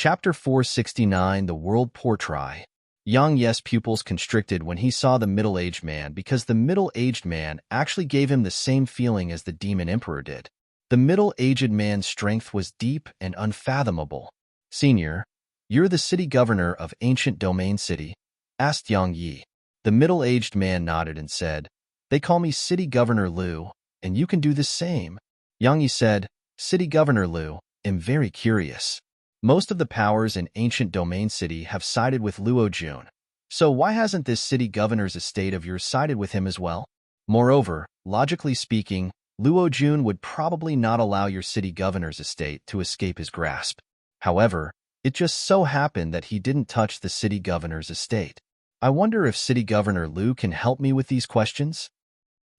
Chapter 469, The World Portrait. Yang Ye's pupils constricted when he saw the middle-aged man because the middle-aged man actually gave him the same feeling as the demon emperor did. The middle-aged man's strength was deep and unfathomable. "Senior, you're the city governor of ancient domain city?" asked Yang Yi. The middle-aged man nodded and said, "They call me City Governor Liu, and you can do the same." Yang Yi said, "City Governor Liu, I'm very curious. Most of the powers in ancient domain city have sided with Luo Jun. So why hasn't this city governor's estate of yours sided with him as well? Moreover, logically speaking, Luo Jun would probably not allow your city governor's estate to escape his grasp. However, it just so happened that he didn't touch the city governor's estate. I wonder if City Governor Liu can help me with these questions?"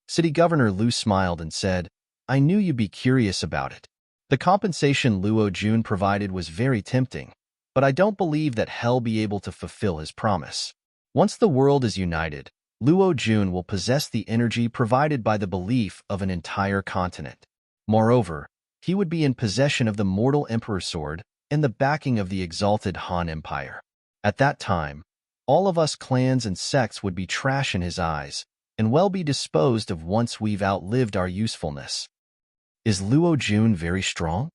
City Governor Liu smiled and said, "I knew you'd be curious about it. The compensation Luo Jun provided was very tempting, but I don't believe that he'll be able to fulfill his promise. Once the world is united, Luo Jun will possess the energy provided by the belief of an entire continent. Moreover, he would be in possession of the mortal Emperor Sword and the backing of the exalted Han Empire. At that time, all of us clans and sects would be trash in his eyes and well be disposed of once we've outlived our usefulness." "Is Luo Jun very strong?"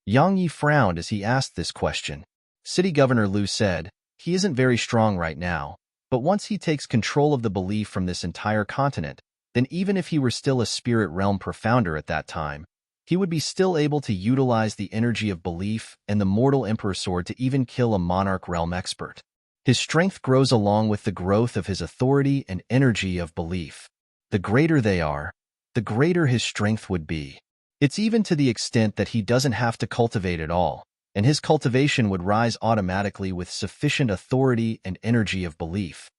Yang Yi frowned as he asked this question. City Governor Liu said, "He isn't very strong right now, but once he takes control of the belief from this entire continent, then even if he were still a spirit realm profounder at that time, he would be still able to utilize the energy of belief and the mortal Emperor Sword to even kill a monarch realm expert. His strength grows along with the growth of his authority and energy of belief. The greater they are, the greater his strength would be. It's even to the extent that he doesn't have to cultivate at all, and his cultivation would rise automatically with sufficient authority and energy of belief."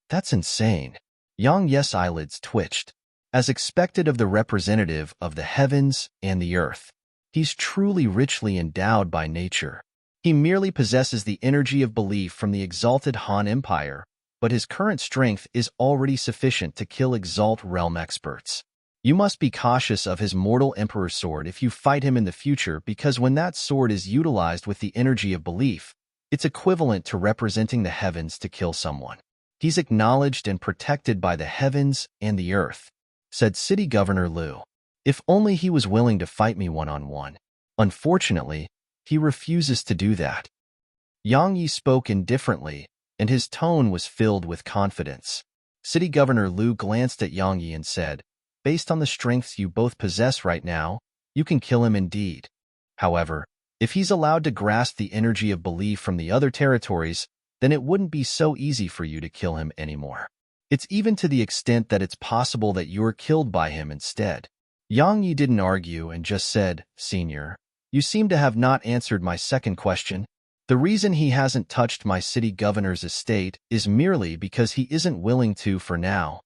"That's insane." Yang Ye's eyelids twitched. As expected of the representative of the heavens and the earth, he's truly richly endowed by nature. He merely possesses the energy of belief from the exalted Han Empire, but his current strength is already sufficient to kill Exalt realm experts. You must be cautious of his mortal Emperor Sword if you fight him in the future, because when that sword is utilized with the energy of belief, it's equivalent to representing the heavens to kill someone. He's acknowledged and protected by the heavens and the earth," said City Governor Liu. "If only he was willing to fight me one-on-one. Unfortunately, he refuses to do that." Yang Yi spoke indifferently, and his tone was filled with confidence. City Governor Liu glanced at Yang Yi and said, "Based on the strengths you both possess right now, you can kill him indeed. However, if he's allowed to grasp the energy of belief from the other territories, then it wouldn't be so easy for you to kill him anymore. It's even to the extent that it's possible that you're killed by him instead." Yang Yi didn't argue and just said, "Senior, you seem to have not answered my second question. The reason he hasn't touched my city governor's estate is merely because he isn't willing to for now."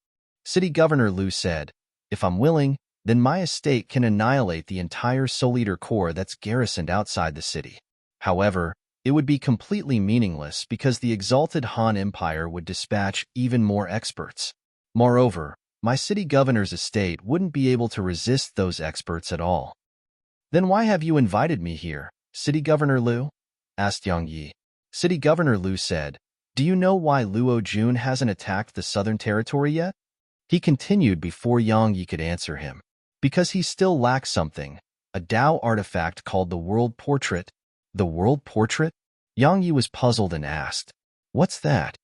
City Governor Liu said, "If I'm willing, then my estate can annihilate the entire Soul Eater Corps that's garrisoned outside the city. However, it would be completely meaningless because the exalted Han Empire would dispatch even more experts. Moreover, my city governor's estate wouldn't be able to resist those experts at all." "Then why have you invited me here, City Governor Liu?" asked Yang Yi. City Governor Liu said, "Do you know why Luo Jun hasn't attacked the Southern Territory yet?" He continued before Yang Yi could answer him. "Because he still lacks something, a Tao artifact called the World Portrait." "The World Portrait?" Yang Yi was puzzled and asked, "What's that?"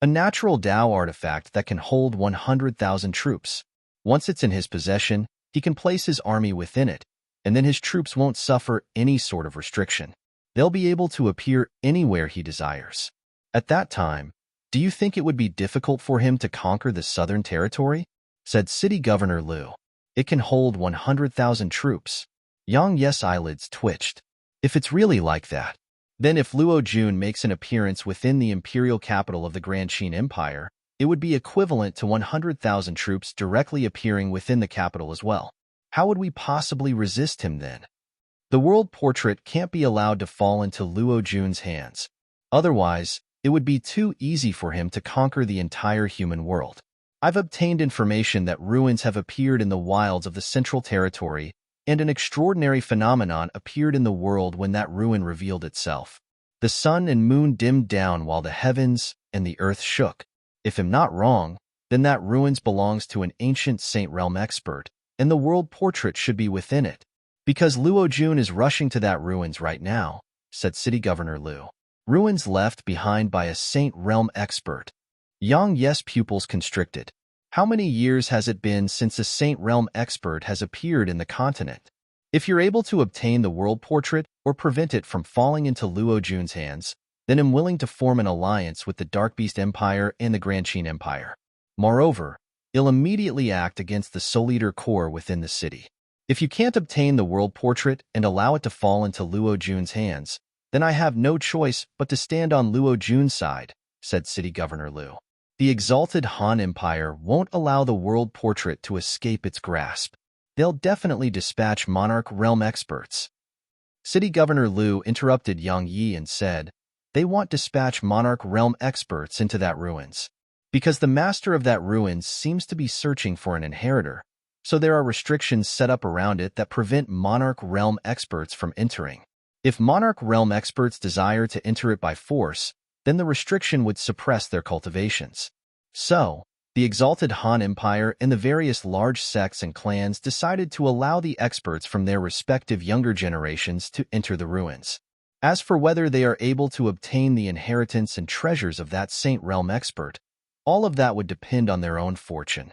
"A natural Tao artifact that can hold 100,000 troops. Once it's in his possession, he can place his army within it, and then his troops won't suffer any sort of restriction. They'll be able to appear anywhere he desires. At that time, do you think it would be difficult for him to conquer the Southern Territory?" said City Governor Liu. "It can hold 100,000 troops." Yang Ye's eyelids twitched. "If it's really like that, then if Luo Jun makes an appearance within the imperial capital of the Grand Qin Empire, it would be equivalent to 100,000 troops directly appearing within the capital as well. How would we possibly resist him then? The World Portrait can't be allowed to fall into Luo Jun's hands. Otherwise, it would be too easy for him to conquer the entire human world. I've obtained information that ruins have appeared in the wilds of the Central Territory, and an extraordinary phenomenon appeared in the world when that ruin revealed itself. The sun and moon dimmed down while the heavens and the earth shook. If I'm not wrong, then that ruins belongs to an ancient Saint Realm expert, and the world portrait should be within it. Because Luo Jun is rushing to that ruins right now, said City Governor Lu. Ruins left behind by a Saint Realm expert. Yang Yes pupils constricted. How many years has it been since a Saint Realm expert has appeared in the continent? If you're able to obtain the world portrait or prevent it from falling into Luo Jun's hands, then I'm willing to form an alliance with the Dark Beast Empire and the Grand Qin Empire. Moreover, it'll immediately act against the Soul Eater core within the city. If you can't obtain the world portrait and allow it to fall into Luo Jun's hands, then I have no choice but to stand on Luo Jun's side, said City Governor Lu. The exalted Han Empire won't allow the world portrait to escape its grasp. They'll definitely dispatch Monarch Realm experts. City Governor Lu interrupted Yang Yi and said, they want dispatch Monarch Realm experts into that ruins. Because the master of that ruins seems to be searching for an inheritor, so there are restrictions set up around it that prevent Monarch Realm experts from entering. If Monarch Realm experts desire to enter it by force, then the restriction would suppress their cultivations. So, the exalted Han Empire and the various large sects and clans decided to allow the experts from their respective younger generations to enter the ruins. As for whether they are able to obtain the inheritance and treasures of that Saint Realm expert, all of that would depend on their own fortune.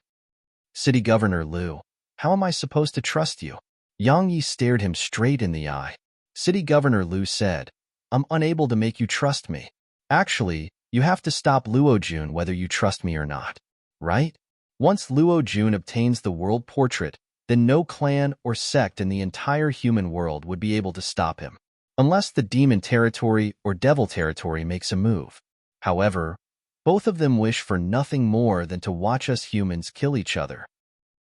City Governor Lu, how am I supposed to trust you? Yang Yi stared him straight in the eye. City Governor Lu said, I'm unable to make you trust me. Actually, you have to stop Luo Jun whether you trust me or not. Right? Once Luo Jun obtains the world portrait, then no clan or sect in the entire human world would be able to stop him. Unless the demon territory or devil territory makes a move. However, both of them wish for nothing more than to watch us humans kill each other.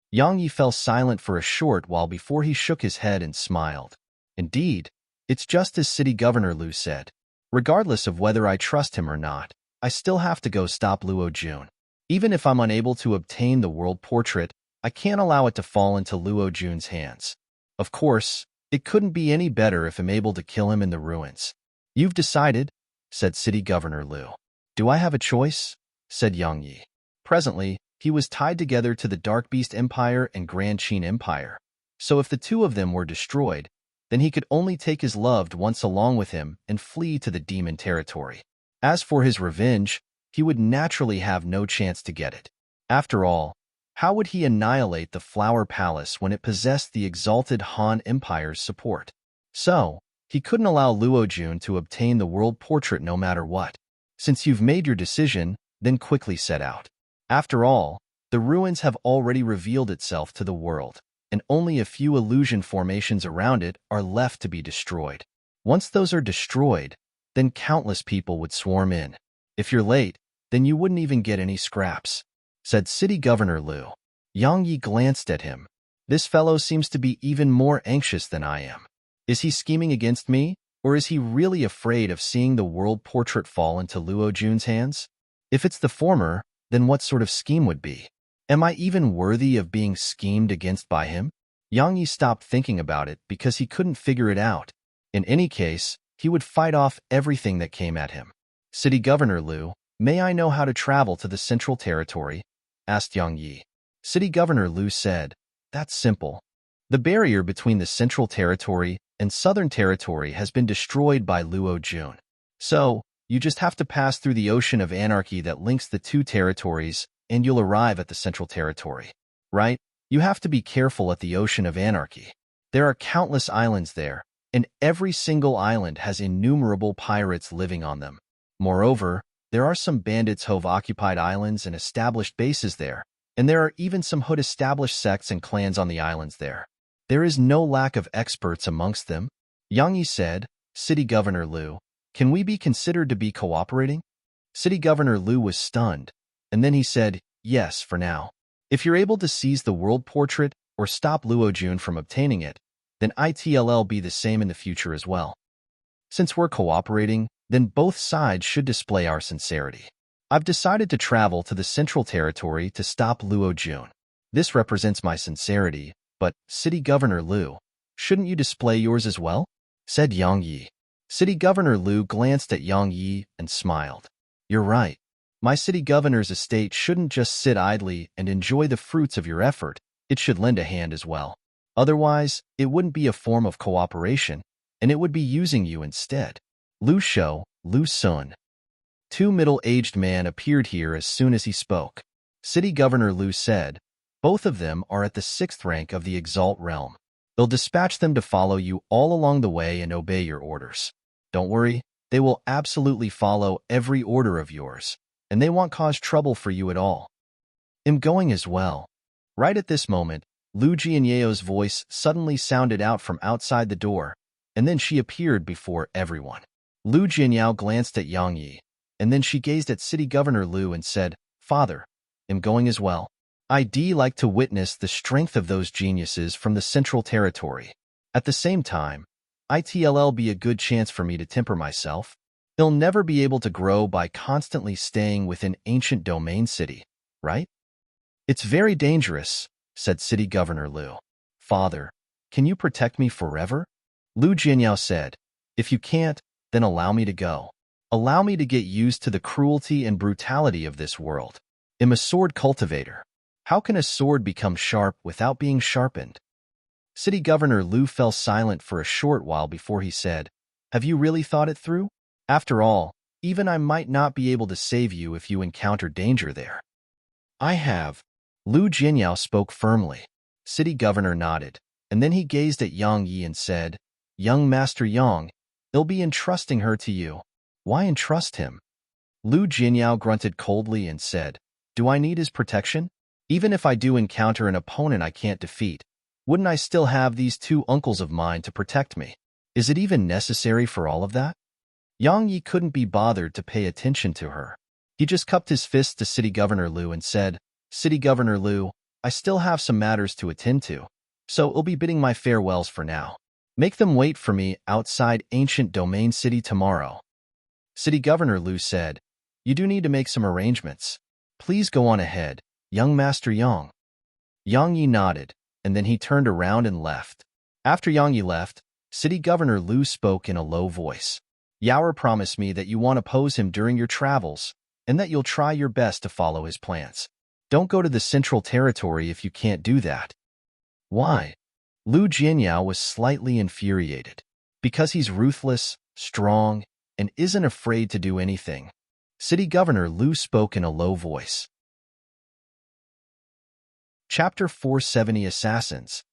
Yang Yi fell silent for a short while before he shook his head and smiled. Indeed, it's just as City Governor Lu said. Regardless of whether I trust him or not, I still have to go stop Luo Jun. Even if I'm unable to obtain the world portrait, I can't allow it to fall into Luo Jun's hands. Of course, it couldn't be any better if I'm able to kill him in the ruins. You've decided, said City Governor Lu. Do I have a choice? Said Yang Yi. Presently, he was tied together to the Dark Beast Empire and Grand Qin Empire. So if the two of them were destroyed, then he could only take his loved ones along with him and flee to the demon territory. As for his revenge, he would naturally have no chance to get it. After all, how would he annihilate the Flower Palace when it possessed the exalted Han Empire's support? So, he couldn't allow Luo Jun to obtain the world portrait no matter what. Since you've made your decision, then quickly set out. After all, the ruins have already revealed itself to the world, and only a few illusion formations around it are left to be destroyed. Once those are destroyed, then countless people would swarm in. If you're late, then you wouldn't even get any scraps, said City Governor Lu. Yang Yi glanced at him. This fellow seems to be even more anxious than I am. Is he scheming against me, or is he really afraid of seeing the world portrait fall into Luo Jun's hands? If it's the former, then what sort of scheme would be? Am I even worthy of being schemed against by him? Yang Yi stopped thinking about it because he couldn't figure it out. In any case, he would fight off everything that came at him. City Governor Lu, may I know how to travel to the Central Territory? Asked Yang Yi. City Governor Lu said, that's simple. The barrier between the Central Territory and Southern Territory has been destroyed by Luo Jun. So, you just have to pass through the ocean of anarchy that links the two territories, and you'll arrive at the Central Territory. Right? You have to be careful at the ocean of anarchy. There are countless islands there, and every single island has innumerable pirates living on them. Moreover, there are some bandits who've occupied islands and established bases there, and there are even some hood-established sects and clans on the islands there. There is no lack of experts amongst them. Yang Yi said, City Governor Lu, can we be considered to be cooperating? City Governor Lu was stunned, and then he said, yes, for now. If you're able to seize the world portrait or stop Luo Jun from obtaining it, then it'll be the same in the future as well. Since we're cooperating, then both sides should display our sincerity. I've decided to travel to the Central Territory to stop Luo Jun. This represents my sincerity, but, City Governor Lu, shouldn't you display yours as well? Said Yang Yi. City Governor Lu glanced at Yang Yi and smiled. You're right. My city governor's estate shouldn't just sit idly and enjoy the fruits of your effort. It should lend a hand as well. Otherwise, it wouldn't be a form of cooperation, and it would be using you instead. Lu Shou, Lu Sun. Two middle-aged men appeared here as soon as he spoke. City Governor Lu said, both of them are at the 6th rank of the Exalt realm. They'll dispatch them to follow you all along the way and obey your orders. Don't worry, they will absolutely follow every order of yours, and they won't cause trouble for you at all. I'm going as well. Right at this moment, Lu Jianyao's voice suddenly sounded out from outside the door, and then she appeared before everyone. Lu Jianyao glanced at Yang Yi, and then she gazed at City Governor Lu and said, Father, I'm going as well. I'd like to witness the strength of those geniuses from the Central Territory. At the same time, it'll be a good chance for me to temper myself. He'll never be able to grow by constantly staying within ancient domain city, right? It's very dangerous, said City Governor Lu. Father, can you protect me forever? Lu Jianyao said, if you can't, then allow me to go. Allow me to get used to the cruelty and brutality of this world. I'm a sword cultivator. How can a sword become sharp without being sharpened? City Governor Lu fell silent for a short while before he said, have you really thought it through? After all, even I might not be able to save you if you encounter danger there. I have. Lu Jianyao spoke firmly. City Governor nodded, and then he gazed at Yang Yi and said, Young Master Yang, he'll be entrusting her to you. Why entrust him? Lu Jianyao grunted coldly and said, do I need his protection? Even if I do encounter an opponent I can't defeat, wouldn't I still have these two uncles of mine to protect me? Is it even necessary for all of that? Yang Yi couldn't be bothered to pay attention to her. He just cupped his fist to City Governor Lu and said, City Governor Lu, I still have some matters to attend to, so I'll be bidding my farewells for now. Make them wait for me outside Ancient Domain City tomorrow. City Governor Lu said, you do need to make some arrangements. Please go on ahead, young Master Yang. Yang Yi nodded, and then he turned around and left. After Yang Yi left, City Governor Lu spoke in a low voice. Yaoer promised me that you won't oppose him during your travels, and that you'll try your best to follow his plans. Don't go to the Central Territory if you can't do that. Why? Lu Jianyao was slightly infuriated. Because he's ruthless, strong, and isn't afraid to do anything. City Governor Lu spoke in a low voice. Chapter 470 Assassins.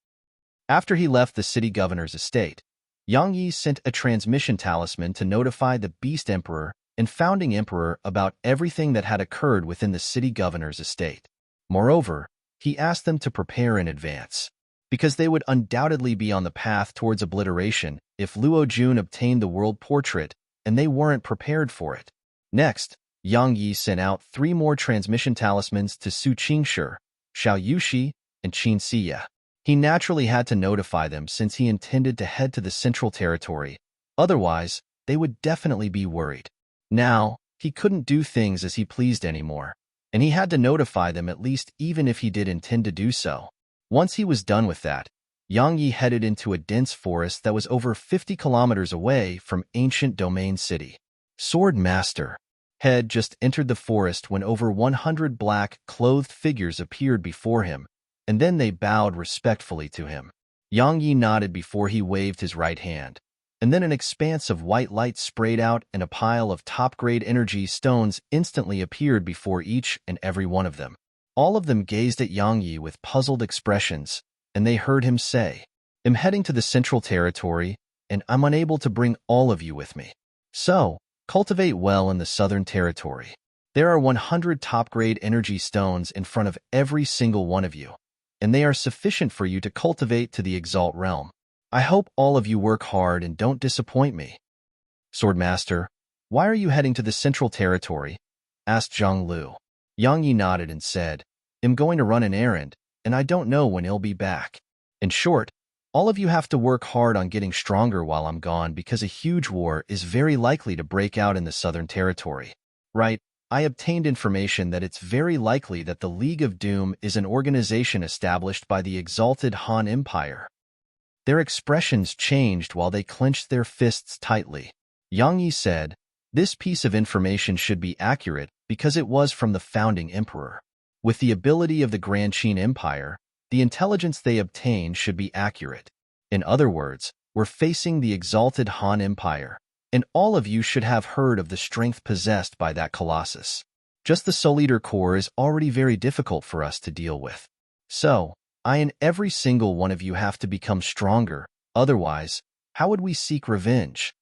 After he left the city governor's estate, Yang Yi sent a transmission talisman to notify the Beast Emperor and Founding Emperor about everything that had occurred within the city governor's estate. Moreover, he asked them to prepare in advance, because they would undoubtedly be on the path towards obliteration if Luo Jun obtained the world portrait and they weren't prepared for it. Next, Yang Yi sent out 3 more transmission talismans to Su Qingshi, Xiao Yushi, and Qin Siya. He naturally had to notify them since he intended to head to the Central Territory. Otherwise, they would definitely be worried. Now, he couldn't do things as he pleased anymore, and he had to notify them at least even if he did intend to do so. Once he was done with that, Yang Yi headed into a dense forest that was over 50 kilometers away from Ancient Domain City. Sword Master had just entered the forest when over 100 black-clothed figures appeared before him, and then they bowed respectfully to him. Yang Yi nodded before he waved his right hand, and then an expanse of white light sprayed out and a pile of top-grade energy stones instantly appeared before each and every one of them. All of them gazed at Yang Yi with puzzled expressions, and they heard him say, I'm heading to the Central Territory, and I'm unable to bring all of you with me. So, cultivate well in the Southern Territory. There are 100 top-grade energy stones in front of every single one of you, and they are sufficient for you to cultivate to the Exalt realm. I hope all of you work hard and don't disappoint me. Swordmaster, why are you heading to the Central Territory? Asked Zhang Lu. Yang Yi nodded and said, I'm going to run an errand, and I don't know when I'll be back. In short, all of you have to work hard on getting stronger while I'm gone because a huge war is very likely to break out in the Southern Territory. Right, I obtained information that it's very likely that the League of Doom is an organization established by the exalted Han Empire. Their expressions changed while they clenched their fists tightly. Yang Yi said, "This piece of information should be accurate because it was from the founding emperor. With the ability of the Grand Qin Empire, the intelligence they obtained should be accurate. In other words, we're facing the exalted Han Empire, and all of you should have heard of the strength possessed by that colossus. Just the Soul Eater core is already very difficult for us to deal with. So, I and every single one of you have to become stronger, otherwise, how would we seek revenge?"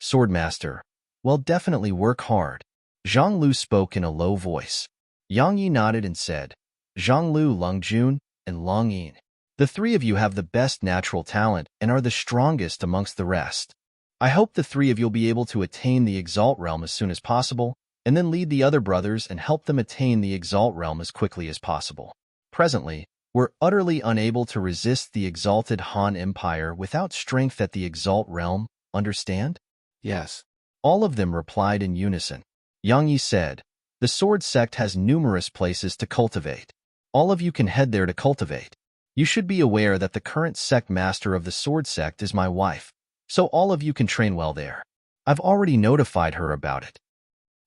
Swordmaster, "Well, definitely work hard." Zhang Lu spoke in a low voice. Yang Yi nodded and said, "Zhang Lu, Lung Jun, and Long Yin. The three of you have the best natural talent and are the strongest amongst the rest. I hope the three of you'll be able to attain the Exalt Realm as soon as possible, and then lead the other brothers and help them attain the Exalt Realm as quickly as possible. Presently, we're utterly unable to resist the exalted Han Empire without strength at the Exalt Realm, understand?" Yes. All of them replied in unison. Yang Yi said, "The sword sect has numerous places to cultivate. All of you can head there to cultivate. You should be aware that the current sect master of the sword sect is my wife, so all of you can train well there. I've already notified her about it."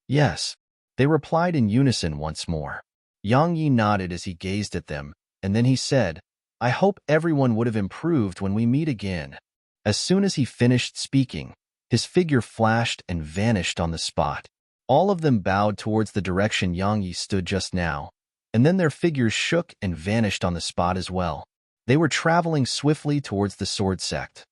"Yes," they replied in unison once more. Yang Yi nodded as he gazed at them, and then he said, "I hope everyone would have improved when we meet again." As soon as he finished speaking, his figure flashed and vanished on the spot. All of them bowed towards the direction Yang Yi stood just now, and then their figures shook and vanished on the spot as well. They were traveling swiftly towards the sword sect.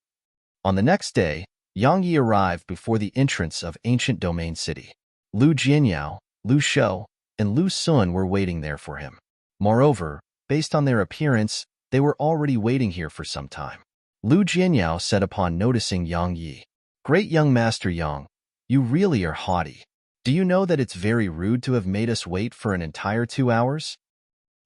On the next day, Yang Yi arrived before the entrance of ancient domain city. Lu Jianyao, Lu Shou, and Lu Sun were waiting there for him. Moreover, based on their appearance, they were already waiting here for some time. Lu Jianyao said upon noticing Yang Yi, "Great young Master Yang, you really are haughty. Do you know that it's very rude to have made us wait for an entire 2 hours?"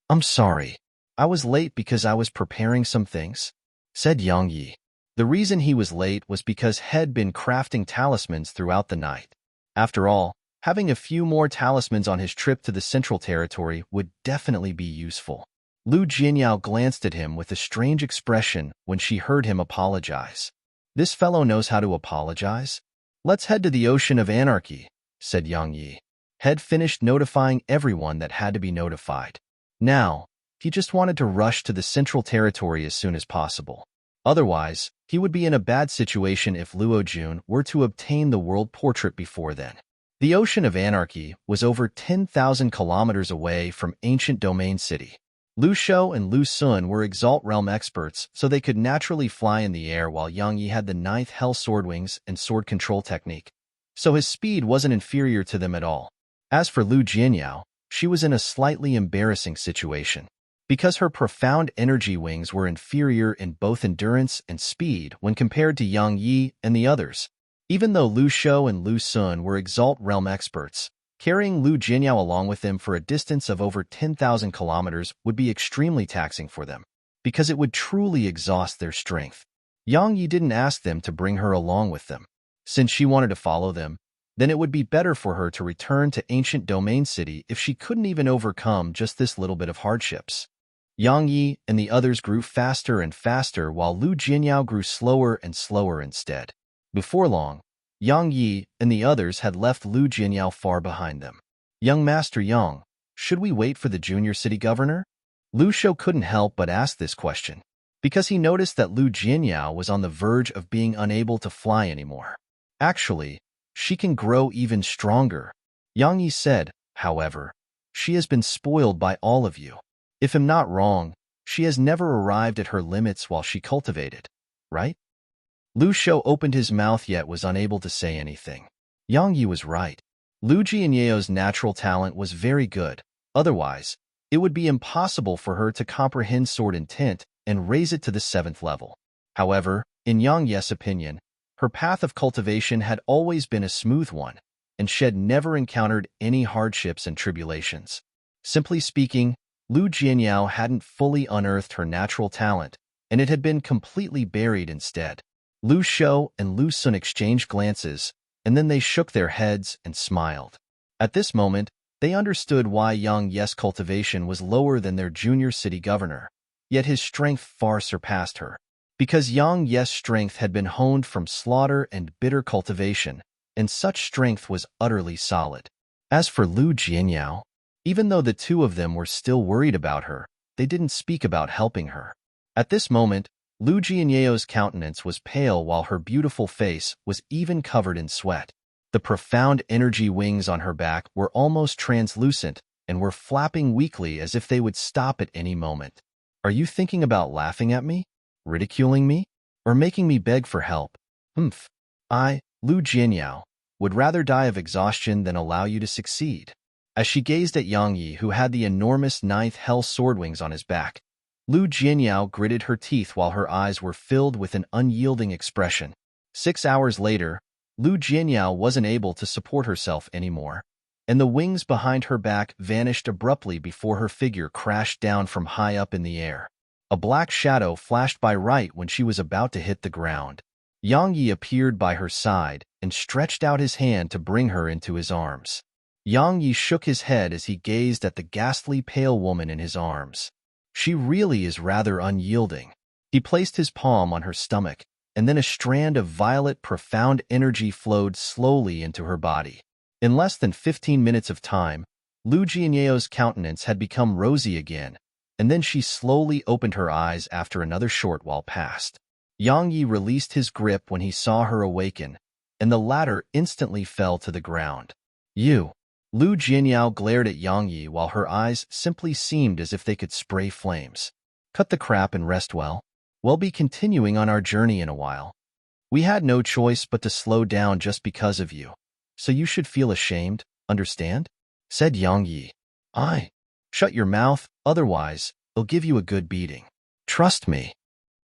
"I'm sorry. I was late because I was preparing some things," said Yang Yi. The reason he was late was because had been crafting talismans throughout the night. After all, having a few more talismans on his trip to the Central Territory would definitely be useful. Lu Jianyao glanced at him with a strange expression when she heard him apologize. "This fellow knows how to apologize? Let's head to the Ocean of Anarchy," said Yang Yi. Had finished notifying everyone that had to be notified. Now, he just wanted to rush to the Central Territory as soon as possible. Otherwise, he would be in a bad situation if Luo Jun were to obtain the world portrait before then. The Ocean of Anarchy was over 10,000 kilometers away from ancient domain city. Lu Shou and Lu Sun were Exalt Realm experts, so they could naturally fly in the air, while Yang Yi had the 9th Hell Sword Wings and sword control technique, so his speed wasn't inferior to them at all. As for Lu Jianyao, she was in a slightly embarrassing situation, because her profound energy wings were inferior in both endurance and speed when compared to Yang Yi and the others. Even though Lu Shou and Lu Sun were Exalt Realm experts, carrying Lu Jianyao along with them for a distance of over 10,000 kilometers would be extremely taxing for them, because it would truly exhaust their strength. Yang Yi didn't ask them to bring her along with them. Since she wanted to follow them, then it would be better for her to return to ancient domain city if she couldn't even overcome just this little bit of hardships. Yang Yi and the others grew faster and faster, while Lu Jianyao grew slower and slower instead. Before long, Yang Yi and the others had left Lu Jianyao far behind them. "Young Master Yang, should we wait for the junior city governor?" Lu Shou couldn't help but ask this question, because he noticed that Lu Jianyao was on the verge of being unable to fly anymore. Actually, she can grow even stronger. Yang Yi said, "However, she has been spoiled by all of you. If I'm not wrong, she has never arrived at her limits while she cultivated, right?" Lu Shou opened his mouth yet was unable to say anything. Yang Yi was right. Lu Jianyao's natural talent was very good. Otherwise, it would be impossible for her to comprehend sword intent and raise it to the 7th level. However, in Yang Yi's opinion, her path of cultivation had always been a smooth one, and she had never encountered any hardships and tribulations. Simply speaking, Lu Jianyao hadn't fully unearthed her natural talent, and it had been completely buried instead. Lu Shou and Lu Sun exchanged glances, and then they shook their heads and smiled. At this moment, they understood why Yang Yi's cultivation was lower than their junior city governor, yet his strength far surpassed her. Because Yang Ye's strength had been honed from slaughter and bitter cultivation, and such strength was utterly solid. As for Lu Jianyao, even though the two of them were still worried about her, they didn't speak about helping her. At this moment, Lu Jianyao's countenance was pale while her beautiful face was even covered in sweat. The profound energy wings on her back were almost translucent and were flapping weakly as if they would stop at any moment. Are you thinking about laughing at me, ridiculing me, or making me beg for help? I, Lu Jianyao, would rather die of exhaustion than allow you to succeed. As she gazed at Yang Yi, who had the enormous ninth hell sword wings on his back, Lu Jianyao gritted her teeth while her eyes were filled with an unyielding expression. 6 hours later, Lu Jianyao wasn't able to support herself anymore, and the wings behind her back vanished abruptly before her figure crashed down from high up in the air. A black shadow flashed by right when she was about to hit the ground. Yang Yi appeared by her side and stretched out his hand to bring her into his arms. Yang Yi shook his head as he gazed at the ghastly pale woman in his arms. She really is rather unyielding. He placed his palm on her stomach, and then a strand of violet profound energy flowed slowly into her body. In less than 15 minutes of time, Lu Jianyao's countenance had become rosy again, and then she slowly opened her eyes after another short while passed. Yang Yi released his grip when he saw her awaken, and the latter instantly fell to the ground. You! Lu Jianyao glared at Yang Yi while her eyes simply seemed as if they could spray flames. Cut the crap and rest well. We'll be continuing on our journey in a while. We had no choice but to slow down just because of you. So you should feel ashamed, understand? Said Yang Yi. Shut your mouth, otherwise, they'll give you a good beating. Trust me.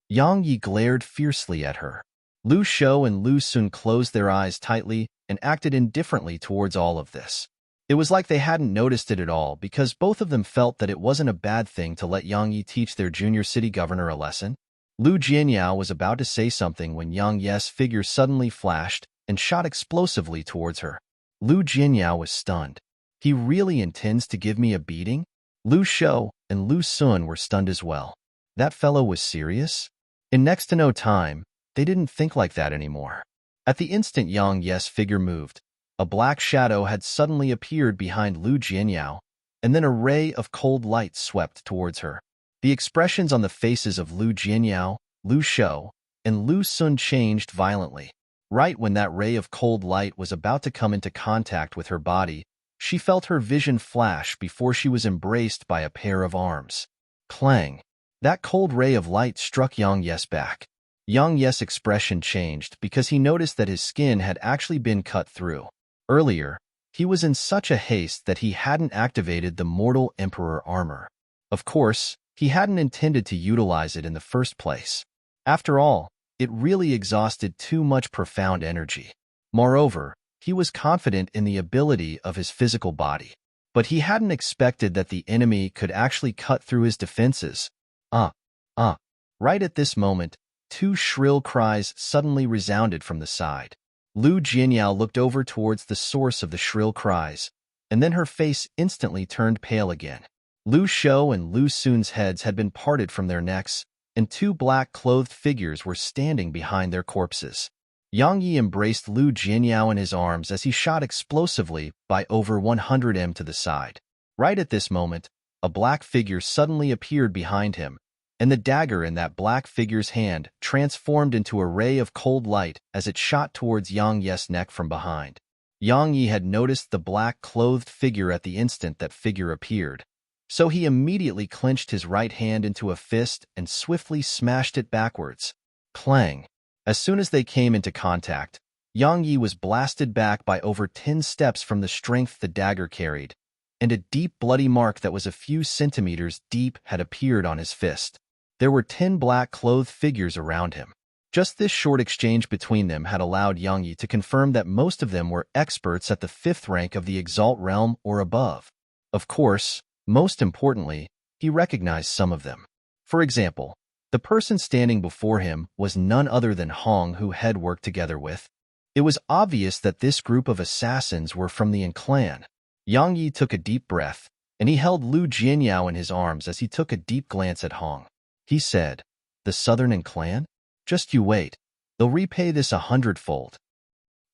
Yang Yi glared fiercely at her. Lu Shou and Lu Sun closed their eyes tightly and acted indifferently towards all of this. It was like they hadn't noticed it at all because both of them felt that it wasn't a bad thing to let Yang Yi teach their junior city governor a lesson. Lu Jianyao was about to say something when Yang Ye's figure suddenly flashed and shot explosively towards her. Lu Jianyao was stunned. He really intends to give me a beating? Lu Shou and Lu Sun were stunned as well. That fellow was serious? In next to no time, they didn't think like that anymore. At the instant Yang Ye's figure moved, a black shadow had suddenly appeared behind Lu Jianyao, and then a ray of cold light swept towards her. The expressions on the faces of Lu Jianyao, Lu Shou, and Lu Sun changed violently. Right when that ray of cold light was about to come into contact with her body, she felt her vision flash before she was embraced by a pair of arms. Clang! That cold ray of light struck Yang Ye's back. Yang Ye's expression changed because he noticed that his skin had actually been cut through. Earlier, he was in such a haste that he hadn't activated the Mortal Emperor armor. Of course, he hadn't intended to utilize it in the first place. After all, it really exhausted too much profound energy. Moreover, he was confident in the ability of his physical body. But he hadn't expected that the enemy could actually cut through his defenses. Right at this moment, two shrill cries suddenly resounded from the side. Lu Jianyao looked over towards the source of the shrill cries, and then her face instantly turned pale again. Lu Shou and Lu Sun's heads had been parted from their necks, and two black-clothed figures were standing behind their corpses. Yang Yi embraced Lu Jianyao in his arms as he shot explosively by over 100 m to the side. Right at this moment, a black figure suddenly appeared behind him, and the dagger in that black figure's hand transformed into a ray of cold light as it shot towards Yang Ye's neck from behind. Yang Yi had noticed the black-clothed figure at the instant that figure appeared, so he immediately clenched his right hand into a fist and swiftly smashed it backwards. Clang! As soon as they came into contact, Yang Yi was blasted back by over 10 steps from the strength the dagger carried, and a deep bloody mark that was a few centimeters deep had appeared on his fist. There were 10 black-clothed figures around him. Just this short exchange between them had allowed Yang Yi to confirm that most of them were experts at the 5th rank of the Exalt realm or above. Of course, most importantly, he recognized some of them. For example, the person standing before him was none other than Hong, who had worked together with. It was obvious that this group of assassins were from the clan. Yang Yi took a deep breath, and he held Lu Jianyao in his arms as he took a deep glance at Hong. He said, The Southern clan? Just you wait. They'll repay this 100-fold.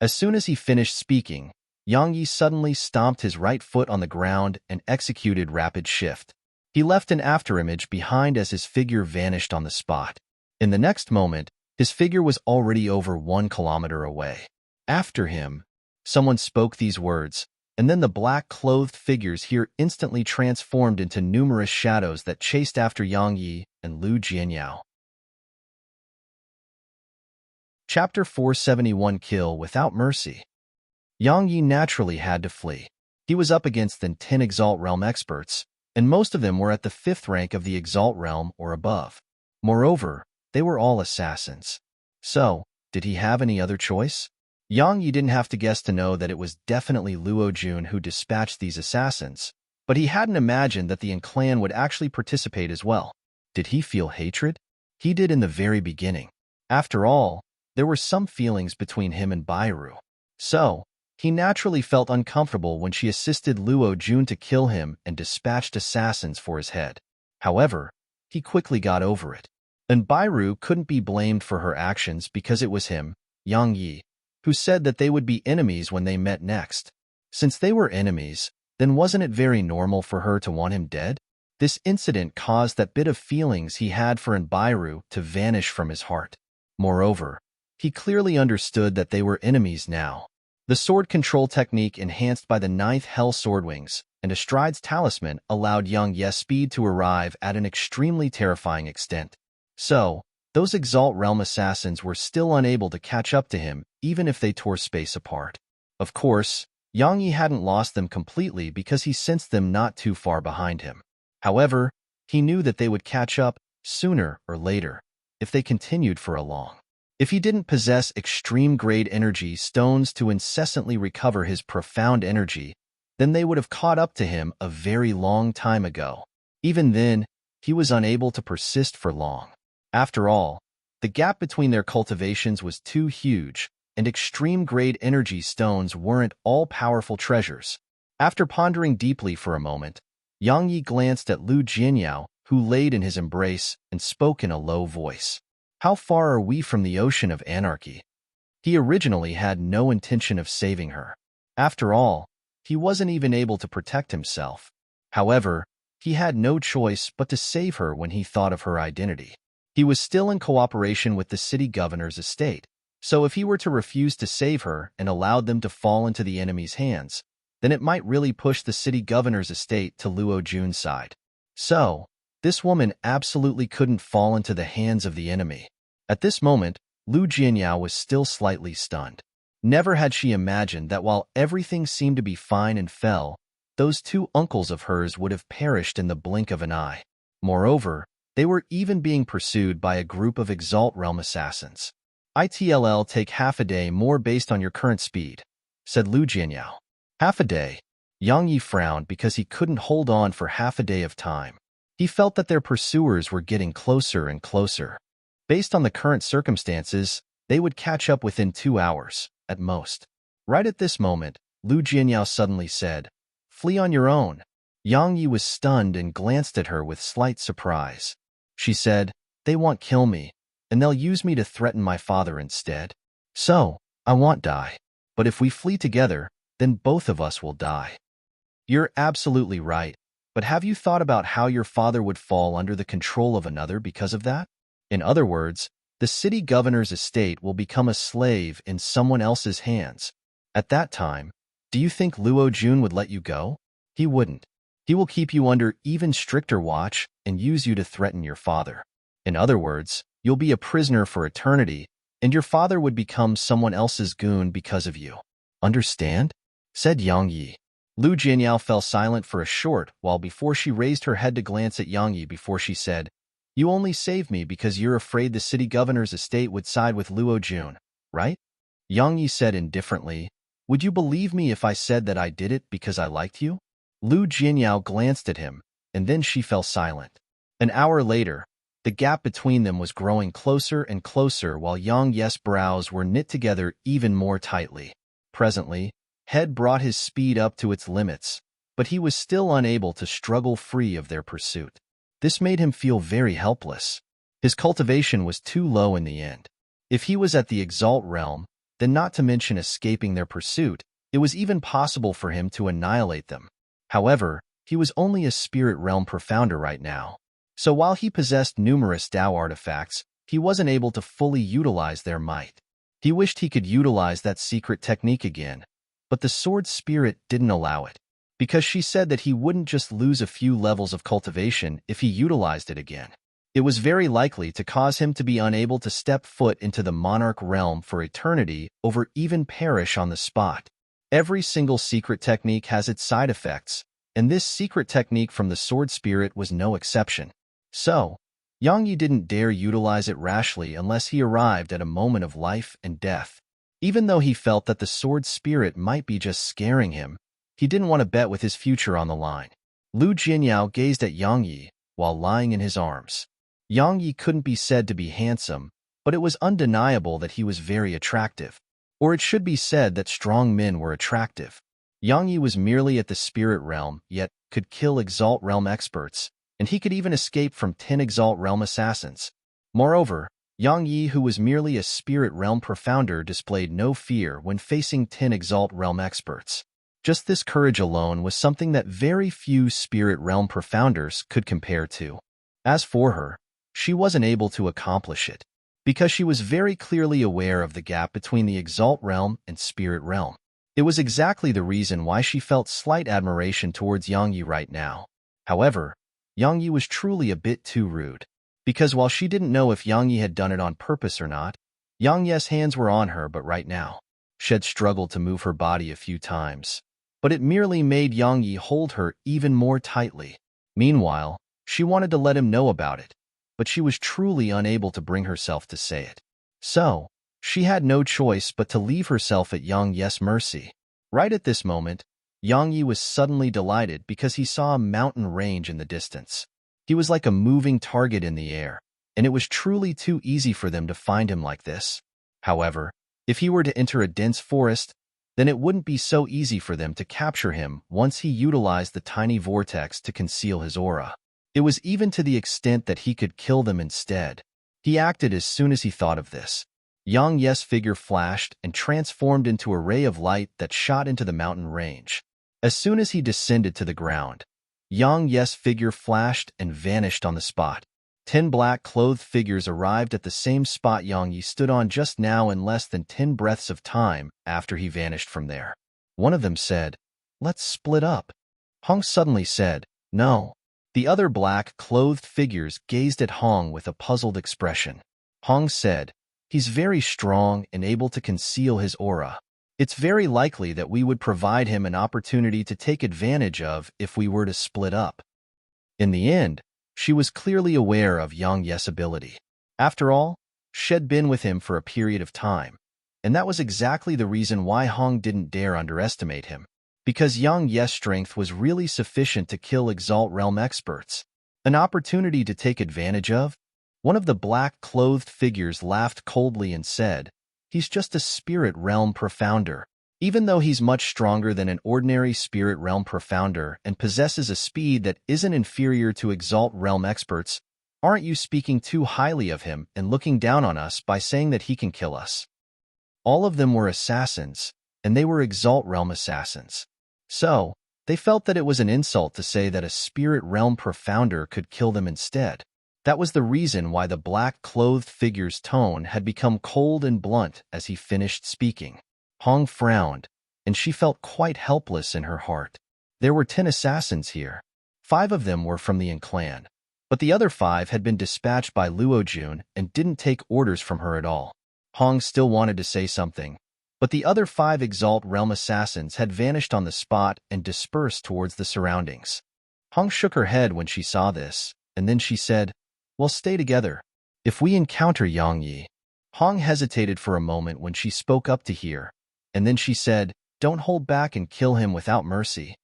As soon as he finished speaking, Yang Yi suddenly stomped his right foot on the ground and executed rapid shift. He left an afterimage behind as his figure vanished on the spot. In the next moment, his figure was already over 1 kilometer away. After him, someone spoke these words, and then the black-clothed figures here instantly transformed into numerous shadows that chased after Yang Yi and Lu Jianyao. Chapter 471 Kill Without Mercy. Yang Yi naturally had to flee. He was up against the 10 Exalt Realm experts, and most of them were at the 5th rank of the Exalt Realm or above. Moreover, they were all assassins. So, did he have any other choice? Yang Yi didn't have to guess to know that it was definitely Luo Jun who dispatched these assassins, but he hadn't imagined that the clan would actually participate as well. Did he feel hatred? He did in the very beginning. After all, there were some feelings between him and Bairu. So, he naturally felt uncomfortable when she assisted Luo Jun to kill him and dispatched assassins for his head. However, he quickly got over it. And Bairu couldn't be blamed for her actions because it was him, Yang Yi, who said that they would be enemies when they met next. Since they were enemies, then wasn't it very normal for her to want him dead? This incident caused that bit of feelings he had for Bairu to vanish from his heart. Moreover, he clearly understood that they were enemies now. The sword control technique enhanced by the 9th Hell Swordwings and Astride's talisman allowed Yang Ye's speed to arrive at an extremely terrifying extent. So, those Exalt Realm assassins were still unable to catch up to him even if they tore space apart. Of course, Yang Yi hadn't lost them completely because he sensed them not too far behind him. However, he knew that they would catch up sooner or later if they continued for a long. If he didn't possess extreme-grade energy stones to incessantly recover his profound energy, then they would have caught up to him a very long time ago. Even then, he was unable to persist for long. After all, the gap between their cultivations was too huge, and extreme-grade energy stones weren't all-powerful treasures. After pondering deeply for a moment, Yang Yi glanced at Lu Jianyao, who laid in his embrace, and spoke in a low voice. How far are we from the ocean of anarchy? He originally had no intention of saving her. After all, he wasn't even able to protect himself. However, he had no choice but to save her when he thought of her identity. He was still in cooperation with the city governor's estate, so if he were to refuse to save her and allowed them to fall into the enemy's hands, then it might really push the city governor's estate to Luo Jun's side. So, this woman absolutely couldn't fall into the hands of the enemy. At this moment, Lu Jianyao was still slightly stunned. Never had she imagined that while everything seemed to be fine and well, those 2 uncles of hers would have perished in the blink of an eye. Moreover, they were even being pursued by a group of Exalt Realm assassins. "It'll take half a day more based on your current speed," said Lu Jianyao. Half a day? Yang Yi frowned because he couldn't hold on for half a day of time. He felt that their pursuers were getting closer and closer. Based on the current circumstances, they would catch up within 2 hours, at most. Right at this moment, Lu Jianyao suddenly said, "Flee on your own." Yang Yi was stunned and glanced at her with slight surprise. She said, "They won't kill me, and they'll use me to threaten my father instead. So, I won't die. But if we flee together, then both of us will die." You're absolutely right, but have you thought about how your father would fall under the control of another because of that? In other words, the city governor's estate will become a slave in someone else's hands. At that time, do you think Luo Jun would let you go? He wouldn't. He will keep you under even stricter watch and use you to threaten your father. In other words, you'll be a prisoner for eternity, and your father would become someone else's goon because of you. Understand? Said Yang Yi. Lu Jianyao fell silent for a short while before she raised her head to glance at Yang Yi before she said, "You only saved me because you're afraid the city governor's estate would side with Luo Jun, right?" Yang Yi said indifferently, "Would you believe me if I said that I did it because I liked you?" Lu Jianyao glanced at him, and then she fell silent. An hour later, the gap between them was growing closer and closer while Yang Yi's brows were knit together even more tightly. Presently, Head brought his speed up to its limits, but he was still unable to struggle free of their pursuit. This made him feel very helpless. His cultivation was too low in the end. If he was at the Exalt realm, then not to mention escaping their pursuit, it was even possible for him to annihilate them. However, he was only a spirit realm profounder right now. So while he possessed numerous Tao artifacts, he wasn't able to fully utilize their might. He wished he could utilize that secret technique again, but the sword spirit didn't allow it, because she said that he wouldn't just lose a few levels of cultivation if he utilized it again. It was very likely to cause him to be unable to step foot into the monarch realm for eternity or even perish on the spot. Every single secret technique has its side effects, and this secret technique from the sword spirit was no exception. So, Yang Yi didn't dare utilize it rashly unless he arrived at a moment of life and death. Even though he felt that the sword spirit might be just scaring him, he didn't want to bet with his future on the line. Lu Jianyao gazed at Yang Yi while lying in his arms. Yang Yi couldn't be said to be handsome, but it was undeniable that he was very attractive. Or it should be said that strong men were attractive. Yang Yi was merely at the spirit realm, yet could kill Exalt realm experts, and he could even escape from 10 Exalt realm assassins. Moreover, Yang Yi, who was merely a spirit realm profounder, displayed no fear when facing 10 Exalt realm experts. Just this courage alone was something that very few spirit realm profounders could compare to. As for her, she wasn't able to accomplish it, because she was very clearly aware of the gap between the Exalt realm and spirit realm. It was exactly the reason why she felt slight admiration towards Yang Yi right now. However, Yang Yi was truly a bit too rude, because while she didn't know if Yang Yi had done it on purpose or not, Yang Yi's hands were on her but right now. She had struggled to move her body a few times, but it merely made Yang Yi hold her even more tightly. Meanwhile, she wanted to let him know about it, but she was truly unable to bring herself to say it. So, she had no choice but to leave herself at Yang Yi's mercy. Right at this moment, Yang Yi was suddenly delighted because he saw a mountain range in the distance. He was like a moving target in the air, and it was truly too easy for them to find him like this. However, if he were to enter a dense forest, then it wouldn't be so easy for them to capture him once he utilized the tiny vortex to conceal his aura. It was even to the extent that he could kill them instead. He acted as soon as he thought of this. Yang Yi's figure flashed and transformed into a ray of light that shot into the mountain range. As soon as he descended to the ground, Yang Yi's figure flashed and vanished on the spot. 10 black-clothed figures arrived at the same spot Yang Yi stood on just now in less than 10 breaths of time after he vanished from there. One of them said, "Let's split up." Hong suddenly said, "No." The other black-clothed figures gazed at Hong with a puzzled expression. Hong said, "He's very strong and able to conceal his aura. It's very likely that we would provide him an opportunity to take advantage of if we were to split up." In the end, she was clearly aware of Yang Yi's ability. After all, she'd been with him for a period of time, and that was exactly the reason why Hong didn't dare underestimate him. Because Yang Yi's strength was really sufficient to kill Exalt realm experts. An opportunity to take advantage of? One of the black-clothed figures laughed coldly and said, "He's just a spirit realm profounder. Even though he's much stronger than an ordinary spirit realm profounder and possesses a speed that isn't inferior to Exalt realm experts, aren't you speaking too highly of him and looking down on us by saying that he can kill us?" All of them were assassins, and they were Exalt realm assassins. So, they felt that it was an insult to say that a spirit realm profounder could kill them instead. That was the reason why the black-clothed figure's tone had become cold and blunt as he finished speaking. Hong frowned, and she felt quite helpless in her heart. There were 10 assassins here. 5 of them were from the Yin clan, but the other 5 had been dispatched by Luojun and didn't take orders from her at all. Hong still wanted to say something, but the other 5 Exalt realm assassins had vanished on the spot and dispersed towards the surroundings. Hong shook her head when she saw this, and then she said, "Well, stay together. If we encounter Yang Yi..." Hong hesitated for a moment when she spoke up to hear, and then she said, "Don't hold back and kill him without mercy."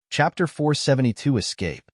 Chapter 472 Escape.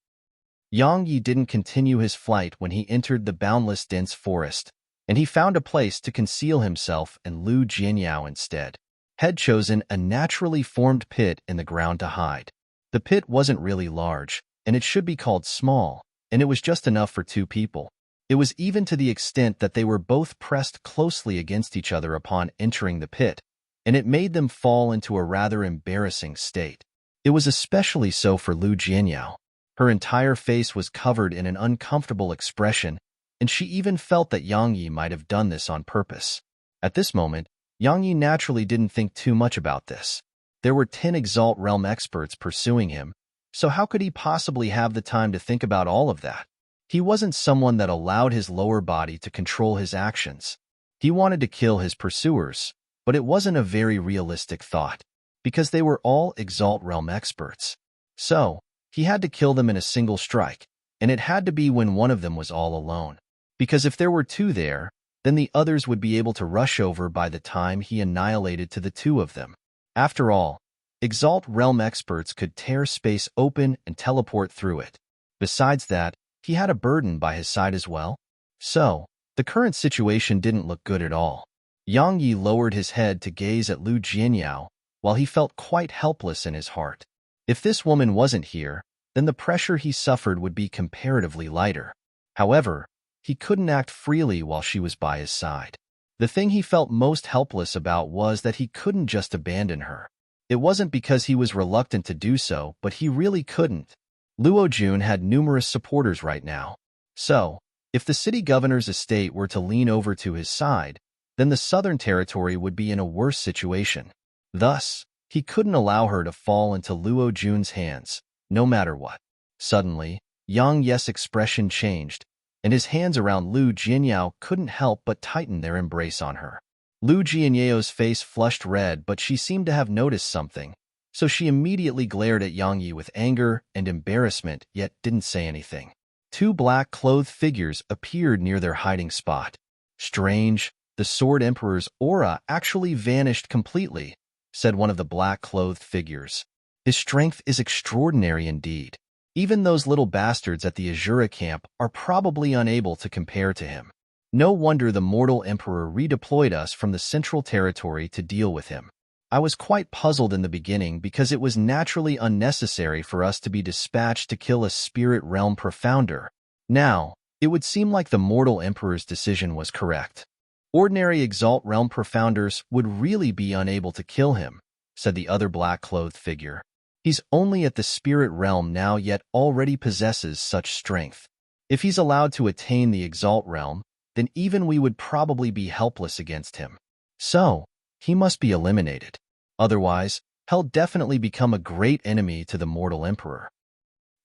Yang Yi didn't continue his flight when he entered the boundless dense forest, and he found a place to conceal himself and Lu Jianyao instead. Had chosen a naturally formed pit in the ground to hide. The pit wasn't really large, and it should be called small, and it was just enough for two people. It was even to the extent that they were both pressed closely against each other upon entering the pit, and it made them fall into a rather embarrassing state. It was especially so for Lu Jianyao. Her entire face was covered in an uncomfortable expression, and she even felt that Yang Yi might have done this on purpose. At this moment, Yang Yi naturally didn't think too much about this. There were 10 Exalt Realm experts pursuing him, so how could he possibly have the time to think about all of that? He wasn't someone that allowed his lower body to control his actions. He wanted to kill his pursuers, but it wasn't a very realistic thought, because they were all Exalt Realm experts. So, he had to kill them in a single strike, and it had to be when one of them was all alone. Because if there were two there, then the others would be able to rush over by the time he annihilated to the two of them. After all, Exalt Realm experts could tear space open and teleport through it. Besides that, he had a burden by his side as well. So, the current situation didn't look good at all. Yang Yi lowered his head to gaze at Lu Jianyao, while he felt quite helpless in his heart. If this woman wasn't here, then the pressure he suffered would be comparatively lighter. However, he couldn't act freely while she was by his side. The thing he felt most helpless about was that he couldn't just abandon her. It wasn't because he was reluctant to do so, but he really couldn't. Luo Jun had numerous supporters right now. So, if the city governor's estate were to lean over to his side, then the southern territory would be in a worse situation. Thus, he couldn't allow her to fall into Luo Jun's hands, no matter what. Suddenly, Yang Ye's expression changed, and his hands around Lu Jianyao couldn't help but tighten their embrace on her. Lu Jianyao's face flushed red, but she seemed to have noticed something, so she immediately glared at Yang Yi with anger and embarrassment, yet didn't say anything. Two black-clothed figures appeared near their hiding spot. Strange, the Sword Emperor's aura actually vanished completely, said one of the black-clothed figures. His strength is extraordinary indeed. Even those little bastards at the Azura camp are probably unable to compare to him. No wonder the mortal emperor redeployed us from the central territory to deal with him. I was quite puzzled in the beginning because it was naturally unnecessary for us to be dispatched to kill a spirit realm profounder. Now, it would seem like the mortal emperor's decision was correct. Ordinary Exalt Realm Profounders would really be unable to kill him, said the other black-clothed figure. He's only at the spirit realm now, yet already possesses such strength. If he's allowed to attain the Exalt Realm, then even we would probably be helpless against him. So, he must be eliminated. Otherwise, he'll definitely become a great enemy to the mortal emperor.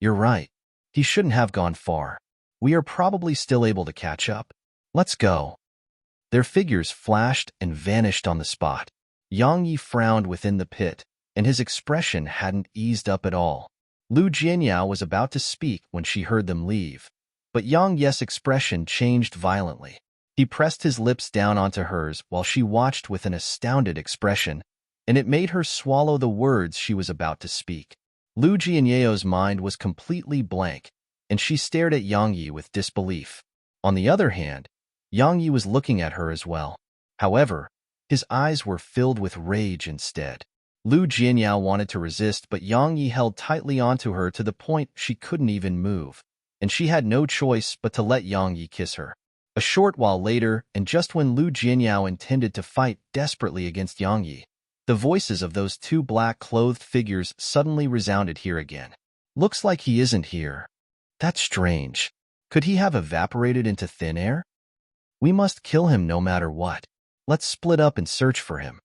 You're right. He shouldn't have gone far. We are probably still able to catch up. Let's go. Their figures flashed and vanished on the spot. Yang Yi frowned within the pit, and his expression hadn't eased up at all. Lu Jianyao was about to speak when she heard them leave, but Yang Ye's expression changed violently. He pressed his lips down onto hers while she watched with an astounded expression, and it made her swallow the words she was about to speak. Lu Jianyao's mind was completely blank, and she stared at Yang Yi with disbelief. On the other hand, Yang Yi was looking at her as well. However, his eyes were filled with rage instead. Lu Jianyao wanted to resist, but Yang Yi held tightly onto her to the point she couldn't even move, and she had no choice but to let Yang Yi kiss her. A short while later, and just when Lu Jianyao intended to fight desperately against Yang Yi, the voices of those two black-clothed figures suddenly resounded here again. Looks like he isn't here. That's strange. Could he have evaporated into thin air? We must kill him no matter what. Let's split up and search for him.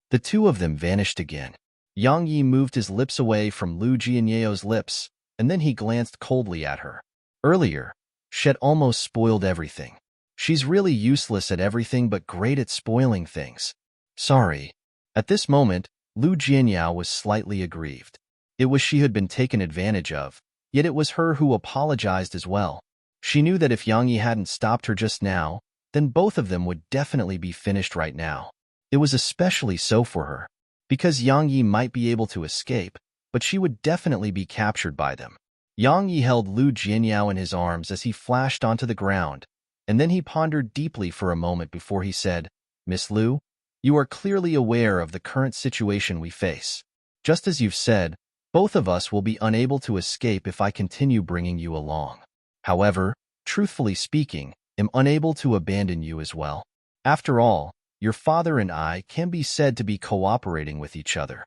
The two of them vanished again. Yang Yi moved his lips away from Lu Jianyao's lips, and then he glanced coldly at her. Earlier, she'd almost spoiled everything. She's really useless at everything but great at spoiling things. Sorry. At this moment, Lu Jianyao was slightly aggrieved. It was she who had been taken advantage of, yet it was her who apologized as well. She knew that if Yang Yi hadn't stopped her just now, then both of them would definitely be finished right now. It was especially so for her, because Yang Yi might be able to escape, but she would definitely be captured by them. Yang Yi held Lu Jianyao in his arms as he flashed onto the ground, and then he pondered deeply for a moment before he said, Miss Lu, you are clearly aware of the current situation we face. Just as you've said, both of us will be unable to escape if I continue bringing you along. However, truthfully speaking, am unable to abandon you as well. After all, your father and I can be said to be cooperating with each other.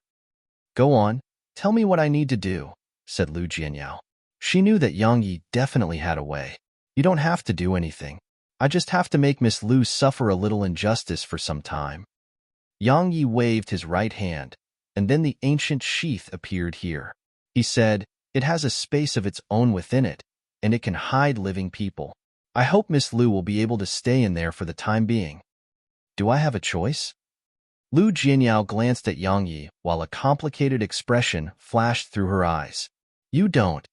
Go on, tell me what I need to do, said Lu Jianyao. She knew that Yang Yi definitely had a way. You don't have to do anything. I just have to make Miss Lu suffer a little injustice for some time. Yang Yi waved his right hand, and then the ancient sheath appeared here. He said, it has a space of its own within it, and it can hide living people. I hope Miss Lu will be able to stay in there for the time being. Do I have a choice? Lu Jianyao glanced at Yang Yi while a complicated expression flashed through her eyes. You don't.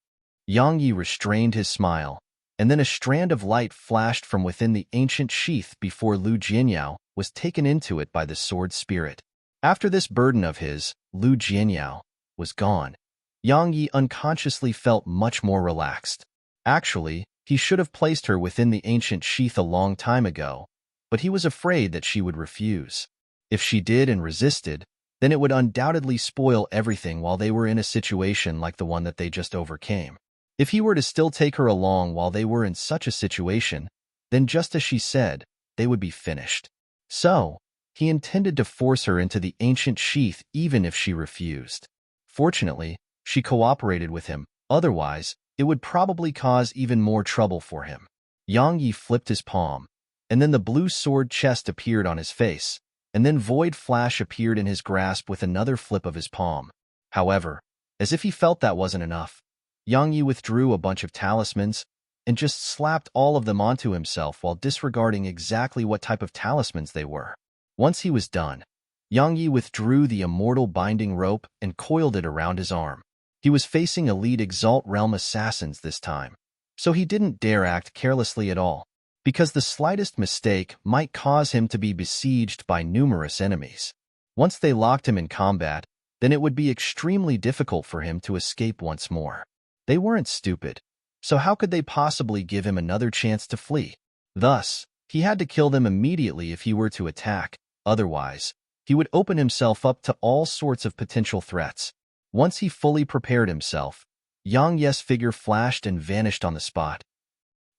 Yang Yi restrained his smile, and then a strand of light flashed from within the ancient sheath before Lu Jianyao was taken into it by the sword spirit. After this burden of his, Lu Jianyao, was gone, Yang Yi unconsciously felt much more relaxed. Actually, he should have placed her within the ancient sheath a long time ago, but he was afraid that she would refuse. If she did and resisted, then it would undoubtedly spoil everything while they were in a situation like the one that they just overcame. If he were to still take her along while they were in such a situation, then just as she said, they would be finished. So, he intended to force her into the ancient sheath even if she refused. Fortunately, she cooperated with him, otherwise, it would probably cause even more trouble for him. Yang Yi flipped his palm, and then the blue sword chest appeared on his face, and then Void Flash appeared in his grasp with another flip of his palm. However, as if he felt that wasn't enough, Yang Yi withdrew a bunch of talismans and just slapped all of them onto himself while disregarding exactly what type of talismans they were. Once he was done, Yang Yi withdrew the immortal binding rope and coiled it around his arm. He was facing elite Exalt Realm assassins this time, so he didn't dare act carelessly at all, because the slightest mistake might cause him to be besieged by numerous enemies. Once they locked him in combat, then it would be extremely difficult for him to escape once more. They weren't stupid, so how could they possibly give him another chance to flee? Thus, he had to kill them immediately if he were to attack, otherwise, he would open himself up to all sorts of potential threats. Once he fully prepared himself, Yang Yi's figure flashed and vanished on the spot.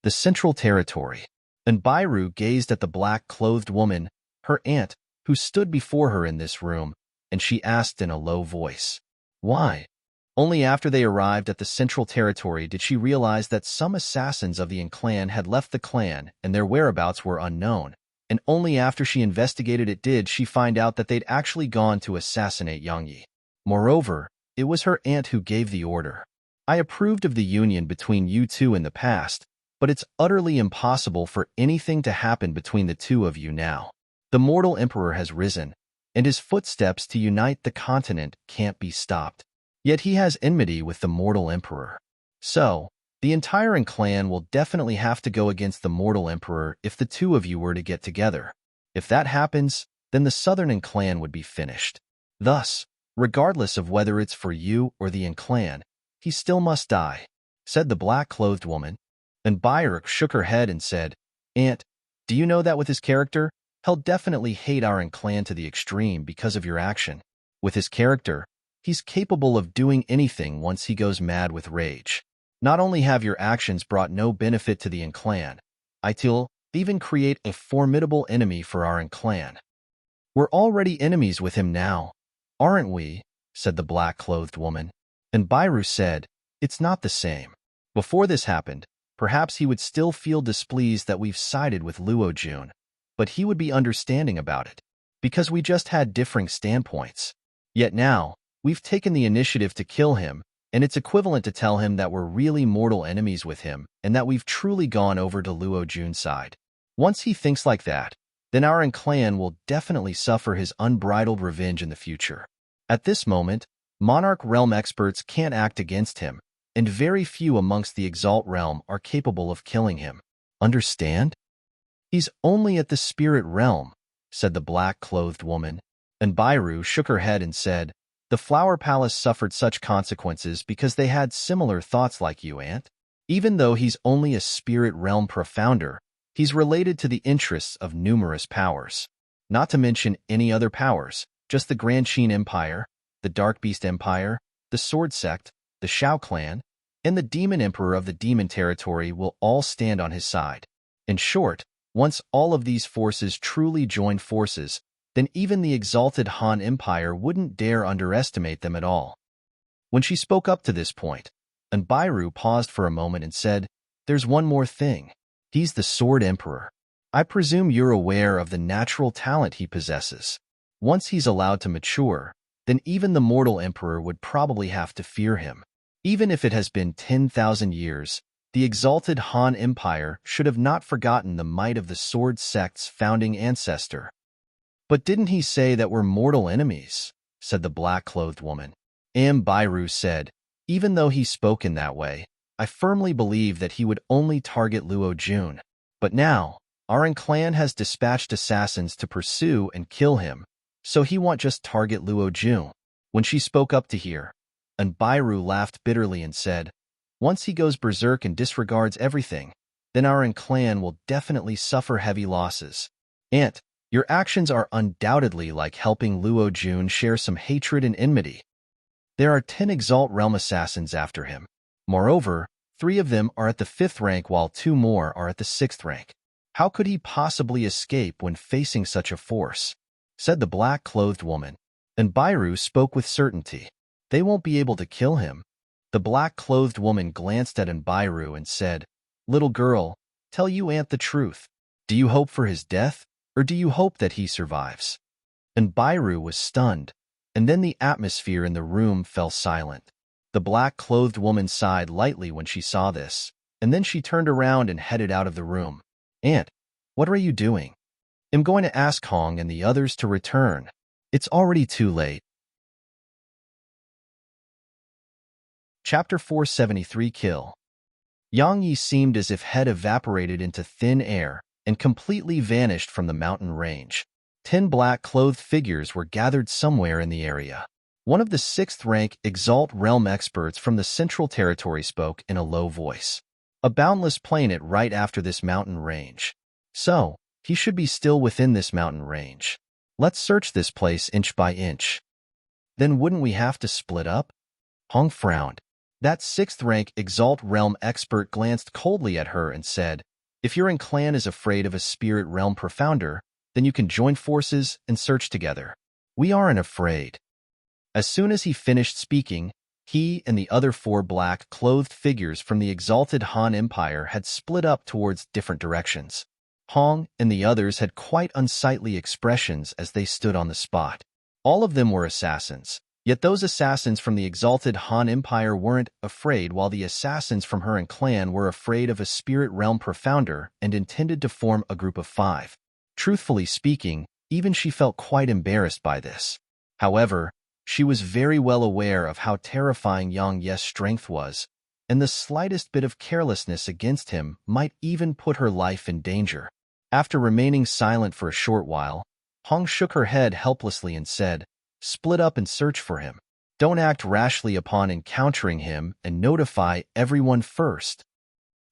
The Central Territory. And Bairu gazed at the black-clothed woman, her aunt, who stood before her in this room, and she asked in a low voice, "Why?" Only after they arrived at the Central Territory did she realize that some assassins of the Yin clan had left the clan and their whereabouts were unknown, and only after she investigated it did she find out that they'd actually gone to assassinate Yang Yi. Moreover, it was her aunt who gave the order. I approved of the union between you two in the past, but it's utterly impossible for anything to happen between the two of you now. The mortal emperor has risen, and his footsteps to unite the continent can't be stopped. Yet he has enmity with the mortal emperor. So, the entire Yin clan will definitely have to go against the mortal emperor if the two of you were to get together. If that happens, then the southern Yin clan would be finished. Thus, regardless of whether it's for you or the Yin clan, he still must die, said the black-clothed woman. And Bairu shook her head and said, "Aunt, do you know that with his character, he'll definitely hate our Yin clan to the extreme because of your action. With his character, he's capable of doing anything once he goes mad with rage. Not only have your actions brought no benefit to the Yin clan, it'll even create a formidable enemy for our Yin clan. We're already enemies with him now, aren't we?" said the black-clothed woman. And Bairu said, "It's not the same. Before this happened, perhaps he would still feel displeased that we've sided with Luo Jun, but he would be understanding about it, because we just had differing standpoints. Yet now, we've taken the initiative to kill him, and it's equivalent to tell him that we're really mortal enemies with him and that we've truly gone over to Luo Jun's side. Once he thinks like that, then our Yin clan will definitely suffer his unbridled revenge in the future. At this moment, Monarch Realm experts can't act against him, and very few amongst the Exalt Realm are capable of killing him. Understand? He's only at the Spirit Realm," said the black-clothed woman. And Bairu shook her head and said, "The Flower Palace suffered such consequences because they had similar thoughts like you, Aunt. Even though he's only a Spirit Realm profounder, he's related to the interests of numerous powers. Not to mention any other powers, just the Grand Qin Empire, the Dark Beast Empire, the Sword Sect, the Shao Clan, and the demon emperor of the demon territory will all stand on his side. In short, once all of these forces truly join forces, then even the exalted Han Empire wouldn't dare underestimate them at all. When she spoke up to this point, Anbiru paused for a moment and said, "There's one more thing. He's the Sword Emperor. I presume you're aware of the natural talent he possesses. Once he's allowed to mature, then even the mortal emperor would probably have to fear him. Even if it has been 10,000 years, the exalted Han Empire should have not forgotten the might of the Sword Sect's founding ancestor." "But didn't he say that we're mortal enemies?" said the black-clothed woman. Ambiru said, "Even though he spoke in that way, I firmly believe that he would only target Luo Jun. But now, our clan has dispatched assassins to pursue and kill him, so he won't just target Luo Jun." When she spoke up to hear, Anbiru laughed bitterly and said, "Once he goes berserk and disregards everything, then our clan will definitely suffer heavy losses. Aunt, your actions are undoubtedly like helping Luo Jun share some hatred and enmity. There are 10 Exalt Realm assassins after him. Moreover, 3 of them are at the 5th rank while 2 more are at the 6th rank. How could he possibly escape when facing such a force?" said the black-clothed woman. And Biru spoke with certainty. "They won't be able to kill him." The black-clothed woman glanced at Anbiru and said, "Little girl, tell you aunt the truth. Do you hope for his death, or do you hope that he survives?" Anbiru was stunned, and then the atmosphere in the room fell silent. The black-clothed woman sighed lightly when she saw this, and then she turned around and headed out of the room. "Aunt, what are you doing?" "I'm going to ask Hong and the others to return. It's already too late." Chapter 473 Kill. Yang Yi seemed as if had evaporated into thin air and completely vanished from the mountain range. 10 black-clothed figures were gathered somewhere in the area. One of the 6th-rank Exalt Realm experts from the Central Territory spoke in a low voice. "A boundless planet right after this mountain range. So, he should be still within this mountain range. Let's search this place inch by inch." "Then wouldn't we have to split up?" Hong frowned. That 6th-rank Exalt Realm expert glanced coldly at her and said, "If your clan is afraid of a spirit realm profounder, then you can join forces and search together. We aren't afraid." As soon as he finished speaking, he and the other 4 black-clothed figures from the exalted Han Empire had split up towards different directions. Hong and the others had quite unsightly expressions as they stood on the spot. All of them were assassins, yet those assassins from the exalted Han Empire weren't afraid, while the assassins from her clan were afraid of a spirit realm profounder and intended to form a group of 5. Truthfully speaking, even she felt quite embarrassed by this. However, she was very well aware of how terrifying Yang Ye's strength was, and the slightest bit of carelessness against him might even put her life in danger. After remaining silent for a short while, Hong shook her head helplessly and said, "Split up and search for him. Don't act rashly upon encountering him and notify everyone first."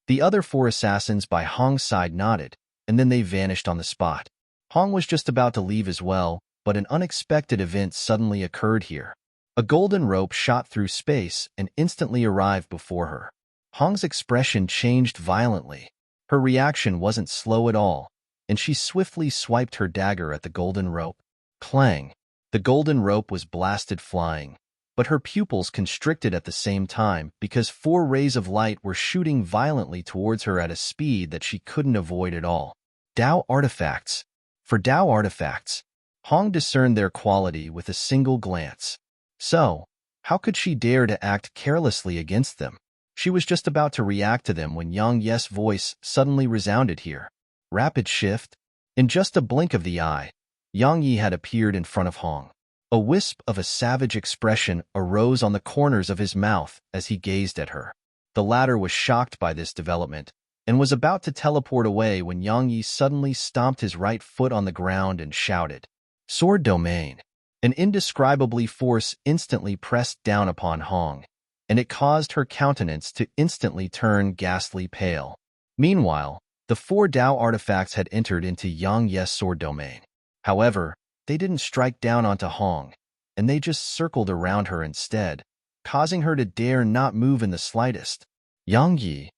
The other 4 assassins by Hong's side nodded, and then they vanished on the spot. Hong was just about to leave as well, but an unexpected event suddenly occurred here. A golden rope shot through space and instantly arrived before her. Hong's expression changed violently. Her reaction wasn't slow at all, and she swiftly swiped her dagger at the golden rope. Clang! The golden rope was blasted flying, but her pupils constricted at the same time because 4 rays of light were shooting violently towards her at a speed that she couldn't avoid at all. Dao artifacts. For Dao artifacts, Hong discerned their quality with a single glance. So, how could she dare to act carelessly against them? She was just about to react to them when Yang Ye's voice suddenly resounded here. Rapid shift. In just a blink of the eye, Yang Yi had appeared in front of Hong. A wisp of a savage expression arose on the corners of his mouth as he gazed at her. The latter was shocked by this development and was about to teleport away when Yang Yi suddenly stomped his right foot on the ground and shouted, "Sword Domain!" An indescribable force instantly pressed down upon Hong, and it caused her countenance to instantly turn ghastly pale. Meanwhile, the 4 Dao artifacts had entered into Yang Ye's sword domain. However, they didn't strike down onto Hong, and they just circled around her instead, causing her to dare not move in the slightest. Yang Yi.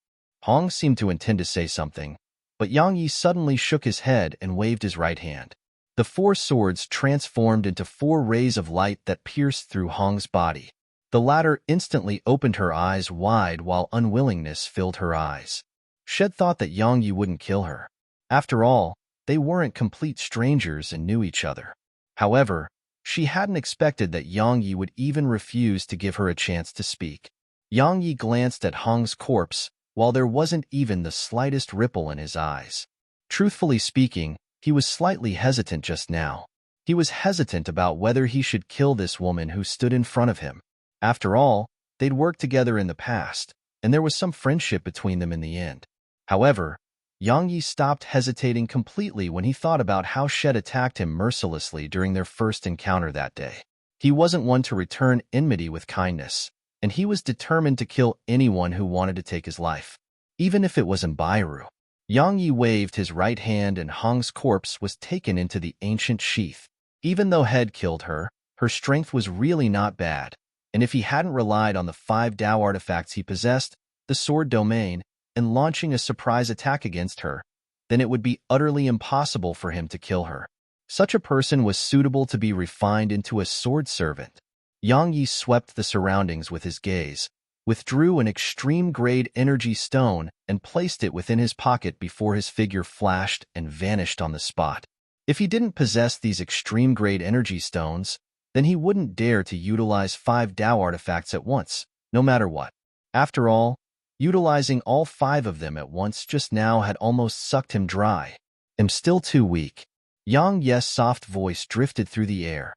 Hong seemed to intend to say something, but Yang Yi suddenly shook his head and waved his right hand. The four swords transformed into four rays of light that pierced through Hong's body. The latter instantly opened her eyes wide while unwillingness filled her eyes. Shed thought that Yang Yi wouldn't kill her. After all, they weren't complete strangers and knew each other. However, she hadn't expected that Yang Yi would even refuse to give her a chance to speak. Yang Yi glanced at Hong's corpse, while there wasn't even the slightest ripple in his eyes. Truthfully speaking, he was slightly hesitant just now. He was hesitant about whether he should kill this woman who stood in front of him. After all, they'd worked together in the past, and there was some friendship between them in the end. However, Yang Yi stopped hesitating completely when he thought about how Shed attacked him mercilessly during their first encounter that day. He wasn't one to return enmity with kindness, and he was determined to kill anyone who wanted to take his life, even if it was Embark. Yang Yi waved his right hand and Hong's corpse was taken into the ancient sheath. Even though Head killed her, her strength was really not bad, and if he hadn't relied on the 5 Dao artifacts he possessed, the sword domain, and launching a surprise attack against her, then it would be utterly impossible for him to kill her. Such a person was suitable to be refined into a sword servant. Yang Yi swept the surroundings with his gaze, withdrew an extreme-grade energy stone, and placed it within his pocket before his figure flashed and vanished on the spot. If he didn't possess these extreme-grade energy stones, then he wouldn't dare to utilize 5 Dao artifacts at once, no matter what. After all, utilizing all 5 of them at once just now had almost sucked him dry. "I'm still too weak." Yang Yi's soft voice drifted through the air.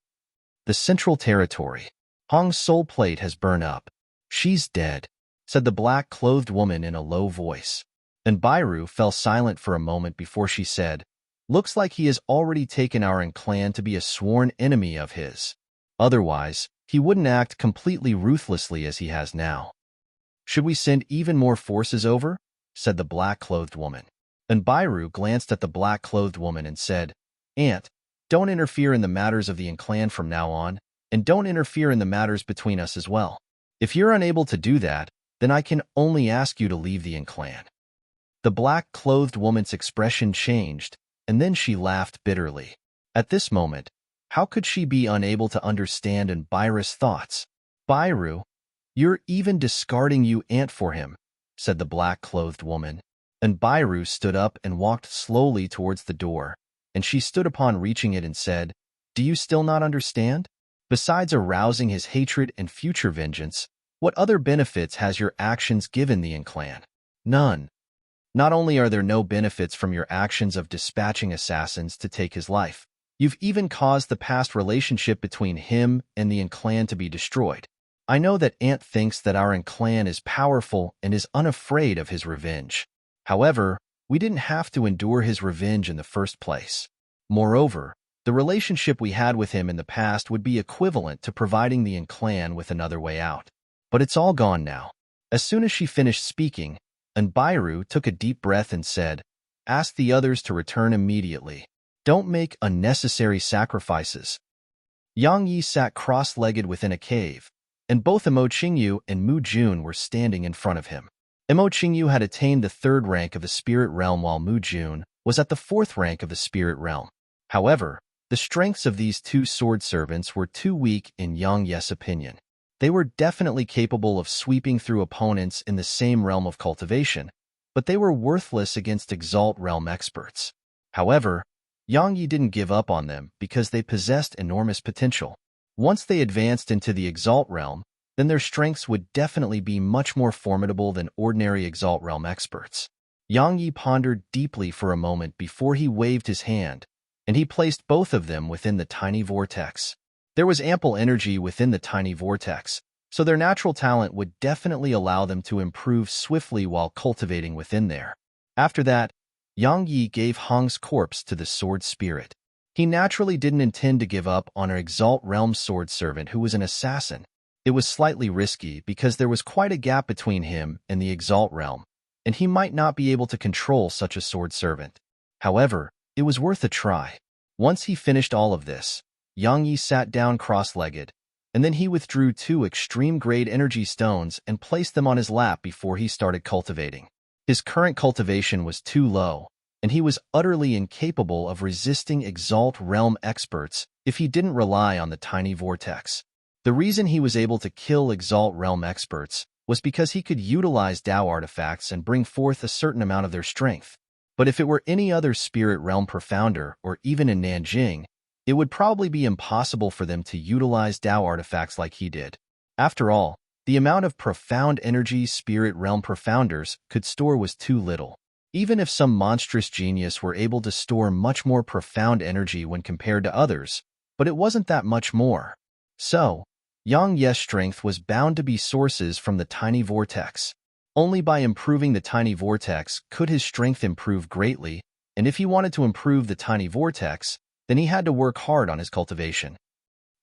"The Central Territory. Hong's soul plate has burned up. She's dead," said the black-clothed woman in a low voice. And Bairu fell silent for a moment before she said, "Looks like he has already taken our clan to be a sworn enemy of his. Otherwise, he wouldn't act completely ruthlessly as he has now." "Should we send even more forces over?" said the black-clothed woman. And Bairu glanced at the black-clothed woman and said, "Aunt, don't interfere in the matters of the clan from now on, and don't interfere in the matters between us as well. If you're unable to do that, then I can only ask you to leave the clan." The black-clothed woman's expression changed, and then she laughed bitterly. At this moment, how could she be unable to understand Bairu's thoughts? "Bairu, you're even discarding your aunt for him," said the black-clothed woman. And Bairu stood up and walked slowly towards the door, and she stood upon reaching it and said, "Do you still not understand? Besides arousing his hatred and future vengeance, what other benefits has your actions given the clan? None. Not only are there no benefits from your actions of dispatching assassins to take his life, you've even caused the past relationship between him and the clan to be destroyed. I know that Aunt thinks that our clan is powerful and is unafraid of his revenge. However, we didn't have to endure his revenge in the first place. Moreover, the relationship we had with him in the past would be equivalent to providing the clan with another way out. But it's all gone now." As soon as she finished speaking, Bairu took a deep breath and said, "Ask the others to return immediately. Don't make unnecessary sacrifices." Yang Yi sat cross-legged within a cave, and both Emo Qingyu and Mu Jun were standing in front of him. Emo Qingyu had attained the 3rd rank of the spirit realm while Mu Jun was at the 4th rank of the spirit realm. However, the strengths of these 2 sword servants were too weak in Yang Yi's opinion. They were definitely capable of sweeping through opponents in the same realm of cultivation, but they were worthless against Exalt realm experts. However, Yang Yi didn't give up on them because they possessed enormous potential. Once they advanced into the Exalt realm, then their strengths would definitely be much more formidable than ordinary Exalt realm experts. Yang Yi pondered deeply for a moment before he waved his hand, and he placed both of them within the tiny vortex. There was ample energy within the tiny vortex, so their natural talent would definitely allow them to improve swiftly while cultivating within there. After that, Yang Yi gave Hong's corpse to the sword spirit. He naturally didn't intend to give up on an Exalt realm sword servant who was an assassin. It was slightly risky because there was quite a gap between him and the Exalt realm, and he might not be able to control such a sword servant. However, it was worth a try. Once he finished all of this, Yang Yi sat down cross-legged, and then he withdrew 2 extreme-grade energy stones and placed them on his lap before he started cultivating. His current cultivation was too low, and he was utterly incapable of resisting Exalt Realm experts if he didn't rely on the tiny vortex. The reason he was able to kill Exalt Realm experts was because he could utilize Tao artifacts and bring forth a certain amount of their strength. But if it were any other spirit realm profounder, or even in Nanjing, it would probably be impossible for them to utilize Tao artifacts like he did. After all, the amount of profound energy spirit realm profounders could store was too little. Even if some monstrous genius were able to store much more profound energy when compared to others, but it wasn't that much more. So, Yang Ye's strength was bound to be sources from the tiny vortex. Only by improving the tiny vortex could his strength improve greatly, and if he wanted to improve the tiny vortex, then he had to work hard on his cultivation.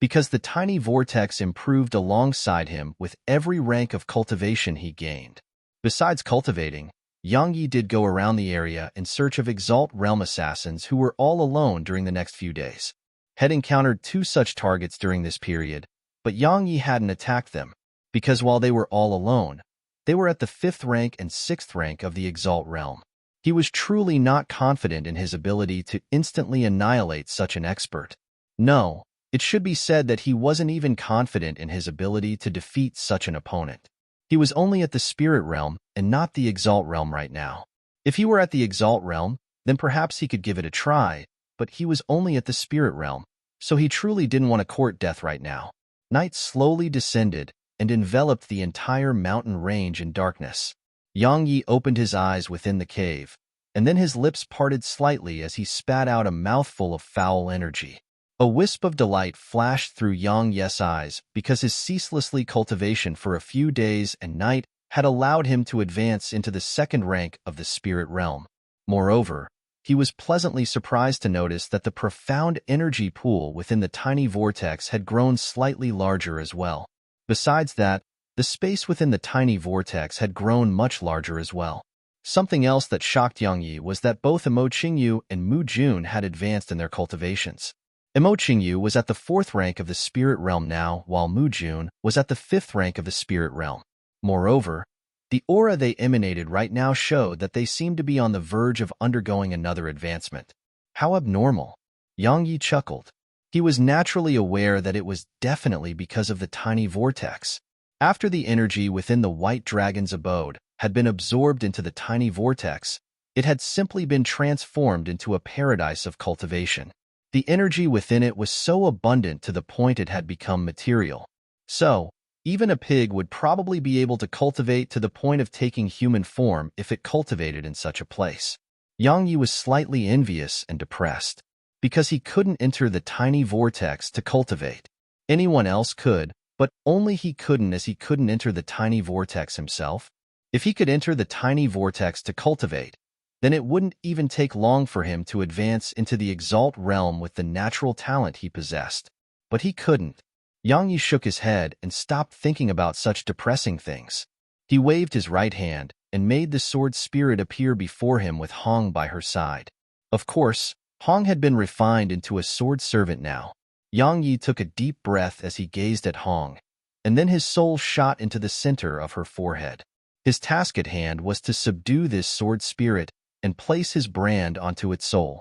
Because the tiny vortex improved alongside him with every rank of cultivation he gained. Besides cultivating, Yang Yi did go around the area in search of Exalt Realm assassins who were all alone during the next few days. Had encountered 2 such targets during this period, but Yang Yi hadn't attacked them, because while they were all alone, they were at the 5th rank and 6th rank of the Exalt Realm. He was truly not confident in his ability to instantly annihilate such an expert. No, it should be said that he wasn't even confident in his ability to defeat such an opponent. He was only at the Spirit Realm and not the Exalt Realm right now. If he were at the Exalt Realm, then perhaps he could give it a try, but he was only at the Spirit Realm, so he truly didn't want to court death right now. Night slowly descended and enveloped the entire mountain range in darkness. Yang Yi opened his eyes within the cave, and then his lips parted slightly as he spat out a mouthful of foul energy. A wisp of delight flashed through Yang Ye's eyes because his ceaselessly cultivation for a few days and night had allowed him to advance into the 2nd rank of the spirit realm. Moreover, he was pleasantly surprised to notice that the profound energy pool within the tiny vortex had grown slightly larger as well. Besides that, the space within the tiny vortex had grown much larger as well. Something else that shocked Yang Yi was that both Emo Qingyu and Mu Jun had advanced in their cultivations. Emo Qingyu was at the 4th rank of the spirit realm now, while Mu Jun was at the 5th rank of the spirit realm. Moreover, the aura they emanated right now showed that they seemed to be on the verge of undergoing another advancement. How abnormal! Yang Yi chuckled. He was naturally aware that it was definitely because of the tiny vortex. After the energy within the White Dragon's abode had been absorbed into the tiny vortex, it had simply been transformed into a paradise of cultivation. The energy within it was so abundant to the point it had become material. So, even a pig would probably be able to cultivate to the point of taking human form if it cultivated in such a place. Yang Yi was slightly envious and depressed, because he couldn't enter the tiny vortex to cultivate. Anyone else could, but only he couldn't, as he couldn't enter the tiny vortex himself. If he could enter the tiny vortex to cultivate, then it wouldn't even take long for him to advance into the Exalt Realm with the natural talent he possessed. But he couldn't. Yang Yi shook his head and stopped thinking about such depressing things. He waved his right hand and made the sword spirit appear before him with Hong by her side. Of course, Hong had been refined into a sword servant now. Yang Yi took a deep breath as he gazed at Hong, and then his soul shot into the center of her forehead. His task at hand was to subdue this sword spirit and place his brand onto its soul.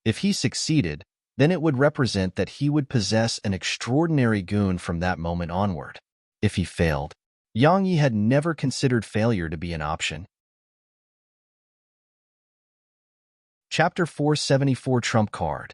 If he succeeded, then it would represent that he would possess an extraordinary goon from that moment onward. If he failed, Yang Yi had never considered failure to be an option. Chapter 474 Trump Card.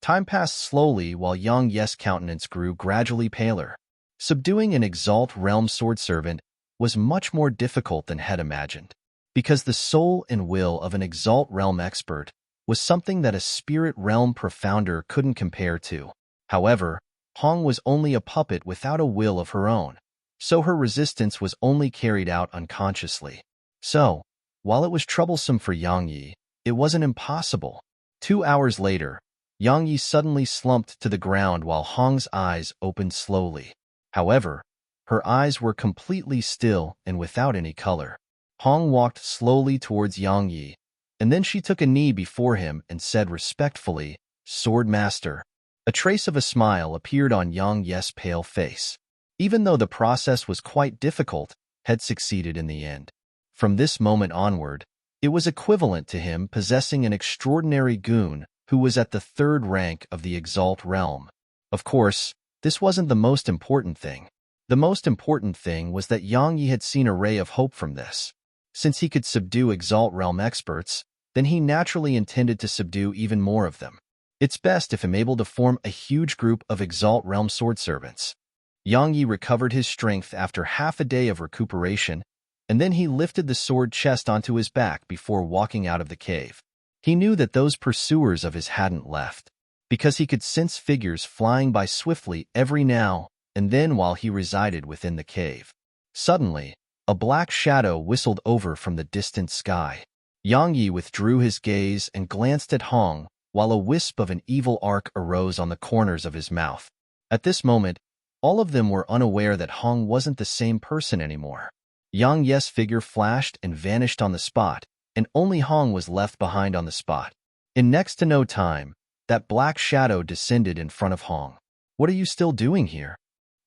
Time passed slowly while Yang Ye's countenance grew gradually paler. Subduing an Exalt Realm sword servant was much more difficult than had imagined, because the soul and will of an Exalt Realm expert was something that a Spirit Realm profounder couldn't compare to. However, Hong was only a puppet without a will of her own, so her resistance was only carried out unconsciously. So, while it was troublesome for Yang Yi, it wasn't impossible. 2 hours later, Yang Yi suddenly slumped to the ground while Hong's eyes opened slowly. However, her eyes were completely still and without any color. Hong walked slowly towards Yang Yi, and then she took a knee before him and said respectfully, "Sword Master." A trace of a smile appeared on Yang Yes' pale face. Even though the process was quite difficult, had succeeded in the end. From this moment onward, it was equivalent to him possessing an extraordinary goon who was at the third rank of the Exalt realm. Of course, this wasn't the most important thing. The most important thing was that Yang Yi had seen a ray of hope from this. Since he could subdue Exalt realm experts, then he naturally intended to subdue even more of them. It's best if I'm able to form a huge group of Exalt realm sword servants. Yang Yi recovered his strength after half a day of recuperation, and then he lifted the sword chest onto his back before walking out of the cave. He knew that those pursuers of his hadn't left, because he could sense figures flying by swiftly every now and then while he resided within the cave. Suddenly, a black shadow whistled over from the distant sky. Yang Yi withdrew his gaze and glanced at Hong, while a wisp of an evil arc arose on the corners of his mouth. At this moment, all of them were unaware that Hong wasn't the same person anymore. Yang Yes' figure flashed and vanished on the spot, and only Hong was left behind on the spot. In next to no time, that black shadow descended in front of Hong. "What are you still doing here?"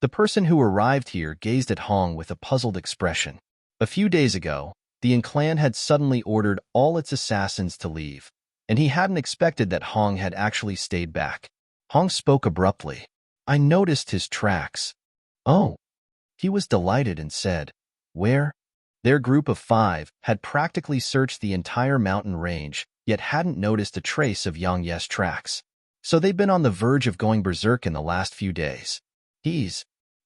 The person who arrived here gazed at Hong with a puzzled expression. A few days ago, the clan had suddenly ordered all its assassins to leave, and he hadn't expected that Hong had actually stayed back. Hong spoke abruptly. "I noticed his tracks." "Oh." He was delighted and said, "Where?" Their group of 5 had practically searched the entire mountain range, yet hadn't noticed a trace of Yang Yes' tracks. So they'd been on the verge of going berserk in the last few days.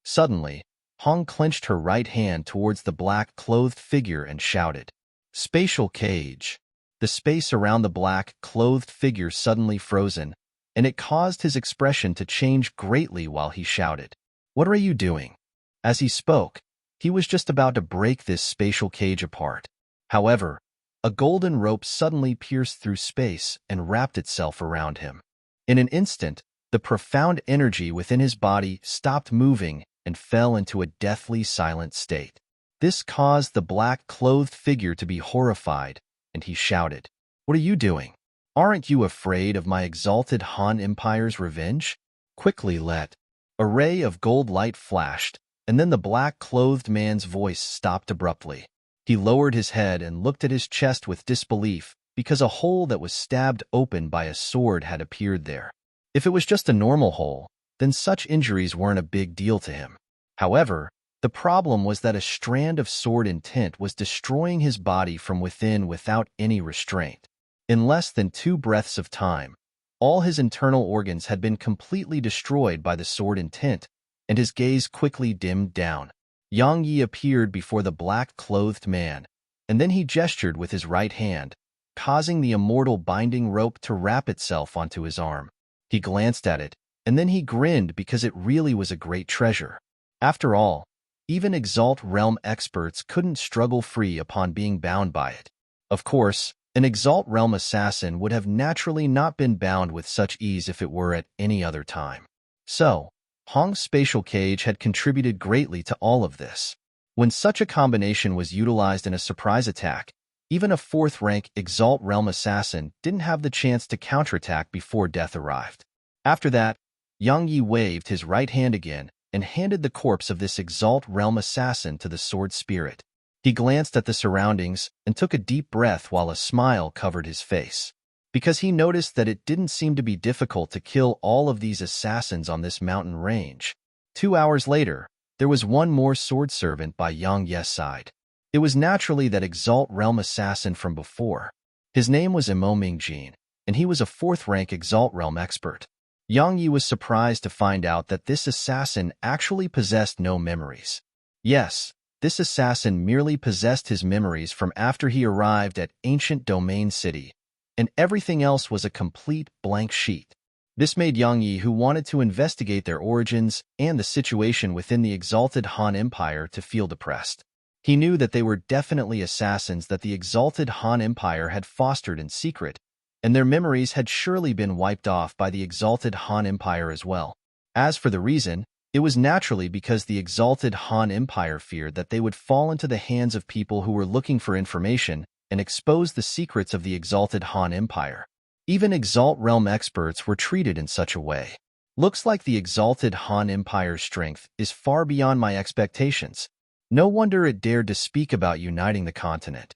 Suddenly, Hong clenched her right hand towards the black-clothed figure and shouted, "Spatial cage." The space around the black-clothed figure suddenly frozen, and it caused his expression to change greatly while he shouted, "What are you doing?" As he spoke, he was just about to break this spatial cage apart. However, a golden rope suddenly pierced through space and wrapped itself around him. In an instant, the profound energy within his body stopped moving and fell into a deathly silent state. This caused the black-clothed figure to be horrified, and he shouted, "What are you doing? Aren't you afraid of my exalted Han Empire's revenge?" Quickly let. A ray of gold light flashed, and then the black-clothed man's voice stopped abruptly. He lowered his head and looked at his chest with disbelief, because a hole that was stabbed open by a sword had appeared there. If it was just a normal hole, then such injuries weren't a big deal to him. However, the problem was that a strand of sword intent was destroying his body from within without any restraint. In less than 2 breaths of time, all his internal organs had been completely destroyed by the sword intent, and his gaze quickly dimmed down. Yang Yi appeared before the black-clothed man, and then he gestured with his right hand, causing the immortal binding rope to wrap itself onto his arm. He glanced at it, and then he grinned because it really was a great treasure. After all, even Exalt Realm experts couldn't struggle free upon being bound by it. Of course, an Exalt Realm assassin would have naturally not been bound with such ease if it were at any other time. So, Hong's spatial cage had contributed greatly to all of this. When such a combination was utilized in a surprise attack, even a 4th-rank Exalt Realm assassin didn't have the chance to counterattack before death arrived. After that, Yang Yi waved his right hand again and handed the corpse of this Exalt Realm assassin to the sword spirit. He glanced at the surroundings and took a deep breath while a smile covered his face, because he noticed that it didn't seem to be difficult to kill all of these assassins on this mountain range. 2 hours later, there was one more sword servant by Yang Ye's side. It was naturally that Exalt Realm assassin from before. His name was Imo Mingjin, and he was a 4th-rank Exalt Realm expert. Yang Yi was surprised to find out that this assassin actually possessed no memories. Yes, this assassin merely possessed his memories from after he arrived at Ancient Domain City, and everything else was a complete blank sheet. This made Yang Yi, who wanted to investigate their origins and the situation within the exalted Han Empire, to feel depressed. He knew that they were definitely assassins that the exalted Han Empire had fostered in secret, and their memories had surely been wiped off by the exalted Han Empire as well. As for the reason, it was naturally because the exalted Han Empire feared that they would fall into the hands of people who were looking for information and expose the secrets of the exalted Han Empire. Even Exalt Realm experts were treated in such a way. Looks like the exalted Han Empire's strength is far beyond my expectations. No wonder it dared to speak about uniting the continent.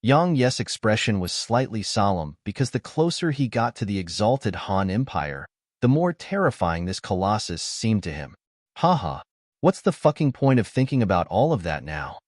Yang Ye's expression was slightly solemn because the closer he got to the exalted Han Empire, the more terrifying this colossus seemed to him. Haha, what's the fucking point of thinking about all of that now?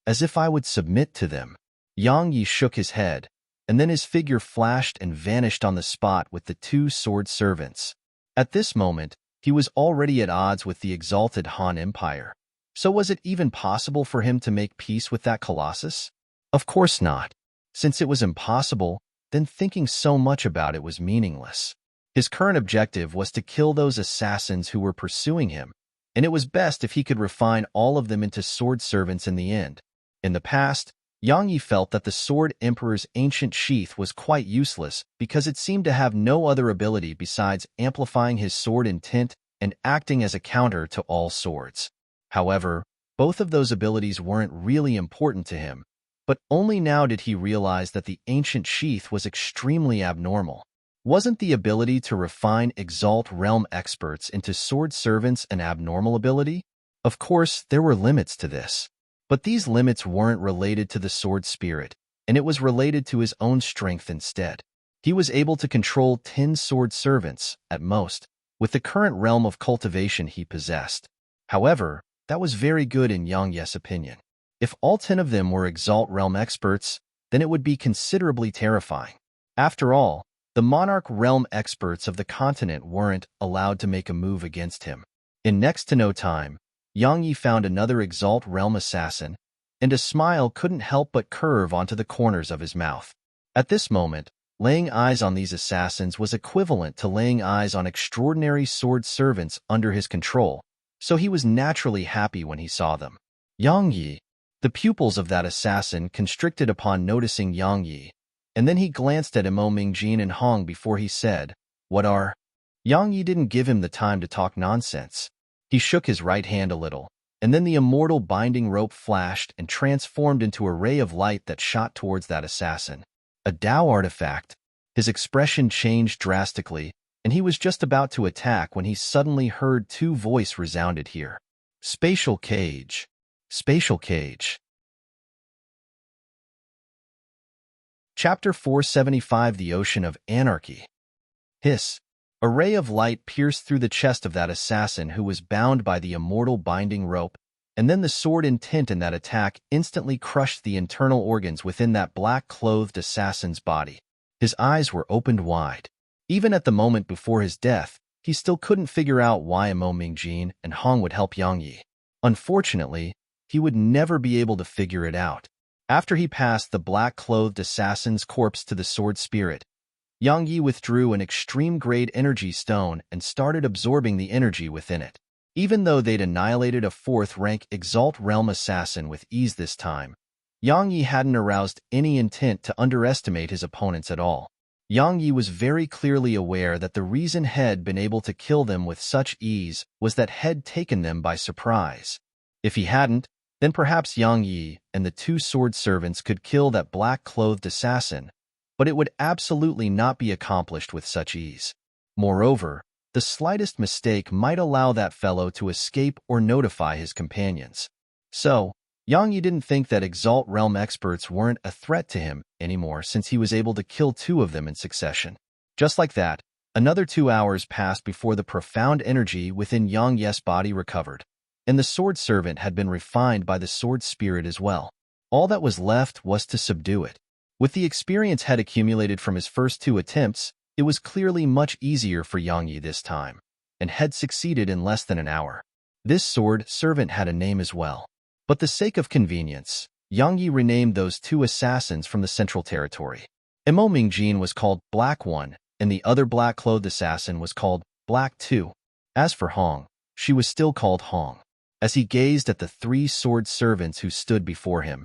As if I would submit to them. Yang Yi shook his head, and then his figure flashed and vanished on the spot with the two sword servants. At this moment, he was already at odds with the exalted Han Empire. So was it even possible for him to make peace with that colossus? Of course not. Since it was impossible, then thinking so much about it was meaningless. His current objective was to kill those assassins who were pursuing him, and it was best if he could refine all of them into sword servants in the end. In the past, Yang Yi felt that the Sword Emperor's ancient sheath was quite useless because it seemed to have no other ability besides amplifying his sword intent and acting as a counter to all swords. However, both of those abilities weren't really important to him, but only now did he realize that the ancient sheath was extremely abnormal. Wasn't the ability to refine Exalt Realm experts into sword servants an abnormal ability? Of course, there were limits to this. But these limits weren't related to the sword spirit, and it was related to his own strength instead. He was able to control 10 sword servants, at most, with the current realm of cultivation he possessed. However, that was very good in Yang Ye's opinion. If all 10 of them were Exalt Realm experts, then it would be considerably terrifying. After all, the Monarch Realm experts of the continent weren't allowed to make a move against him. In next to no time, Yang Yi found another Exalt Realm assassin, and a smile couldn't help but curve onto the corners of his mouth. At this moment, laying eyes on these assassins was equivalent to laying eyes on extraordinary sword servants under his control, so he was naturally happy when he saw them. Yang Yi. The pupils of that assassin constricted upon noticing Yang Yi, and then he glanced at Imo Mingjin and Hong before he said, "What are?" Yang Yi didn't give him the time to talk nonsense. He shook his right hand a little, and then the immortal binding rope flashed and transformed into a ray of light that shot towards that assassin. A Dao artifact. His expression changed drastically, and he was just about to attack when he suddenly heard two voices resounded here. Spatial cage. Spatial cage. Chapter 475 The Ocean of Anarchy. Hiss. A ray of light pierced through the chest of that assassin who was bound by the immortal binding rope, and then the sword intent in that attack instantly crushed the internal organs within that black-clothed assassin's body. His eyes were opened wide. Even at the moment before his death, he still couldn't figure out why Imo Mingjin and Hong would help Yang Yi. Unfortunately, he would never be able to figure it out. After he passed the black-clothed assassin's corpse to the sword spirit, Yang Yi withdrew an extreme-grade energy stone and started absorbing the energy within it. Even though they'd annihilated a 4th-rank Exalt Realm assassin with ease this time, Yang Yi hadn't aroused any intent to underestimate his opponents at all. Yang Yi was very clearly aware that the reason He'd been able to kill them with such ease was that He'd taken them by surprise. If he hadn't, then perhaps Yang Yi and the two sword servants could kill that black-clothed assassin, but it would absolutely not be accomplished with such ease. Moreover, the slightest mistake might allow that fellow to escape or notify his companions. So, Yang Yi didn't think that Exalt Realm experts weren't a threat to him anymore since he was able to kill 2 of them in succession. Just like that, another 2 hours passed before the profound energy within Yang Ye's body recovered, and the sword servant had been refined by the sword spirit as well. All that was left was to subdue it. With the experience He'd accumulated from his first 2 attempts, it was clearly much easier for Yang Yi this time, and He'd succeeded in less than an hour. This sword servant had a name as well. But the sake of convenience, Yang Yi renamed those 2 assassins from the Central Territory. Imo Mingjin was called Black One, and the other black-clothed assassin was called Black Two. As for Hong, she was still called Hong. As he gazed at the 3 sword servants who stood before him,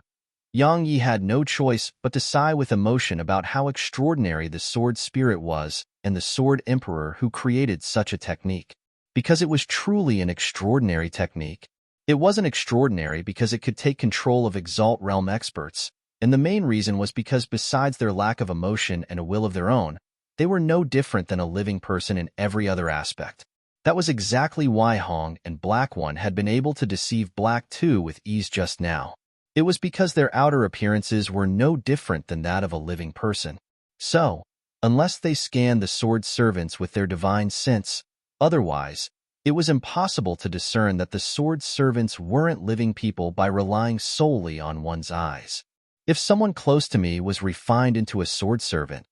Yang Yi had no choice but to sigh with emotion about how extraordinary the sword spirit was and the sword emperor who created such a technique. Because it was truly an extraordinary technique. It wasn't extraordinary because it could take control of Exalt Realm experts, and the main reason was because besides their lack of emotion and a will of their own, they were no different than a living person in every other aspect. That was exactly why Hong and Black One had been able to deceive Black Two with ease just now. It was because their outer appearances were no different than that of a living person. So, unless they scanned the sword servants with their divine sense, otherwise, it was impossible to discern that the sword servants weren't living people by relying solely on one's eyes. If someone close to me was refined into a sword servant,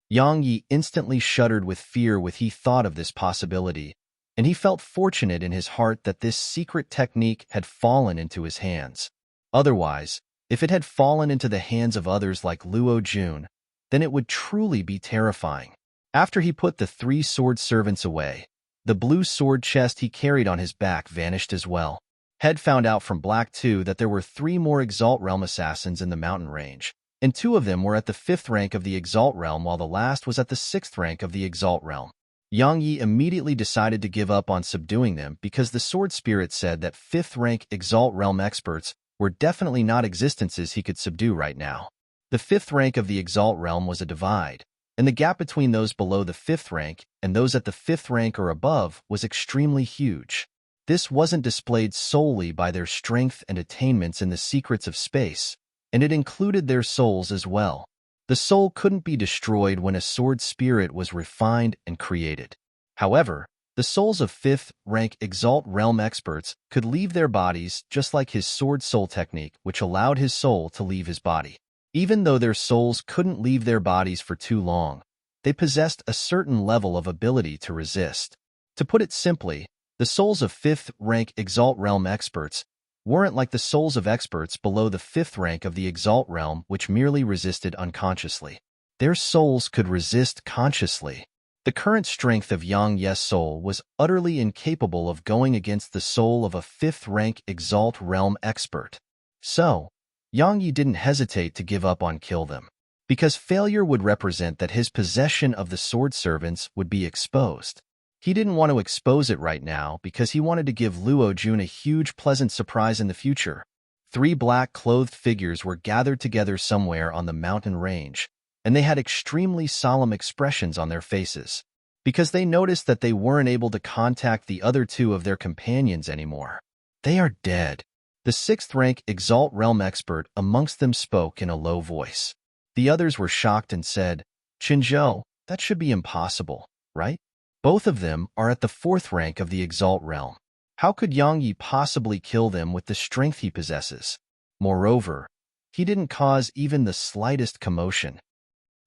Yang Yi instantly shuddered with fear when he thought of this possibility, and he felt fortunate in his heart that this secret technique had fallen into his hands. Otherwise, if it had fallen into the hands of others like Luo Jun, then it would truly be terrifying. After he put the 3 sword servants away, the blue sword chest he carried on his back vanished as well. Head found out from Black 2 that there were 3 more Exalt Realm assassins in the mountain range, and 2 of them were at the 5th rank of the Exalt Realm while the last was at the 6th rank of the Exalt Realm. Yang Yi immediately decided to give up on subduing them because the sword spirit said that 5th rank Exalt Realm experts were definitely not existences he could subdue right now. The 5th rank of the Exalt Realm was a divide, and the gap between those below the 5th rank and those at the 5th rank or above was extremely huge. This wasn't displayed solely by their strength and attainments in the secrets of space, and it included their souls as well. The soul couldn't be destroyed when a sword spirit was refined and created. However, the souls of 5th rank Exalt Realm experts could leave their bodies just like his sword soul technique, which allowed his soul to leave his body. Even though their souls couldn't leave their bodies for too long, they possessed a certain level of ability to resist. To put it simply, the souls of 5th rank Exalt Realm experts weren't like the souls of experts below the 5th rank of the Exalt Realm, which merely resisted unconsciously. Their souls could resist consciously. The current strength of Yang Ye's soul was utterly incapable of going against the soul of a 5th rank Exalt Realm expert. So, Yang Yi didn't hesitate to give up on kill them, because failure would represent that his possession of the sword servants would be exposed. He didn't want to expose it right now because he wanted to give Luo Jun a huge pleasant surprise in the future. 3 black-clothed figures were gathered together somewhere on the mountain range, and they had extremely solemn expressions on their faces, because they noticed that they weren't able to contact the other 2 of their companions anymore. They are dead. The 6th rank Exalt Realm expert amongst them spoke in a low voice. The others were shocked and said, "Qinzhou, that should be impossible, right? Both of them are at the 4th rank of the Exalt Realm. How could Yang Yi possibly kill them with the strength he possesses? Moreover, he didn't cause even the slightest commotion."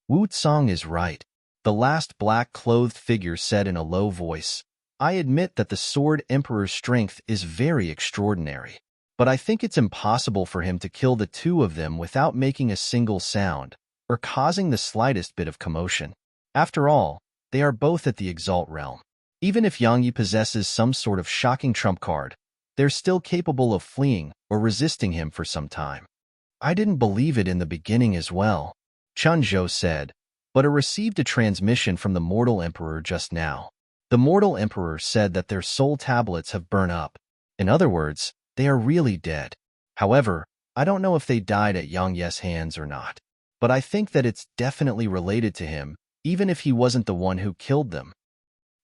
Wu Tsang is right. The last black-clothed figure said in a low voice, "I admit that the Sword Emperor's strength is very extraordinary, but I think it's impossible for him to kill the 2 of them without making a single sound or causing the slightest bit of commotion. After all, they are both at the Exalt Realm. Even if Yang Yi possesses some sort of shocking trump card, they're still capable of fleeing or resisting him for some time." "I didn't believe it in the beginning as well," Chun Zhou said, "but I received a transmission from the Mortal Emperor just now. The Mortal Emperor said that their soul tablets have burned up. In other words, they are really dead. However, I don't know if they died at Yang Ye's hands or not, but I think that it's definitely related to him, even if he wasn't the one who killed them."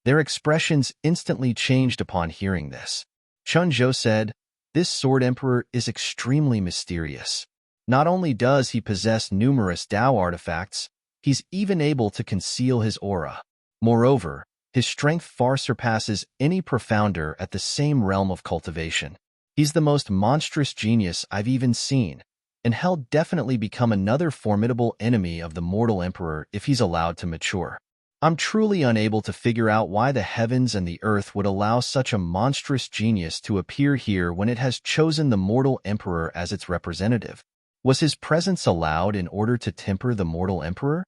Their expressions instantly changed upon hearing this. Chun Zhou said, "This Sword Emperor is extremely mysterious. Not only does he possess numerous Dao artifacts, he's even able to conceal his aura. Moreover, his strength far surpasses any profounder at the same realm of cultivation. He's the most monstrous genius I've even seen, and he'll definitely become another formidable enemy of the Mortal Emperor if he's allowed to mature. I'm truly unable to figure out why the heavens and the earth would allow such a monstrous genius to appear here when it has chosen the Mortal Emperor as its representative. Was his presence allowed in order to temper the Mortal Emperor?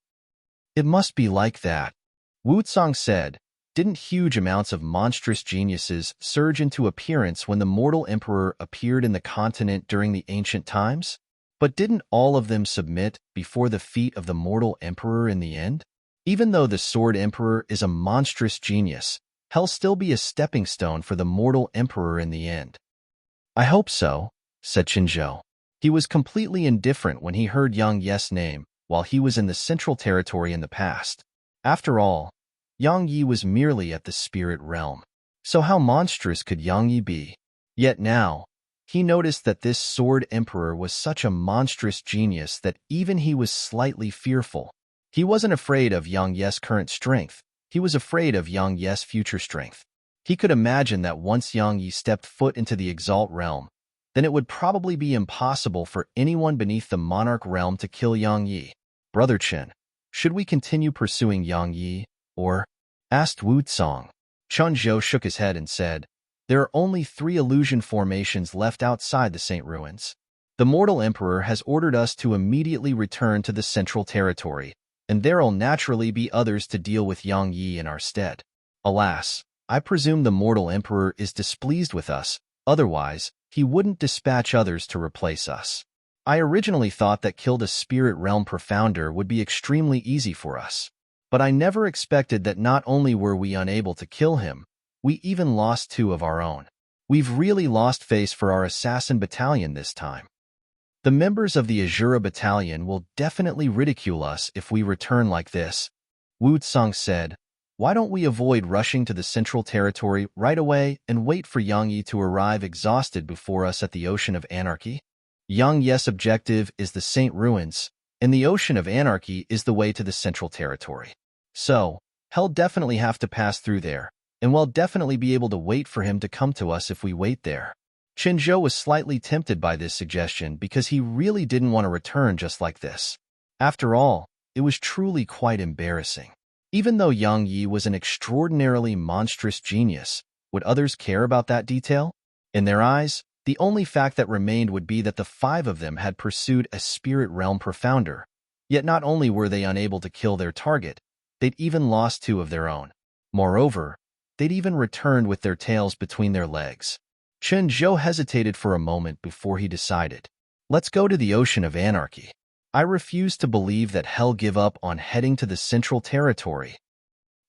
It must be like that." Wu Tsang said, "Didn't huge amounts of monstrous geniuses surge into appearance when the Mortal Emperor appeared in the continent during the ancient times? But didn't all of them submit before the feet of the Mortal Emperor in the end? Even though the Sword Emperor is a monstrous genius, he'll still be a stepping stone for the Mortal Emperor in the end." "I hope so," said Qinzhou. He was completely indifferent when he heard Yang Ye's name while he was in the Central Territory in the past. After all, Yang Yi was merely at the spirit realm. So how monstrous could Yang Yi be? Yet now, he noticed that this sword emperor was such a monstrous genius that even he was slightly fearful. He wasn't afraid of Yang Yi's current strength. He was afraid of Yang Yi's future strength. He could imagine that once Yang Yi stepped foot into the Exalt realm, then it would probably be impossible for anyone beneath the Monarch realm to kill Yang Yi. Brother Chen, should we continue pursuing Yang Yi, or? Asked Wu Tsang. Chun Zhou shook his head and said, there are only 3 illusion formations left outside the Saint Ruins. The Mortal Emperor has ordered us to immediately return to the Central Territory, and there'll naturally be others to deal with Yang Yi in our stead. Alas, I presume the Mortal Emperor is displeased with us, otherwise, he wouldn't dispatch others to replace us. I originally thought that killing a Spirit Realm Profounder would be extremely easy for us. But I never expected that not only were we unable to kill him, we even lost 2 of our own. We've really lost face for our assassin battalion this time. The members of the Azura battalion will definitely ridicule us if we return like this, Wu Tsang said. Why don't we avoid rushing to the Central Territory right away and wait for Yang Yi to arrive exhausted before us at the Ocean of Anarchy? Yang Yi's objective is the Saint Ruins, and the Ocean of Anarchy is the way to the Central Territory. So, he'll definitely have to pass through there, and we'll definitely be able to wait for him to come to us if we wait there. Chen Zhou was slightly tempted by this suggestion because he really didn't want to return just like this. After all, it was truly quite embarrassing. Even though Yang Yi was an extraordinarily monstrous genius, would others care about that detail? In their eyes, the only fact that remained would be that the 5 of them had pursued a Spirit Realm Profounder. Yet not only were they unable to kill their target, they'd even lost 2 of their own. Moreover, they'd even returned with their tails between their legs. Chen Zhou hesitated for a moment before he decided. Let's go to the Ocean of Anarchy. I refuse to believe that he'll give up on heading to the Central Territory.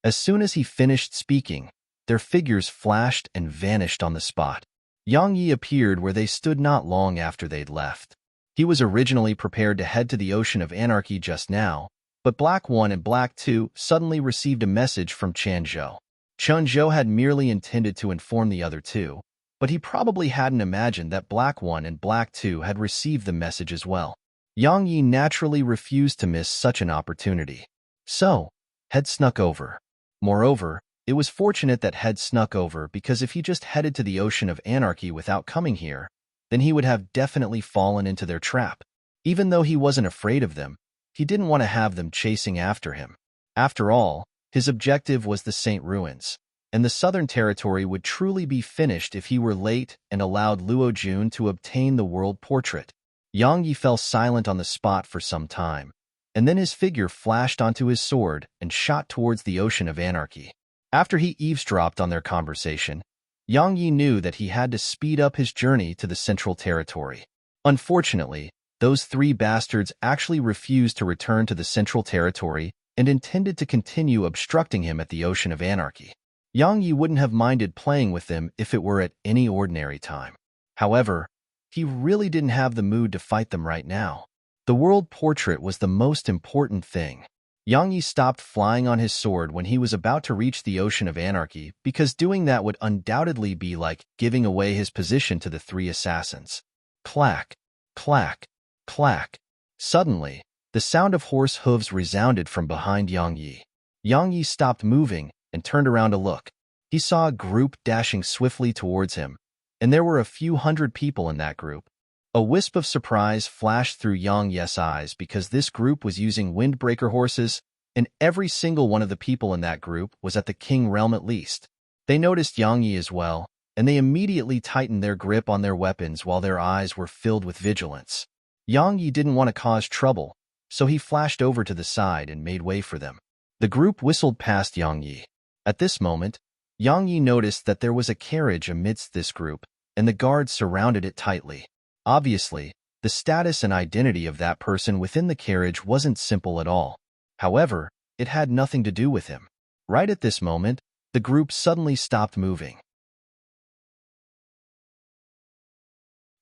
As soon as he finished speaking, their figures flashed and vanished on the spot. Yang Yi appeared where they stood not long after they'd left. He was originally prepared to head to the Ocean of Anarchy just now, but Black 1 and Black 2 suddenly received a message from Chun Zhou. Chun Zhou had merely intended to inform the other 2, but he probably hadn't imagined that Black 1 and Black 2 had received the message as well. Yang Yi naturally refused to miss such an opportunity. So, Head snuck over. Moreover, it was fortunate that Head snuck over because if he just headed to the Ocean of Anarchy without coming here, then he would have definitely fallen into their trap. Even though he wasn't afraid of them, he didn't want to have them chasing after him. After all, his objective was the Saint Ruins, and the Southern Territory would truly be finished if he were late and allowed Luo Jun to obtain the world portrait. Yang Yi fell silent on the spot for some time, and then his figure flashed onto his sword and shot towards the Ocean of Anarchy. After he eavesdropped on their conversation, Yang Yi knew that he had to speed up his journey to the Central Territory. Unfortunately, those 3 bastards actually refused to return to the Central Territory and intended to continue obstructing him at the Ocean of Anarchy. Yang Yi wouldn't have minded playing with them if it were at any ordinary time. However, he really didn't have the mood to fight them right now. The world portrait was the most important thing. Yang Yi stopped flying on his sword when he was about to reach the Ocean of Anarchy because doing that would undoubtedly be like giving away his position to the 3 assassins. Clack, clack, clack. Suddenly, the sound of horse hooves resounded from behind Yang Yi. Yang Yi stopped moving and turned around to look. He saw a group dashing swiftly towards him, and there were a few hundred people in that group. A wisp of surprise flashed through Yang Yi's eyes because this group was using windbreaker horses, and every single one of the people in that group was at the King realm at least. They noticed Yang Yi as well, and they immediately tightened their grip on their weapons while their eyes were filled with vigilance. Yang Yi didn't want to cause trouble, so he flashed over to the side and made way for them. The group whistled past Yang Yi. At this moment, Yang Yi noticed that there was a carriage amidst this group, and the guards surrounded it tightly. Obviously, the status and identity of that person within the carriage wasn't simple at all. However, it had nothing to do with him. Right at this moment, the group suddenly stopped moving.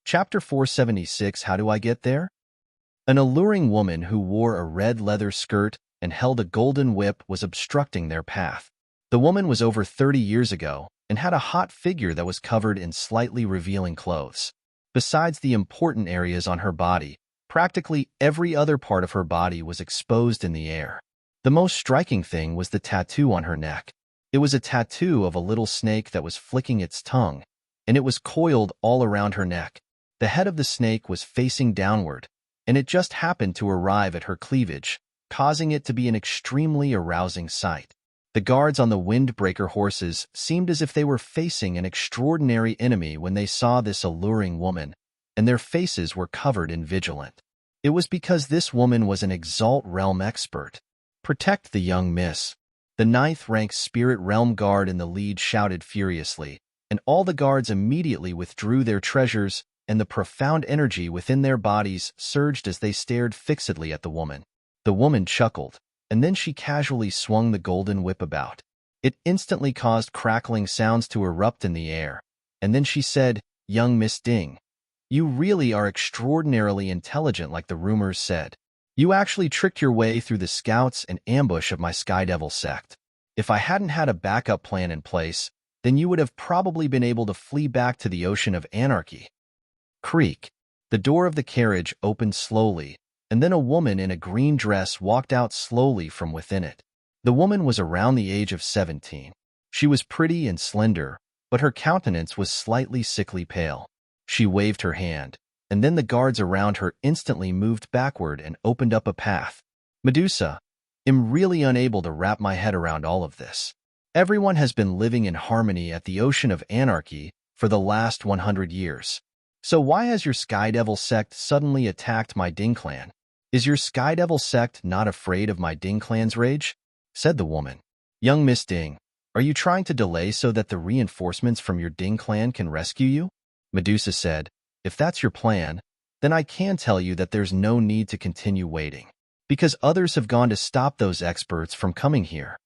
Chapter 476 How Do I Get There? An alluring woman who wore a red leather skirt and held a golden whip was obstructing their path. The woman was over 30 years ago, and had a hot figure that was covered in slightly revealing clothes. Besides the important areas on her body, practically every other part of her body was exposed in the air. The most striking thing was the tattoo on her neck. It was a tattoo of a little snake that was flicking its tongue, and it was coiled all around her neck. The head of the snake was facing downward, and it just happened to arrive at her cleavage, causing it to be an extremely arousing sight. The guards on the windbreaker horses seemed as if they were facing an extraordinary enemy when they saw this alluring woman, and their faces were covered in vigilant. It was because this woman was an Exalt Realm expert. "Protect the young miss." The 9th-ranked Spirit Realm guard in the lead shouted furiously, and all the guards immediately withdrew their treasures, and the profound energy within their bodies surged as they stared fixedly at the woman. The woman chuckled, and then she casually swung the golden whip about. It instantly caused crackling sounds to erupt in the air, and then she said, "Young Miss Ding, you really are extraordinarily intelligent like the rumors said. You actually tricked your way through the scouts and ambush of my Sky Devil sect. If I hadn't had a backup plan in place, then you would have probably been able to flee back to the ocean of anarchy." Creak. The door of the carriage opened slowly, and then a woman in a green dress walked out slowly from within it. The woman was around the age of 17. She was pretty and slender, but her countenance was slightly sickly pale. She waved her hand, and then the guards around her instantly moved backward and opened up a path. "Medusa, I'm really unable to wrap my head around all of this. Everyone has been living in harmony at the Ocean of Anarchy for the last 100 years. So why has your Sky Devil sect suddenly attacked my Ding clan? Is your Sky Devil sect not afraid of my Ding clan's rage?" said the woman. "Young Miss Ding, are you trying to delay so that the reinforcements from your Ding clan can rescue you?" Medusa said, "If that's your plan, then I can tell you that there's no need to continue waiting, because others have gone to stop those experts from coming here."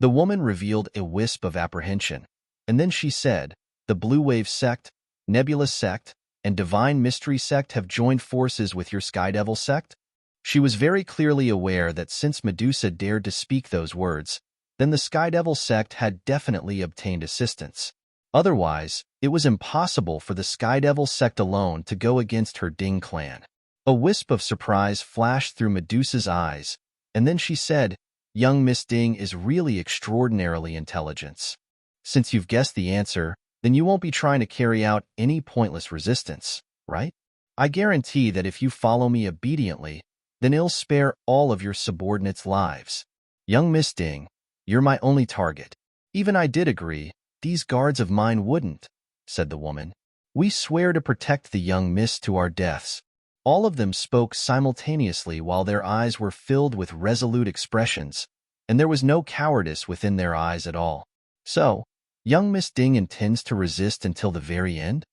The woman revealed a wisp of apprehension, and then she said, "The Blue Wave sect, Nebula sect, and Divine Mystery sect have joined forces with your Sky Devil sect?" She was very clearly aware that since Medusa dared to speak those words, then the Sky Devil sect had definitely obtained assistance. Otherwise, it was impossible for the Sky Devil sect alone to go against her Ding clan. A wisp of surprise flashed through Medusa's eyes, and then she said, "Young Miss Ding is really extraordinarily intelligent. Since you've guessed the answer, then you won't be trying to carry out any pointless resistance, right? I guarantee that if you follow me obediently, then I'll spare all of your subordinates' lives. Young Miss Ding, you're my only target." "Even I did agree. These guards of mine wouldn't," said the woman. "We swear to protect the young miss to our deaths." All of them spoke simultaneously while their eyes were filled with resolute expressions, and there was no cowardice within their eyes at all. "So, young Miss Ding intends to resist until the very end?"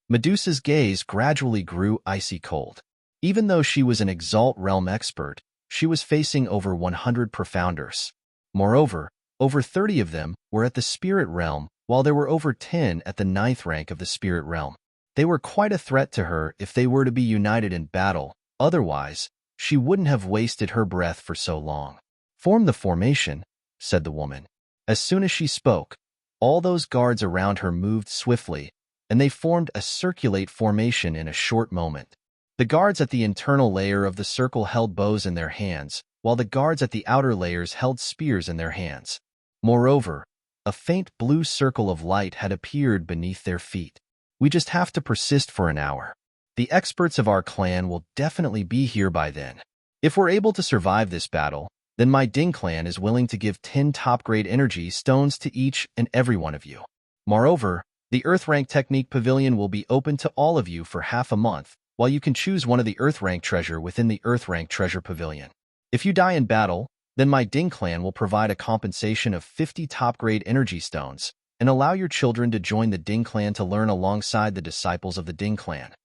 Medusa's gaze gradually grew icy cold. Even though she was an Exalt Realm expert, she was facing over 100 profounders. Moreover, over 30 of them were at the Spirit Realm, while there were over 10 at the 9th rank of the Spirit Realm. They were quite a threat to her if they were to be united in battle. Otherwise, she wouldn't have wasted her breath for so long. "Form the formation," said the woman. As soon as she spoke, all those guards around her moved swiftly, and they formed a circulate formation in a short moment. The guards at the internal layer of the circle held bows in their hands, while the guards at the outer layers held spears in their hands. Moreover, a faint blue circle of light had appeared beneath their feet. "We just have to persist for an hour. The experts of our clan will definitely be here by then. If we're able to survive this battle, then my Ding clan is willing to give 10 top-grade energy stones to each and every one of you. Moreover, the Earth Rank Technique Pavilion will be open to all of you for half a month, while you can choose one of the Earth Rank treasure within the Earth Rank Treasure Pavilion. If you die in battle, then my Ding clan will provide a compensation of 50 top-grade energy stones, and allow your children to join the Ding clan to learn alongside the disciples of the Ding clan."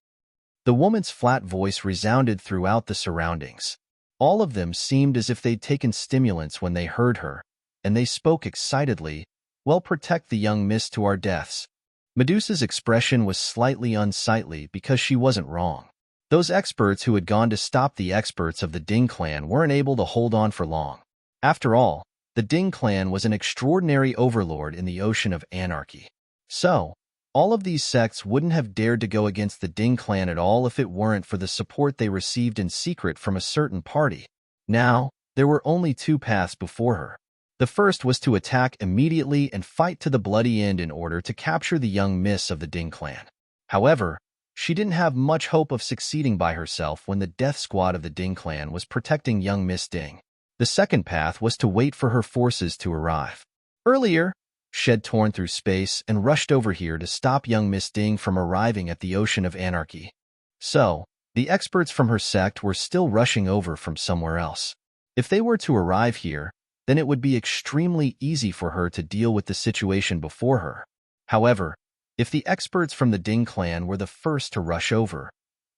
The woman's flat voice resounded throughout the surroundings. All of them seemed as if they'd taken stimulants when they heard her, and they spoke excitedly, "Well, protect the young miss to our deaths." Medusa's expression was slightly unsightly because she wasn't wrong. Those experts who had gone to stop the experts of the Ding clan weren't able to hold on for long. After all, The Ding clan was an extraordinary overlord in the ocean of anarchy. So, all of these sects wouldn't have dared to go against the Ding clan at all if it weren't for the support they received in secret from a certain party. Now, there were only two paths before her. The first was to attack immediately and fight to the bloody end in order to capture the young miss of the Ding clan. However, she didn't have much hope of succeeding by herself when the death squad of the Ding clan was protecting young Miss Ding. The second path was to wait for her forces to arrive. Earlier, Shed torn through space and rushed over here to stop young Miss Ding from arriving at the Ocean of Anarchy. So, the experts from her sect were still rushing over from somewhere else. If they were to arrive here, then it would be extremely easy for her to deal with the situation before her. However, if the experts from the Ding clan were the first to rush over,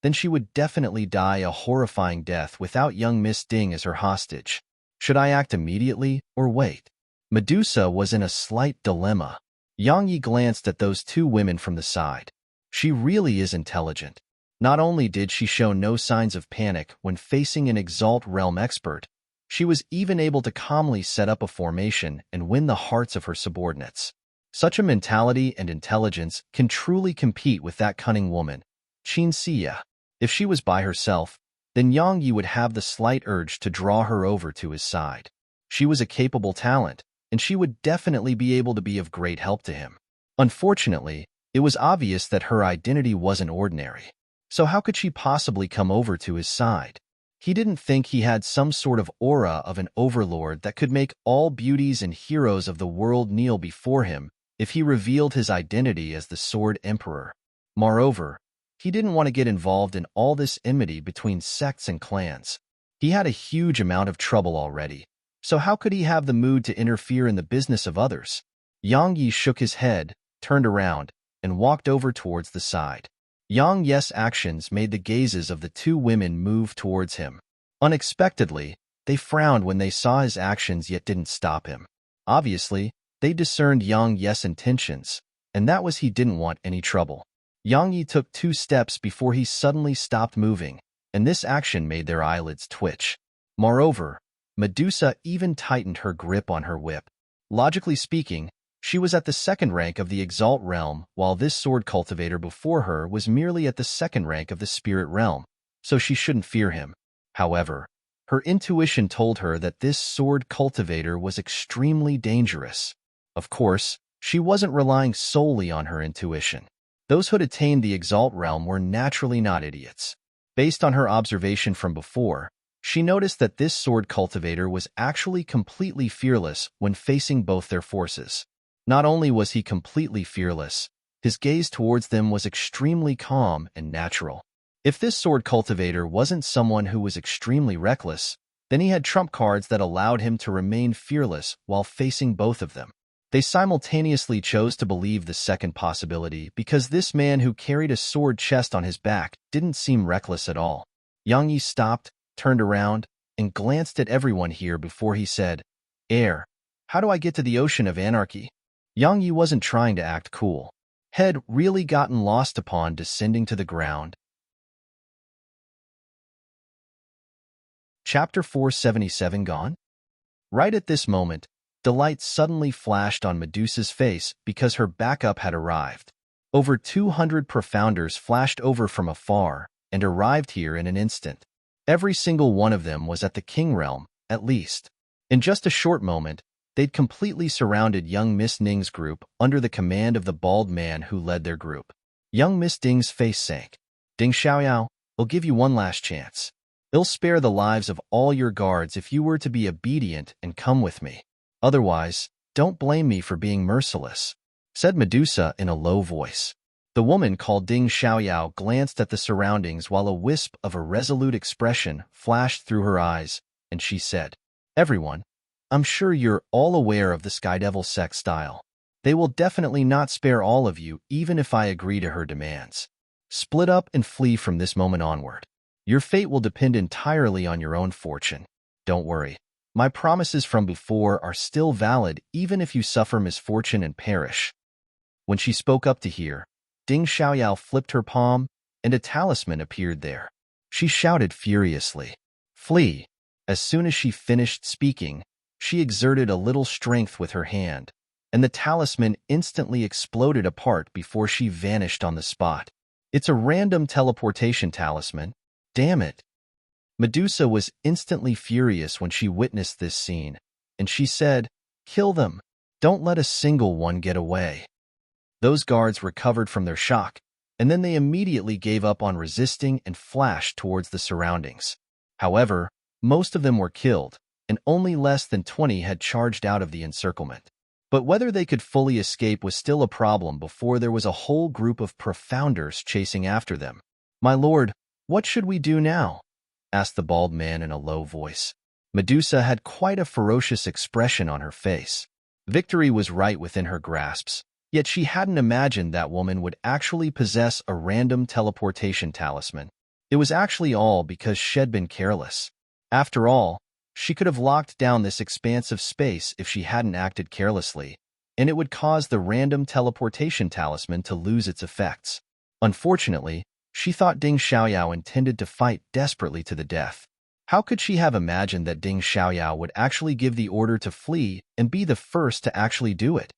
then she would definitely die a horrifying death without young Miss Ding as her hostage. Should I act immediately or wait? Medusa was in a slight dilemma. Yang Yi glanced at those two women from the side. She really is intelligent. Not only did she show no signs of panic when facing an Exalt Realm expert, she was even able to calmly set up a formation and win the hearts of her subordinates. Such a mentality and intelligence can truly compete with that cunning woman, Qin Xia. If she was by herself, then Yang Yi would have the slight urge to draw her over to his side. She was a capable talent, and she would definitely be able to be of great help to him. Unfortunately, it was obvious that her identity wasn't ordinary. So how could she possibly come over to his side? He didn't think he had some sort of aura of an overlord that could make all beauties and heroes of the world kneel before him if he revealed his identity as the Sword Emperor. Moreover, he didn't want to get involved in all this enmity between sects and clans. He had a huge amount of trouble already, so how could he have the mood to interfere in the business of others? Yang Yi shook his head, turned around, and walked over towards the side. Yang Yi's actions made the gazes of the two women move towards him. Unexpectedly, they frowned when they saw his actions yet didn't stop him. Obviously, they discerned Yang Yi's intentions, and that was he didn't want any trouble. Yang Yi took 2 steps before he suddenly stopped moving, and this action made their eyelids twitch. Moreover, Medusa even tightened her grip on her whip. Logically speaking, she was at the 2nd rank of the Exalt Realm, while this sword cultivator before her was merely at the 2nd rank of the Spirit Realm, so she shouldn't fear him. However, her intuition told her that this sword cultivator was extremely dangerous. Of course, she wasn't relying solely on her intuition. Those who had attained the Exalt Realm were naturally not idiots. Based on her observation from before, she noticed that this sword cultivator was actually completely fearless when facing both their forces. Not only was he completely fearless, his gaze towards them was extremely calm and natural. If this sword cultivator wasn't someone who was extremely reckless, then he had trump cards that allowed him to remain fearless while facing both of them. They simultaneously chose to believe the second possibility because this man who carried a sword chest on his back didn't seem reckless at all. Yang Yi stopped, turned around, and glanced at everyone here before he said, how do I get to the Ocean of Anarchy? Yang Yi wasn't trying to act cool. Had really gotten lost upon descending to the ground. Chapter 477 gone? Right at this moment, delight suddenly flashed on Medusa's face because her backup had arrived. Over 200 profounders flashed over from afar and arrived here in an instant. Every single one of them was at the King Realm, at least. In just a short moment, they'd completely surrounded young Miss Ning's group under the command of the bald man who led their group. Young Miss Ding's face sank. Ding Xiaoyao, I'll give you one last chance. I'll spare the lives of all your guards if you were to be obedient and come with me. Otherwise, don't blame me for being merciless, said Medusa in a low voice. The woman called Ding Xiaoyao glanced at the surroundings while a wisp of a resolute expression flashed through her eyes, and she said, Everyone, I'm sure you're all aware of the Sky Devil sect style. They will definitely not spare all of you even if I agree to her demands. Split up and flee from this moment onward. Your fate will depend entirely on your own fortune. Don't worry. My promises from before are still valid even if you suffer misfortune and perish. When she spoke up to hear, Ding Xiaoyao flipped her palm, and a talisman appeared there. She shouted furiously, Flee! As soon as she finished speaking, She exerted a little strength with her hand, and the talisman instantly exploded apart before she vanished on the spot. It's a random teleportation talisman. Damn it. Medusa was instantly furious when she witnessed this scene, and she said, "Kill them. Don't let a single one get away." Those guards recovered from their shock, and then they immediately gave up on resisting and flashed towards the surroundings. However, most of them were killed, and only less than 20 had charged out of the encirclement. But whether they could fully escape was still a problem before there was a whole group of profounders chasing after them. "My lord, what should we do now?" asked the bald man in a low voice. Medusa had quite a ferocious expression on her face. Victory was right within her grasps, yet she hadn't imagined that woman would actually possess a random teleportation talisman. It was actually all because she'd been careless. After all, she could have locked down this expansive space if she hadn't acted carelessly, and it would cause the random teleportation talisman to lose its effects. Unfortunately, she thought Ding Xiaoyao intended to fight desperately to the death. How could she have imagined that Ding Xiaoyao would actually give the order to flee and be the first to actually do it?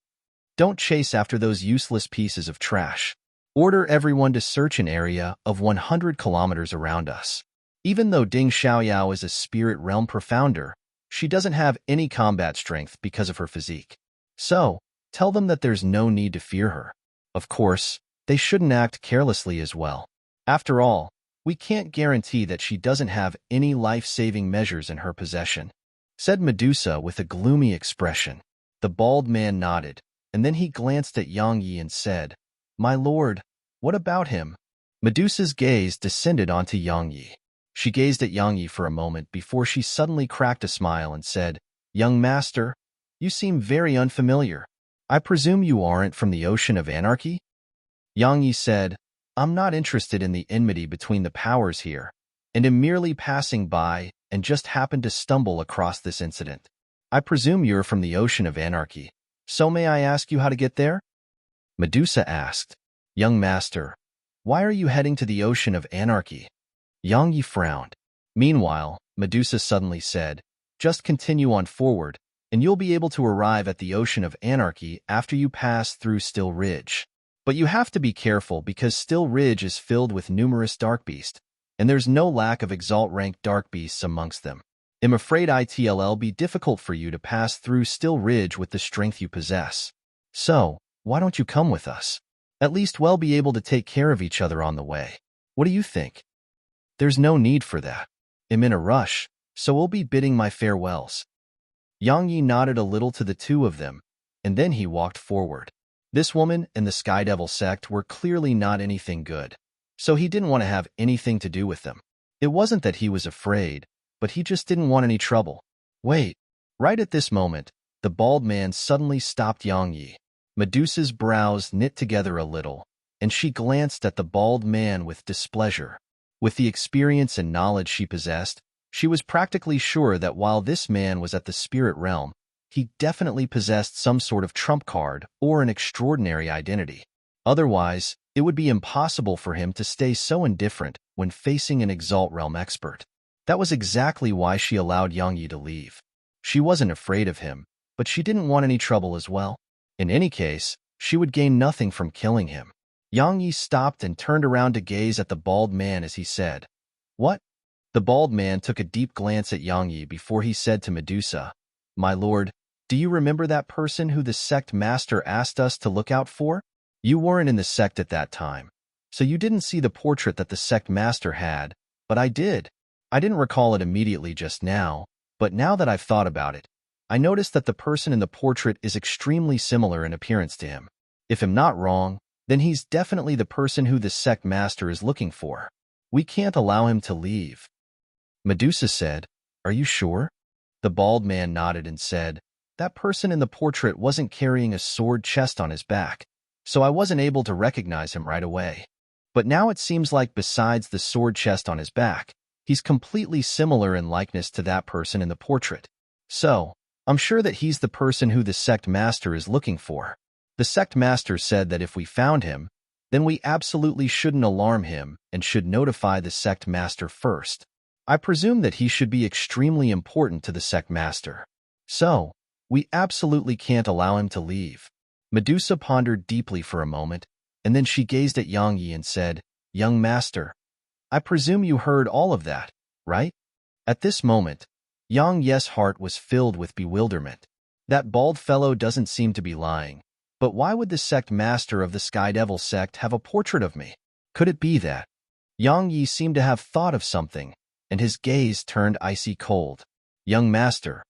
"Don't chase after those useless pieces of trash. Order everyone to search an area of 100 kilometers around us." Even though Ding Xiaoyao is a spirit realm profounder, she doesn't have any combat strength because of her physique. So, tell them that there's no need to fear her. Of course, they shouldn't act carelessly as well. After all, we can't guarantee that she doesn't have any life-saving measures in her possession, said Medusa with a gloomy expression. The bald man nodded, and then he glanced at Yang Yi and said, "My lord, what about him?" Medusa's gaze descended onto Yang Yi. She gazed at Yang Yi for a moment before she suddenly cracked a smile and said, "Young master, you seem very unfamiliar. I presume you aren't from the Ocean of Anarchy?" Yang Yi said, "I'm not interested in the enmity between the powers here, and am merely passing by and just happened to stumble across this incident. I presume you're from the Ocean of Anarchy, so may I ask you how to get there?" Medusa asked, "Young master, why are you heading to the Ocean of Anarchy?" Yang Yi frowned. Meanwhile, Medusa suddenly said, "Just continue on forward, and you'll be able to arrive at the Ocean of Anarchy after you pass through Still Ridge. But you have to be careful because Still Ridge is filled with numerous dark beasts, and there's no lack of exalt-ranked dark beasts amongst them. I'm afraid it'll be difficult for you to pass through Still Ridge with the strength you possess. So, why don't you come with us? At least we'll be able to take care of each other on the way. What do you think?" "There's no need for that. I'm in a rush, so we'll be bidding my farewells." Yang Yi nodded a little to the two of them, and then he walked forward. This woman and the Sky Devil sect were clearly not anything good, so he didn't want to have anything to do with them. It wasn't that he was afraid, but he just didn't want any trouble. Wait. Right at this moment, the bald man suddenly stopped Yang Yi. Medusa's brows knit together a little, and she glanced at the bald man with displeasure. With the experience and knowledge she possessed, she was practically sure that while this man was at the spirit realm, he definitely possessed some sort of trump card or an extraordinary identity. Otherwise, it would be impossible for him to stay so indifferent when facing an Exalt Realm expert. That was exactly why she allowed Yang Yi to leave. She wasn't afraid of him, but she didn't want any trouble as well. In any case, she would gain nothing from killing him. Yang Yi stopped and turned around to gaze at the bald man as he said, "What?" The bald man took a deep glance at Yang Yi before he said to Medusa, "My lord, do you remember that person who the sect master asked us to look out for? You weren't in the sect at that time, so you didn't see the portrait that the sect master had, but I did. I didn't recall it immediately just now, but now that I've thought about it, I noticed that the person in the portrait is extremely similar in appearance to him. If I'm not wrong, then he's definitely the person who the sect master is looking for. We can't allow him to leave." Medusa said, "Are you sure?" The bald man nodded and said, "That person in the portrait wasn't carrying a sword chest on his back, so I wasn't able to recognize him right away. But now it seems like besides the sword chest on his back, he's completely similar in likeness to that person in the portrait. So, I'm sure that he's the person who the sect master is looking for. The sect master said that if we found him, then we absolutely shouldn't alarm him and should notify the sect master first. I presume that he should be extremely important to the sect master." So, we absolutely can't allow him to leave. Medusa pondered deeply for a moment, and then she gazed at Yang Yi and said, "Young master, I presume you heard all of that, right?" At this moment, Yang Yi's heart was filled with bewilderment. That bald fellow doesn't seem to be lying. But why would the sect master of the Sky Devil sect have a portrait of me? Could it be that? Yang Yi seemed to have thought of something, and his gaze turned icy cold. "Young master,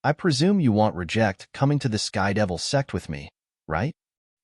I presume you won't reject coming to the Sky Devil sect with me, right?"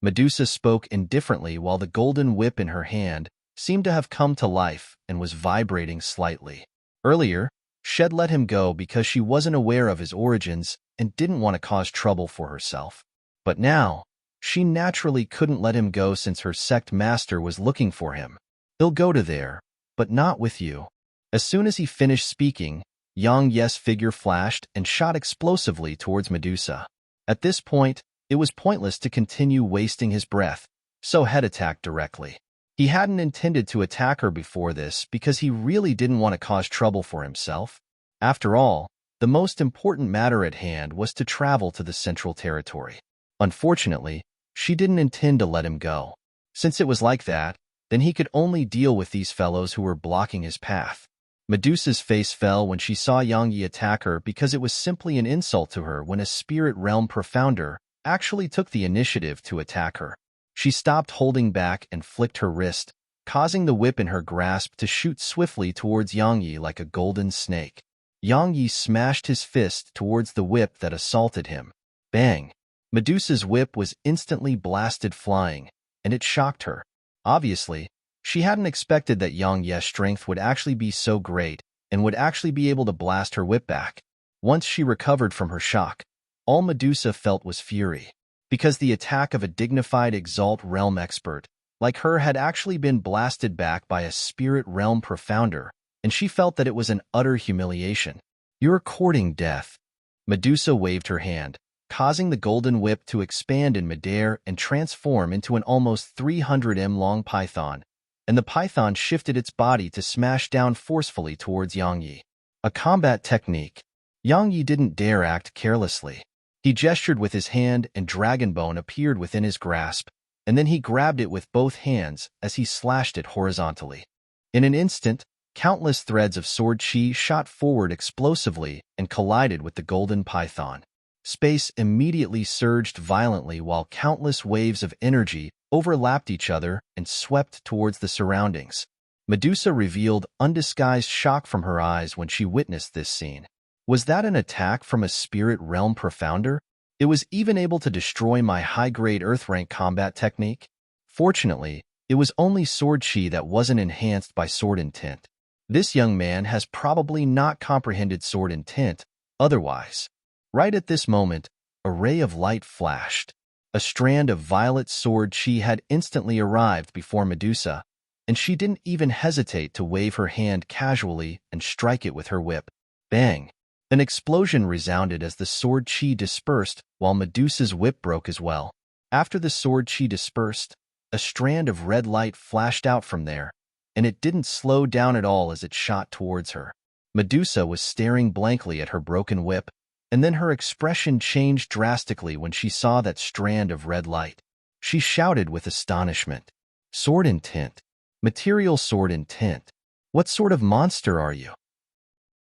Medusa spoke indifferently while the golden whip in her hand seemed to have come to life and was vibrating slightly. Earlier, Shed let him go because she wasn't aware of his origins and didn't want to cause trouble for herself. But now, she naturally couldn't let him go since her sect master was looking for him. "He'll go to there, but not with you." As soon as he finished speaking, Yang Yi's figure flashed and shot explosively towards Medusa. At this point, it was pointless to continue wasting his breath, so Head attacked directly. He hadn't intended to attack her before this because he really didn't want to cause trouble for himself. After all, the most important matter at hand was to travel to the Central Territory. Unfortunately, she didn't intend to let him go. Since it was like that, then he could only deal with these fellows who were blocking his path. Medusa's face fell when she saw Yang Yi attack her because it was simply an insult to her when a spirit realm profounder actually took the initiative to attack her. She stopped holding back and flicked her wrist, causing the whip in her grasp to shoot swiftly towards Yang Yi like a golden snake. Yang Yi smashed his fist towards the whip that assaulted him. Bang! Medusa's whip was instantly blasted flying, and it shocked her. Obviously, she hadn't expected that Yang Yi's strength would actually be so great and would actually be able to blast her whip back. Once she recovered from her shock, all Medusa felt was fury, because the attack of a dignified Exalt Realm expert like her had actually been blasted back by a spirit realm profounder, and she felt that it was an utter humiliation. "You're courting death." Medusa waved her hand, causing the golden whip to expand in midair and transform into an almost 300 long python, and the python shifted its body to smash down forcefully towards Yang Yi. A combat technique. Yang Yi didn't dare act carelessly. He gestured with his hand and dragon bone appeared within his grasp, and then he grabbed it with both hands as he slashed it horizontally. In an instant, countless threads of sword chi shot forward explosively and collided with the golden python. Space immediately surged violently while countless waves of energy overlapped each other and swept towards the surroundings. Medusa revealed undisguised shock from her eyes when she witnessed this scene. Was that an attack from a spirit realm profounder? It was even able to destroy my high-grade Earth-rank combat technique? Fortunately, it was only sword chi that wasn't enhanced by sword intent. This young man has probably not comprehended sword intent otherwise. Right at this moment, a ray of light flashed. A strand of violet sword chi had instantly arrived before Medusa, and she didn't even hesitate to wave her hand casually and strike it with her whip. Bang! An explosion resounded as the sword chi dispersed while Medusa's whip broke as well. After the sword chi dispersed, a strand of red light flashed out from there, and it didn't slow down at all as it shot towards her. Medusa was staring blankly at her broken whip, and then her expression changed drastically when she saw that strand of red light. She shouted with astonishment. "Sword intent. Material sword intent. What sort of monster are you?"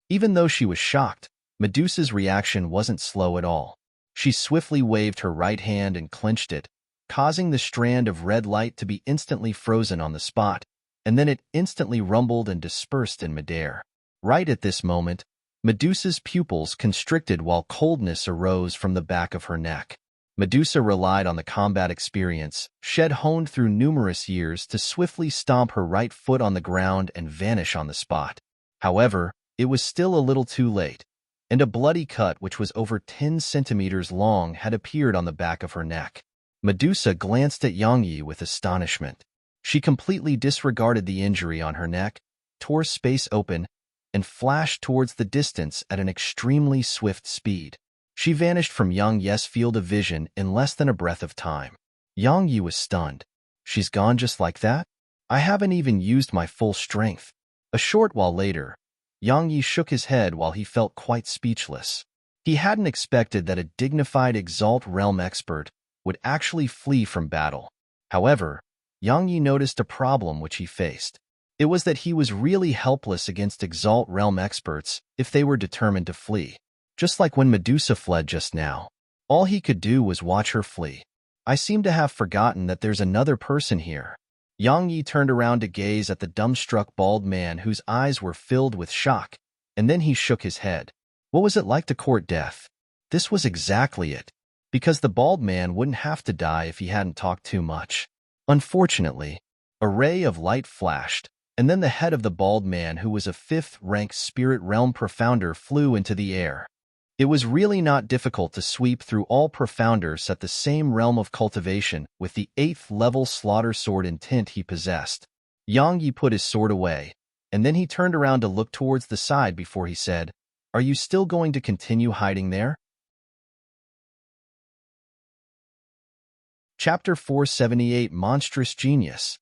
Even though she was shocked, Medusa's reaction wasn't slow at all. She swiftly waved her right hand and clenched it, causing the strand of red light to be instantly frozen on the spot, and then it instantly rumbled and dispersed in midair. Right at this moment, Medusa's pupils constricted while coldness arose from the back of her neck. Medusa relied on the combat experience Shed honed through numerous years to swiftly stomp her right foot on the ground and vanish on the spot. However, it was still a little too late, and a bloody cut which was over 10 centimeters long had appeared on the back of her neck. Medusa glanced at Yang Yi with astonishment. She completely disregarded the injury on her neck, tore space open, and flashed towards the distance at an extremely swift speed. She vanished from Yang Yi's field of vision in less than a breath of time. Yang Yi was stunned. "She's gone just like that? I haven't even used my full strength." A short while later, Yang Yi shook his head while he felt quite speechless. He hadn't expected that a dignified Exalt Realm expert would actually flee from battle. However, Yang Yi noticed a problem which he faced. It was that he was really helpless against Exalt Realm experts if they were determined to flee. Just like when Medusa fled just now. All he could do was watch her flee. I seem to have forgotten that there's another person here. Yang Yi turned around to gaze at the dumbstruck bald man whose eyes were filled with shock, and then he shook his head. What was it like to court death? This was exactly it. Because the bald man wouldn't have to die if he hadn't talked too much. Unfortunately, a ray of light flashed, and then the head of the bald man, who was a 5th-rank Spirit Realm Profounder, flew into the air. It was really not difficult to sweep through all Profounders at the same realm of cultivation with the 8th-level Slaughter Sword intent he possessed. Yang Yi put his sword away, and then he turned around to look towards the side before he said, "Are you still going to continue hiding there?" Chapter 478 Monstrous Genius.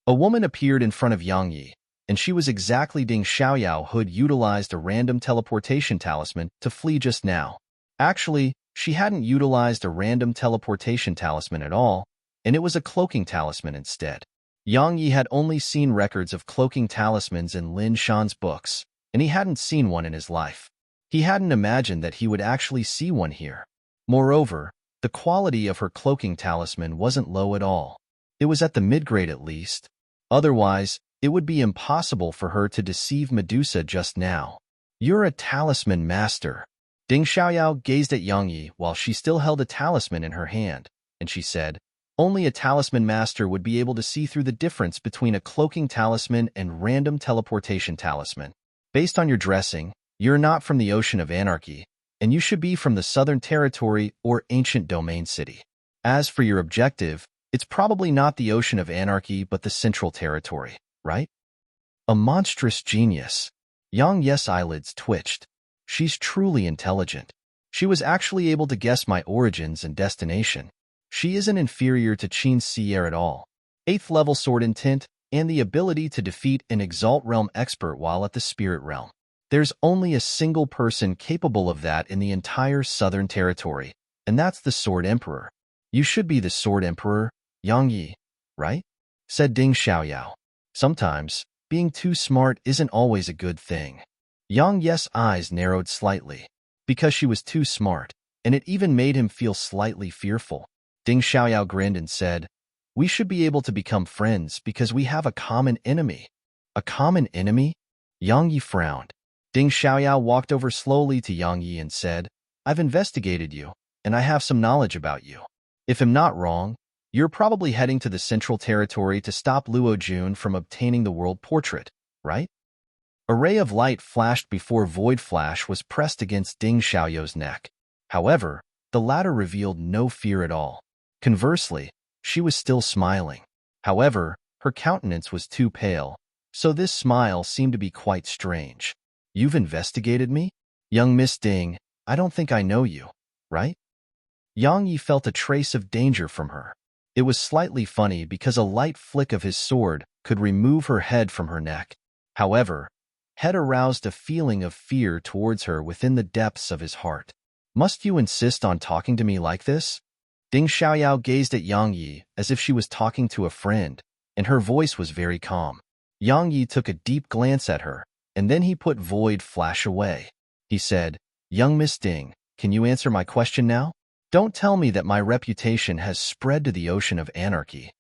A woman appeared in front of Yang Yi, and she was exactly Ding Xiaoyao, who had utilized a random teleportation talisman to flee just now. Actually, she hadn't utilized a random teleportation talisman at all, and it was a cloaking talisman instead. Yang Yi had only seen records of cloaking talismans in Lin Shan's books, and he hadn't seen one in his life. He hadn't imagined that he would actually see one here. Moreover, the quality of her cloaking talisman wasn't low at all. It was at the mid-grade at least. Otherwise, it would be impossible for her to deceive Medusa just now. "You're a talisman master." Ding Xiaoyao gazed at Yang Yi while she still held a talisman in her hand, and she said, "Only a talisman master would be able to see through the difference between a cloaking talisman and random teleportation talisman. Based on your dressing, you're not from the Ocean of Anarchy, and you should be from the Southern Territory or Ancient Domain City. As for your objective, it's probably not the Ocean of Anarchy but the Central Territory, right?" A monstrous genius. Yang Yi's eyelids twitched. She's truly intelligent. She was actually able to guess my origins and destination. She isn't inferior to Qin Sier at all. 8th-level sword intent, and the ability to defeat an Exalt Realm expert while at the Spirit Realm. There's only a single person capable of that in the entire Southern Territory, and that's the Sword Emperor. "You should be the Sword Emperor, Yang Yi, right?" said Ding Xiaoyao. Sometimes, being too smart isn't always a good thing. Yang Yi's eyes narrowed slightly. Because she was too smart, and it even made him feel slightly fearful. Ding Xiaoyao grinned and said, "We should be able to become friends because we have a common enemy." "A common enemy?" Yang Yi frowned. Ding Xiaoyao walked over slowly to Yang Yi and said, "I've investigated you, and I have some knowledge about you. If I'm not wrong, you're probably heading to the Central Territory to stop Luo Jun from obtaining the world portrait, right?" A ray of light flashed before Void Flash was pressed against Ding Xiaoyao's neck. However, the latter revealed no fear at all. Conversely, she was still smiling. However, her countenance was too pale, so this smile seemed to be quite strange. "You've investigated me? Young Miss Ding, I don't think I know you, right?" Yang Yi felt a trace of danger from her. It was slightly funny because a light flick of his sword could remove her head from her neck. However, head aroused a feeling of fear towards her within the depths of his heart. "Must you insist on talking to me like this?" Ding Xiaoyao gazed at Yang Yi as if she was talking to a friend, and her voice was very calm. Yang Yi took a deep glance at her, and then he put Void Flash away. He said, "Young Miss Ding, can you answer my question now? Don't tell me that my reputation has spread to the Ocean of Anarchy."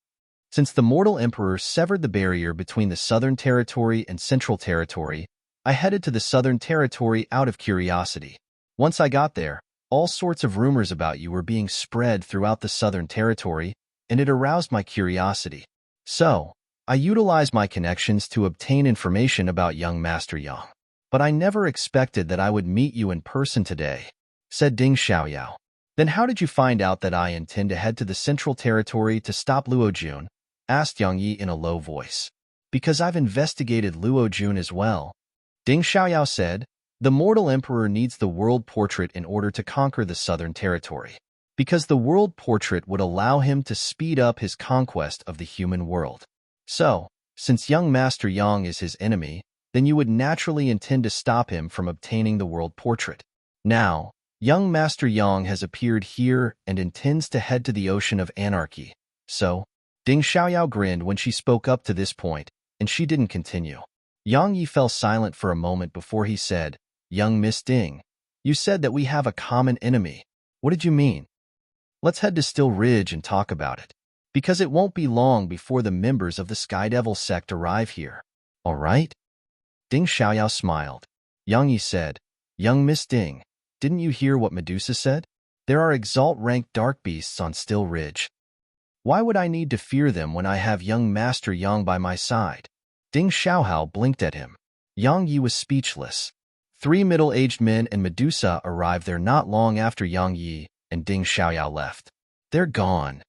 Since the Mortal Emperor severed the barrier between the Southern Territory and Central Territory, I headed to the Southern Territory out of curiosity. Once I got there, all sorts of rumors about you were being spread throughout the Southern Territory, and it aroused my curiosity. So, I utilized my connections to obtain information about young Master Yang. But I never expected that I would meet you in person today, said Ding Xiaoyao. Then how did you find out that I intend to head to the Central Territory to stop Luo Jun? Asked Yang Yi in a low voice. Because I've investigated Luo Jun as well. Ding Xiaoyao said, the Mortal Emperor needs the World Portrait in order to conquer the Southern Territory. Because the World Portrait would allow him to speed up his conquest of the human world. So, since young Master Yang is his enemy, then you would naturally intend to stop him from obtaining the World Portrait. Now, Young Master Yang has appeared here and intends to head to the ocean of anarchy. So, Ding Xiaoyao grinned when she spoke up to this point, and she didn't continue. Yang Yi fell silent for a moment before he said, "Young Miss Ding, you said that we have a common enemy. What did you mean? Let's head to Still Ridge and talk about it. Because it won't be long before the members of the Sky Devil sect arrive here. All right?" Ding Xiaoyao smiled. Yang Yi said, "Young Miss Ding, didn't you hear what Medusa said? There are exalt-ranked dark beasts on Still Ridge. Why would I need to fear them when I have young Master Yang by my side?" Ding Xiaohao blinked at him. Yang Yi was speechless. 3 middle-aged men and Medusa arrived there not long after Yang Yi and Ding Xiaoyao left. "They're gone."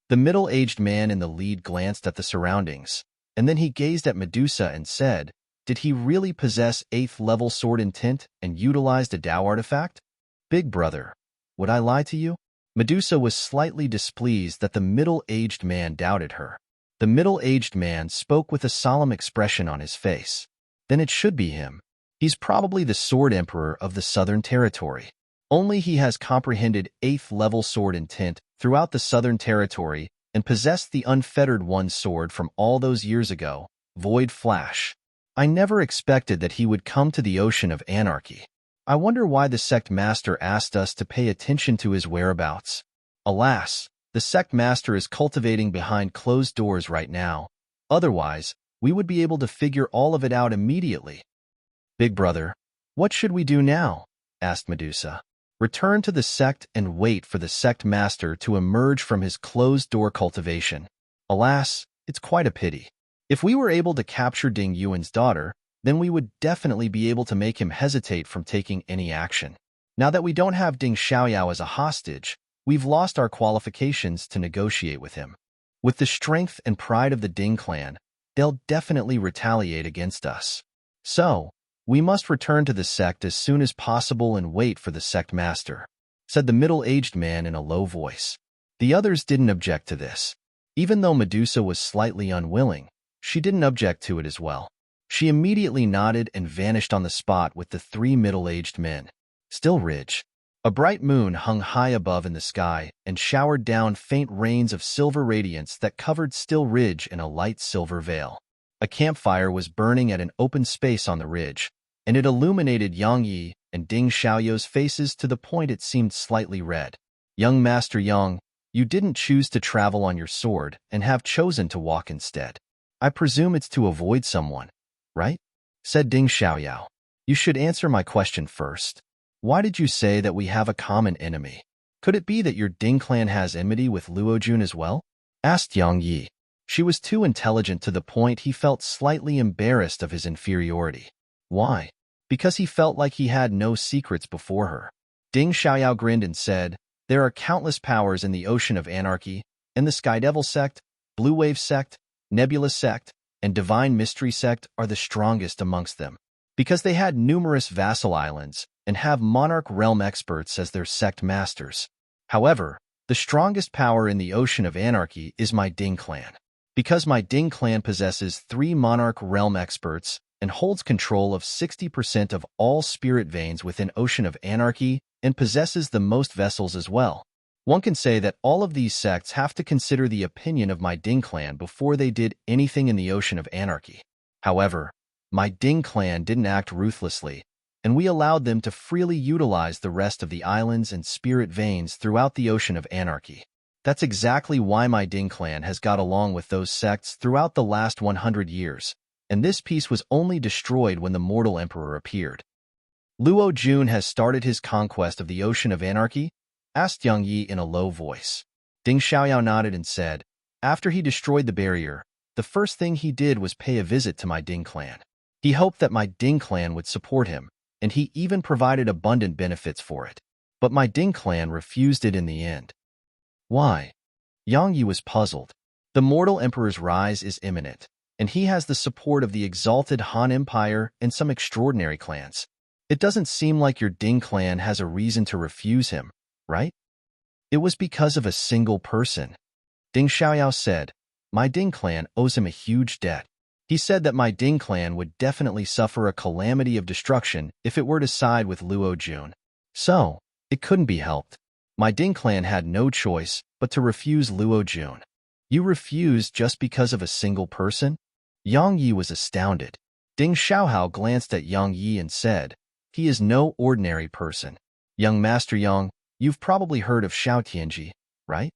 The middle-aged man in the lead glanced at the surroundings, and then he gazed at Medusa and said, "Did he really possess 8th-level sword intent and utilized a Dao artifact? Big brother, would I lie to you?" Medusa was slightly displeased that the middle-aged man doubted her. The middle-aged man spoke with a solemn expression on his face. "Then it should be him. He's probably the Sword Emperor of the Southern Territory. Only he has comprehended 8th-level sword intent throughout the Southern Territory and possessed the Unfettered One sword from all those years ago, Void Flash. I never expected that he would come to the Ocean of Anarchy. I wonder why the sect master asked us to pay attention to his whereabouts. Alas, the sect master is cultivating behind closed doors right now. Otherwise, we would be able to figure all of it out immediately." "Big brother, what should we do now?" asked Medusa. "Return to the sect and wait for the sect master to emerge from his closed-door cultivation. Alas, it's quite a pity. If we were able to capture Ding Yuan's daughter, then we would definitely be able to make him hesitate from taking any action. Now that we don't have Ding Xiaoyao as a hostage, we've lost our qualifications to negotiate with him. With the strength and pride of the Ding clan, they'll definitely retaliate against us. So, we must return to the sect as soon as possible and wait for the sect master," said the middle-aged man in a low voice. The others didn't object to this. Even though Medusa was slightly unwilling, she didn't object to it as well. She immediately nodded and vanished on the spot with the 3 middle-aged men. Still Ridge. A bright moon hung high above in the sky and showered down faint rains of silver radiance that covered Still Ridge in a light silver veil. A campfire was burning at an open space on the ridge, and it illuminated Yang Yi and Ding Xiaoyao's faces to the point it seemed slightly red. "Young Master Yang, you didn't choose to travel on your sword and have chosen to walk instead. I presume it's to avoid someone, right?" said Ding Xiaoyao. "You should answer my question first. Why did you say that we have a common enemy? Could it be that your Ding clan has enmity with Luojun as well?" asked Yang Yi. She was too intelligent to the point he felt slightly embarrassed of his inferiority. Why? Because he felt like he had no secrets before her. Ding Xiaoyao grinned and said, "There are countless powers in the Ocean of Anarchy, and the Sky Devil sect, Blue Wave sect, Nebula sect, and Divine Mystery sect are the strongest amongst them, because they had numerous vassal islands and have Monarch Realm experts as their sect masters. However, the strongest power in the Ocean of Anarchy is my Ding clan. Because my Ding clan possesses 3 Monarch Realm experts and holds control of 60% of all spirit veins within Ocean of Anarchy and possesses the most vessels as well. One can say that all of these sects have to consider the opinion of my Ding clan before they did anything in the Ocean of Anarchy. However, my Ding clan didn't act ruthlessly, and we allowed them to freely utilize the rest of the islands and spirit veins throughout the Ocean of Anarchy. That's exactly why my Ding clan has got along with those sects throughout the last 100 years, and this piece was only destroyed when the Mortal Emperor appeared." "Luo Jun has started his conquest of the Ocean of Anarchy?" asked Yang Yi in a low voice. Ding Xiaoyao nodded and said, "After he destroyed the barrier, the first thing he did was pay a visit to my Ding clan. He hoped that my Ding clan would support him, and he even provided abundant benefits for it. But my Ding clan refused it in the end." "Why?" Yang Yi was puzzled. The Mortal Emperor's rise is imminent, and he has the support of the exalted Han Empire and some extraordinary clans. It doesn't seem like your Ding clan has a reason to refuse him, right? "It was because of a single person," Ding Xiaoyao said. "My Ding clan owes him a huge debt. He said that my Ding clan would definitely suffer a calamity of destruction if it were to side with Luo Jun. So, It couldn't be helped. My Ding clan had no choice but to refuse Luo Jun. You refused just because of a single person? Yang Yi was astounded. Ding Xiaohao glanced at Yang Yi and said, he is no ordinary person. Young Master Yang, you've probably heard of Xiao Tianji, right?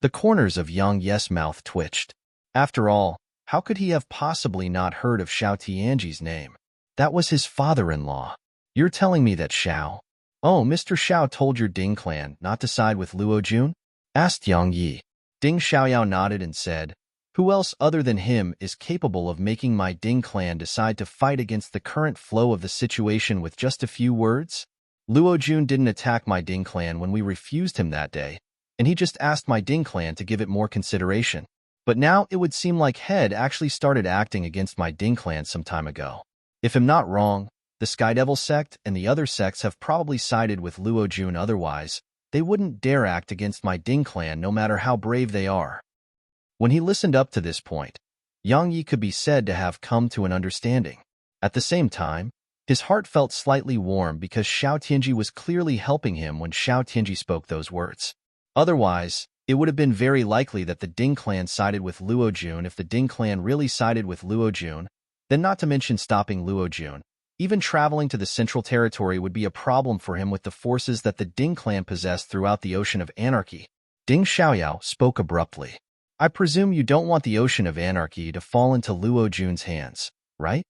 The corners of Yang Yi's mouth twitched. After all, how could he have possibly not heard of Xiao Tianji's name? That was his father-in-law. You're telling me that Xiao? Oh, Mr. Xiao told your Ding clan not to side with Luo Jun? Asked Yang Yi. Ding Xiaoyao nodded and said, who else other than him is capable of making my Ding clan decide to fight against the current flow of the situation with just a few words? Luo Jun didn't attack my Ding clan when we refused him that day, and he just asked my Ding clan to give it more consideration. But now it would seem like Head actually started acting against my Ding clan some time ago. If I'm not wrong, the Sky Devil sect and the other sects have probably sided with Luo Jun. Otherwise, they wouldn't dare act against my Ding clan no matter how brave they are. When he listened up to this point, Yang Yi could be said to have come to an understanding. At the same time, his heart felt slightly warm because Xiao Tianji was clearly helping him when Xiao Tianji spoke those words. Otherwise, it would have been very likely that the Ding clan sided with Luo Jun. If the Ding clan really sided with Luo Jun, then not to mention stopping Luo Jun, even traveling to the Central Territory would be a problem for him with the forces that the Ding clan possessed throughout the Ocean of Anarchy. Ding Xiaoyao spoke abruptly. I presume you don't want the Ocean of Anarchy to fall into Luo Jun's hands, right?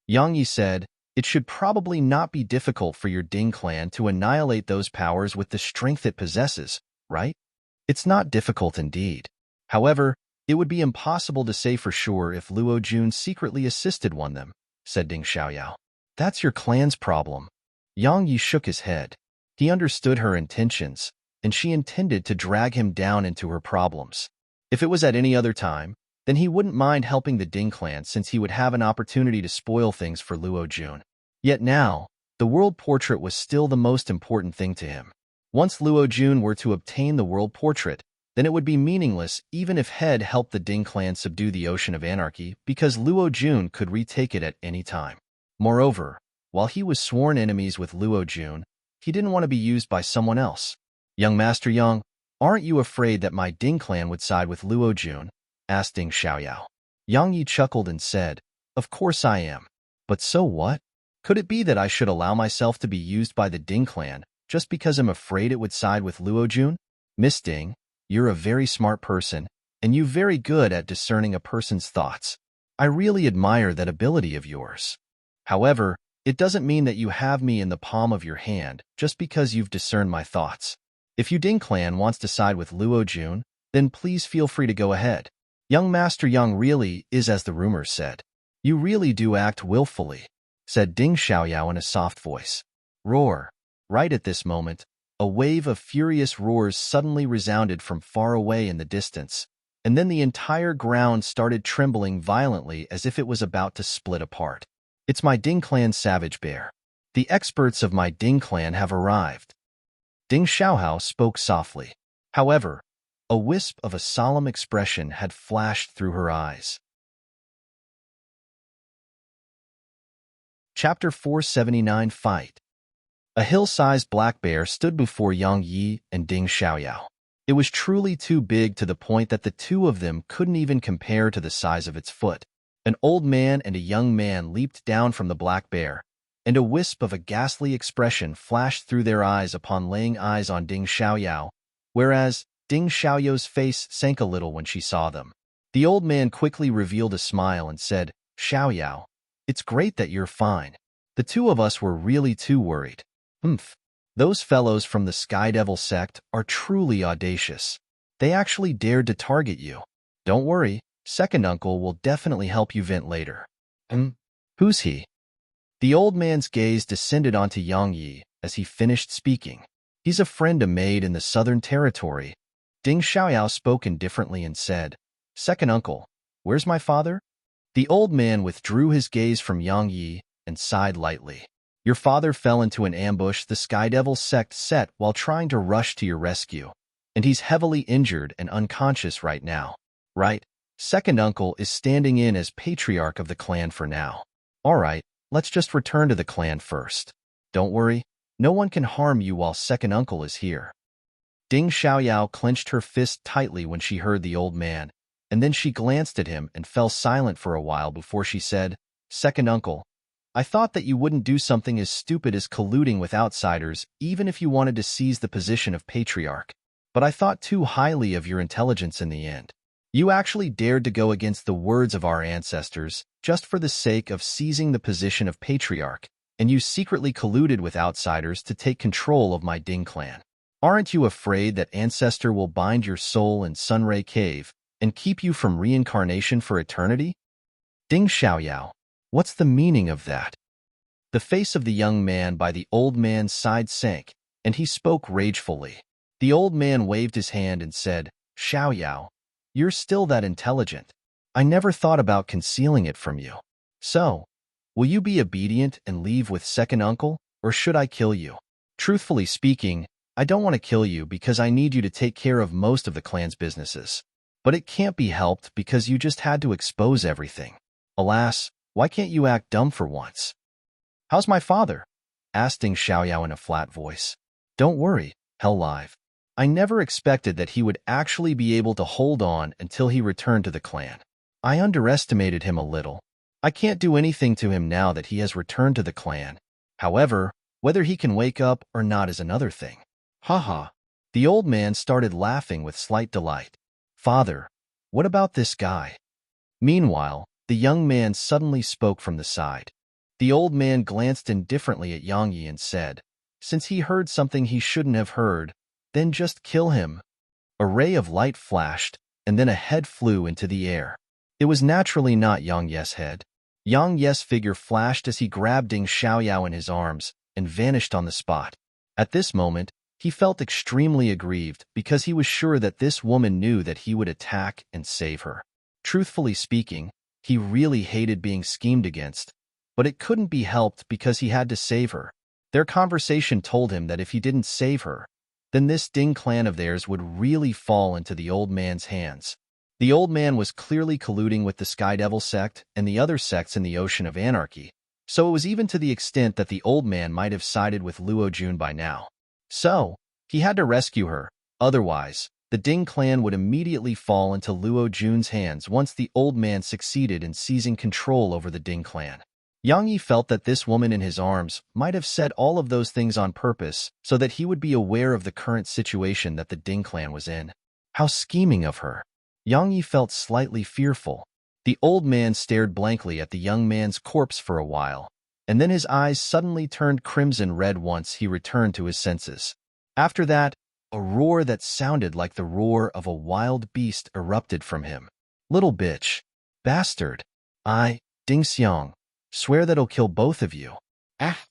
Yang Yi said, it should probably not be difficult for your Ding clan to annihilate those powers with the strength it possesses, right? It's not difficult indeed. However, it would be impossible to say for sure if Luo Jun secretly assisted them, said Ding Xiaoyao. That's your clan's problem. Yang Yi shook his head. He understood her intentions, and she intended to drag him down into her problems. If it was at any other time, then he wouldn't mind helping the Ding clan since he would have an opportunity to spoil things for Luo Jun. Yet now, the world portrait was still the most important thing to him. Once Luo Jun were to obtain the world portrait, then it would be meaningless even if Head helped the Ding clan subdue the Ocean of Anarchy because Luo Jun could retake it at any time. Moreover, while he was sworn enemies with Luo Jun, he didn't want to be used by someone else. Young Master Yang, aren't you afraid that my Ding clan would side with Luo Jun? Asked Ding Xiaoyao. Yang Yi chuckled and said, of course I am. But so what? Could it be that I should allow myself to be used by the Ding clan just because I'm afraid it would side with Luo Jun? Miss Ding, you're a very smart person, and you're very good at discerning a person's thoughts. I really admire that ability of yours. However, it doesn't mean that you have me in the palm of your hand just because you've discerned my thoughts. If you Ding clan wants to side with Luo Jun, then please feel free to go ahead. Young Master Yang really is as the rumors said. You really do act willfully, said Ding Xiaoyao in a soft voice. Roar. Right at this moment, a wave of furious roars suddenly resounded from far away in the distance, and then the entire ground started trembling violently as if it was about to split apart. It's my Ding clan Savage Bear. The experts of my Ding clan have arrived. Ding Xiaohao spoke softly. However, a wisp of a solemn expression had flashed through her eyes. Chapter 479 Fight. A hill-sized black bear stood before Yang Yi and Ding Xiaoyao. It was truly too big to the point that the two of them couldn't even compare to the size of its foot. An old man and a young man leaped down from the black bear, and a wisp of a ghastly expression flashed through their eyes upon laying eyes on Ding Xiaoyao, whereas Ding Xiaoyao's face sank a little when she saw them. The old man quickly revealed a smile and said, Xiaoyao, it's great that you're fine. The two of us were really too worried. Those fellows from the Sky Devil sect are truly audacious. They actually dared to target you. Don't worry, second uncle will definitely help you vent later. Who's he? The old man's gaze descended onto Yang Yi as he finished speaking. He's a friend of Maid in the Southern Territory. Ding Xiaoyao spoke indifferently and said, Second uncle, where's my father? The old man withdrew his gaze from Yang Yi and sighed lightly. Your father fell into an ambush the Sky Devil sect set while trying to rush to your rescue, and he's heavily injured and unconscious right now. Right? Second uncle is standing in as patriarch of the clan for now. All right, let's just return to the clan first. Don't worry, No one can harm you while second uncle is here. Ding Xiaoyao clenched her fist tightly when she heard the old man, and then she glanced at him and fell silent for a while before she said, Second uncle, I thought that you wouldn't do something as stupid as colluding with outsiders even if you wanted to seize the position of patriarch. But I thought too highly of your intelligence in the end. You actually dared to go against the words of our ancestors just for the sake of seizing the position of patriarch, and you secretly colluded with outsiders to take control of my Ding clan. Aren't you afraid that ancestor will bind your soul in Sunray Cave and keep you from reincarnation for eternity? Ding Xiaoyao, what's the meaning of that? The face of the young man by the old man's side sank, and he spoke ragefully. The old man waved his hand and said, Xiaoyao, you're still that intelligent. I never thought about concealing it from you. So, will you be obedient and leave with second uncle, or should I kill you? Truthfully speaking, I don't want to kill you because I need you to take care of most of the clan's businesses. But it can't be helped because you just had to expose everything. Alas, why can't you act dumb for once? How's my father? Asked Ding Xiaoyao in a flat voice. Don't worry, Hell Live. I never expected that he would actually be able to hold on until he returned to the clan. I underestimated him a little. I can't do anything to him now that he has returned to the clan. However, whether he can wake up or not is another thing. Haha. The old man started laughing with slight delight. Father, what about this guy? Meanwhile, the young man suddenly spoke from the side. The old man glanced indifferently at Yang Yi and said, Since he heard something he shouldn't have heard, then just kill him. A ray of light flashed, and then a head flew into the air. It was naturally not Yang Ye's head. Yang Ye's figure flashed as he grabbed Ding Xiaoyao in his arms and vanished on the spot. At this moment, he felt extremely aggrieved because he was sure that this woman knew that he would attack and save her. Truthfully speaking, he really hated being schemed against, but it couldn't be helped because he had to save her. Their conversation told him that if he didn't save her, then this Ding clan of theirs would really fall into the old man's hands. The old man was clearly colluding with the Sky Devil sect and the other sects in the Ocean of Anarchy, so it was even to the extent that the old man might have sided with Luo Jun by now. So, he had to rescue her, otherwise, the Ding clan would immediately fall into Luo Jun's hands once the old man succeeded in seizing control over the Ding clan. Yang Yi felt that this woman in his arms might have said all of those things on purpose so that he would be aware of the current situation that the Ding clan was in. How scheming of her. Yang Yi felt slightly fearful. The old man stared blankly at the young man's corpse for a while, and then his eyes suddenly turned crimson red once he returned to his senses. After that, a roar that sounded like the roar of a wild beast erupted from him. Little bitch. Bastard. Ding Xiang. Swear that I'll kill both of you. Ah!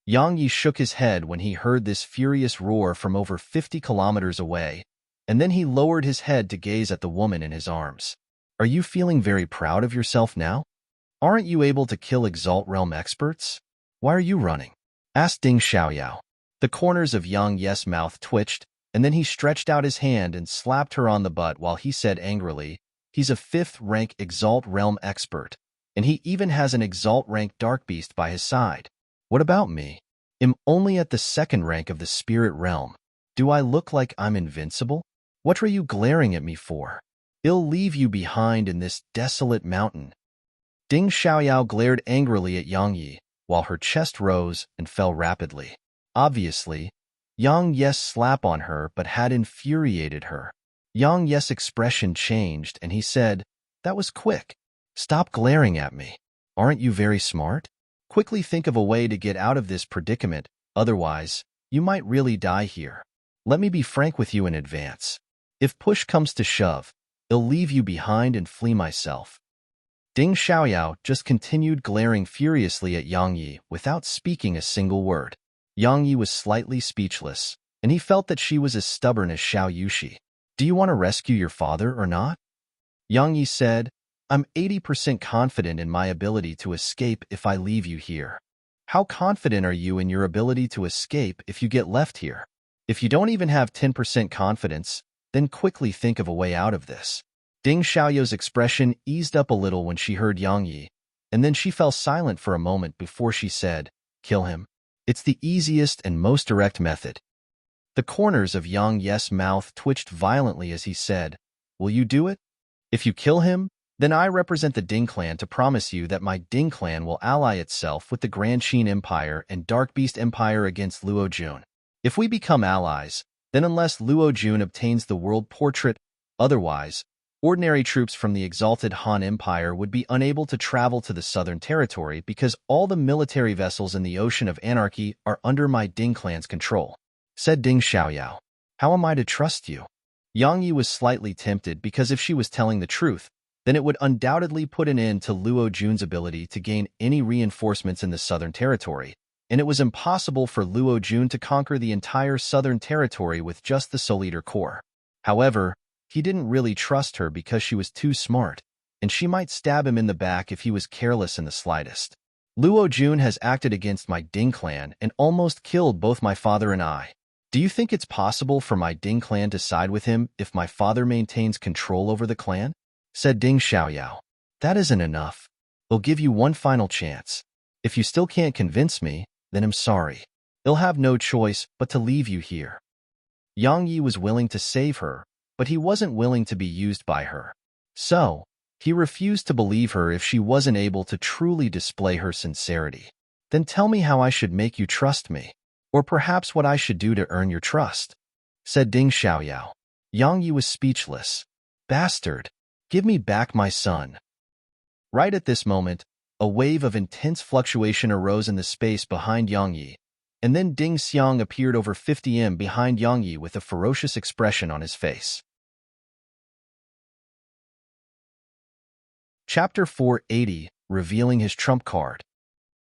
Yang Yi shook his head when he heard this furious roar from over 50 kilometers away, and then he lowered his head to gaze at the woman in his arms. Are you feeling very proud of yourself now? Aren't you able to kill Exalt Realm experts? Why are you running? Asked Ding Xiaoyao. The corners of Yang Ye's mouth twitched, and then he stretched out his hand and slapped her on the butt while he said angrily, He's a 5th rank Exalt Realm expert, and he even has an Exalt rank Dark Beast by his side. What about me? I'm only at the 2nd rank of the Spirit Realm. Do I look like I'm invincible? What are you glaring at me for? I'll leave you behind in this desolate mountain. Ding Xiaoyao glared angrily at Yang Yi, while her chest rose and fell rapidly. Obviously, Yang Ye's slap on her but had infuriated her. Yang Ye's expression changed and he said, That was quick. Stop glaring at me. Aren't you very smart? Quickly think of a way to get out of this predicament, otherwise, you might really die here. Let me be frank with you in advance. If push comes to shove, I'll leave you behind and flee myself. Ding Xiaoyao just continued glaring furiously at Yang Yi without speaking a single word. Yang Yi was slightly speechless, and he felt that she was as stubborn as Xiao Yushi. Do you want to rescue your father or not? Yang Yi said, I'm 80% confident in my ability to escape if I leave you here. How confident are you in your ability to escape if you get left here? If you don't even have 10% confidence, then quickly think of a way out of this. Ding Xiaoyao's expression eased up a little when she heard Yang Yi, and then she fell silent for a moment before she said, Kill him. It's the easiest and most direct method. The corners of Yang Yes' mouth twitched violently as he said, "Will you do it? If you kill him, then I represent the Ding clan to promise you that my Ding clan will ally itself with the Grand Shin Empire and Dark Beast Empire against Luo Jun. If we become allies, then unless Luo Jun obtains the world portrait, otherwise, ordinary troops from the exalted Han Empire would be unable to travel to the Southern Territory because all the military vessels in the Ocean of Anarchy are under my Ding clan's control," said Ding Xiaoyao. "How am I to trust you?" Yang Yi was slightly tempted because if she was telling the truth, then it would undoubtedly put an end to Luo Jun's ability to gain any reinforcements in the Southern Territory, and it was impossible for Luo Jun to conquer the entire Southern Territory with just the Soul Eater Corps. However, he didn't really trust her because she was too smart, and she might stab him in the back if he was careless in the slightest. "Luo Jun has acted against my Ding clan and almost killed both my father and I. Do you think it's possible for my Ding clan to side with him if my father maintains control over the clan?" said Ding Xiaoyao. "That isn't enough. I'll give you one final chance. If you still can't convince me, then I'm sorry. I'll have no choice but to leave you here." Yang Yi was willing to save her, but he wasn't willing to be used by her. So, he refused to believe her if she wasn't able to truly display her sincerity. "Then tell me how I should make you trust me, or perhaps what I should do to earn your trust," said Ding Xiaoyao. Yang Yi was speechless. "Bastard, give me back my son." Right at this moment, a wave of intense fluctuation arose in the space behind Yang Yi, and then Ding Xiang appeared over 50 m behind Yang Yi with a ferocious expression on his face. Chapter 480, revealing his trump card.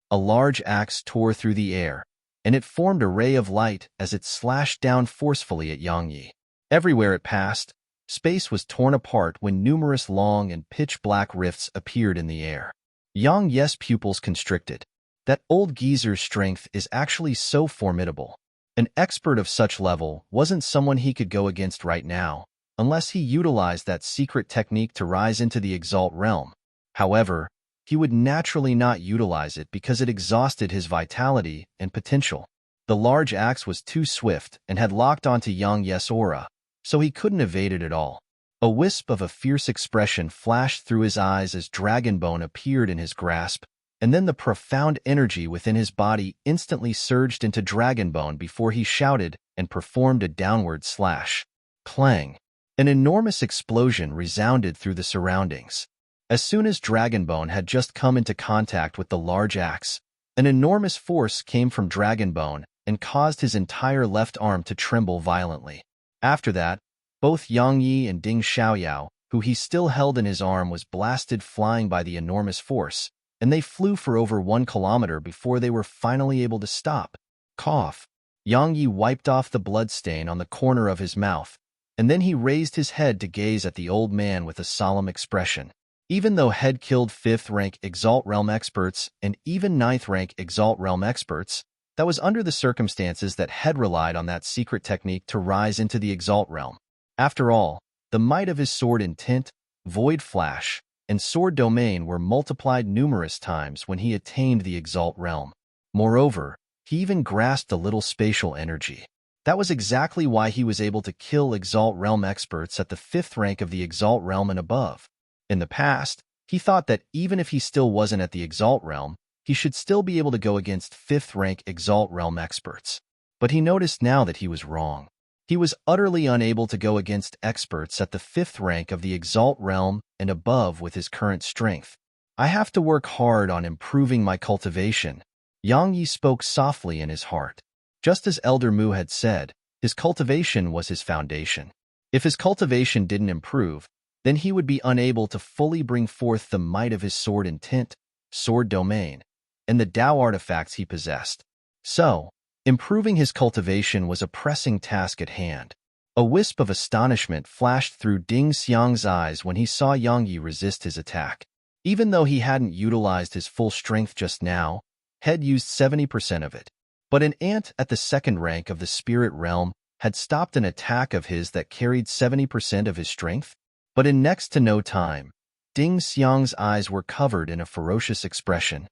A large axe tore through the air, and it formed a ray of light as it slashed down forcefully at Yang Yi. Everywhere it passed, space was torn apart when numerous long and pitch-black rifts appeared in the air. Yang Yes' pupils constricted. That old geezer's strength is actually so formidable. An expert of such level wasn't someone he could go against right now, unless he utilized that secret technique to rise into the Exalt realm. However, he would naturally not utilize it because it exhausted his vitality and potential. The large axe was too swift and had locked onto Yang Yes' aura, so he couldn't evade it at all. A wisp of a fierce expression flashed through his eyes as Dragonbone appeared in his grasp, and then the profound energy within his body instantly surged into Dragonbone before he shouted and performed a downward slash. Clang! An enormous explosion resounded through the surroundings. As soon as Dragonbone had just come into contact with the large axe, an enormous force came from Dragonbone and caused his entire left arm to tremble violently. After that, both Yang Yi and Ding Xiaoyao, who he still held in his arm, was blasted flying by the enormous force, and they flew for over 1 kilometer before they were finally able to stop. Cough. Yang Yi wiped off the blood stain on the corner of his mouth, and then he raised his head to gaze at the old man with a solemn expression. Even though Head killed 5th-rank Exalt Realm experts and even 9th-rank Exalt Realm experts, that was under the circumstances that Head relied on that secret technique to rise into the Exalt Realm. After all, the might of his sword intent, void flash, and sword domain were multiplied numerous times when he attained the Exalt Realm. Moreover, he even grasped a little spatial energy. That was exactly why he was able to kill Exalt Realm experts at the 5th rank of the Exalt Realm and above. In the past, he thought that even if he still wasn't at the Exalt Realm, he should still be able to go against 5th rank Exalt Realm experts. But he noticed now that he was wrong. He was utterly unable to go against experts at the 5th rank of the Exalt Realm and above with his current strength. "I have to work hard on improving my cultivation," Yang Yi spoke softly in his heart. Just as Elder Mu had said, his cultivation was his foundation. If his cultivation didn't improve, then he would be unable to fully bring forth the might of his sword intent, sword domain, and the Tao artifacts he possessed. So, improving his cultivation was a pressing task at hand. A wisp of astonishment flashed through Ding Xiang's eyes when he saw Yang Yi resist his attack. Even though he hadn't utilized his full strength just now, Head used 70% of it. But an ant at the 2nd rank of the Spirit Realm had stopped an attack of his that carried 70% of his strength. But in next to no time, Ding Xiang's eyes were covered in a ferocious expression.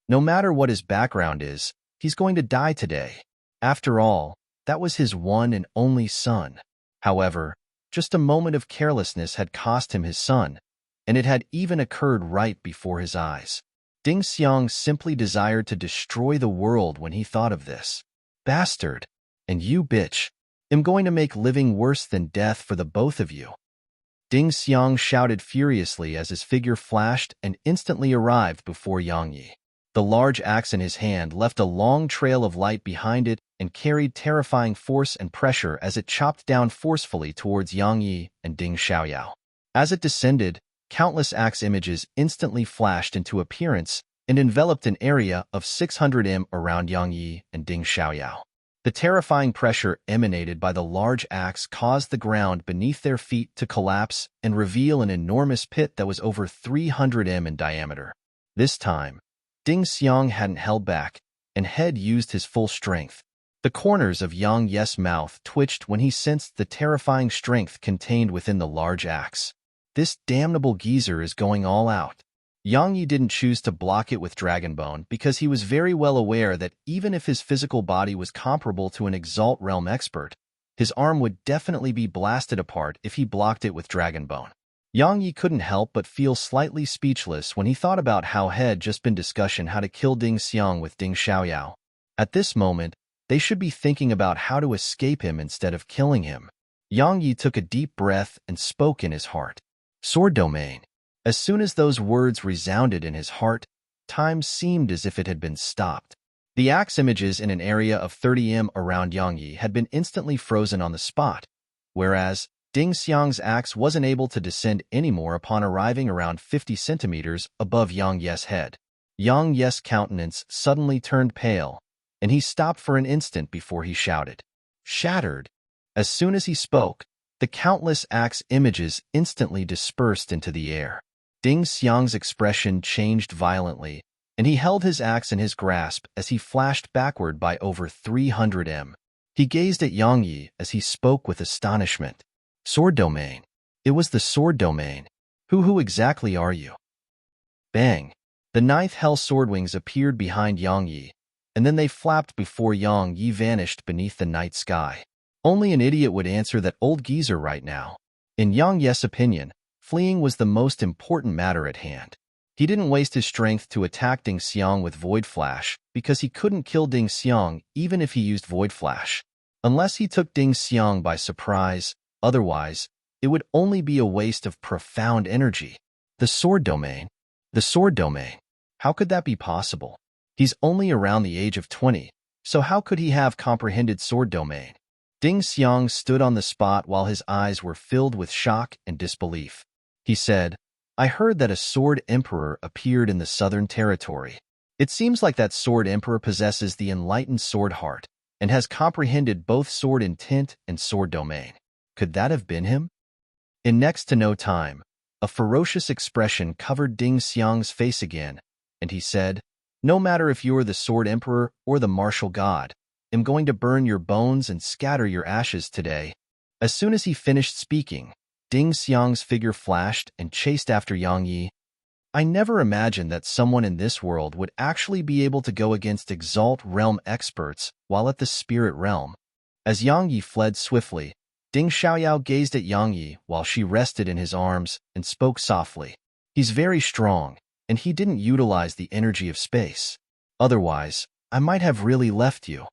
No matter what his background is, He's going to die today. After all, that was his one and only son. However, just a moment of carelessness had cost him his son, and it had even occurred right before his eyes. Ding Xiang simply desired to destroy the world when he thought of this. Bastard! And you bitch! I'm going to make living worse than death for the both of you. Ding Xiang shouted furiously as his figure flashed and instantly arrived before Yang Yi. The large axe in his hand left a long trail of light behind it and carried terrifying force and pressure as it chopped down forcefully towards Yang Yi and Ding Xiaoyao. As it descended, countless axe images instantly flashed into appearance and enveloped an area of 600 m around Yang Yi and Ding Xiaoyao. The terrifying pressure emanated by the large axe caused the ground beneath their feet to collapse and reveal an enormous pit that was over 300 m in diameter. This time, Ding Xiang hadn't held back and had used his full strength. The corners of Yang Yi's mouth twitched when he sensed the terrifying strength contained within the large axe. This damnable geezer is going all out. Yang Yi didn't choose to block it with Dragonbone because he was very well aware that even if his physical body was comparable to an Exalt Realm expert, his arm would definitely be blasted apart if he blocked it with Dragonbone. Yang Yi couldn't help but feel slightly speechless when he thought about how had just been discussion how to kill Ding Xiang with Ding Xiaoyao. At this moment, they should be thinking about how to escape him instead of killing him. Yang Yi took a deep breath and spoke in his heart. Sword domain. As soon as those words resounded in his heart, time seemed as if it had been stopped. The axe images in an area of 30 m around Yang Yi had been instantly frozen on the spot, whereas Ding Xiang's axe wasn't able to descend anymore upon arriving around 50 centimeters above Yang Yi's head. Yang Yi's countenance suddenly turned pale, and he stopped for an instant before he shouted. Shattered! As soon as he spoke, the countless axe images instantly dispersed into the air. Ding Xiang's expression changed violently, and he held his axe in his grasp as he flashed backward by over 300 m. He gazed at Yang Yi as he spoke with astonishment. Sword domain. It was the sword domain. Who exactly are you? Bang! The 9th Hell Sword Wings appeared behind Yang Yi, and then they flapped before Yang Yi vanished beneath the night sky. Only an idiot would answer that old geezer right now. In Yang Yi's opinion, fleeing was the most important matter at hand. He didn't waste his strength to attack Ding Xiang with Void Flash because he couldn't kill Ding Xiang even if he used Void Flash. Unless he took Ding Xiang by surprise, otherwise, it would only be a waste of profound energy. The sword domain. The sword domain. How could that be possible? He's only around the age of 20, so how could he have comprehended sword domain? Ding Xiang stood on the spot while his eyes were filled with shock and disbelief. He said, I heard that a sword emperor appeared in the southern territory. It seems like that sword emperor possesses the enlightened sword heart and has comprehended both sword intent and sword domain. Could that have been him? In next to no time, a ferocious expression covered Ding Xiang's face again, and he said, No matter if you are the Sword Emperor or the Martial God, I'm going to burn your bones and scatter your ashes today. As soon as he finished speaking, Ding Xiang's figure flashed and chased after Yang Yi. I never imagined that someone in this world would actually be able to go against Exalt Realm experts while at the Spirit Realm. As Yang Yi fled swiftly, Ding Xiaoyao gazed at Yang Yi while she rested in his arms and spoke softly. He's very strong, and he didn't utilize the energy of space. Otherwise, I might have really left you.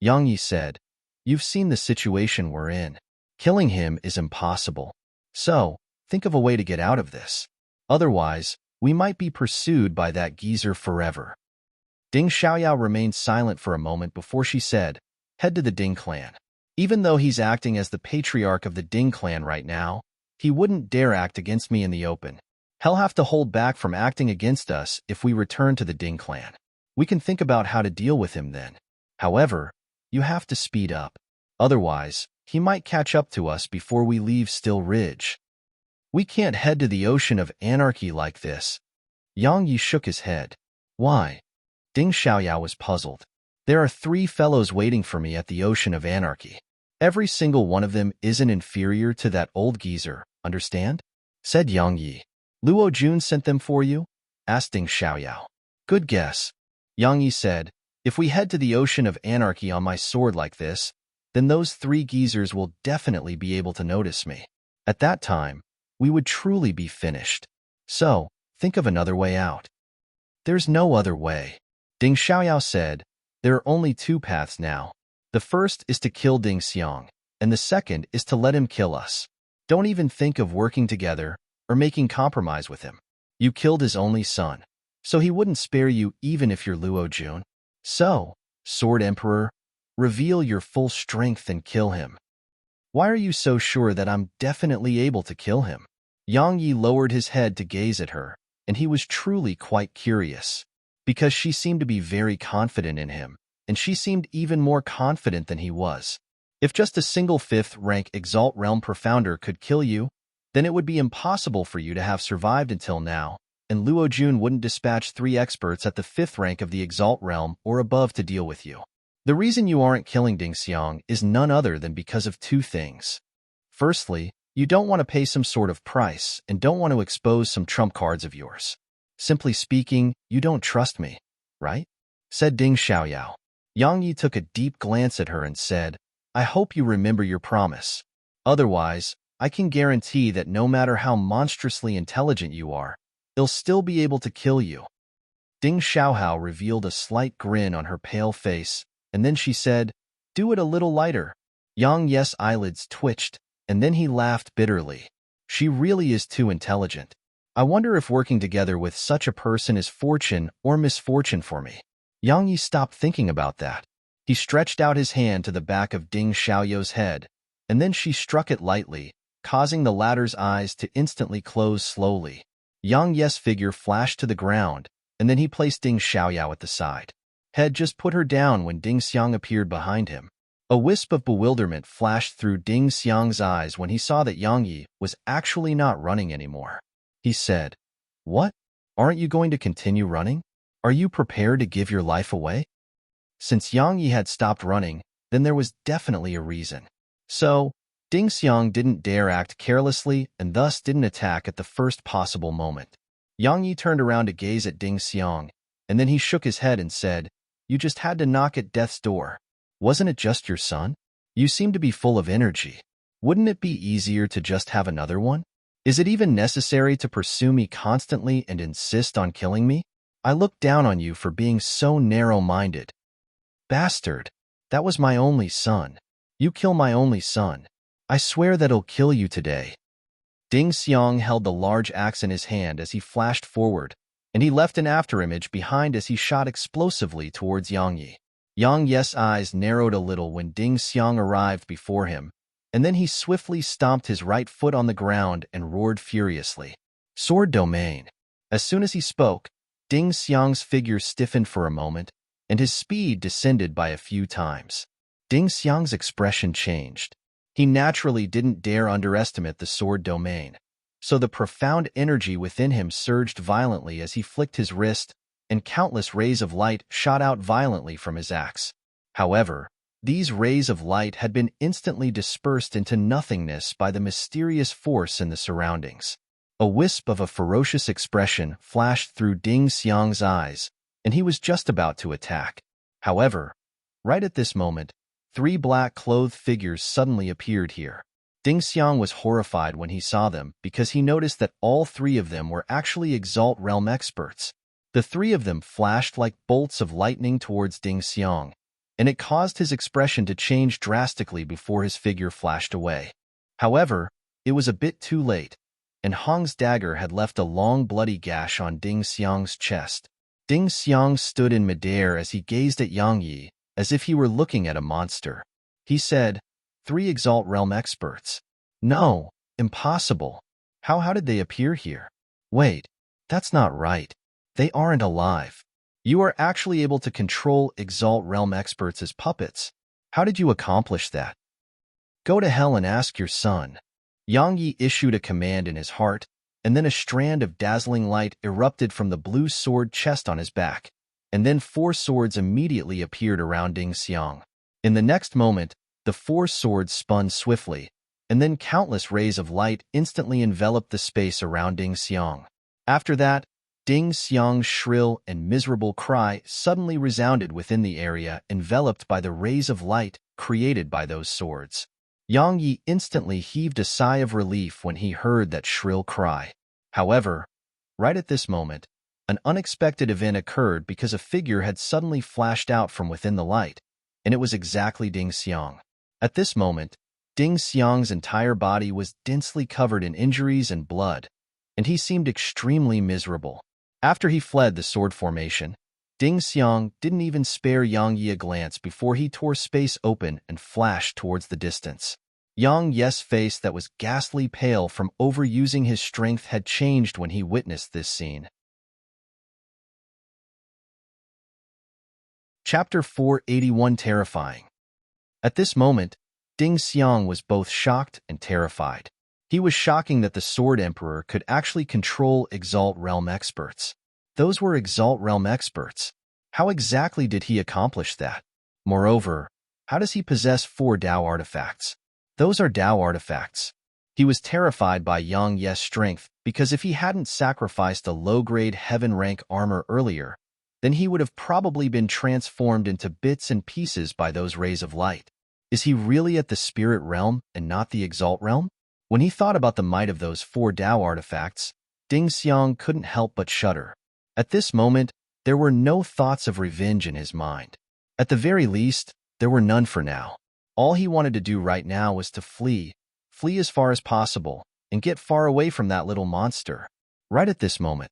Yang Yi said, You've seen the situation we're in. Killing him is impossible. So, think of a way to get out of this. Otherwise, we might be pursued by that geezer forever. Ding Xiaoyao remained silent for a moment before she said, Head to the Ding clan. Even though he's acting as the patriarch of the Ding clan right now, he wouldn't dare act against me in the open. He'll have to hold back from acting against us if we return to the Ding clan. We can think about how to deal with him then. However, you have to speed up. Otherwise, he might catch up to us before we leave Still Ridge. We can't head to the ocean of anarchy like this. Yang Yi shook his head. Why? Ding Xiaoyao was puzzled. There are 3 fellows waiting for me at the ocean of anarchy. Every single one of them isn't inferior to that old geezer, understand? Said Yang Yi. Luo Jun sent them for you? Asked Ding Xiaoyao. Good guess. Yang Yi said, If we head to the ocean of anarchy on my sword like this, then those 3 geezers will definitely be able to notice me. At that time, we would truly be finished. So, think of another way out. There's no other way. Ding Xiaoyao said, there are only 2 paths now. The first is to kill Ding Xiang, and the second is to let him kill us. Don't even think of working together or making compromise with him. You killed his only son, so he wouldn't spare you even if you're Luo Jun. So, Sword Emperor, reveal your full strength and kill him. Why are you so sure that I'm definitely able to kill him? Yang Yi lowered his head to gaze at her, and he was truly quite curious, because she seemed to be very confident in him, and she seemed even more confident than he was. If just a single 5th rank Exalt Realm Profounder could kill you, then it would be impossible for you to have survived until now, and Luo Jun wouldn't dispatch 3 experts at the 5th rank of the Exalt Realm or above to deal with you. The reason you aren't killing Ding Xiang is none other than because of 2 things. Firstly, you don't want to pay some sort of price and don't want to expose some trump cards of yours. Simply speaking, you don't trust me, right? Said Ding Xiaoyao. Yang Yi took a deep glance at her and said, I hope you remember your promise. Otherwise, I can guarantee that no matter how monstrously intelligent you are, he'll still be able to kill you. Ding Xiaohao revealed a slight grin on her pale face, and then she said, do it a little lighter. Yang Yi's eyelids twitched, and then he laughed bitterly. She really is too intelligent. I wonder if working together with such a person is fortune or misfortune for me. Yang Yi stopped thinking about that. He stretched out his hand to the back of Ding Xiaoyao's head, and then she struck it lightly, causing the latter's eyes to instantly close slowly. Yang Yi's figure flashed to the ground, and then he placed Ding Xiaoyao at the side. Had just put her down when Ding Xiang appeared behind him. A wisp of bewilderment flashed through Ding Xiang's eyes when he saw that Yang Yi was actually not running anymore. He said, What? Aren't you going to continue running? Are you prepared to give your life away? Since Yang Yi had stopped running, then there was definitely a reason. So, Ding Xiang didn't dare act carelessly and thus didn't attack at the first possible moment. Yang Yi turned around to gaze at Ding Xiang, and then he shook his head and said, You just had to knock at death's door. Wasn't it just your son? You seem to be full of energy. Wouldn't it be easier to just have another one? Is it even necessary to pursue me constantly and insist on killing me? I look down on you for being so narrow-minded. Bastard, that was my only son. You kill my only son. I swear that I'll kill you today. Ding Xiang held the large axe in his hand as he flashed forward, and he left an afterimage behind as he shot explosively towards Yang Yi. Yang Yi's eyes narrowed a little when Ding Xiang arrived before him, and then he swiftly stomped his right foot on the ground and roared furiously. Sword domain. As soon as he spoke, Ding Xiang's figure stiffened for a moment, and his speed descended by a few times. Ding Xiang's expression changed. He naturally didn't dare underestimate the sword domain, so the profound energy within him surged violently as he flicked his wrist, and countless rays of light shot out violently from his axe. However, these rays of light had been instantly dispersed into nothingness by the mysterious force in the surroundings. A wisp of a ferocious expression flashed through Ding Xiang's eyes, and he was just about to attack. However, right at this moment, 3 black-clothed figures suddenly appeared here. Ding Xiang was horrified when he saw them because he noticed that all 3 of them were actually Exalt Realm experts. The 3 of them flashed like bolts of lightning towards Ding Xiang, and it caused his expression to change drastically before his figure flashed away. However, it was a bit too late, and Hong's dagger had left a long bloody gash on Ding Xiang's chest. Ding Xiang stood in midair as he gazed at Yang Yi, as if he were looking at a monster. He said, 3 Exalt Realm experts. No, impossible. How did they appear here? Wait, that's not right. They aren't alive. You are actually able to control Exalt Realm experts as puppets. How did you accomplish that? Go to hell and ask your son. Yang Yi issued a command in his heart, and then a strand of dazzling light erupted from the blue sword chest on his back, and then 4 swords immediately appeared around Ding Xiang. In the next moment, the 4 swords spun swiftly, and then countless rays of light instantly enveloped the space around Ding Xiang. After that, Ding Xiang's shrill and miserable cry suddenly resounded within the area enveloped by the rays of light created by those swords. Yang Yi instantly heaved a sigh of relief when he heard that shrill cry. However, right at this moment, an unexpected event occurred because a figure had suddenly flashed out from within the light, and it was exactly Ding Xiang. At this moment, Ding Xiang's entire body was densely covered in injuries and blood, and he seemed extremely miserable. After he fled the sword formation, Ding Xiang didn't even spare Yang Yi a glance before he tore space open and flashed towards the distance. Yang Yi's face that was ghastly pale from overusing his strength had changed when he witnessed this scene. Chapter 481 Terrifying. At this moment, Ding Xiang was both shocked and terrified. He was shocking that the Sword Emperor could actually control Exalt Realm experts. Those were Exalt Realm experts. How exactly did he accomplish that? Moreover, how does he possess 4 Dao artifacts? Those are Dao artifacts. He was terrified by Yang Yi's strength because if he hadn't sacrificed a low-grade heaven-rank armor earlier, then he would have probably been transformed into bits and pieces by those rays of light. Is he really at the Spirit Realm and not the Exalt Realm? When he thought about the might of those 4 Dao artifacts, Ding Xiang couldn't help but shudder. At this moment, there were no thoughts of revenge in his mind. At the very least, there were none for now. All he wanted to do right now was to flee as far as possible, and get far away from that little monster. Right at this moment,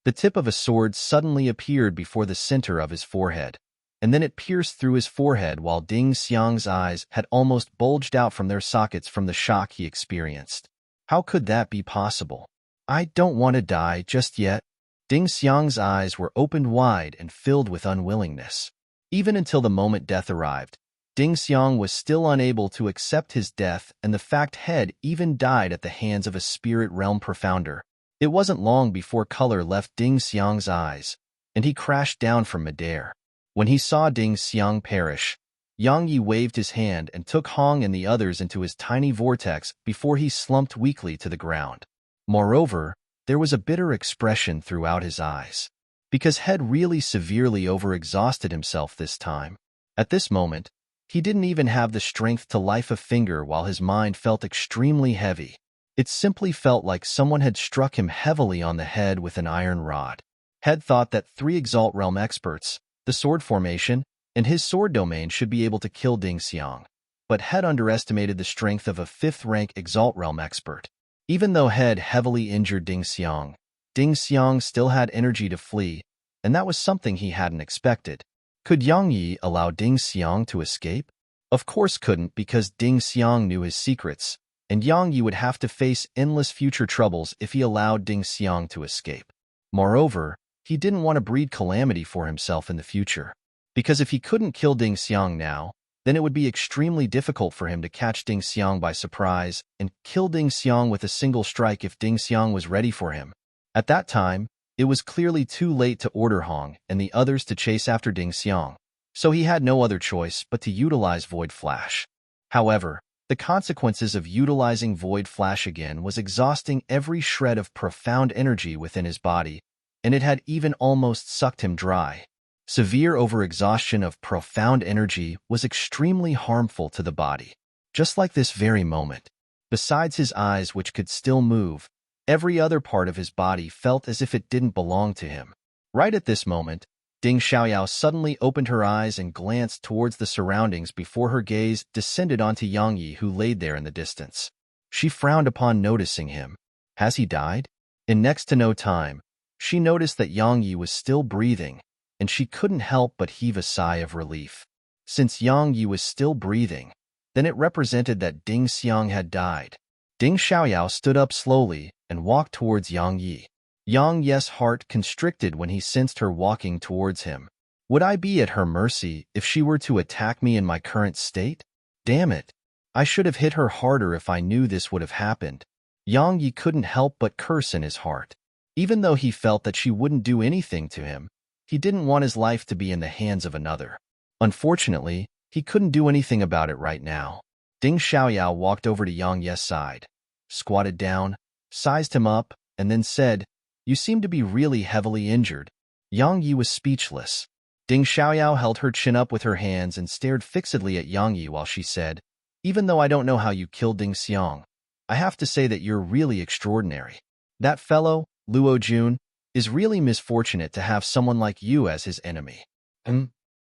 the tip of a sword suddenly appeared before the center of his forehead, and then it pierced through his forehead while Ding Xiang's eyes had almost bulged out from their sockets from the shock he experienced. How could that be possible? I don't want to die just yet. Ding Xiang's eyes were opened wide and filled with unwillingness. Even until the moment death arrived, Ding Xiang was still unable to accept his death, and the fact Head even died at the hands of a Spirit Realm Profounder. It wasn't long before color left Ding Xiang's eyes, and he crashed down from midair. When he saw Ding Xiang perish, Yang Yi waved his hand and took Hong and the others into his tiny vortex before he slumped weakly to the ground. Moreover, there was a bitter expression throughout his eyes, because Head really severely overexhausted himself this time. At this moment, he didn't even have the strength to lift a finger while his mind felt extremely heavy. It simply felt like someone had struck him heavily on the head with an iron rod. Head thought that 3 Exalt Realm experts, the sword formation, and his sword domain should be able to kill Ding Xiang, but Head underestimated the strength of a 5th-rank Exalt Realm expert. Even though Head heavily injured Ding Xiang still had energy to flee, and that was something he hadn't expected. Could Yang Yi allow Ding Xiang to escape? Of course couldn't, because Ding Xiang knew his secrets, and Yang Yi would have to face endless future troubles if he allowed Ding Xiang to escape. Moreover, he didn't want to breed calamity for himself in the future, because if he couldn't kill Ding Xiang now, then it would be extremely difficult for him to catch Ding Xiang by surprise and kill Ding Xiang with a single strike if Ding Xiang was ready for him. At that time, it was clearly too late to order Hong and the others to chase after Ding Xiang, so he had no other choice but to utilize Void Flash. However, the consequences of utilizing Void Flash again was exhausting every shred of profound energy within his body, and it had even almost sucked him dry. Severe overexhaustion of profound energy was extremely harmful to the body, just like this very moment. Besides his eyes, which could still move, every other part of his body felt as if it didn't belong to him. Right at this moment, Ding Xiaoyao suddenly opened her eyes and glanced towards the surroundings before her gaze descended onto Yang Yi, who laid there in the distance. She frowned upon noticing him. Has he died? In next to no time, she noticed that Yang Yi was still breathing, and she couldn't help but heave a sigh of relief. Since Yang Yi was still breathing, then it represented that Ding Xiang had died. Ding Xiaoyao stood up slowly and walked towards Yang Yi. Yang Yi's heart constricted when he sensed her walking towards him. Would I be at her mercy if she were to attack me in my current state? Damn it! I should have hit her harder if I knew this would have happened. Yang Yi couldn't help but curse in his heart. Even though he felt that she wouldn't do anything to him, he didn't want his life to be in the hands of another. Unfortunately, he couldn't do anything about it right now. Ding Xiaoyao walked over to Yang Yi's side, squatted down, sized him up, and then said, You seem to be really heavily injured. Yang Yi was speechless. Ding Xiaoyao held her chin up with her hands and stared fixedly at Yang Yi while she said, "Even though I don't know how you killed Ding Xiang, I have to say that you're really extraordinary. That fellow, Luo Jun, is really misfortunate to have someone like you as his enemy."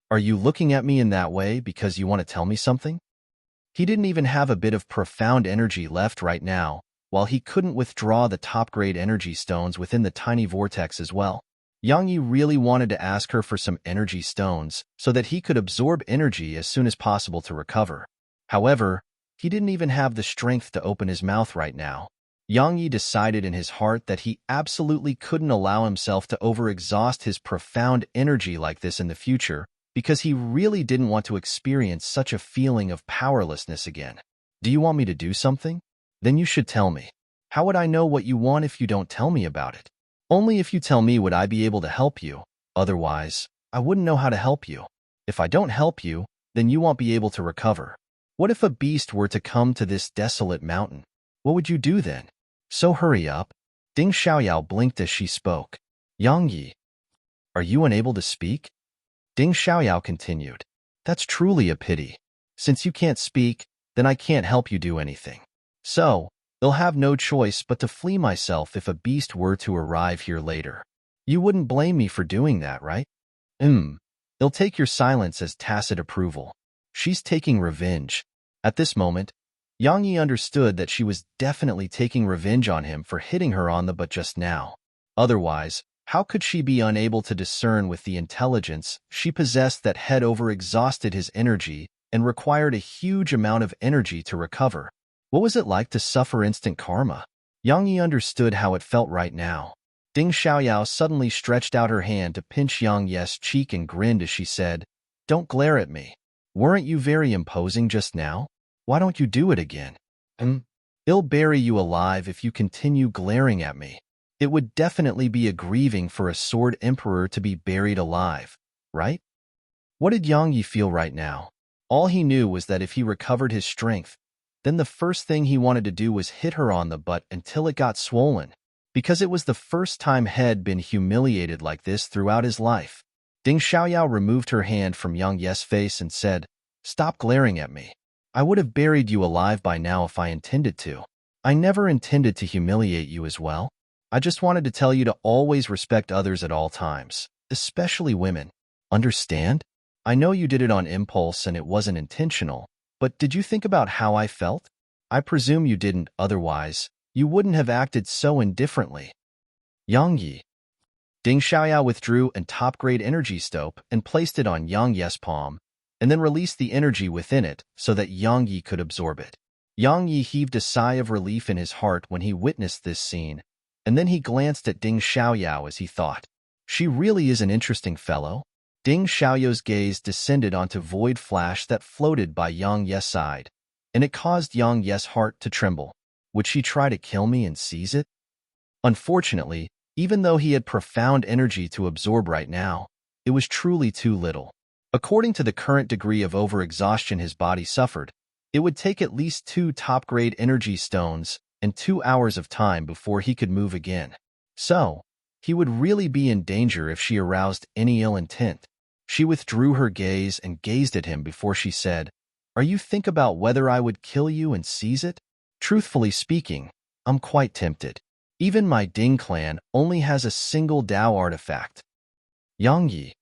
Are you looking at me in that way because you want to tell me something? He didn't even have a bit of profound energy left right now, while he couldn't withdraw the top-grade energy stones within the tiny vortex as well. Yang Yi really wanted to ask her for some energy stones so that he could absorb energy as soon as possible to recover. However, he didn't even have the strength to open his mouth right now. Yang Yi decided in his heart that he absolutely couldn't allow himself to overexhaust his profound energy like this in the future, because he really didn't want to experience such a feeling of powerlessness again. Do you want me to do something? Then you should tell me. How would I know what you want if you don't tell me about it? Only if you tell me would I be able to help you. Otherwise, I wouldn't know how to help you. If I don't help you, then you won't be able to recover. What if a beast were to come to this desolate mountain? What would you do then? So hurry up. Ding Xiaoyao blinked as she spoke. Yang Yi, are you unable to speak? Ding Xiaoyao continued. That's truly a pity. Since you can't speak, then I can't help you do anything. So, I'll have no choice but to flee myself if a beast were to arrive here later. You wouldn't blame me for doing that, right? I'll take your silence as tacit approval. She's taking revenge. At this moment, Yang Yi understood that she was definitely taking revenge on him for hitting her on the butt just now. Otherwise, how could she be unable to discern with the intelligence she possessed that had overexhausted his energy and required a huge amount of energy to recover? What was it like to suffer instant karma? Yang Yi understood how it felt right now. Ding Xiaoyao suddenly stretched out her hand to pinch Yang Yi's cheek and grinned as she said, "Don't glare at me. Weren't you very imposing just now? Why don't you do it again? I'll bury you alive if you continue glaring at me. It would definitely be a grieving for a sword emperor to be buried alive, right?" What did Yang Yi feel right now? All he knew was that if he recovered his strength, then the first thing he wanted to do was hit her on the butt until it got swollen, because it was the first time he had been humiliated like this throughout his life. Ding Xiaoyao removed her hand from Yang Yi's face and said, "Stop glaring at me. I would have buried you alive by now if I intended to. I never intended to humiliate you as well. I just wanted to tell you to always respect others at all times, especially women. Understand? I know you did it on impulse and it wasn't intentional, but did you think about how I felt? I presume you didn't, otherwise, you wouldn't have acted so indifferently." Yang Yi. Ding Xiaoyao withdrew a top-grade energy stope and placed it on Yang Yi's palm, and then released the energy within it so that Yang Yi could absorb it. Yang Yi heaved a sigh of relief in his heart when he witnessed this scene, and then he glanced at Ding Xiaoyao as he thought, "She really is an interesting fellow." Ding Xiaoyao's gaze descended onto void flash that floated by Yang Yi's side, and it caused Yang Yi's heart to tremble. Would she try to kill me and seize it? Unfortunately, even though he had profound energy to absorb right now, it was truly too little. According to the current degree of overexhaustion his body suffered, it would take at least 2 top-grade energy stones and 2 hours of time before he could move again. So, he would really be in danger if she aroused any ill intent. She withdrew her gaze and gazed at him before she said, "Are you think about whether I would kill you and seize it? Truthfully speaking, I'm quite tempted. Even my Ding clan only has a single Dao artifact." Yang Yi.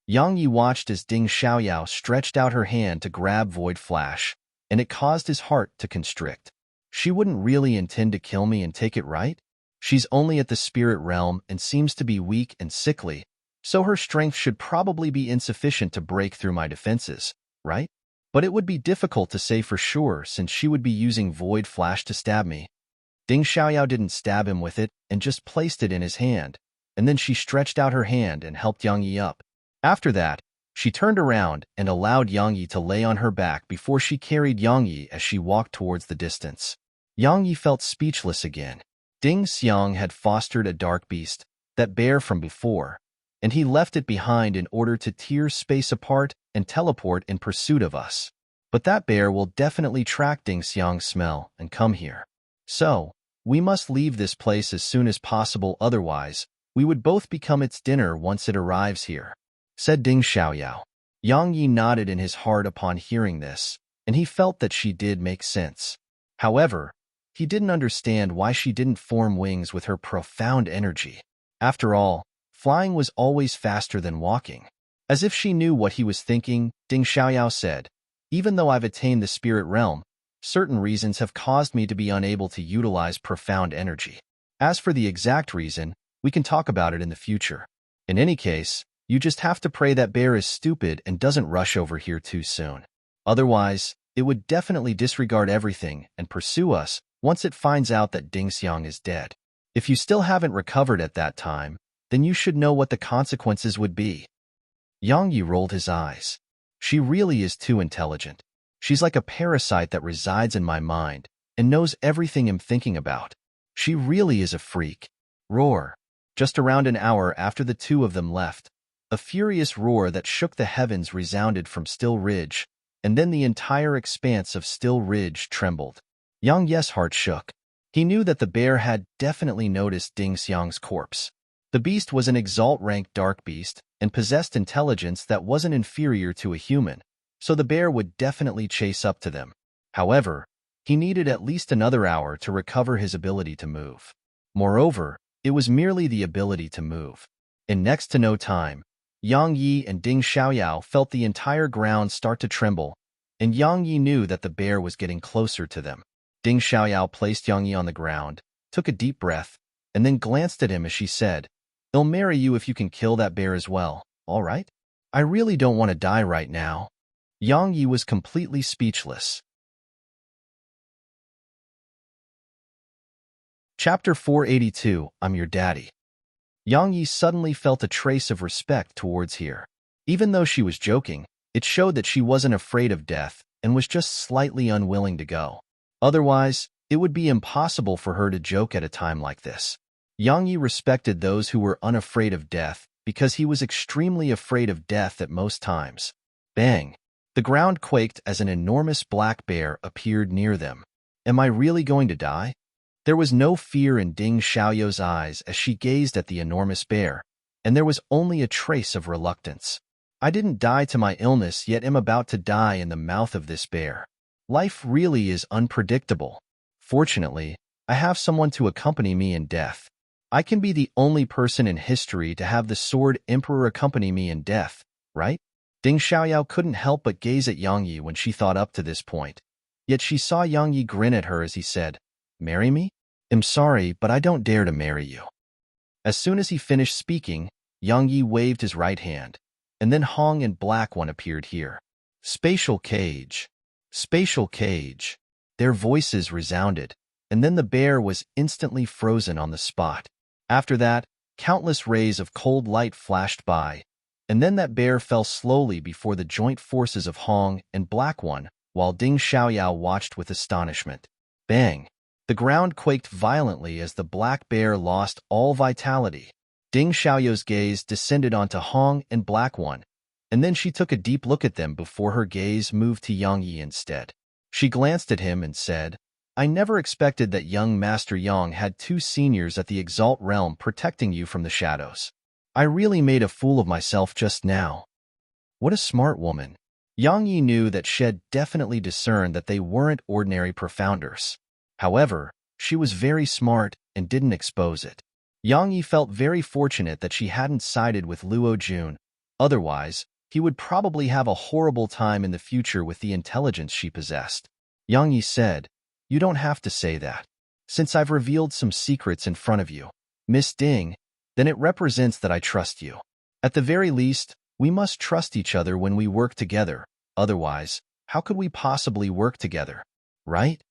Yang Yi watched as Ding Xiaoyao stretched out her hand to grab Void Flash, and it caused his heart to constrict. She wouldn't really intend to kill me and take it, right? She's only at the spirit realm and seems to be weak and sickly, so her strength should probably be insufficient to break through my defenses, right? But it would be difficult to say for sure since she would be using Void Flash to stab me. Ding Xiaoyao didn't stab him with it and just placed it in his hand, and then she stretched out her hand and helped Yang Yi up. After that, she turned around and allowed Yang Yi to lay on her back before she carried Yang Yi as she walked towards the distance. Yang Yi felt speechless again. Ding Xiang had fostered a dark beast, that bear from before, and he left it behind in order to tear space apart and teleport in pursuit of us. But that bear will definitely track Ding Xiang's smell and come here. So, We must leave this place as soon as possible, otherwise, we would both become its dinner once it arrives here," said Ding Xiaoyao. Yang Yi nodded in his heart upon hearing this, and he felt that she did make sense. However, he didn't understand why she didn't form wings with her profound energy. After all, flying was always faster than walking. As if she knew what he was thinking, Ding Xiaoyao said, "Even though I've attained the spirit realm, certain reasons have caused me to be unable to utilize profound energy. As for the exact reason, we can talk about it in the future. In any case, you just have to pray that bear is stupid and doesn't rush over here too soon. Otherwise, it would definitely disregard everything and pursue us once it finds out that Ding Xiang is dead. If you still haven't recovered at that time, then you should know what the consequences would be." Yang Yi rolled his eyes. She really is too intelligent. She's like a parasite that resides in my mind and knows everything I'm thinking about. She really is a freak. Roar. Just around an hour after the two of them left, a furious roar that shook the heavens resounded from Still Ridge, and then the entire expanse of Still Ridge trembled. Yang Ye's heart shook. He knew that the bear had definitely noticed Ding Xiang's corpse. The beast was an exalt-ranked dark beast and possessed intelligence that wasn't inferior to a human, so the bear would definitely chase up to them. However, he needed at least another hour to recover his ability to move. Moreover, it was merely the ability to move. In next to no time, Yang Yi and Ding Xiaoyao felt the entire ground start to tremble, and Yang Yi knew that the bear was getting closer to them. Ding Xiaoyao placed Yang Yi on the ground, took a deep breath, and then glanced at him as she said, "I'll marry you if you can kill that bear as well, all right? I really don't want to die right now." Yang Yi was completely speechless. Chapter 482, I'm Your Daddy. Yang Yi suddenly felt a trace of respect towards her. Even though she was joking, it showed that she wasn't afraid of death and was just slightly unwilling to go. Otherwise, it would be impossible for her to joke at a time like this. Yang Yi respected those who were unafraid of death because he was extremely afraid of death at most times. Bang! The ground quaked as an enormous black bear appeared near them. Am I really going to die? There was no fear in Ding Xiaoyao's eyes as she gazed at the enormous bear, and there was only a trace of reluctance. I didn't die to my illness, yet am about to die in the mouth of this bear. Life really is unpredictable. Fortunately, I have someone to accompany me in death. I can be the only person in history to have the Sword Emperor accompany me in death, right? Ding Xiaoyao couldn't help but gaze at Yang Yi when she thought up to this point. Yet she saw Yang Yi grin at her as he said, "Marry me? I'm sorry, but I don't dare to marry you." As soon as he finished speaking, Yang Yi waved his right hand, and then Hong and Black One appeared here. Spatial cage. Spatial cage. Their voices resounded, and then the bear was instantly frozen on the spot. After that, countless rays of cold light flashed by, and then that bear fell slowly before the joint forces of Hong and Black One, while Ding Xiaoyao watched with astonishment. Bang! The ground quaked violently as the black bear lost all vitality. Ding Xiaoyao's gaze descended onto Hong and Black One, and then she took a deep look at them before her gaze moved to Yang Yi instead. She glanced at him and said, "I never expected that young Master Yang had two seniors at the Exalt Realm protecting you from the shadows. I really made a fool of myself just now." What a smart woman. Yang Yi knew that she had definitely discerned that they weren't ordinary profounders. However, she was very smart and didn't expose it. Yang Yi felt very fortunate that she hadn't sided with Luo Jun. Otherwise, he would probably have a horrible time in the future with the intelligence she possessed. Yang Yi said, "You don't have to say that. Since I've revealed some secrets in front of you, Miss Ding, then it represents that I trust you. At the very least, we must trust each other when we work together. Otherwise, how could we possibly work together? Right?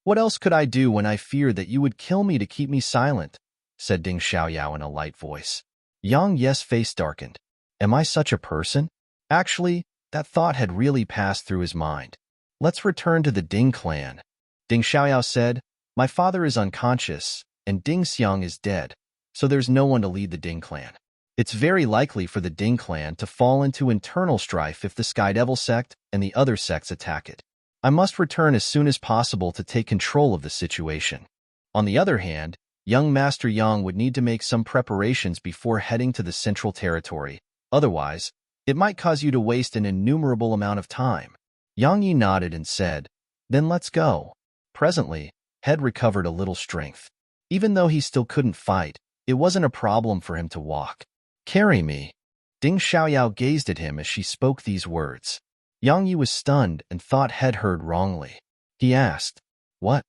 What else could I do when I feared that you would kill me to keep me silent?" said Ding Xiaoyao in a light voice. Yang Ye's face darkened. Am I such a person? Actually, that thought had really passed through his mind. Let's return to the Ding clan. Ding Xiaoyao said, "My father is unconscious, and Ding Xiang is dead, so there's no one to lead the Ding clan. It's very likely for the Ding clan to fall into internal strife if the Sky Devil sect and the other sects attack it. I must return as soon as possible to take control of the situation." On the other hand, young Master Yang would need to make some preparations before heading to the Central Territory. Otherwise, it might cause you to waste an innumerable amount of time. Yang Yi nodded and said, "Then let's go." Presently, Head recovered a little strength. Even though he still couldn't fight, it wasn't a problem for him to walk. "Carry me." Ding Xiaoyao gazed at him as she spoke these words. Yang Yi was stunned and thought Head heard wrongly. He asked, "What?"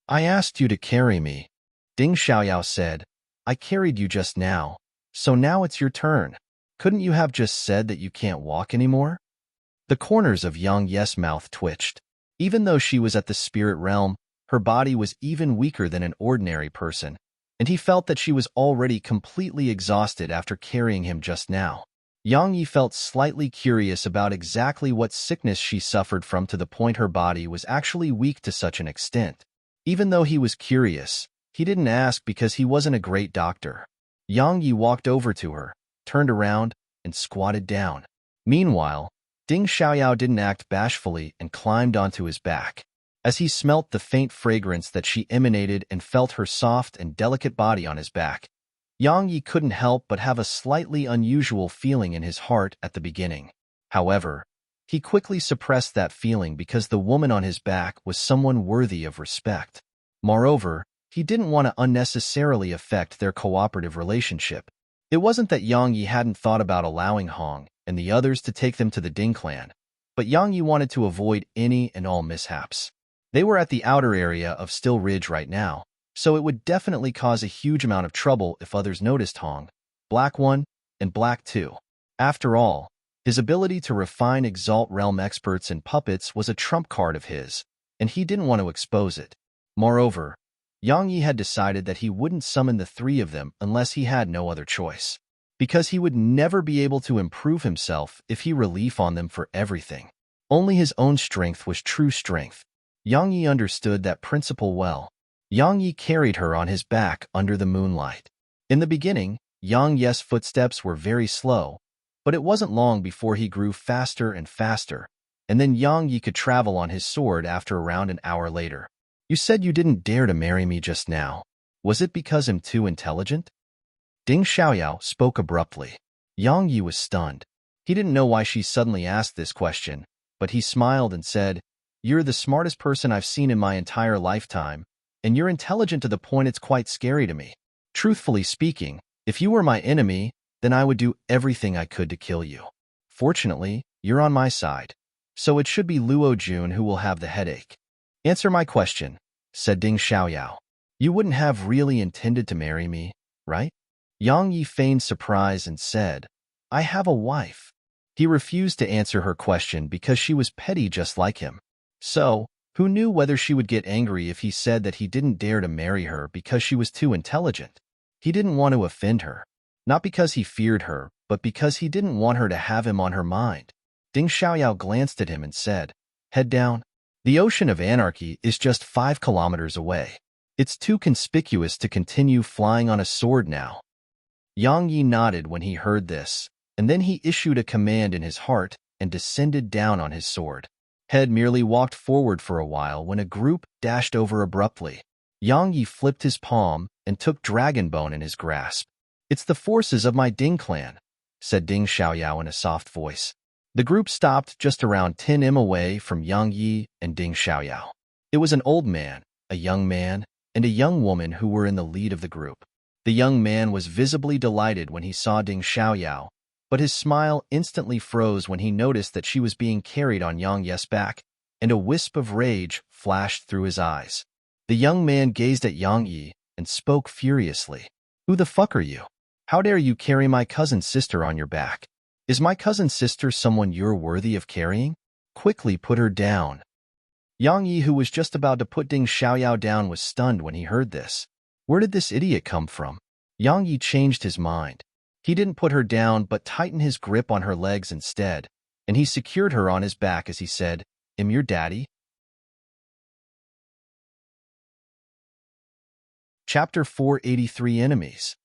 "I asked you to carry me." Ding Xiaoyao said, "I carried you just now, so now it's your turn. Couldn't you have just said that you can't walk anymore?" The corners of Yang Ye's mouth twitched. Even though she was at the spirit realm, her body was even weaker than an ordinary person, and he felt that she was already completely exhausted after carrying him just now. Yang Yi felt slightly curious about exactly what sickness she suffered from to the point her body was actually weak to such an extent. Even though he was curious, he didn't ask because he wasn't a great doctor. Yang Yi walked over to her, turned around, and squatted down. Meanwhile, Ding Xiaoyao didn't act bashfully and climbed onto his back. As he smelt the faint fragrance that she emanated and felt her soft and delicate body on his back, Yang Yi couldn't help but have a slightly unusual feeling in his heart at the beginning. However, he quickly suppressed that feeling because the woman on his back was someone worthy of respect. Moreover, he didn't want to unnecessarily affect their cooperative relationship. It wasn't that Yang Yi hadn't thought about allowing Hong and the others to take them to the Ding clan, but Yang Yi wanted to avoid any and all mishaps. They were at the outer area of Still Ridge right now, so it would definitely cause a huge amount of trouble if others noticed Hong, Black 1, and Black 2. After all, his ability to refine Exalt Realm experts and puppets was a trump card of his, and he didn't want to expose it. Moreover, Yang Yi had decided that he wouldn't summon the three of them unless he had no other choice, because he would never be able to improve himself if he relied on them for everything. Only his own strength was true strength. Yang Yi understood that principle well. Yang Yi carried her on his back under the moonlight. In the beginning, Yang Ye's footsteps were very slow, but it wasn't long before he grew faster and faster, and then Yang Yi could travel on his sword after around an hour later. "You said you didn't dare to marry me just now. Was it because I'm too intelligent?" Ding Xiaoyao spoke abruptly. Yang Yi was stunned. He didn't know why she suddenly asked this question, but he smiled and said, "You're the smartest person I've seen in my entire lifetime, and you're intelligent to the point it's quite scary to me. Truthfully speaking, if you were my enemy, then I would do everything I could to kill you. Fortunately, you're on my side, so it should be Luo Jun who will have the headache." "Answer my question," said Ding Xiaoyao. "You wouldn't have really intended to marry me, right?" Yang Yi feigned surprise and said, "I have a wife." He refused to answer her question because she was petty just like him. So, who knew whether she would get angry if he said that he didn't dare to marry her because she was too intelligent? He didn't want to offend her. Not because he feared her, but because he didn't want her to have him on her mind. Ding Xiaoyao glanced at him and said, "Head down. The Ocean of Anarchy is just 5 kilometers away. It's too conspicuous to continue flying on a sword now." Yang Yi nodded when he heard this, and then he issued a command in his heart and descended down on his sword. Head merely walked forward for a while when a group dashed over abruptly. Yang Yi flipped his palm and took Dragon Bone in his grasp. "It's the forces of my Ding clan," said Ding Xiaoyao in a soft voice. The group stopped just around 10 m away from Yang Yi and Ding Xiaoyao. It was an old man, a young man, and a young woman who were in the lead of the group. The young man was visibly delighted when he saw Ding Xiaoyao, but his smile instantly froze when he noticed that she was being carried on Yang Ye's back, and a wisp of rage flashed through his eyes. The young man gazed at Yang Yi and spoke furiously. "Who the fuck are you? How dare you carry my cousin's sister on your back? Is my cousin's sister someone you're worthy of carrying? Quickly put her down." Yang Yi, who was just about to put Ding Xiaoyao down, was stunned when he heard this. Where did this idiot come from? Yang Yi changed his mind. He didn't put her down but tightened his grip on her legs instead, and he secured her on his back as he said, "Am your daddy?" Chapter 483 Enemies.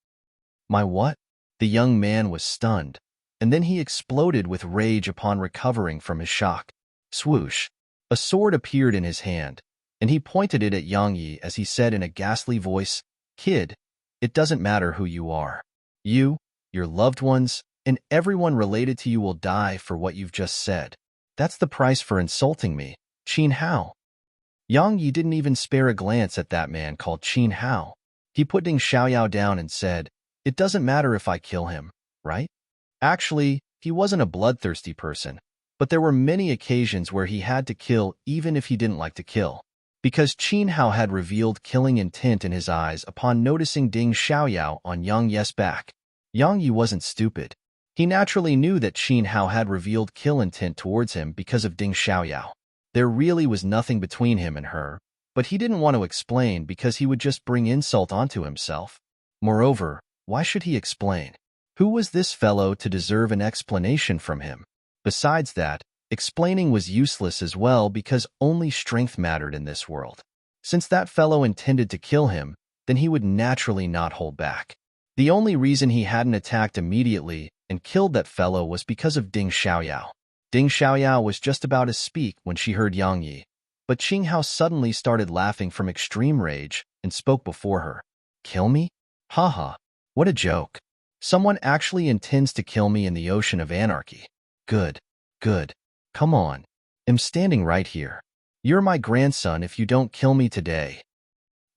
"My what?" The young man was stunned, and then he exploded with rage upon recovering from his shock. Swoosh! A sword appeared in his hand, and he pointed it at Yang Yi as he said in a ghastly voice, "Kid, it doesn't matter who you are. You, your loved ones, and everyone related to you will die for what you've just said. That's the price for insulting me, Qin Hao." Yang Yi didn't even spare a glance at that man called Qin Hao. He put Ding Xiaoyao down and said, "It doesn't matter if I kill him, right?" Actually, he wasn't a bloodthirsty person, but there were many occasions where he had to kill even if he didn't like to kill. Because Qin Hao had revealed killing intent in his eyes upon noticing Ding Xiaoyao on Yang Yi's back. Yang Yi wasn't stupid. He naturally knew that Qin Hao had revealed kill intent towards him because of Ding Xiaoyao. There really was nothing between him and her, but he didn't want to explain because he would just bring insult onto himself. Moreover, why should he explain? Who was this fellow to deserve an explanation from him? Besides that, explaining was useless as well because only strength mattered in this world. Since that fellow intended to kill him, then he would naturally not hold back. The only reason he hadn't attacked immediately and killed that fellow was because of Ding Xiaoyao. Ding Xiaoyao was just about to speak when she heard Yang Yi, but Qin Hao suddenly started laughing from extreme rage and spoke before her. "Kill me? Haha, what a joke. Someone actually intends to kill me in the ocean of anarchy. Good, good. Come on. I'm standing right here. You're my grandson if you don't kill me today."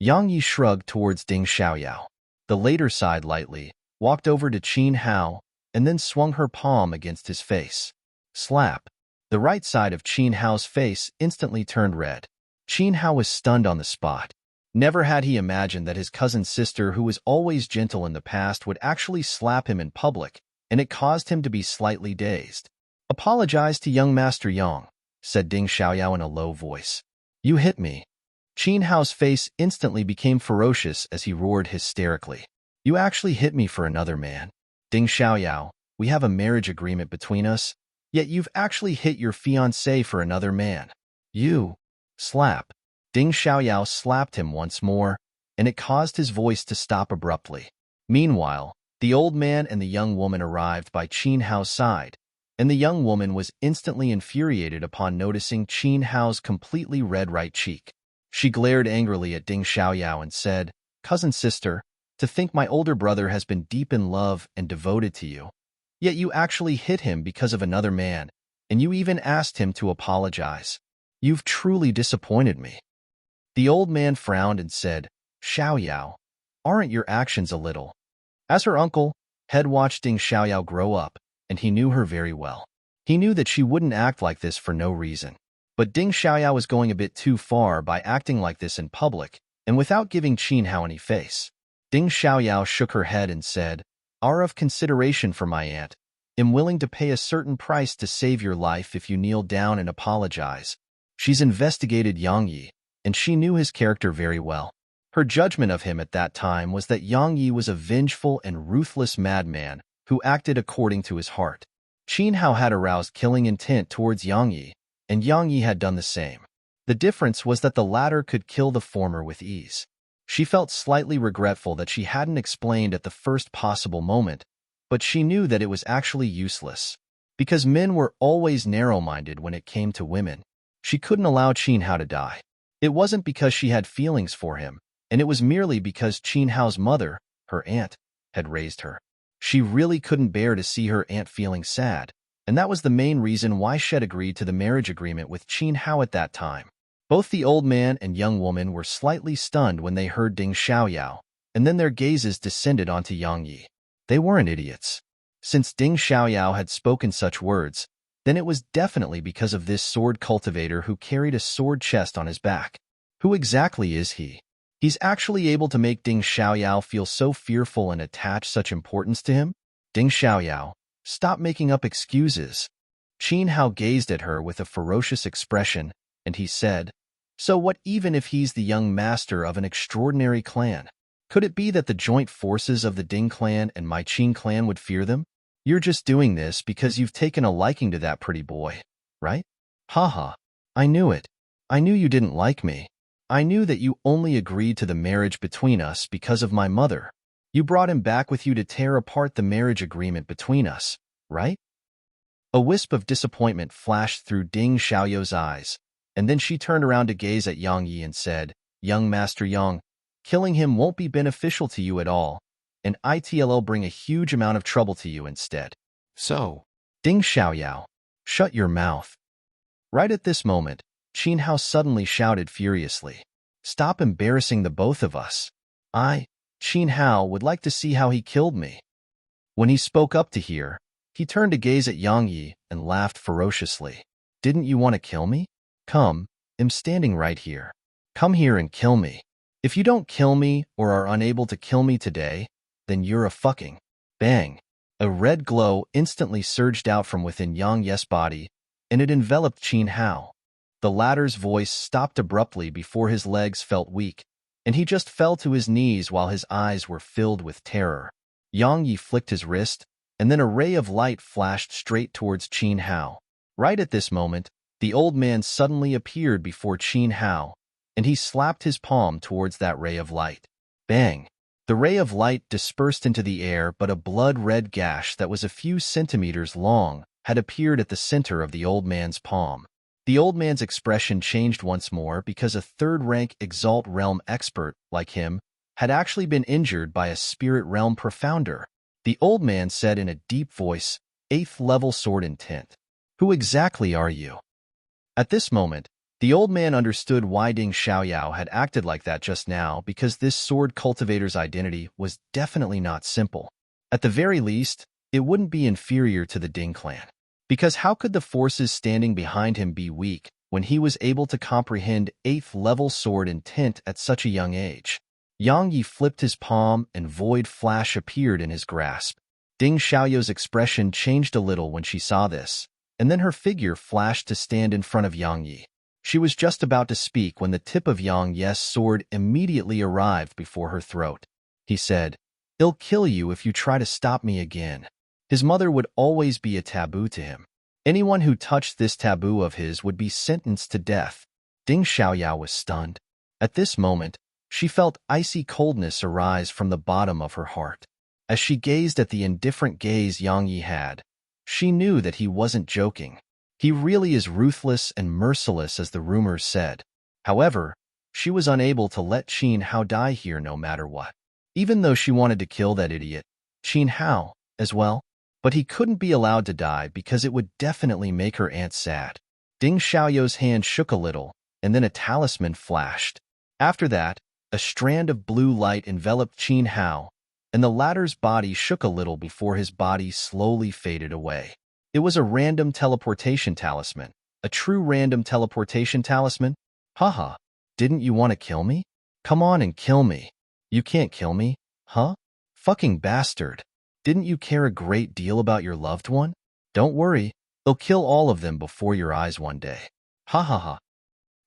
Yang Yi shrugged towards Ding Xiaoyao. The latter sighed lightly, walked over to Qin Hao, and then swung her palm against his face. Slap. The right side of Qin Hao's face instantly turned red. Qin Hao was stunned on the spot. Never had he imagined that his cousin's sister, who was always gentle in the past, would actually slap him in public, and it caused him to be slightly dazed. "Apologize to young Master Yang," said Ding Xiaoyao in a low voice. "You hit me." Qin Hao's face instantly became ferocious as he roared hysterically. "You actually hit me for another man. Ding Xiaoyao, we have a marriage agreement between us, yet you've actually hit your fiancé for another man. You." Slap. Ding Xiaoyao slapped him once more, and it caused his voice to stop abruptly. Meanwhile, the old man and the young woman arrived by Qin Hao's side, and the young woman was instantly infuriated upon noticing Qin Hao's completely red right cheek. She glared angrily at Ding Xiaoyao and said, "Cousin sister, to think my older brother has been deep in love and devoted to you. Yet you actually hit him because of another man, and you even asked him to apologize. You've truly disappointed me." The old man frowned and said, "Xiaoyao, aren't your actions a little?" As her uncle, had watched Ding Xiaoyao grow up, and he knew her very well. He knew that she wouldn't act like this for no reason. But Ding Xiaoyao was going a bit too far by acting like this in public, and without giving Qin Hao any face. Ding Xiaoyao shook her head and said, "Out of consideration for my aunt, am willing to pay a certain price to save your life if you kneel down and apologize." She's investigated Yang Yi, and she knew his character very well. Her judgment of him at that time was that Yang Yi was a vengeful and ruthless madman who acted according to his heart. Qin Hao had aroused killing intent towards Yang Yi, and Yang Yi had done the same. The difference was that the latter could kill the former with ease. She felt slightly regretful that she hadn't explained at the first possible moment, but she knew that it was actually useless. Because men were always narrow-minded when it came to women. She couldn't allow Qin Hao to die. It wasn't because she had feelings for him, and it was merely because Qin Hao's mother, her aunt, had raised her. She really couldn't bear to see her aunt feeling sad, and that was the main reason why she had agreed to the marriage agreement with Qin Hao at that time. Both the old man and young woman were slightly stunned when they heard Ding Xiaoyao, and then their gazes descended onto Yang Yi. They weren't idiots. Since Ding Xiaoyao had spoken such words, then it was definitely because of this sword cultivator who carried a sword chest on his back. Who exactly is he? He's actually able to make Ding Xiaoyao feel so fearful and attach such importance to him? Ding Xiaoyao, stop making up excuses. Qin Hao gazed at her with a ferocious expression, and he said, "So what even if he's the young master of an extraordinary clan? Could it be that the joint forces of the Ding clan and my Qin clan would fear them? You're just doing this because you've taken a liking to that pretty boy, right? Haha, I knew it. I knew you didn't like me. I knew that you only agreed to the marriage between us because of my mother. You brought him back with you to tear apart the marriage agreement between us, right?" A wisp of disappointment flashed through Ding Xiaoyao's eyes, And then she turned around to gaze at Yang Yi and said, "Young Master Yang, killing him won't be beneficial to you at all, and it'll bring a huge amount of trouble to you instead. So, Ding Xiaoyao, shut your mouth." Right at this moment, Qin Hao suddenly shouted furiously, "Stop embarrassing the both of us. Qin Hao, would like to see how he killed me." When he spoke up to hear, he turned to gaze at Yang Yi and laughed ferociously. "Didn't you want to kill me? Come, I'm standing right here. Come here and kill me. If you don't kill me or are unable to kill me today, then you're a fucking..." Bang! A red glow instantly surged out from within Yang Yi's body, and it enveloped Qin Hao. The latter's voice stopped abruptly before his legs felt weak, and he just fell to his knees while his eyes were filled with terror. Yang Yi flicked his wrist, and then a ray of light flashed straight towards Qin Hao. Right at this moment, the old man suddenly appeared before Qin Hao, and he slapped his palm towards that ray of light. Bang! The ray of light dispersed into the air, but a blood-red gash that was a few centimeters long had appeared at the center of the old man's palm. The old man's expression changed once more because a third-rank Exalt Realm expert like him had actually been injured by a Spirit Realm Profounder. The old man said in a deep voice, "8th-level sword intent. Who exactly are you?" At this moment, the old man understood why Ding Xiaoyao had acted like that just now, because this sword cultivator's identity was definitely not simple. At the very least, it wouldn't be inferior to the Ding clan. Because how could the forces standing behind him be weak when he was able to comprehend 8th-level sword intent at such a young age? Yang Yi flipped his palm and void flash appeared in his grasp. Ding Xiaoyao's expression changed a little when she saw this, and then her figure flashed to stand in front of Yang Yi. She was just about to speak when the tip of Yang Yi's sword immediately arrived before her throat. He said, "I'll kill you if you try to stop me again." His mother would always be a taboo to him. Anyone who touched this taboo of his would be sentenced to death. Ding Xiaoyao was stunned. At this moment, she felt icy coldness arise from the bottom of her heart. As she gazed at the indifferent gaze Yang Yi had, she knew that he wasn't joking. He really is ruthless and merciless as the rumors said. However, she was unable to let Qin Hao die here no matter what. Even though she wanted to kill that idiot, Qin Hao, as well. But he couldn't be allowed to die because it would definitely make her aunt sad. Ding Xiaoyao's hand shook a little, and then a talisman flashed. After that, a strand of blue light enveloped Qin Hao, and the latter's body shook a little before his body slowly faded away. It was a random teleportation talisman. A true random teleportation talisman? Haha, didn't you want to kill me? Come on and kill me. You can't kill me, huh? Fucking bastard. Didn't you care a great deal about your loved one? Don't worry, they'll kill all of them before your eyes one day. Ha ha ha.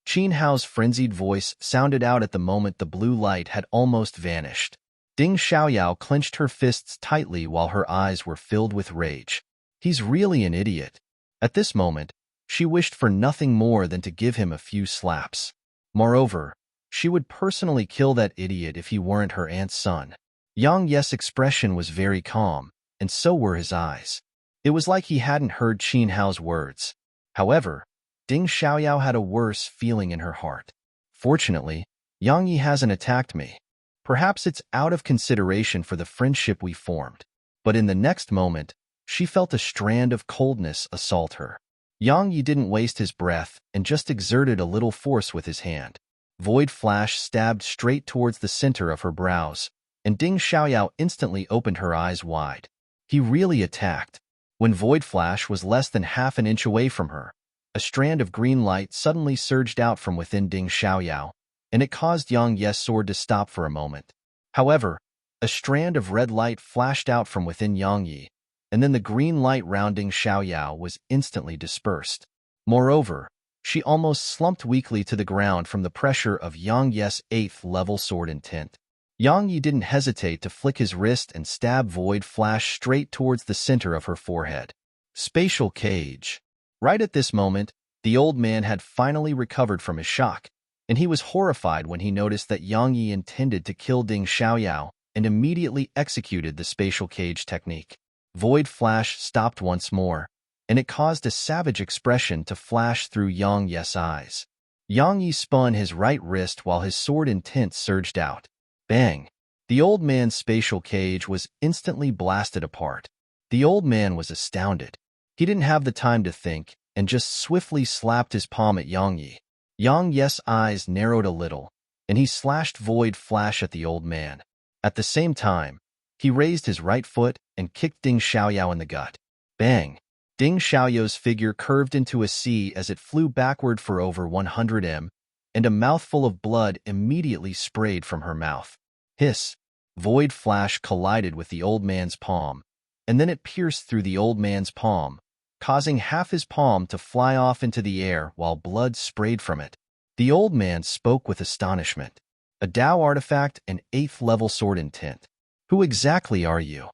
Qin Hao's frenzied voice sounded out at the moment the blue light had almost vanished. Ding Xiaoyao clenched her fists tightly while her eyes were filled with rage. He's really an idiot. At this moment, she wished for nothing more than to give him a few slaps. Moreover, she would personally kill that idiot if he weren't her aunt's son. Yang Yi's expression was very calm, and so were his eyes. It was like he hadn't heard Qin Hao's words. However, Ding Xiaoyao had a worse feeling in her heart. Fortunately, Yang Yi hasn't attacked me. Perhaps it's out of consideration for the friendship we formed. But in the next moment, she felt a strand of coldness assault her. Yang Yi didn't waste his breath and just exerted a little force with his hand. Void flash stabbed straight towards the center of her brows, and Ding Xiaoyao instantly opened her eyes wide. He really attacked. When Void Flash was less than half an inch away from her, a strand of green light suddenly surged out from within Ding Xiaoyao, and it caused Yang Yi's sword to stop for a moment. However, a strand of red light flashed out from within Yang Yi, and then the green light round Ding Xiaoyao was instantly dispersed. Moreover, she almost slumped weakly to the ground from the pressure of Yang Yi's 8th-level sword intent. Yang Yi didn't hesitate to flick his wrist and stab Void Flash straight towards the center of her forehead. Spatial cage. Right at this moment, the old man had finally recovered from his shock, and he was horrified when he noticed that Yang Yi intended to kill Ding Xiaoyao and immediately executed the spatial cage technique. Void Flash stopped once more, and it caused a savage expression to flash through Yang Yi's eyes. Yang Yi spun his right wrist while his sword intent surged out. Bang! The old man's spatial cage was instantly blasted apart. The old man was astounded. He didn't have the time to think and just swiftly slapped his palm at Yang Yi. Yang Yi's eyes narrowed a little, and he slashed Void Flash at the old man. At the same time, he raised his right foot and kicked Ding Xiaoyao in the gut. Bang! Ding Xiaoyao's figure curved into a C as it flew backward for over 100 m, and a mouthful of blood immediately sprayed from her mouth. Hiss! Void Flash collided with the old man's palm, and then it pierced through the old man's palm, causing half his palm to fly off into the air while blood sprayed from it. The old man spoke with astonishment. A Dao artifact and 8th level sword intent. Who exactly are you?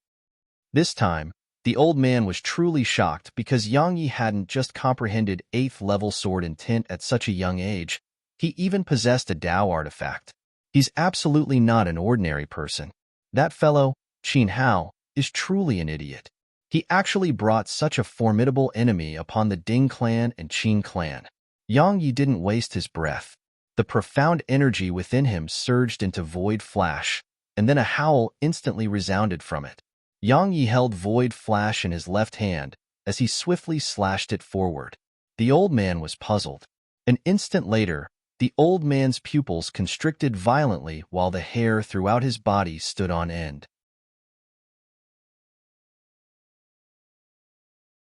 This time, the old man was truly shocked because Yang Yi hadn't just comprehended 8th level sword intent at such a young age, he even possessed a Dao artifact. He's absolutely not an ordinary person. That fellow, Qin Hao, is truly an idiot. He actually brought such a formidable enemy upon the Ding clan and Qin clan. Yang Yi didn't waste his breath. The profound energy within him surged into Void Flash, and then a howl instantly resounded from it. Yang Yi held Void Flash in his left hand as he swiftly slashed it forward. The old man was puzzled. An instant later, the old man's pupils constricted violently while the hair throughout his body stood on end.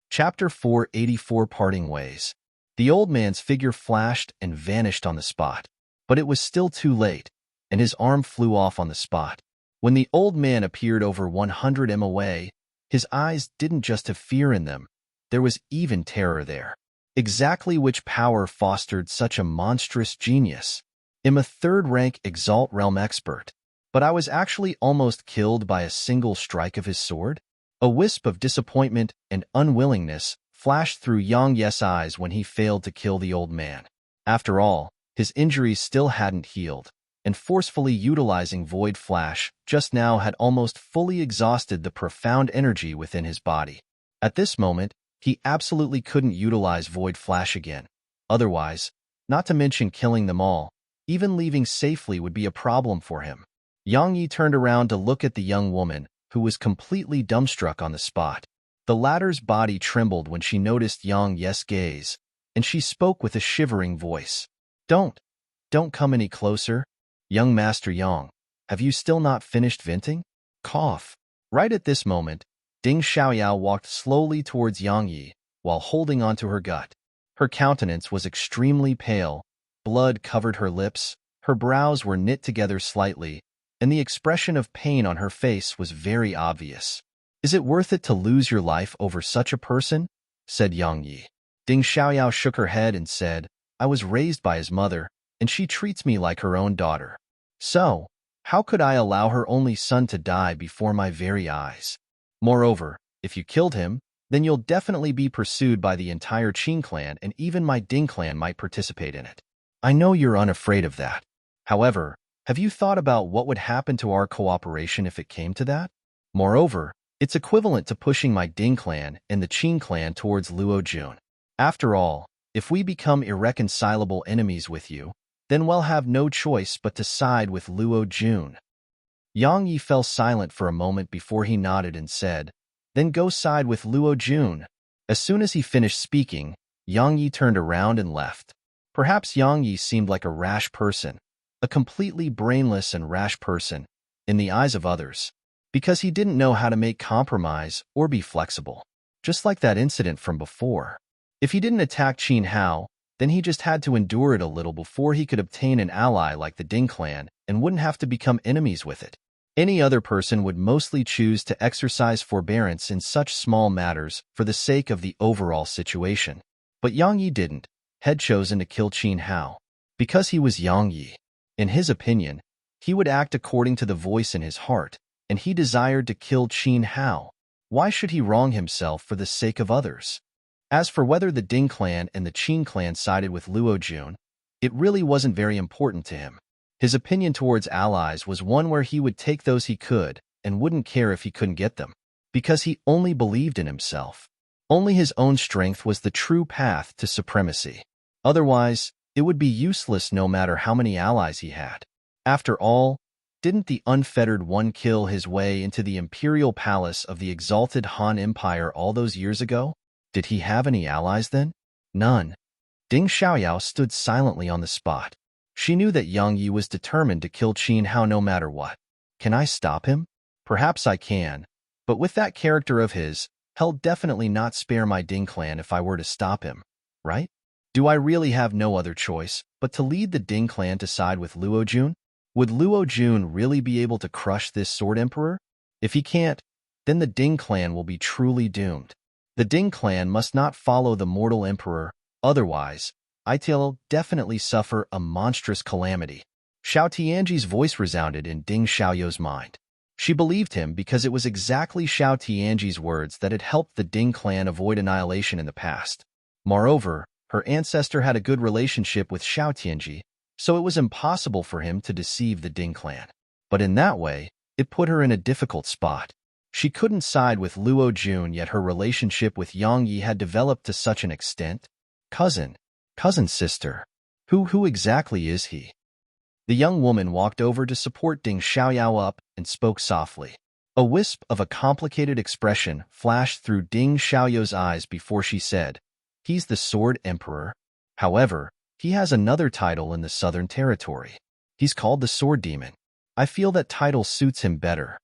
Chapter 484 Parting Ways. The old man's figure flashed and vanished on the spot, but it was still too late, and his arm flew off on the spot. When the old man appeared over 100 m away, his eyes didn't just have fear in them, there was even terror there. Exactly which power fostered such a monstrous genius? I'm a third-rank Exalt Realm expert, but I was actually almost killed by a single strike of his sword? A wisp of disappointment and unwillingness flashed through Yang Yi's eyes when he failed to kill the old man. After all, his injuries still hadn't healed, and forcefully utilizing Void Flash just now had almost fully exhausted the profound energy within his body. At this moment, he absolutely couldn't utilize Void Flash again. Otherwise, not to mention killing them all, even leaving safely would be a problem for him. Yang Yi turned around to look at the young woman, who was completely dumbstruck on the spot. The latter's body trembled when she noticed Yang Yi's gaze, and she spoke with a shivering voice. Don't come any closer. Young Master Yang, have you still not finished venting? Cough. Right at this moment, Ding Xiaoyao walked slowly towards Yang Yi while holding onto her gut. Her countenance was extremely pale, blood covered her lips, her brows were knit together slightly, and the expression of pain on her face was very obvious. Is it worth it to lose your life over such a person? Said Yang Yi. Ding Xiaoyao shook her head and said, I was raised by his mother, and she treats me like her own daughter. So, how could I allow her only son to die before my very eyes? Moreover, if you killed him, then you'll definitely be pursued by the entire Qin clan, and even my Ding clan might participate in it. I know you're unafraid of that. However, have you thought about what would happen to our cooperation if it came to that? Moreover, it's equivalent to pushing my Ding clan and the Qin clan towards Luo Jun. After all, if we become irreconcilable enemies with you, then we'll have no choice but to side with Luo Jun. Yang Yi fell silent for a moment before he nodded and said, Then go side with Luo Jun. As soon as he finished speaking, Yang Yi turned around and left. Perhaps Yang Yi seemed like a rash person, a completely brainless and rash person, in the eyes of others, because he didn't know how to make compromise or be flexible. Just like that incident from before. If he didn't attack Qin Hao, then he just had to endure it a little before he could obtain an ally like the Ding clan and wouldn't have to become enemies with it. Any other person would mostly choose to exercise forbearance in such small matters for the sake of the overall situation. But Yang Yi didn't, had chosen to kill Qin Hao. Because he was Yang Yi. In his opinion, he would act according to the voice in his heart, and he desired to kill Qin Hao. Why should he wrong himself for the sake of others? As for whether the Ding clan and the Qin clan sided with Luo Jun, it really wasn't very important to him. His opinion towards allies was one where he would take those he could and wouldn't care if he couldn't get them, because he only believed in himself. Only his own strength was the true path to supremacy. Otherwise, It would be useless no matter how many allies he had. After all, didn't the unfettered one kill his way into the imperial palace of the exalted Han Empire all those years ago? Did he have any allies then? None. Ding Xiaoyao stood silently on the spot. She knew that Yang Yi was determined to kill Qin Hao no matter what. Can I stop him? Perhaps I can, but with that character of his, he'll definitely not spare my Ding clan if I were to stop him, right? Do I really have no other choice but to lead the Ding clan to side with Luo Jun? Would Luo Jun really be able to crush this Sword Emperor? If he can't, then the Ding clan will be truly doomed. The Ding clan must not follow the mortal emperor, otherwise, it'll definitely suffer a monstrous calamity. Xiao Tianji's voice resounded in Ding Xiaoyou's mind. She believed him because it was exactly Xiao Tianji's words that had helped the Ding clan avoid annihilation in the past. Moreover, her ancestor had a good relationship with Xiao Tianji, so it was impossible for him to deceive the Ding clan. But in that way, it put her in a difficult spot. She couldn't side with Luo Jun, yet her relationship with Yang Yi had developed to such an extent. Cousin sister. Who exactly is he? The young woman walked over to support Ding Xiaoyao up and spoke softly. A wisp of a complicated expression flashed through Ding Xiaoyao's eyes before she said, "He's the Sword Emperor. However, he has another title in the Southern Territory. He's called the Sword Demon. I feel that title suits him better."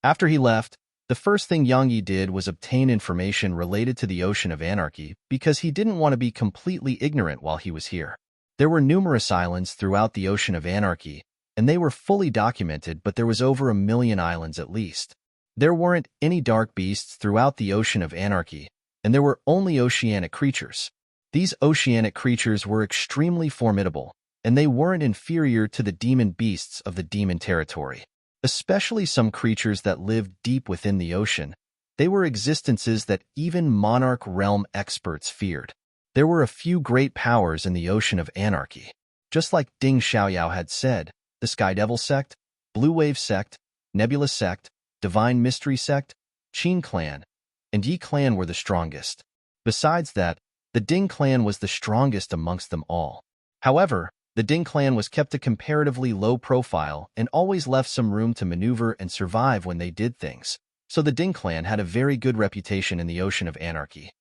After he left, the first thing Yang Yi did was obtain information related to the Ocean of Anarchy because he didn't want to be completely ignorant while he was here. There were numerous islands throughout the Ocean of Anarchy, and they were fully documented, but there was over 1 million islands at least. There weren't any dark beasts throughout the Ocean of Anarchy, and there were only oceanic creatures. These oceanic creatures were extremely formidable, and they weren't inferior to the demon beasts of the demon territory. Especially some creatures that lived deep within the ocean. They were existences that even Monarch Realm experts feared. There were a few great powers in the Ocean of Anarchy. Just like Ding Xiaoyao had said, the Sky Devil Sect, Blue Wave Sect, Nebula Sect, Divine Mystery Sect, Qin Clan, and Yi Clan were the strongest. Besides that, the Ding Clan was the strongest amongst them all. However, the Ding clan was kept a comparatively low profile and always left some room to maneuver and survive when they did things, so the Ding clan had a very good reputation in the Ocean of Anarchy.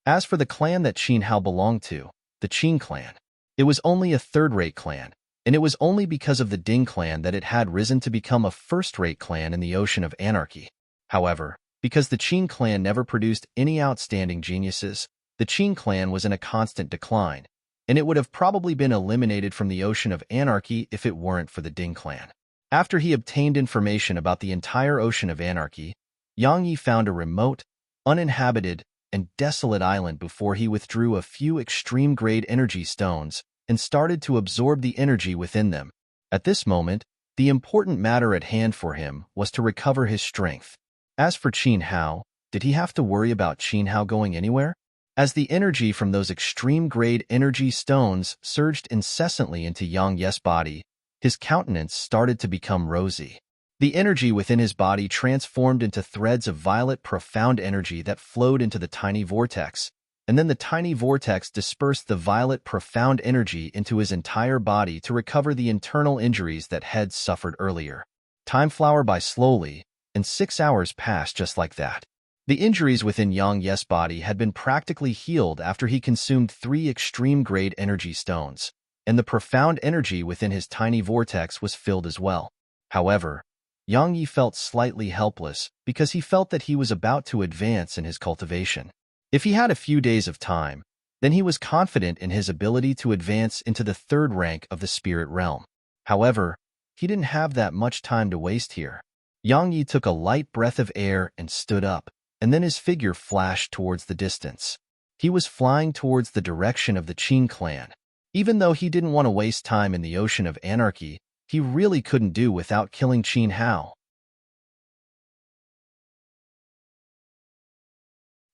As for the clan that Qin Hao belonged to, the Qin clan, it was only a third-rate clan, and it was only because of the Ding clan that it had risen to become a first-rate clan in the Ocean of Anarchy. However, because the Qin clan never produced any outstanding geniuses, the Qin clan was in a constant decline, and it would have probably been eliminated from the Ocean of Anarchy if it weren't for the Ding clan. After he obtained information about the entire Ocean of Anarchy, Yang Yi found a remote, uninhabited, and desolate island before he withdrew a few extreme-grade energy stones and started to absorb the energy within them. At this moment, the important matter at hand for him was to recover his strength. As for Qin Hao, did he have to worry about Qin Hao going anywhere? As the energy from those extreme-grade energy stones surged incessantly into Yang Yi's body, his countenance started to become rosy. The energy within his body transformed into threads of violet profound energy that flowed into the tiny vortex, and then the tiny vortex dispersed the violet profound energy into his entire body to recover the internal injuries that had suffered earlier. Time flowered by slowly, and 6 hours passed just like that. The injuries within Yang Yi's body had been practically healed after he consumed 3 extreme-grade energy stones, and the profound energy within his tiny vortex was filled as well. However, Yang Yi felt slightly helpless because he felt that he was about to advance in his cultivation. If he had a few days of time, then he was confident in his ability to advance into the 3rd rank of the spirit realm. However, he didn't have that much time to waste here. Yang Yi took a light breath of air and stood up, and then his figure flashed towards the distance. He was flying towards the direction of the Qin clan. Even though he didn't want to waste time in the Ocean of Anarchy, he really couldn't do without killing Qin Hao.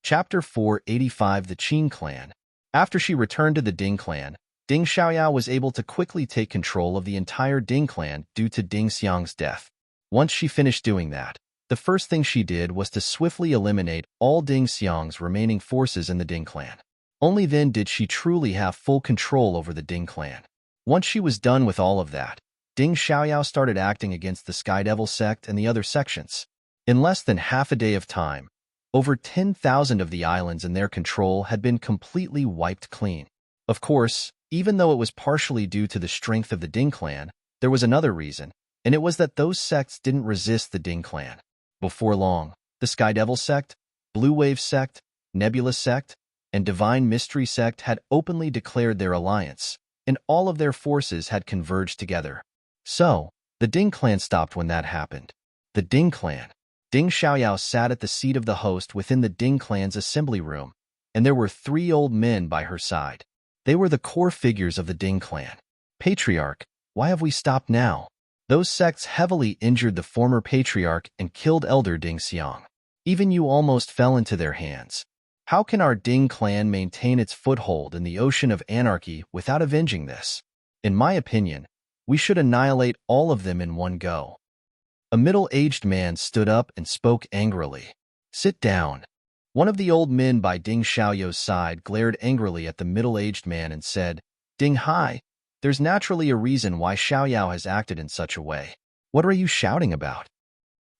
Chapter 485 The Qin Clan. After she returned to the Ding clan, Ding Xiaoyao was able to quickly take control of the entire Ding clan due to Ding Xiang's death. Once she finished doing that, the first thing she did was to swiftly eliminate all Ding Xiang's remaining forces in the Ding clan. Only then did she truly have full control over the Ding clan. Once she was done with all of that, Ding Xiaoyao started acting against the Sky Devil sect and the other sections. In less than half a day of time, over 10,000 of the islands in their control had been completely wiped clean. Of course, even though it was partially due to the strength of the Ding clan, there was another reason, and it was that those sects didn't resist the Ding clan. Before long, the Sky Devil sect, Blue Wave sect, Nebula sect, and Divine Mystery sect had openly declared their alliance, and all of their forces had converged together. So, the Ding clan stopped when that happened. The Ding clan. Ding Xiaoyao sat at the seat of the host within the Ding clan's assembly room, and there were 3 old men by her side. They were the core figures of the Ding clan. Patriarch, why have we stopped now? Those sects heavily injured the former patriarch and killed Elder Ding Xiang. Even you almost fell into their hands. How can our Ding clan maintain its foothold in the ocean of anarchy without avenging this? In my opinion, we should annihilate all of them in one go. A middle-aged man stood up and spoke angrily. Sit down. One of the old men by Ding Xiaoyao's side glared angrily at the middle-aged man and said, Ding Hai, there's naturally a reason why Xiaoyao has acted in such a way. What are you shouting about?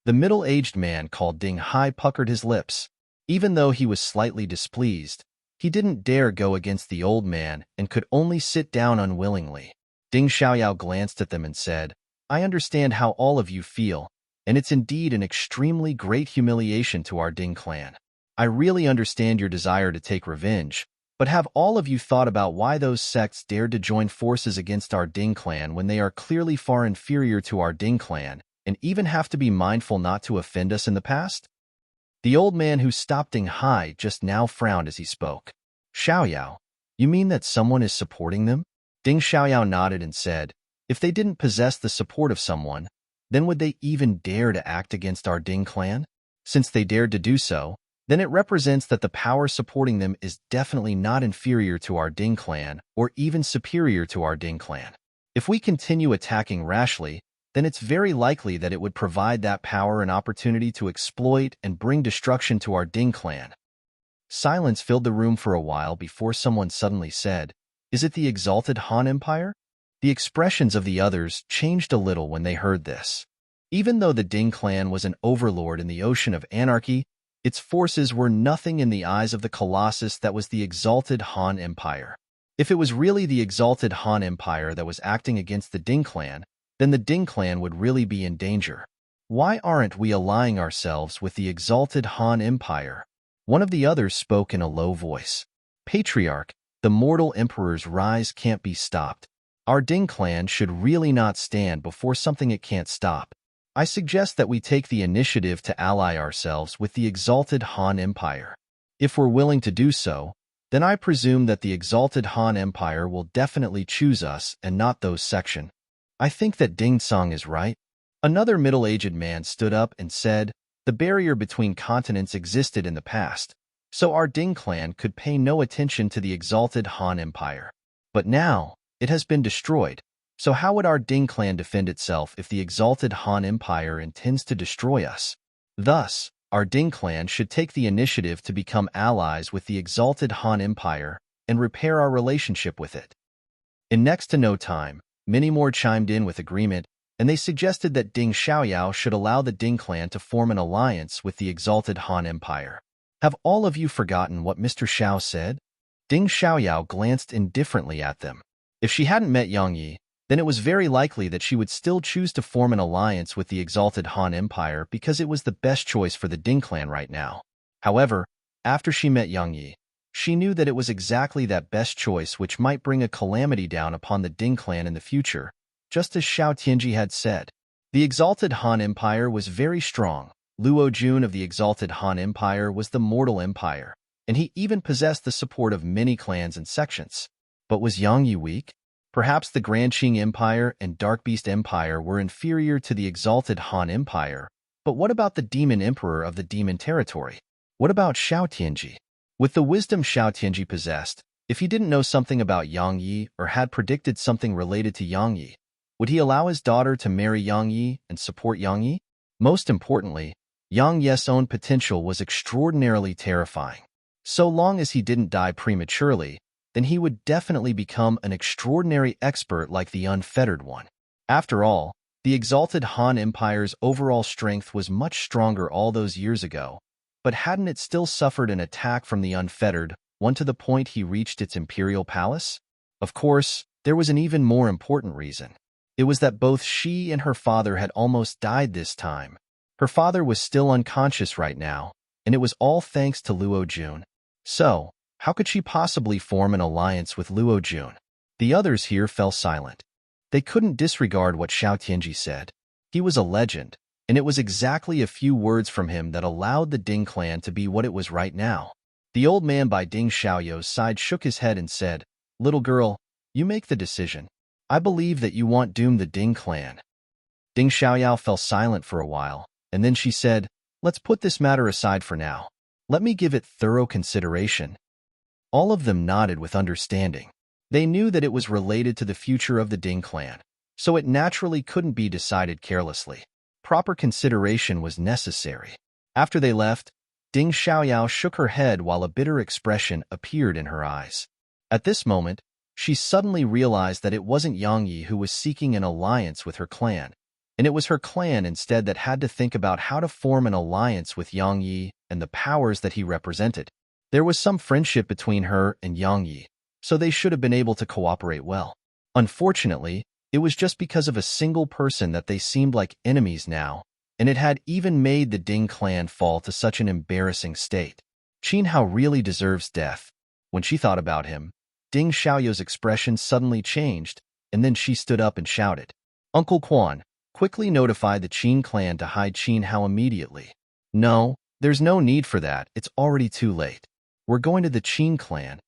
The middle-aged man called Ding Hai puckered his lips. Even though he was slightly displeased, he didn't dare go against the old man and could only sit down unwillingly. Ding Xiaoyao glanced at them and said, I understand how all of you feel, and it's indeed an extremely great humiliation to our Ding clan. I really understand your desire to take revenge, but have all of you thought about why those sects dared to join forces against our Ding clan when they are clearly far inferior to our Ding clan, and even have to be mindful not to offend us in the past? The old man who stopped Ding Hai just now frowned as he spoke. Xiaoyao, you mean that someone is supporting them? Ding Xiaoyao nodded and said, if they didn't possess the support of someone, then would they even dare to act against our Ding clan? Since they dared to do so, then it represents that the power supporting them is definitely not inferior to our Ding clan or even superior to our Ding clan. If we continue attacking rashly, then it's very likely that it would provide that power an opportunity to exploit and bring destruction to our Ding clan. Silence filled the room for a while before someone suddenly said, Is it the exalted Han Empire? The expressions of the others changed a little when they heard this. Even though the Ding clan was an overlord in the ocean of anarchy, its forces were nothing in the eyes of the colossus that was the exalted Han Empire. If it was really the exalted Han Empire that was acting against the Ding clan, then the Ding clan would really be in danger. Why aren't we allying ourselves with the exalted Han Empire? One of the others spoke in a low voice. Patriarch, the mortal emperor's rise can't be stopped. Our Ding clan should really not stand before something it can't stop. I suggest that we take the initiative to ally ourselves with the exalted Han Empire. If we're willing to do so, then I presume that the exalted Han Empire will definitely choose us and not those section. I think that Ding Song is right. Another middle-aged man stood up and said, the barrier between continents existed in the past, so our Ding clan could pay no attention to the exalted Han Empire. But now, it has been destroyed, so how would our Ding clan defend itself if the exalted Han Empire intends to destroy us? Thus, our Ding clan should take the initiative to become allies with the exalted Han Empire and repair our relationship with it. In next to no time, many more chimed in with agreement, and they suggested that Ding Xiaoyao should allow the Ding clan to form an alliance with the exalted Han Empire. Have all of you forgotten what Mr. Xiao said? Ding Xiaoyao glanced indifferently at them. If she hadn't met Yang Yi, then it was very likely that she would still choose to form an alliance with the exalted Han Empire because it was the best choice for the Ding clan right now. However, after she met Yang Yi, she knew that it was exactly that best choice which might bring a calamity down upon the Ding clan in the future, just as Xiao Tianji had said. The exalted Han Empire was very strong. Luo Jun of the exalted Han Empire was the mortal empire, and he even possessed the support of many clans and sections. But was Yang Yi weak? Perhaps the Grand Qing Empire and Dark Beast Empire were inferior to the exalted Han Empire, but what about the Demon Emperor of the Demon Territory? What about Xiao Tianji? With the wisdom Xiao Tianji possessed, if he didn't know something about Yang Yi or had predicted something related to Yang Yi, would he allow his daughter to marry Yang Yi and support Yang Yi? Most importantly, Yang Yi's own potential was extraordinarily terrifying. So long as he didn't die prematurely, then he would definitely become an extraordinary expert like the Unfettered One. After all, the exalted Han Empire's overall strength was much stronger all those years ago, but hadn't it still suffered an attack from the Unfettered One to the point he reached its imperial palace? Of course, there was an even more important reason. It was that both she and her father had almost died this time. Her father was still unconscious right now, and it was all thanks to Luo Jun. So, how could she possibly form an alliance with Luo Jun? The others here fell silent. They couldn't disregard what Xiao Tianji said. He was a legend, and it was exactly a few words from him that allowed the Ding clan to be what it was right now. The old man by Ding Xiaoyao's side shook his head and said, "Little girl, you make the decision. I believe that you want doom the Ding clan." Ding Xiaoyao fell silent for a while, and then she said, "Let's put this matter aside for now. Let me give it thorough consideration." All of them nodded with understanding. They knew that it was related to the future of the Ding clan, so it naturally couldn't be decided carelessly. Proper consideration was necessary. After they left, Ding Xiaoyao shook her head while a bitter expression appeared in her eyes. At this moment, she suddenly realized that it wasn't Yang Yi who was seeking an alliance with her clan, and it was her clan instead that had to think about how to form an alliance with Yang Yi and the powers that he represented. There was some friendship between her and Yang Yi, so they should have been able to cooperate well. Unfortunately, it was just because of a single person that they seemed like enemies now, and it had even made the Ding clan fall to such an embarrassing state. Qin Hao really deserves death. When she thought about him, Ding Xiaoyao's expression suddenly changed, and then she stood up and shouted. Uncle Quan quickly notified the Qin clan to hide Qin Hao immediately. "No, there's no need for that. It's already too late. We're going to the Qin clan."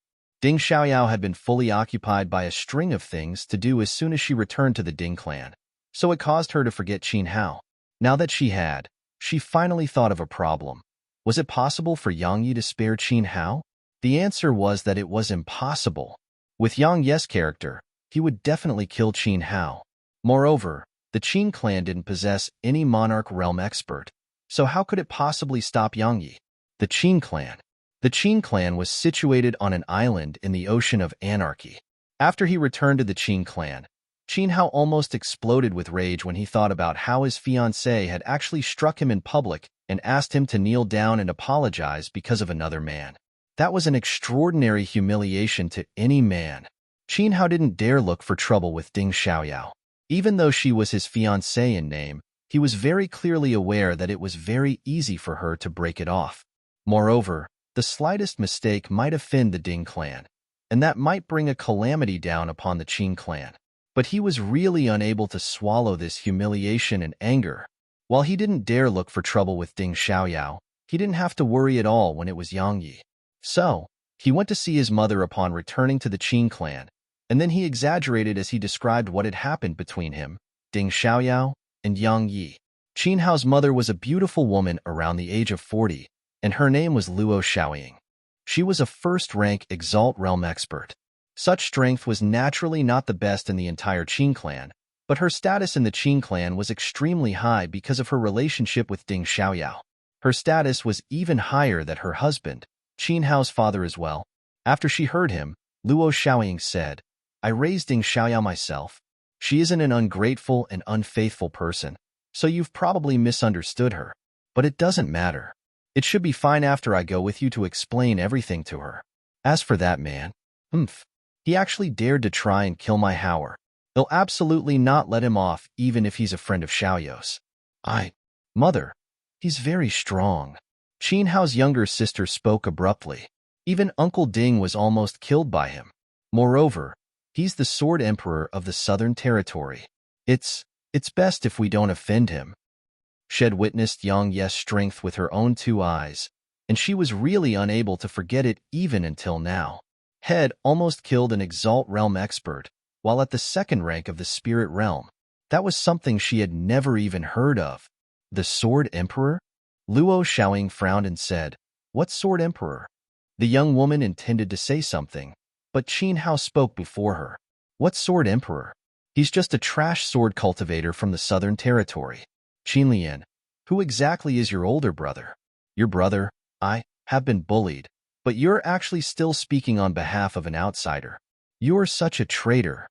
Ding Xiaoyao had been fully occupied by a string of things to do as soon as she returned to the Ding clan, so it caused her to forget Qin Hao. Now that she had, she finally thought of a problem. Was it possible for Yang Yi to spare Qin Hao? The answer was that it was impossible. With Yang Yi's character, he would definitely kill Qin Hao. Moreover, the Qin clan didn't possess any monarch realm expert, so how could it possibly stop Yang Yi? The Qin clan. The Qin clan was situated on an island in the ocean of anarchy. After he returned to the Qin clan, Qin Hao almost exploded with rage when he thought about how his fiancée had actually struck him in public and asked him to kneel down and apologize because of another man. That was an extraordinary humiliation to any man. Qin Hao didn't dare look for trouble with Ding Xiaoyao. Even though she was his fiancée in name, he was very clearly aware that it was very easy for her to break it off. Moreover, the slightest mistake might offend the Ding clan, and that might bring a calamity down upon the Qin clan. But he was really unable to swallow this humiliation and anger. While he didn't dare look for trouble with Ding Xiaoyao, he didn't have to worry at all when it was Yang Yi. So, he went to see his mother upon returning to the Qin clan, and then he exaggerated as he described what had happened between him, Ding Xiaoyao, and Yang Yi. Qin Hao's mother was a beautiful woman around the age of 40, and her name was Luo Xiaoying. She was a first-rank Exalt Realm expert. Such strength was naturally not the best in the entire Qin clan, but her status in the Qin clan was extremely high because of her relationship with Ding Xiaoyao. Her status was even higher than her husband, Qin Hao's father as well. After she heard him, Luo Xiaoying said, "I raised Ding Xiaoyao myself. She isn't an ungrateful and unfaithful person, so you've probably misunderstood her. But it doesn't matter. It should be fine after I go with you to explain everything to her. As for that man, he actually dared to try and kill my Howard. They'll absolutely not let him off even if he's a friend of Xiaoyao's." Mother, he's very strong." Qin Hao's younger sister spoke abruptly. Even Uncle Ding was almost killed by him. Moreover, he's the Sword Emperor of the Southern Territory. It's best if we don't offend him. Shed witnessed Yang Yi's strength with her own two eyes, and she was really unable to forget it even until now. Head almost killed an Exalt Realm expert, while at the second rank of the Spirit Realm. That was something she had never even heard of. The Sword Emperor? Luo Xiaoying frowned and said, "What Sword Emperor?" The young woman intended to say something, but Qin Hao spoke before her. "What Sword Emperor? He's just a trash sword cultivator from the Southern Territory. Qin Lian, who exactly is your older brother?" "Your brother, I have been bullied. but you're actually still speaking on behalf of an outsider. You're such a traitor.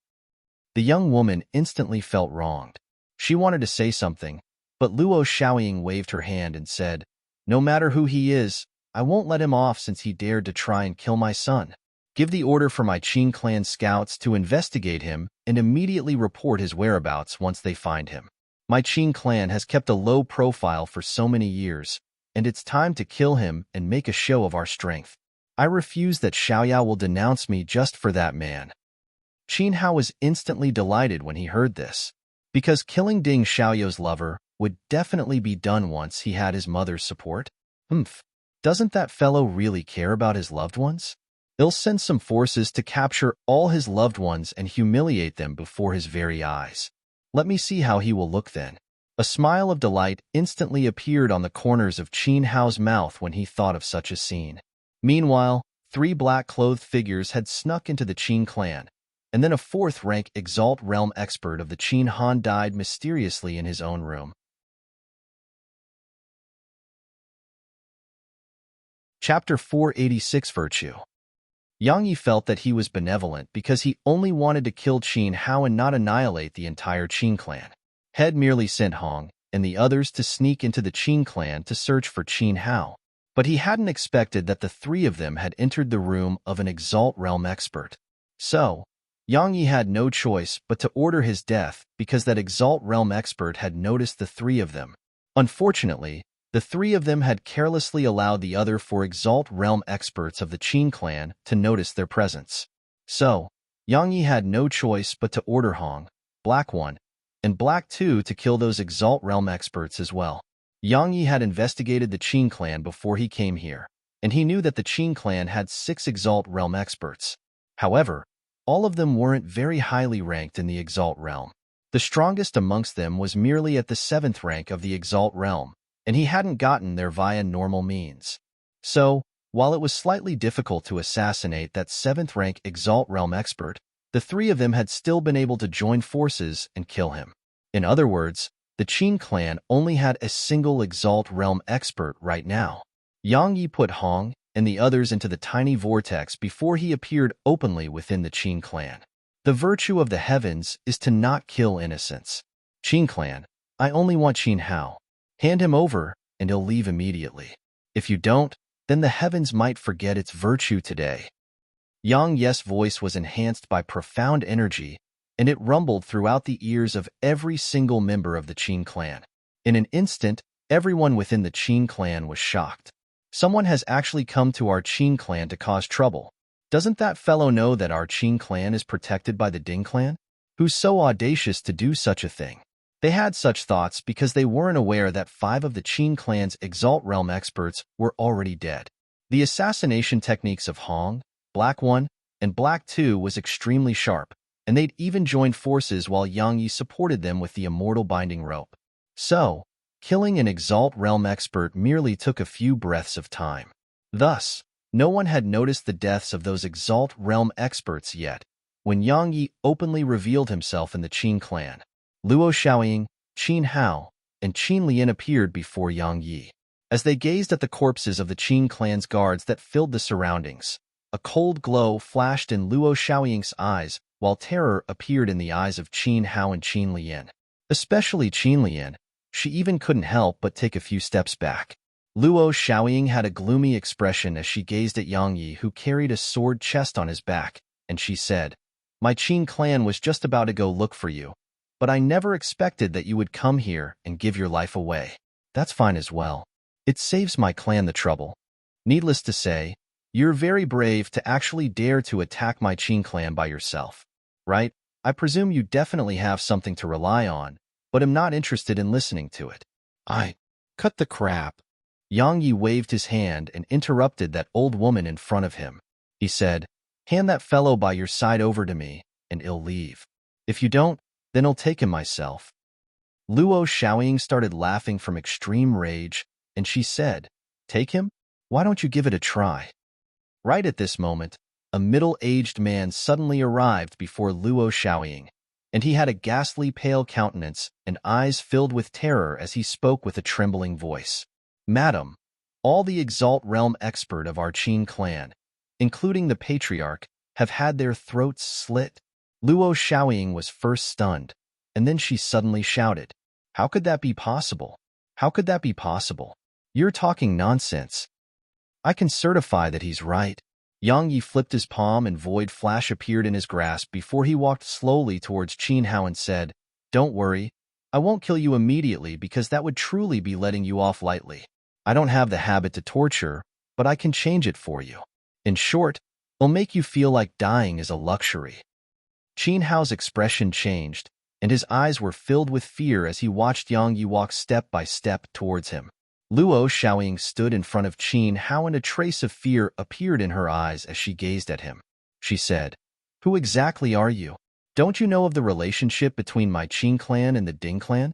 The young woman instantly felt wronged. She wanted to say something, but Luo Xiaoying waved her hand and said, "No matter who he is, I won't let him off since he dared to try and kill my son. Give the order for my Qin clan scouts to investigate him and immediately report his whereabouts once they find him. My Qin clan has kept a low profile for so many years, and it's time to kill him and make a show of our strength. I refuse that Xiaoyao will denounce me just for that man." Qin Hao was instantly delighted when he heard this, because killing Ding Xiaoyao's lover would definitely be done once he had his mother's support. Doesn't that fellow really care about his loved ones? He'll send some forces to capture all his loved ones and humiliate them before his very eyes. Let me see how he will look then. A smile of delight instantly appeared on the corners of Qin Hao's mouth when he thought of such a scene. Meanwhile, 3 black-clothed figures had snuck into the Qin clan, and then a 4th-rank Exalt Realm expert of the Qin Han died mysteriously in his own room. Chapter 486 Virtue. Yang Yi felt that he was benevolent because he only wanted to kill Qin Hao and not annihilate the entire Qin clan. Head merely sent Hong and the others to sneak into the Qin clan to search for Qin Hao, but he hadn't expected that the 3 of them had entered the room of an Exalt Realm expert. So, Yang Yi had no choice but to order his death because that Exalt Realm expert had noticed the 3 of them. Unfortunately, the 3 of them had carelessly allowed the other 4 Exalt Realm experts of the Qin clan to notice their presence. So, Yang Yi had no choice but to order Hong, Black 1, and Black 2 to kill those Exalt Realm experts as well. Yang Yi had investigated the Qin clan before he came here, and he knew that the Qin clan had 6 Exalt Realm experts. However, all of them weren't very highly ranked in the Exalt Realm. The strongest amongst them was merely at the 7th rank of the Exalt Realm, and he hadn't gotten there via normal means. So, while it was slightly difficult to assassinate that 7th-rank Exalt Realm expert, the 3 of them had still been able to join forces and kill him. In other words, the Qin clan only had a single Exalt Realm expert right now. Yang Yi put Hong and the others into the tiny vortex before he appeared openly within the Qin clan. The virtue of the heavens is to not kill innocents. Qin clan, I only want Qin Hao. Hand him over, and he'll leave immediately. If you don't, then the heavens might forget its virtue today. Yang Yi's voice was enhanced by profound energy, and it rumbled throughout the ears of every single member of the Qin clan. In an instant, everyone within the Qin clan was shocked. Someone has actually come to our Qin clan to cause trouble. Doesn't that fellow know that our Qin clan is protected by the Ding clan? Who's so audacious to do such a thing? They had such thoughts because they weren't aware that 5 of the Qin clan's Exalt Realm experts were already dead. The assassination techniques of Hong, Black 1, and Black 2 was extremely sharp, and they'd even joined forces while Yang Yi supported them with the immortal binding rope. So, killing an Exalt Realm expert merely took a few breaths of time. Thus, no one had noticed the deaths of those Exalt Realm experts yet, when Yang Yi openly revealed himself in the Qin clan. Luo Xiaoying, Qin Hao, and Qin Lian appeared before Yang Yi. As they gazed at the corpses of the Qin clan's guards that filled the surroundings, a cold glow flashed in Luo Xiaoying's eyes, while terror appeared in the eyes of Qin Hao and Qin Lian. Especially Qin Lian, she even couldn't help but take a few steps back. Luo Xiaoying had a gloomy expression as she gazed at Yang Yi, who carried a sword chest on his back, and she said, "My Qin clan was just about to go look for you, but I never expected that you would come here and give your life away. That's fine as well. It saves my clan the trouble. Needless to say, you're very brave to actually dare to attack my Qin clan by yourself. Right? I presume you definitely have something to rely on, but am not interested in listening to it." Cut the crap. Yang Yi waved his hand and interrupted that old woman in front of him. He said, "Hand that fellow by your side over to me, and he'll leave. If you don't, then I'll take him myself." Luo Xiaoying started laughing from extreme rage, and she said, "Take him? Why don't you give it a try?" Right at this moment, a middle-aged man suddenly arrived before Luo Xiaoying, and he had a ghastly pale countenance and eyes filled with terror as he spoke with a trembling voice. "Madam, All the Exalt Realm expert of our Qin clan, including the patriarch, have had their throats slit. Luo Xiaoying was first stunned, and then she suddenly shouted, "How could that be possible? How could that be possible? You're talking nonsense." "I can certify that he's right." Yang Yi flipped his palm and void flash appeared in his grasp before he walked slowly towards Qin Hao and said, "Don't worry, I won't kill you immediately because that would truly be letting you off lightly. I don't have the habit to torture, but I can change it for you. In short, I'll make you feel like dying is a luxury." Qin Hao's expression changed, and his eyes were filled with fear as he watched Yang Yi walk step by step towards him. Luo Xiaoying stood in front of Qin Hao and a trace of fear appeared in her eyes as she gazed at him. She said, "Who exactly are you? Don't you know of the relationship between my Qin clan and the Ding clan?"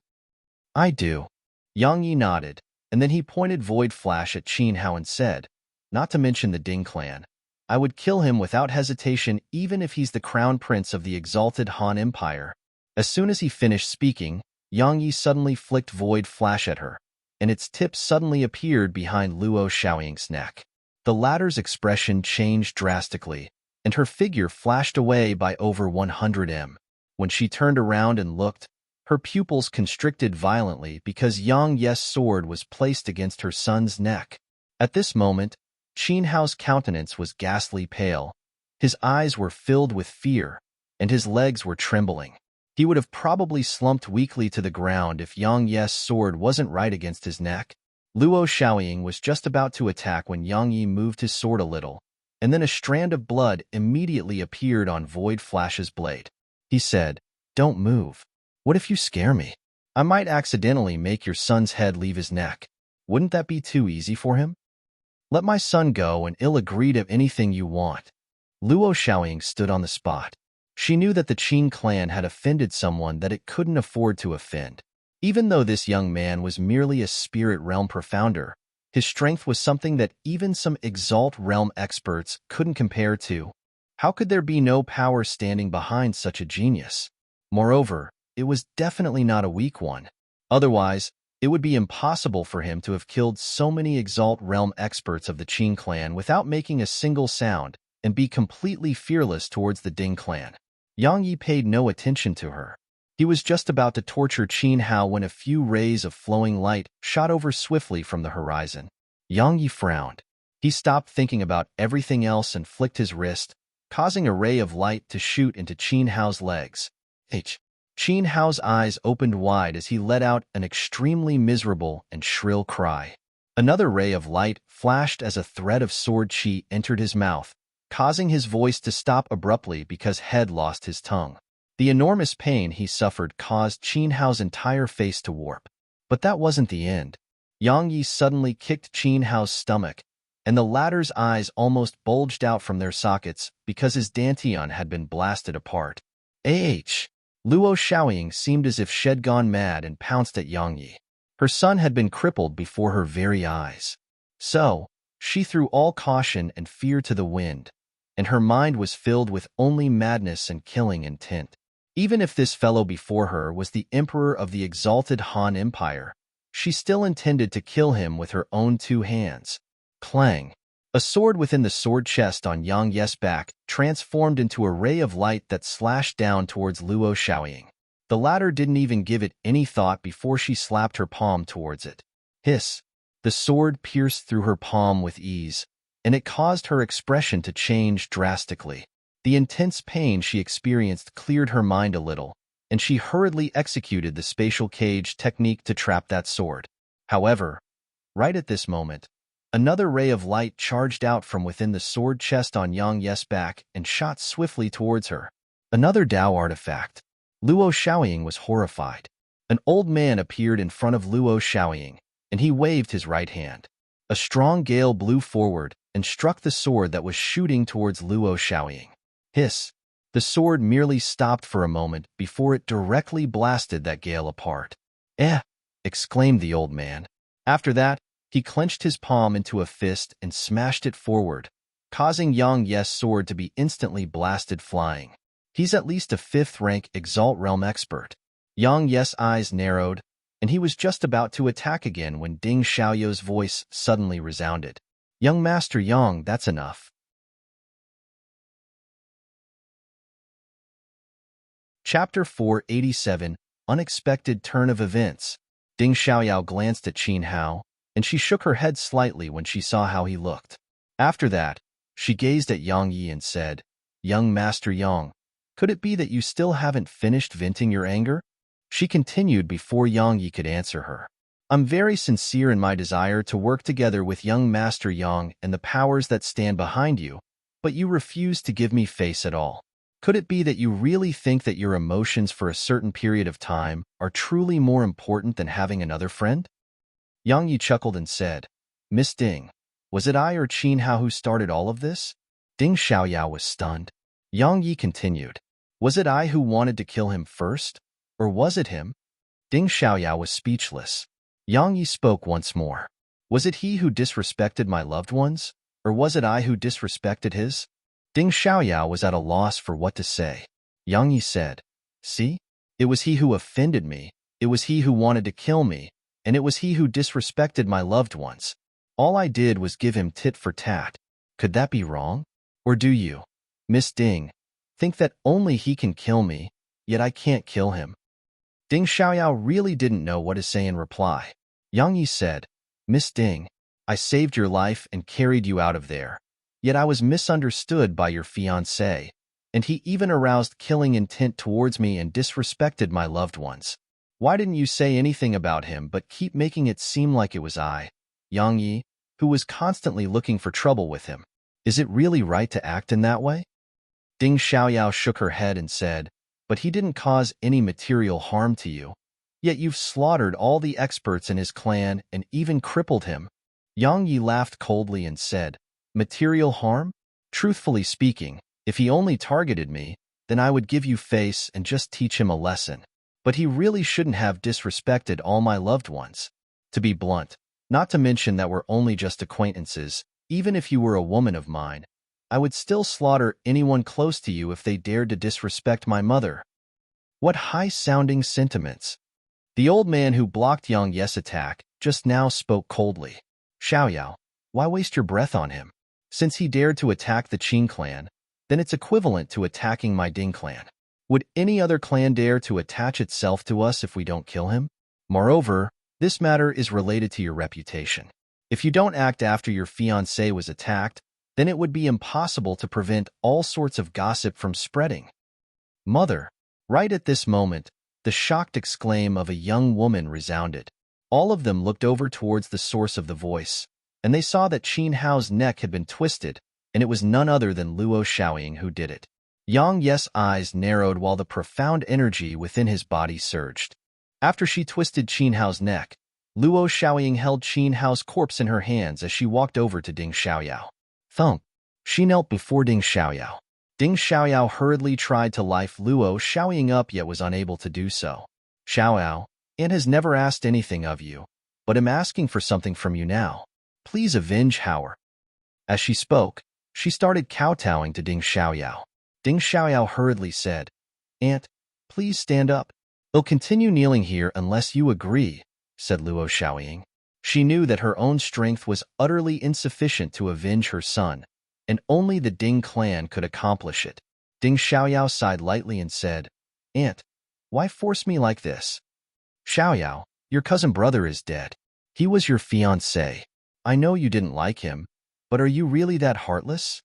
"I do." Yang Yi nodded, and then he pointed Void Flash at Qin Hao and said, "Not to mention the Ding clan. I would kill him without hesitation even if he's the crown prince of the exalted Han Empire." As soon as he finished speaking, Yang Yi suddenly flicked Void Flash at her, and its tip suddenly appeared behind Luo Xiaoying's neck. The latter's expression changed drastically, and her figure flashed away by over 100 m. When she turned around and looked, her pupils constricted violently because Yang Ye's sword was placed against her son's neck. At this moment, Qin Hao's countenance was ghastly pale, his eyes were filled with fear, and his legs were trembling. He would have probably slumped weakly to the ground if Yang Ye's sword wasn't right against his neck. Luo Xiaoying was just about to attack when Yang Yi moved his sword a little, and then a strand of blood immediately appeared on Void Flash's blade. He said, "Don't move. What if you scare me? I might accidentally make your son's head leave his neck. Wouldn't that be too easy for him? Let my son go and I'll agree to anything you want." Luo Xiaoying stood on the spot. She knew that the Qin clan had offended someone that it couldn't afford to offend. Even though this young man was merely a spirit realm profounder, his strength was something that even some Exalt Realm experts couldn't compare to. How could there be no power standing behind such a genius? Moreover, it was definitely not a weak one. Otherwise, it would be impossible for him to have killed so many Exalt Realm experts of the Qin clan without making a single sound and be completely fearless towards the Ding clan. Yang Yi paid no attention to her. He was just about to torture Qin Hao when a few rays of flowing light shot over swiftly from the horizon. Yang Yi frowned. He stopped thinking about everything else and flicked his wrist, causing a ray of light to shoot into Qin Hao's legs. Qin Hao's eyes opened wide as he let out an extremely miserable and shrill cry. Another ray of light flashed as a thread of sword chi entered his mouth, causing his voice to stop abruptly because Head lost his tongue. The enormous pain he suffered caused Qin Hao's entire face to warp. But that wasn't the end. Yang Yi suddenly kicked Qin Hao's stomach, and the latter's eyes almost bulged out from their sockets because his dantian had been blasted apart. Luo Xiaoying seemed as if she'd gone mad and pounced at Yang Yi. Her son had been crippled before her very eyes. So, she threw all caution and fear to the wind, and her mind was filled with only madness and killing intent. Even if this fellow before her was the emperor of the exalted Han Empire, she still intended to kill him with her own two hands. Clang! A sword within the sword chest on Yang Ye's back transformed into a ray of light that slashed down towards Luo Xiaoying. The latter didn't even give it any thought before she slapped her palm towards it. Hiss! The sword pierced through her palm with ease, and it caused her expression to change drastically. The intense pain she experienced cleared her mind a little, and she hurriedly executed the spatial cage technique to trap that sword. However, right at this moment, another ray of light charged out from within the sword chest on Yang Ye's back and shot swiftly towards her. Another Dao artifact. Luo Xiaoying was horrified. An old man appeared in front of Luo Xiaoying, and he waved his right hand. A strong gale blew forward and struck the sword that was shooting towards Luo Xiaoying. Hiss! The sword merely stopped for a moment before it directly blasted that gale apart. "Eh!" exclaimed the old man. After that, he clenched his palm into a fist and smashed it forward, causing Yang Ye's sword to be instantly blasted flying. He's at least a 5th-rank Exalt Realm expert. Yang Ye's eyes narrowed, and he was just about to attack again when Ding Xiaoyao's voice suddenly resounded. Young Master Yang, that's enough. Chapter 487, Unexpected Turn of Events. Ding Xiaoyao glanced at Qin Hao, and she shook her head slightly when she saw how he looked. After that, she gazed at Yang Yi and said, Young Master Yang, could it be that you still haven't finished venting your anger? She continued before Yang Yi could answer her. I'm very sincere in my desire to work together with young Master Yang and the powers that stand behind you, but you refuse to give me face at all. Could it be that you really think that your emotions for a certain period of time are truly more important than having another friend? Yang Yi chuckled and said, Miss Ding, was it I or Qin Hao who started all of this? Ding Xiaoyao was stunned. Yang Yi continued, was it I who wanted to kill him first? Or was it him? Ding Xiaoyao was speechless. Yang Yi spoke once more. Was it he who disrespected my loved ones? Or was it I who disrespected his? Ding Xiaoyao was at a loss for what to say. Yang Yi said, see? It was he who offended me, it was he who wanted to kill me, and it was he who disrespected my loved ones. All I did was give him tit for tat. Could that be wrong? Or do you, Miss Ding, think that only he can kill me, yet I can't kill him? Ding Xiaoyao really didn't know what to say in reply. Yang Yi said, Miss Ding, I saved your life and carried you out of there. Yet I was misunderstood by your fiancé, and he even aroused killing intent towards me and disrespected my loved ones. Why didn't you say anything about him but keep making it seem like it was I, Yang Yi, who was constantly looking for trouble with him? Is it really right to act in that way? Ding Xiaoyao shook her head and said, but he didn't cause any material harm to you. Yet you've slaughtered all the experts in his clan and even crippled him. Yang Yi laughed coldly and said, material harm? Truthfully speaking, if he only targeted me, then I would give you face and just teach him a lesson. But he really shouldn't have disrespected all my loved ones. To be blunt, not to mention that we're only just acquaintances, even if you were a woman of mine, I would still slaughter anyone close to you if they dared to disrespect my mother. What high-sounding sentiments. The old man who blocked Yang Yi's attack just now spoke coldly. Xiaoyao, why waste your breath on him? Since he dared to attack the Qin clan, then it's equivalent to attacking my Ding clan. Would any other clan dare to attach itself to us if we don't kill him? Moreover, this matter is related to your reputation. If you don't act after your fiancé was attacked, then it would be impossible to prevent all sorts of gossip from spreading. Mother! Right at this moment, the shocked exclaim of a young woman resounded. All of them looked over towards the source of the voice, and they saw that Qin Hao's neck had been twisted, and it was none other than Luo Xiaoying who did it. Yang Yi's eyes narrowed while the profound energy within his body surged. After she twisted Qin Hao's neck, Luo Xiaoying held Qin Hao's corpse in her hands as she walked over to Ding Xiaoyao. Thump! She knelt before Ding Xiaoyao. Ding Xiaoyao hurriedly tried to lift Luo Xiaoying up yet was unable to do so. Xiaoyao, Aunt has never asked anything of you, but am asking for something from you now. Please avenge Howard. As she spoke, she started kowtowing to Ding Xiaoyao. Ding Xiaoyao hurriedly said, Aunt, please stand up. I'll continue kneeling here unless you agree, said Luo Xiaoying. She knew that her own strength was utterly insufficient to avenge her son, and only the Ding clan could accomplish it. Ding Xiaoyao sighed lightly and said, Aunt, why force me like this? Xiaoyao, your cousin brother is dead. He was your fiancé. I know you didn't like him, but are you really that heartless?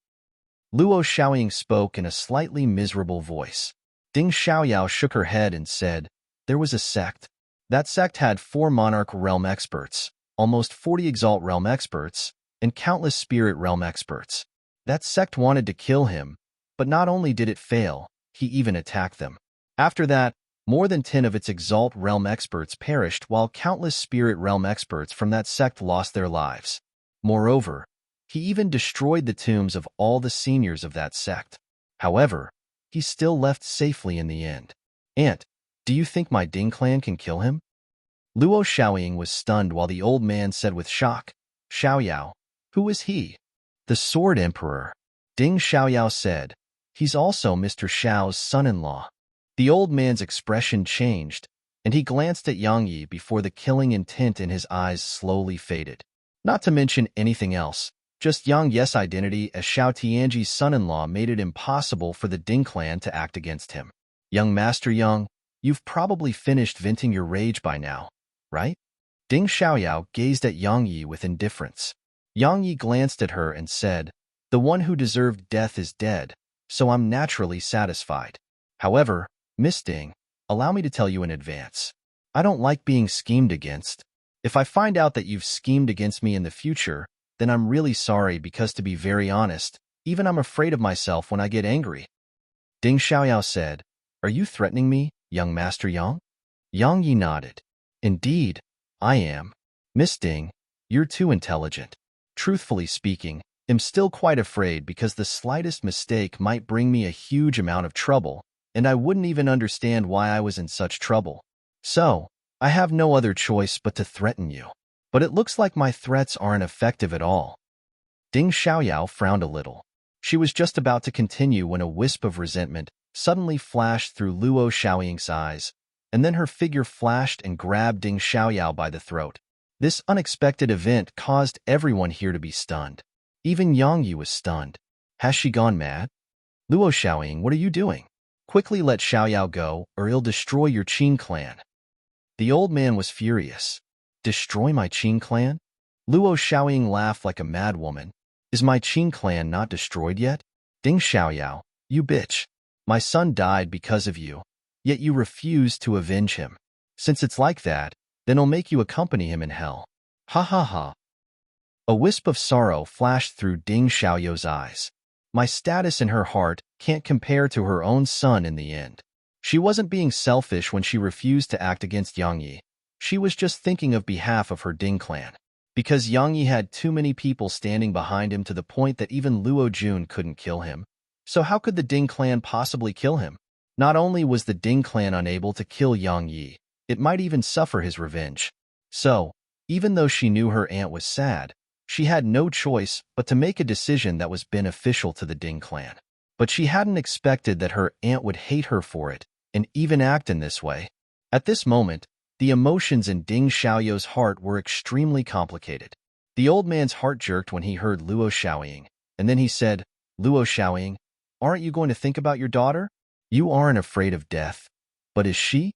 Luo Xiaoying spoke in a slightly miserable voice. Ding Xiaoyao shook her head and said, there was a sect. That sect had 4 Monarch Realm experts, almost 40 Exalt Realm experts, and countless Spirit Realm experts. That sect wanted to kill him, but not only did it fail, he even attacked them. After that, more than 10 of its Exalt Realm experts perished while countless Spirit Realm experts from that sect lost their lives. Moreover, he even destroyed the tombs of all the seniors of that sect. However, he still left safely in the end. Aunt, do you think my Ding clan can kill him? Luo Xiaoying was stunned while the old man said with shock, Xiaoyao, who is he? The Sword Emperor. Ding Xiaoyao said, he's also Mr. Xiao's son-in-law. The old man's expression changed, and he glanced at Yang Yi before the killing intent in his eyes slowly faded. Not to mention anything else, just Yang Yi's identity as Xiao Tianji's son-in-law made it impossible for the Ding clan to act against him. Young Master Yang, you've probably finished venting your rage by now, right? Ding Xiaoyao gazed at Yang Yi with indifference. Yang Yi glanced at her and said, "The one who deserved death is dead, so I'm naturally satisfied. However, Miss Ding, allow me to tell you in advance. I don't like being schemed against. If I find out that you've schemed against me in the future, then I'm really sorry because, to be very honest, even I'm afraid of myself when I get angry." Ding Xiaoyao said, "Are you threatening me, young Master Yang?" Yang Yi nodded. "Indeed, I am. Miss Ding, you're too intelligent. Truthfully speaking, I'm still quite afraid because the slightest mistake might bring me a huge amount of trouble, and I wouldn't even understand why I was in such trouble. So, I have no other choice but to threaten you. But it looks like my threats aren't effective at all." Ding Xiaoyao frowned a little. She was just about to continue when a wisp of resentment suddenly flashed through Luo Xiaoying's eyes, and then her figure flashed and grabbed Ding Xiaoyao by the throat. This unexpected event caused everyone here to be stunned. Even Yang Yi was stunned. Has she gone mad? "Luo Xiaoying, what are you doing? Quickly let Xiaoyao go, or he'll destroy your Qin clan." The old man was furious. "Destroy my Qin clan?" Luo Xiaoying laughed like a madwoman. "Is my Qin clan not destroyed yet? Ding Xiaoyao, you bitch. My son died because of you, yet you refuse to avenge him. Since it's like that, then I'll make you accompany him in hell. Ha ha ha." A wisp of sorrow flashed through Ding Xiaoyao's eyes. My status in her heart can't compare to her own son in the end. She wasn't being selfish when she refused to act against Yang Yi. She was just thinking of behalf of her Ding clan. Because Yang Yi had too many people standing behind him to the point that even Luo Jun couldn't kill him. So how could the Ding clan possibly kill him? Not only was the Ding clan unable to kill Yang Yi, it might even suffer his revenge. So, even though she knew her aunt was sad, she had no choice but to make a decision that was beneficial to the Ding clan. But she hadn't expected that her aunt would hate her for it, and even act in this way. At this moment, the emotions in Ding Xiaoyao's heart were extremely complicated. The old man's heart jerked when he heard Luo Xiaoying, and then he said, "Luo Xiaoying, aren't you going to think about your daughter? You aren't afraid of death, but is she?"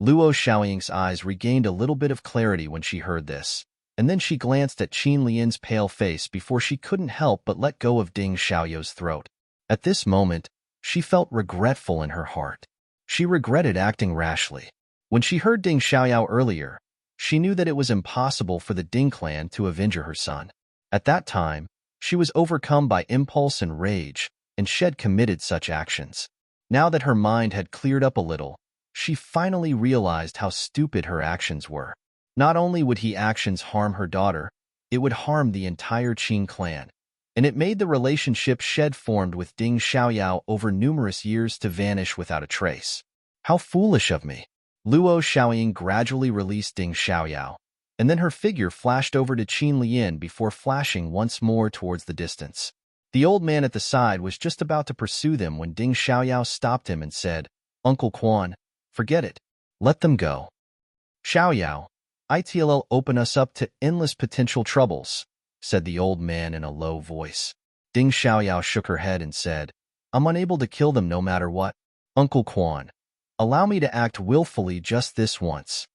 Luo Xiaoying's eyes regained a little bit of clarity when she heard this, and then she glanced at Qin Lian's pale face before she couldn't help but let go of Ding Xiaoyao's throat. At this moment, she felt regretful in her heart. She regretted acting rashly. When she heard Ding Xiaoyao earlier, she knew that it was impossible for the Ding clan to avenge her son. At that time, she was overcome by impulse and rage, and she had committed such actions. Now that her mind had cleared up a little, she finally realized how stupid her actions were. Not only would her actions harm her daughter, it would harm the entire Qin clan, and it made the relationship she had formed with Ding Xiaoyao over numerous years to vanish without a trace. How foolish of me! Luo Xiaoying gradually released Ding Xiaoyao, and then her figure flashed over to Qin Lian before flashing once more towards the distance. The old man at the side was just about to pursue them when Ding Xiaoyao stopped him and said, "Uncle Quan, forget it. Let them go. Xiaoyao, it'll open us up to endless potential troubles," said the old man in a low voice. Ding Xiaoyao shook her head and said, "I'm unable to kill them no matter what. Uncle Quan, allow me to act willfully just this once."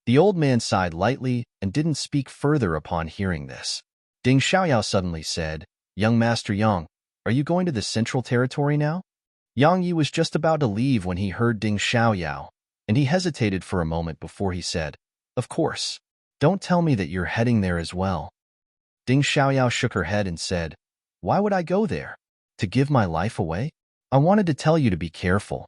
The old man sighed lightly and didn't speak further upon hearing this. Ding Xiaoyao suddenly said, "Young Master Yang, are you going to the Central Territory now?" Yang Yi was just about to leave when he heard Ding Xiaoyao, and he hesitated for a moment before he said, "Of course. Don't tell me that you're heading there as well." Ding Xiaoyao shook her head and said, "Why would I go there? To give my life away? I wanted to tell you to be careful.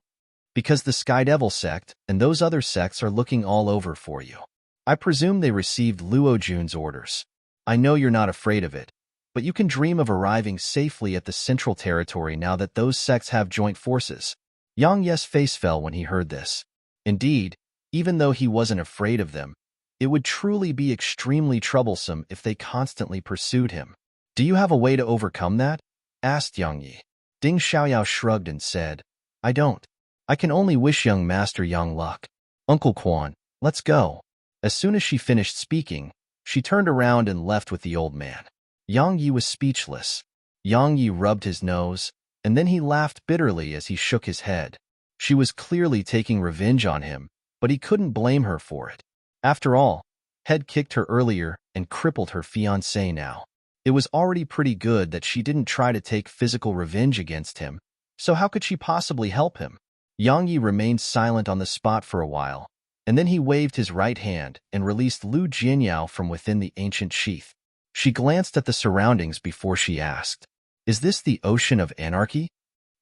Because the Sky Devil sect and those other sects are looking all over for you. I presume they received Luo Jun's orders. I know you're not afraid of it, but you can dream of arriving safely at the Central Territory now that those sects have joint forces." Yang Yi's face fell when he heard this. Indeed, even though he wasn't afraid of them, it would truly be extremely troublesome if they constantly pursued him. "Do you have a way to overcome that?" asked Yang Yi. Ding Xiaoyao shrugged and said, "I don't. I can only wish young Master Yang luck." Uncle Quan, let's go. As soon as she finished speaking, she turned around and left with the old man. Yang Yi was speechless. Yang Yi rubbed his nose, and then he laughed bitterly as he shook his head. She was clearly taking revenge on him, but he couldn't blame her for it. After all, Head kicked her earlier and crippled her fiancé now. It was already pretty good that she didn't try to take physical revenge against him, so how could she possibly help him? Yang Yi remained silent on the spot for a while, and then he waved his right hand and released Lu Jianyao from within the ancient sheath. She glanced at the surroundings before she asked, "Is this the ocean of anarchy?"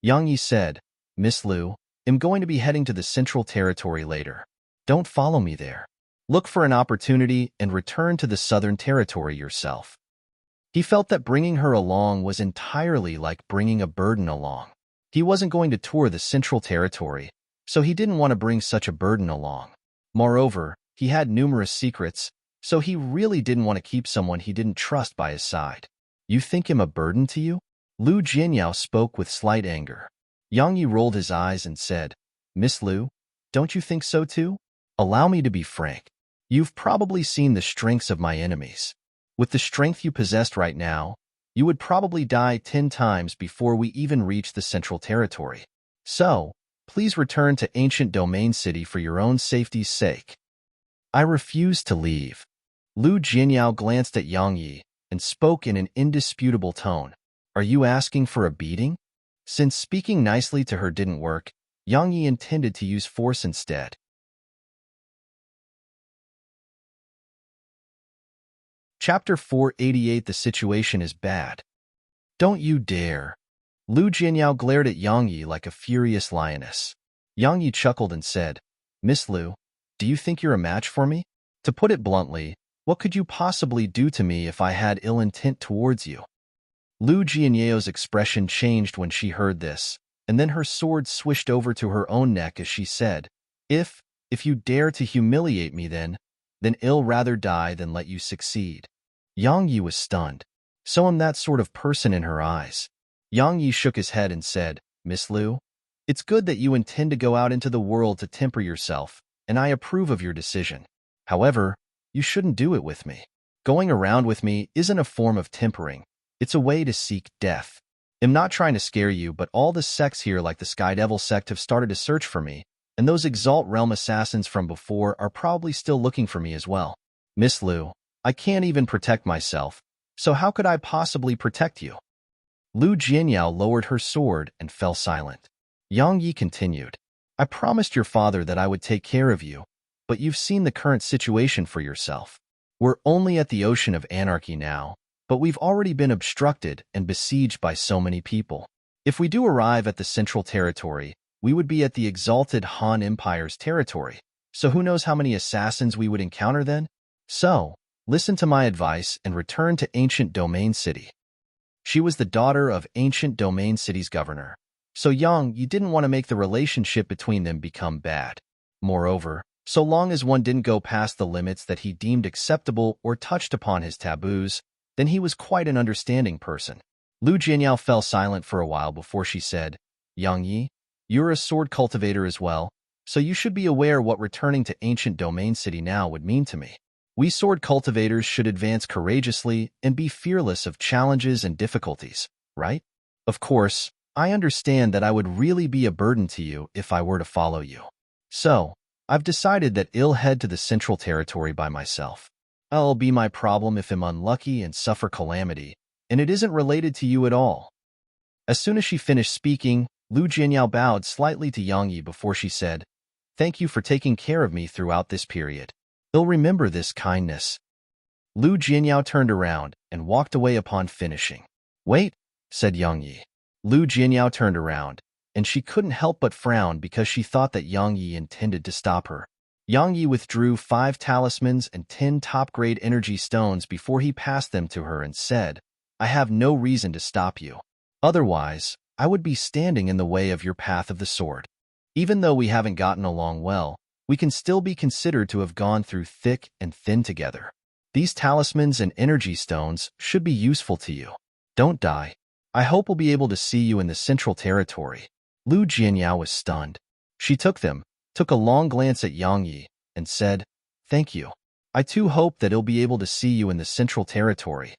Yang Yi said, "Miss Lu, I'm going to be heading to the Central Territory later. Don't follow me there. Look for an opportunity and return to the Southern Territory yourself." He felt that bringing her along was entirely like bringing a burden along. He wasn't going to tour the Central Territory, so he didn't want to bring such a burden along. Moreover, he had numerous secrets, so he really didn't want to keep someone he didn't trust by his side. "You think him a burden to you?" Lu Jianyao spoke with slight anger. Yang Yi rolled his eyes and said, "Miss Lu, don't you think so too? Allow me to be frank. You've probably seen the strengths of my enemies. With the strength you possessed right now, you would probably die 10 times before we even reach the Central Territory. So, please return to Ancient Domain City for your own safety's sake." "I refuse to leave." Lu Jianyao glanced at Yang Yi and spoke in an indisputable tone. "Are you asking for a beating?" Since speaking nicely to her didn't work, Yang Yi intended to use force instead. Chapter 488. The situation is bad. "Don't you dare." Lu Jianyao glared at Yang Yi like a furious lioness. Yang Yi chuckled and said, "Miss Lu, do you think you're a match for me? To put it bluntly, what could you possibly do to me if I had ill intent towards you?" Lu Jianyao's expression changed when she heard this, and then her sword swished over to her own neck as she said, If you dare to humiliate me then I'll rather die than let you succeed." Yang Yi was stunned. So am that sort of person in her eyes. Yang Yi shook his head and said, "Miss Lu, it's good that you intend to go out into the world to temper yourself, and I approve of your decision. However, you shouldn't do it with me. Going around with me isn't a form of tempering. It's a way to seek death. I'm not trying to scare you, but all the sects here like the Sky Devil sect have started to search for me, and those Exalt Realm assassins from before are probably still looking for me as well. Miss Lu, I can't even protect myself, so how could I possibly protect you?" Lu Jianyao lowered her sword and fell silent. Yang Yi continued, "I promised your father that I would take care of you, but you've seen the current situation for yourself. We're only at the ocean of anarchy now, but we've already been obstructed and besieged by so many people. If we do arrive at the Central Territory, we would be at the exalted Han Empire's territory, so who knows how many assassins we would encounter then? So, listen to my advice and return to Ancient Domain City." She was the daughter of Ancient Domain City's governor, so Yang Yi didn't want to make the relationship between them become bad. Moreover, so long as one didn't go past the limits that he deemed acceptable or touched upon his taboos, then he was quite an understanding person. Lu Jianyao fell silent for a while before she said, "Yang Yi, you're a sword cultivator as well, so you should be aware what returning to Ancient Domain City now would mean to me. We sword cultivators should advance courageously and be fearless of challenges and difficulties, right? Of course, I understand that I would really be a burden to you if I were to follow you. So, I've decided that I'll head to the Central Territory by myself. I'll be my problem if I'm unlucky and suffer calamity, and it isn't related to you at all." As soon as she finished speaking, Lu Jianyao bowed slightly to Yang Yi before she said, "Thank you for taking care of me throughout this period. I'll remember this kindness." Lu Jianyao turned around and walked away upon finishing. "Wait," said Yang Yi. Lu Jianyao turned around, and she couldn't help but frown because she thought that Yang Yi intended to stop her. Yang Yi withdrew 5 talismans and 10 top-grade energy stones before he passed them to her and said, "I have no reason to stop you. Otherwise, I would be standing in the way of your path of the sword. Even though we haven't gotten along well, we can still be considered to have gone through thick and thin together. These talismans and energy stones should be useful to you. Don't die. I hope we'll be able to see you in the Central Territory." Lu Jianyao was stunned. She took them, took a long glance at Yang Yi, and said, "Thank you. I too hope that I'll be able to see you in the Central Territory."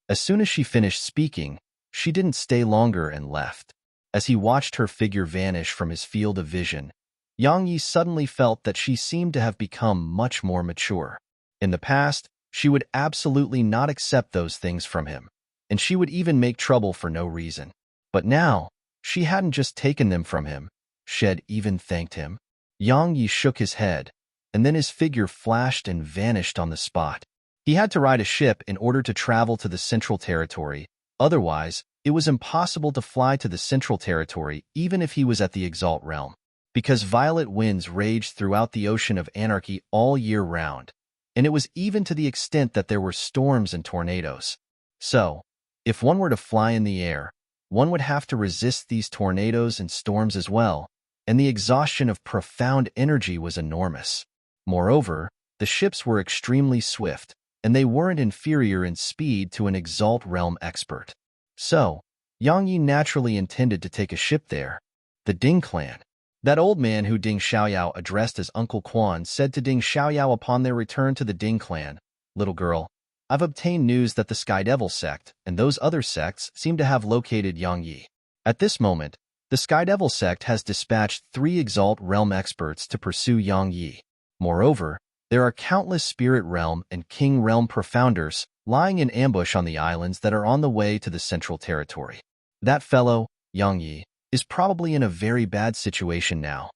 As soon as she finished speaking, she didn't stay longer and left. As he watched her figure vanish from his field of vision, Yang Yi suddenly felt that she seemed to have become much more mature. In the past, she would absolutely not accept those things from him, and she would even make trouble for no reason. But now, she hadn't just taken them from him, she had even thanked him. Yang Yi shook his head, and then his figure flashed and vanished on the spot. He had to ride a ship in order to travel to the Central Territory. Otherwise, it was impossible to fly to the Central Territory even if he was at the Exalt realm, because violent winds raged throughout the Ocean of Anarchy all year round, and it was even to the extent that there were storms and tornadoes. So, if one were to fly in the air, one would have to resist these tornadoes and storms as well, and the exhaustion of profound energy was enormous. Moreover, the ships were extremely swift, and they weren't inferior in speed to an Exalt realm expert. So, Yang Yi naturally intended to take a ship there. The Ding clan. That old man who Ding Xiaoyao addressed as Uncle Quan said to Ding Xiaoyao upon their return to the Ding clan, "Little girl, I've obtained news that the Sky Devil sect and those other sects seem to have located Yang Yi. At this moment, the Sky Devil sect has dispatched 3 Exalt realm experts to pursue Yang Yi. Moreover, there are countless Spirit Realm and King Realm profounders lying in ambush on the islands that are on the way to the Central Territory. That fellow, Yang Yi, is probably in a very bad situation now."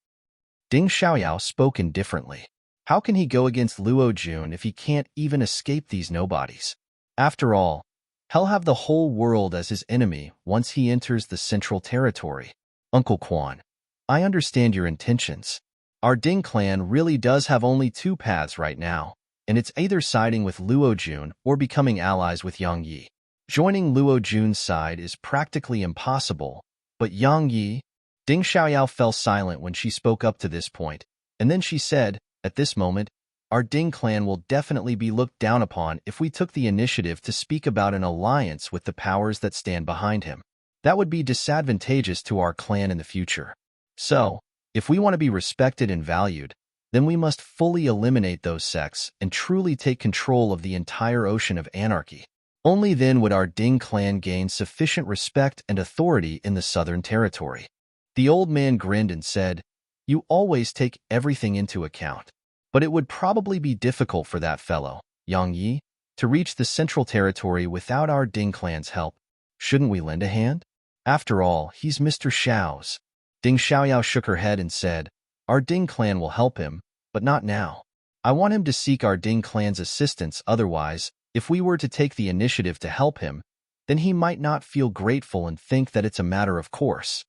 Ding Xiaoyao spoke indifferently. How can he go against Luo Jun if he can't even escape these nobodies? After all, he'll have the whole world as his enemy once he enters the Central Territory. Uncle Quan, I understand your intentions. Our Ding clan really does have only 2 paths right now, and it's either siding with Luo Jun or becoming allies with Yang Yi. Joining Luo Jun's side is practically impossible, but Yang Yi... Ding Xiaoyao fell silent when she spoke up to this point, and then she said, "At this moment, our Ding clan will definitely be looked down upon if we took the initiative to speak about an alliance with the powers that stand behind him. That would be disadvantageous to our clan in the future. So, if we want to be respected and valued, then we must fully eliminate those sects and truly take control of the entire Ocean of Anarchy. Only then would our Ding clan gain sufficient respect and authority in the Southern Territory." The old man grinned and said, "You always take everything into account. But it would probably be difficult for that fellow, Yang Yi, to reach the Central Territory without our Ding clan's help. Shouldn't we lend a hand? After all, he's Mr. Xiao's." Ding Xiaoyao shook her head and said, "Our Ding clan will help him, but not now. I want him to seek our Ding clan's assistance. Otherwise, if we were to take the initiative to help him, then he might not feel grateful and think that it's a matter of course."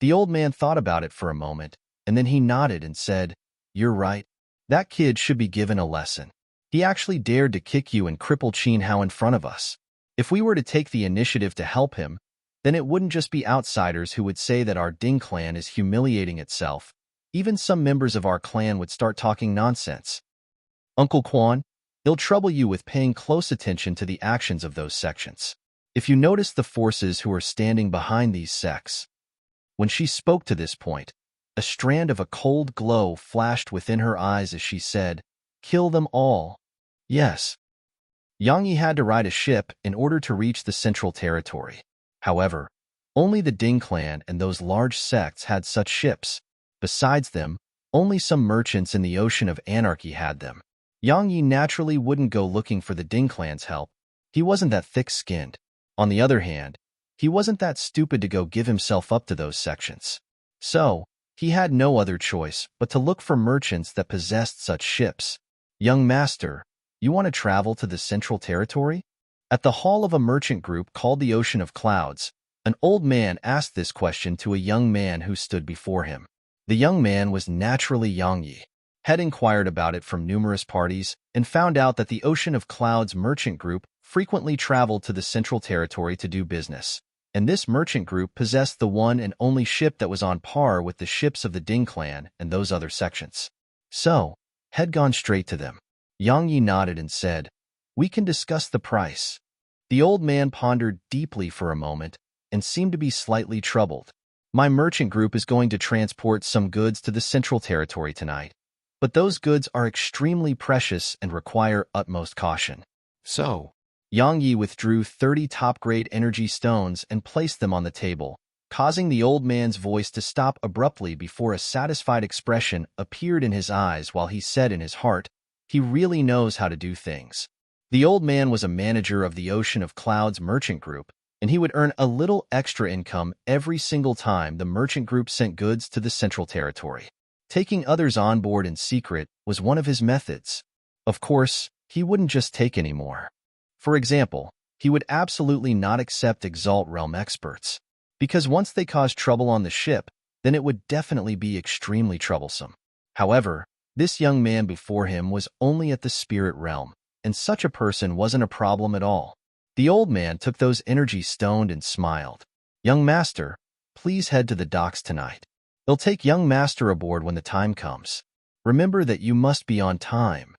The old man thought about it for a moment, and then he nodded and said, "You're right. That kid should be given a lesson. He actually dared to kick you and cripple Qin Hao in front of us. If we were to take the initiative to help him, then it wouldn't just be outsiders who would say that our Ding clan is humiliating itself. Even some members of our clan would start talking nonsense. Uncle Quan, they'll trouble you with paying close attention to the actions of those sections. If you notice the forces who are standing behind these sects." When she spoke to this point, a strand of a cold glow flashed within her eyes as she said, "Kill them all." Yes. Yang Yi had to ride a ship in order to reach the Central Territory. However, only the Ding clan and those large sects had such ships. Besides them, only some merchants in the Ocean of Anarchy had them. Yang Yi naturally wouldn't go looking for the Ding clan's help. He wasn't that thick-skinned. On the other hand, he wasn't that stupid to go give himself up to those sections. So, he had no other choice but to look for merchants that possessed such ships. "Young master, you want to travel to the Central Territory?" At the hall of a merchant group called the Ocean of Clouds, an old man asked this question to a young man who stood before him. The young man was naturally Yang Yi. Had inquired about it from numerous parties and found out that the Ocean of Clouds merchant group frequently traveled to the Central Territory to do business, and this merchant group possessed the one and only ship that was on par with the ships of the Ding clan and those other sections. So, had gone straight to them. Yang Yi nodded and said, "We can discuss the price." The old man pondered deeply for a moment and seemed to be slightly troubled. My merchant group is going to transport some goods to the Central Territory tonight, but those goods are extremely precious and require utmost caution. So, Yang Yi withdrew 30 top-grade energy stones and placed them on the table, causing the old man's voice to stop abruptly before a satisfied expression appeared in his eyes while he said in his heart, "He really knows how to do things." The old man was a manager of the Ocean of Clouds merchant group, and he would earn a little extra income every single time the merchant group sent goods to the Central Territory. Taking others on board in secret was one of his methods. Of course, he wouldn't just take any more. For example, he would absolutely not accept Exalt Realm experts, because once they caused trouble on the ship, then it would definitely be extremely troublesome. However, this young man before him was only at the spirit realm, and such a person wasn't a problem at all. The old man took those energy stoned and smiled. "Young master, please head to the docks tonight. They'll take young master aboard when the time comes. Remember that you must be on time."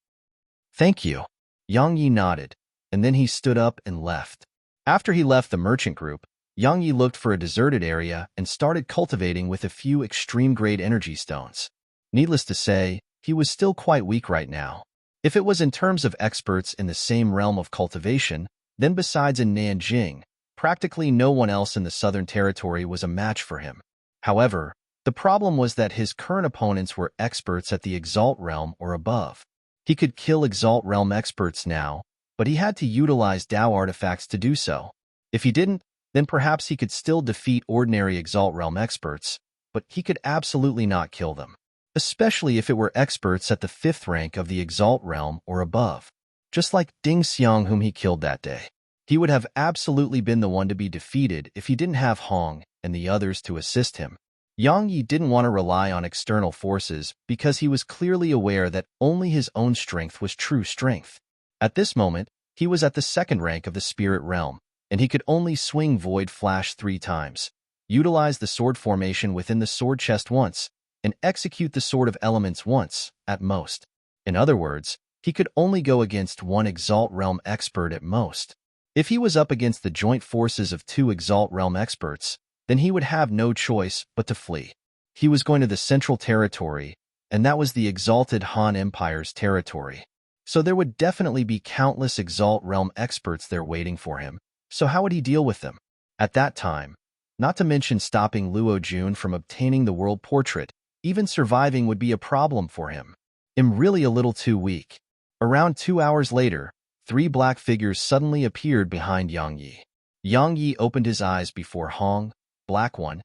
"Thank you." Yang Yi nodded, and then he stood up and left. After he left the merchant group, Yang Yi looked for a deserted area and started cultivating with a few extreme-grade energy stones. Needless to say, he was still quite weak right now. If it was in terms of experts in the same realm of cultivation, then besides in Nanjing, practically no one else in the Southern Territory was a match for him. However, the problem was that his current opponents were experts at the Exalt Realm or above. He could kill Exalt Realm experts now, but he had to utilize Dao artifacts to do so. If he didn't, then perhaps he could still defeat ordinary Exalt Realm experts, but he could absolutely not kill them, especially if it were experts at the 5th rank of the Exalt Realm or above. Just like Ding Xiang, whom he killed that day. He would have absolutely been the one to be defeated if he didn't have Hong and the others to assist him. Yang Yi didn't want to rely on external forces because he was clearly aware that only his own strength was true strength. At this moment, he was at the 2nd rank of the Spirit Realm, and he could only swing Void Flash 3 times, utilize the sword formation within the sword chest once, and execute the Sword of Elements once, at most. In other words, he could only go against one Exalt Realm expert at most. If he was up against the joint forces of 2 Exalt Realm experts, then he would have no choice but to flee. He was going to the Central Territory, and that was the Exalted Han Empire's territory. So there would definitely be countless Exalt Realm experts there waiting for him. So how would he deal with them? At that time, not to mention stopping Luo Jun from obtaining the world portrait, even surviving would be a problem for him. I'm really a little too weak. Around 2 hours later, 3 black figures suddenly appeared behind Yang Yi. Yang Yi opened his eyes before Hong, Black 1,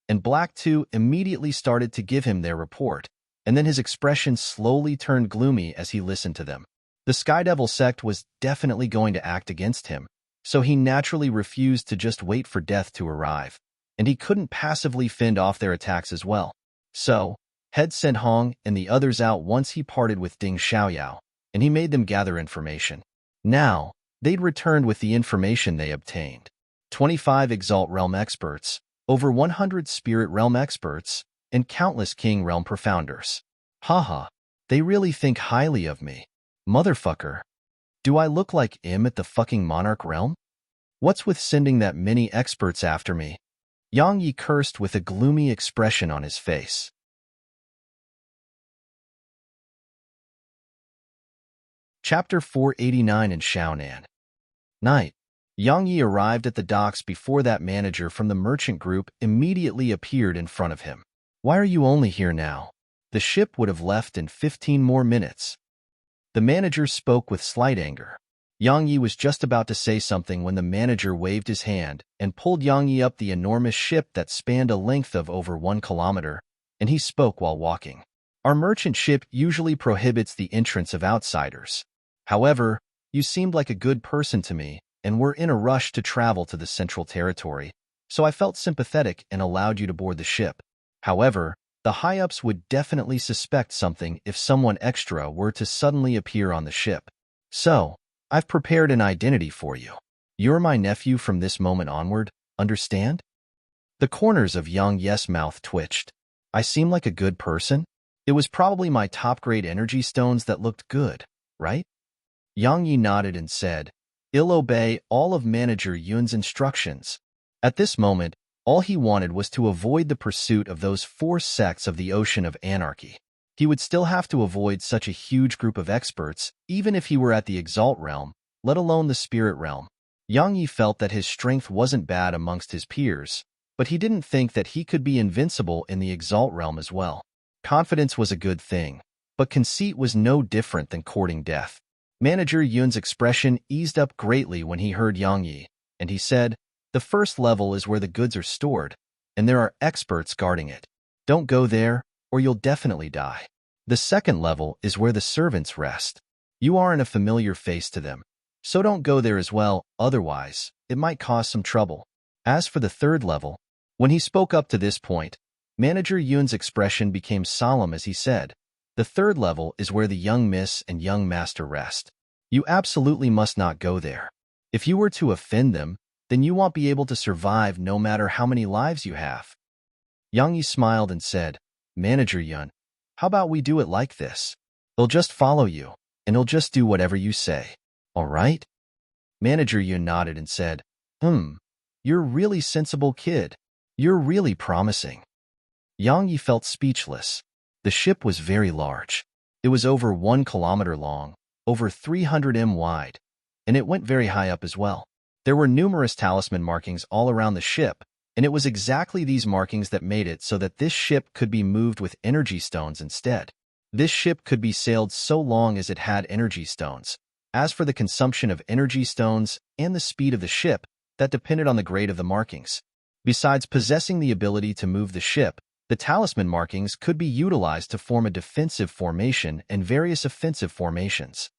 and Black 2 immediately started to give him their report, and then his expression slowly turned gloomy as he listened to them. The Sky Devil sect was definitely going to act against him, so he naturally refused to just wait for death to arrive, and he couldn't passively fend off their attacks as well. So, Head sent Hong and the others out once he parted with Ding Xiaoyao, and he made them gather information. Now, they'd returned with the information they obtained. 25 Exalt Realm experts, over 100 Spirit Realm experts, and countless King Realm profounders. Haha, they really think highly of me. Motherfucker. Do I look like him at the fucking Monarch Realm? What's with sending that many experts after me? Yang Yi cursed with a gloomy expression on his face. Chapter 489 in Xiaonan. Night. Yang Yi arrived at the docks before that manager from the merchant group immediately appeared in front of him. Why are you only here now? The ship would have left in 15 more minutes. The manager spoke with slight anger. Yang Yi was just about to say something when the manager waved his hand and pulled Yang Yi up the enormous ship that spanned a length of over 1 kilometer, and he spoke while walking. Our merchant ship usually prohibits the entrance of outsiders. However, you seemed like a good person to me, and were in a rush to travel to the Central Territory, so I felt sympathetic and allowed you to board the ship. However, the high-ups would definitely suspect something if someone extra were to suddenly appear on the ship. So, I've prepared an identity for you. You're my nephew from this moment onward, understand? The corners of Yang Yi's mouth twitched. I seem like a good person? It was probably my top-grade energy stones that looked good, right? Yang Yi nodded and said, I'll obey all of Manager Yun's instructions. At this moment, All he wanted was to avoid the pursuit of those four sects of the ocean of anarchy. He would still have to avoid such a huge group of experts, even if he were at the Exalt realm, let alone the Spirit realm. Yang Yi felt that his strength wasn't bad amongst his peers, but he didn't think that he could be invincible in the Exalt realm as well. Confidence was a good thing, but conceit was no different than courting death. Manager Yun's expression eased up greatly when he heard Yang Yi, and he said, "The first level is where the goods are stored, and there are experts guarding it. Don't go there, or you'll definitely die. The second level is where the servants rest. You aren't a familiar face to them, so don't go there as well, otherwise, it might cause some trouble." As for the third level, when he spoke up to this point, Manager Yun's expression became solemn as he said, "The third level is where the young miss and young master rest. You absolutely must not go there. If you were to offend them, then you won't be able to survive no matter how many lives you have." Yang Yi smiled and said, "Manager Yun, how about we do it like this? They'll just follow you, and they'll just do whatever you say. All right?" Manager Yun nodded and said, You're a really sensible kid. You're really promising." Yang Yi felt speechless. The ship was very large. It was over 1 kilometer long, over 300 m wide, and it went very high up as well. There were numerous talisman markings all around the ship, and it was exactly these markings that made it so that this ship could be moved with energy stones instead. This ship could be sailed so long as it had energy stones. As for the consumption of energy stones and the speed of the ship, that depended on the grade of the markings. Besides possessing the ability to move the ship, the talisman markings could be utilized to form a defensive formation and various offensive formations.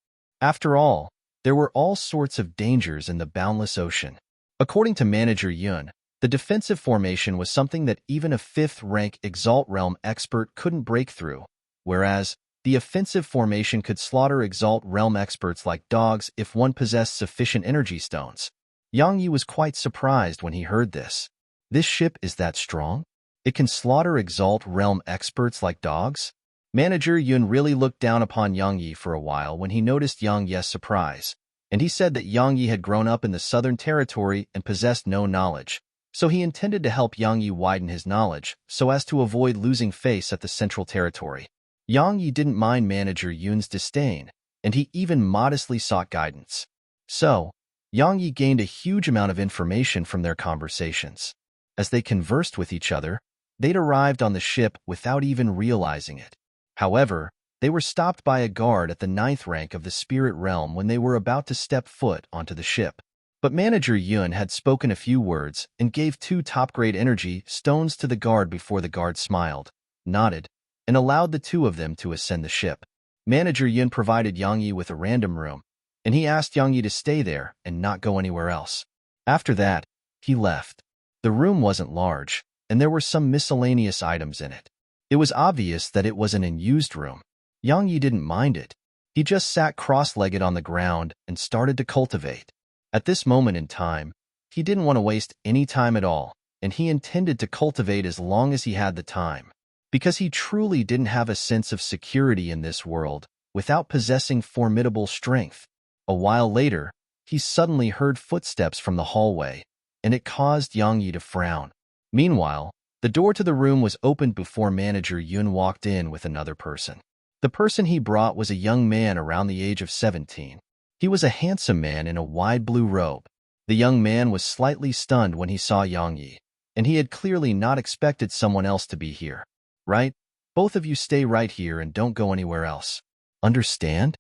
After all, there were all sorts of dangers in the boundless ocean. According to Manager Yun, the defensive formation was something that even a 5th-rank Exalt Realm expert couldn't break through, whereas the offensive formation could slaughter Exalt Realm experts like dogs if one possessed sufficient energy stones. Yang Yi was quite surprised when he heard this. This ship is that strong? It can slaughter Exalt Realm experts like dogs? Manager Yun really looked down upon Yang Yi for a while when he noticed Yang Yi's surprise, and he said that Yang Yi had grown up in the Southern Territory and possessed no knowledge, so he intended to help Yang Yi widen his knowledge so as to avoid losing face at the Central Territory. Yang Yi didn't mind Manager Yun's disdain, and he even modestly sought guidance. So, Yang Yi gained a huge amount of information from their conversations. As they conversed with each other, they'd arrived on the ship without even realizing it. However, they were stopped by a guard at the 9th rank of the Spirit Realm when they were about to step foot onto the ship. But Manager Yun had spoken a few words and gave 2 top-grade energy stones to the guard before the guard smiled, nodded, and allowed the 2 of them to ascend the ship. Manager Yun provided Yang Yi with a random room, and he asked Yang Yi to stay there and not go anywhere else. After that, he left. The room wasn't large, and there were some miscellaneous items in it. It was obvious that it was an unused room. Yang Yi didn't mind it. He just sat cross-legged on the ground and started to cultivate. At this moment in time, he didn't want to waste any time at all, and he intended to cultivate as long as he had the time, because he truly didn't have a sense of security in this world without possessing formidable strength. A while later, he suddenly heard footsteps from the hallway, and it caused Yang Yi to frown. Meanwhile, the door to the room was opened before Manager Yun walked in with another person. The person he brought was a young man around the age of 17. He was a handsome man in a wide blue robe. The young man was slightly stunned when he saw Yang Yi, and he had clearly not expected someone else to be here. Right? Both of you stay right here and don't go anywhere else. Understand?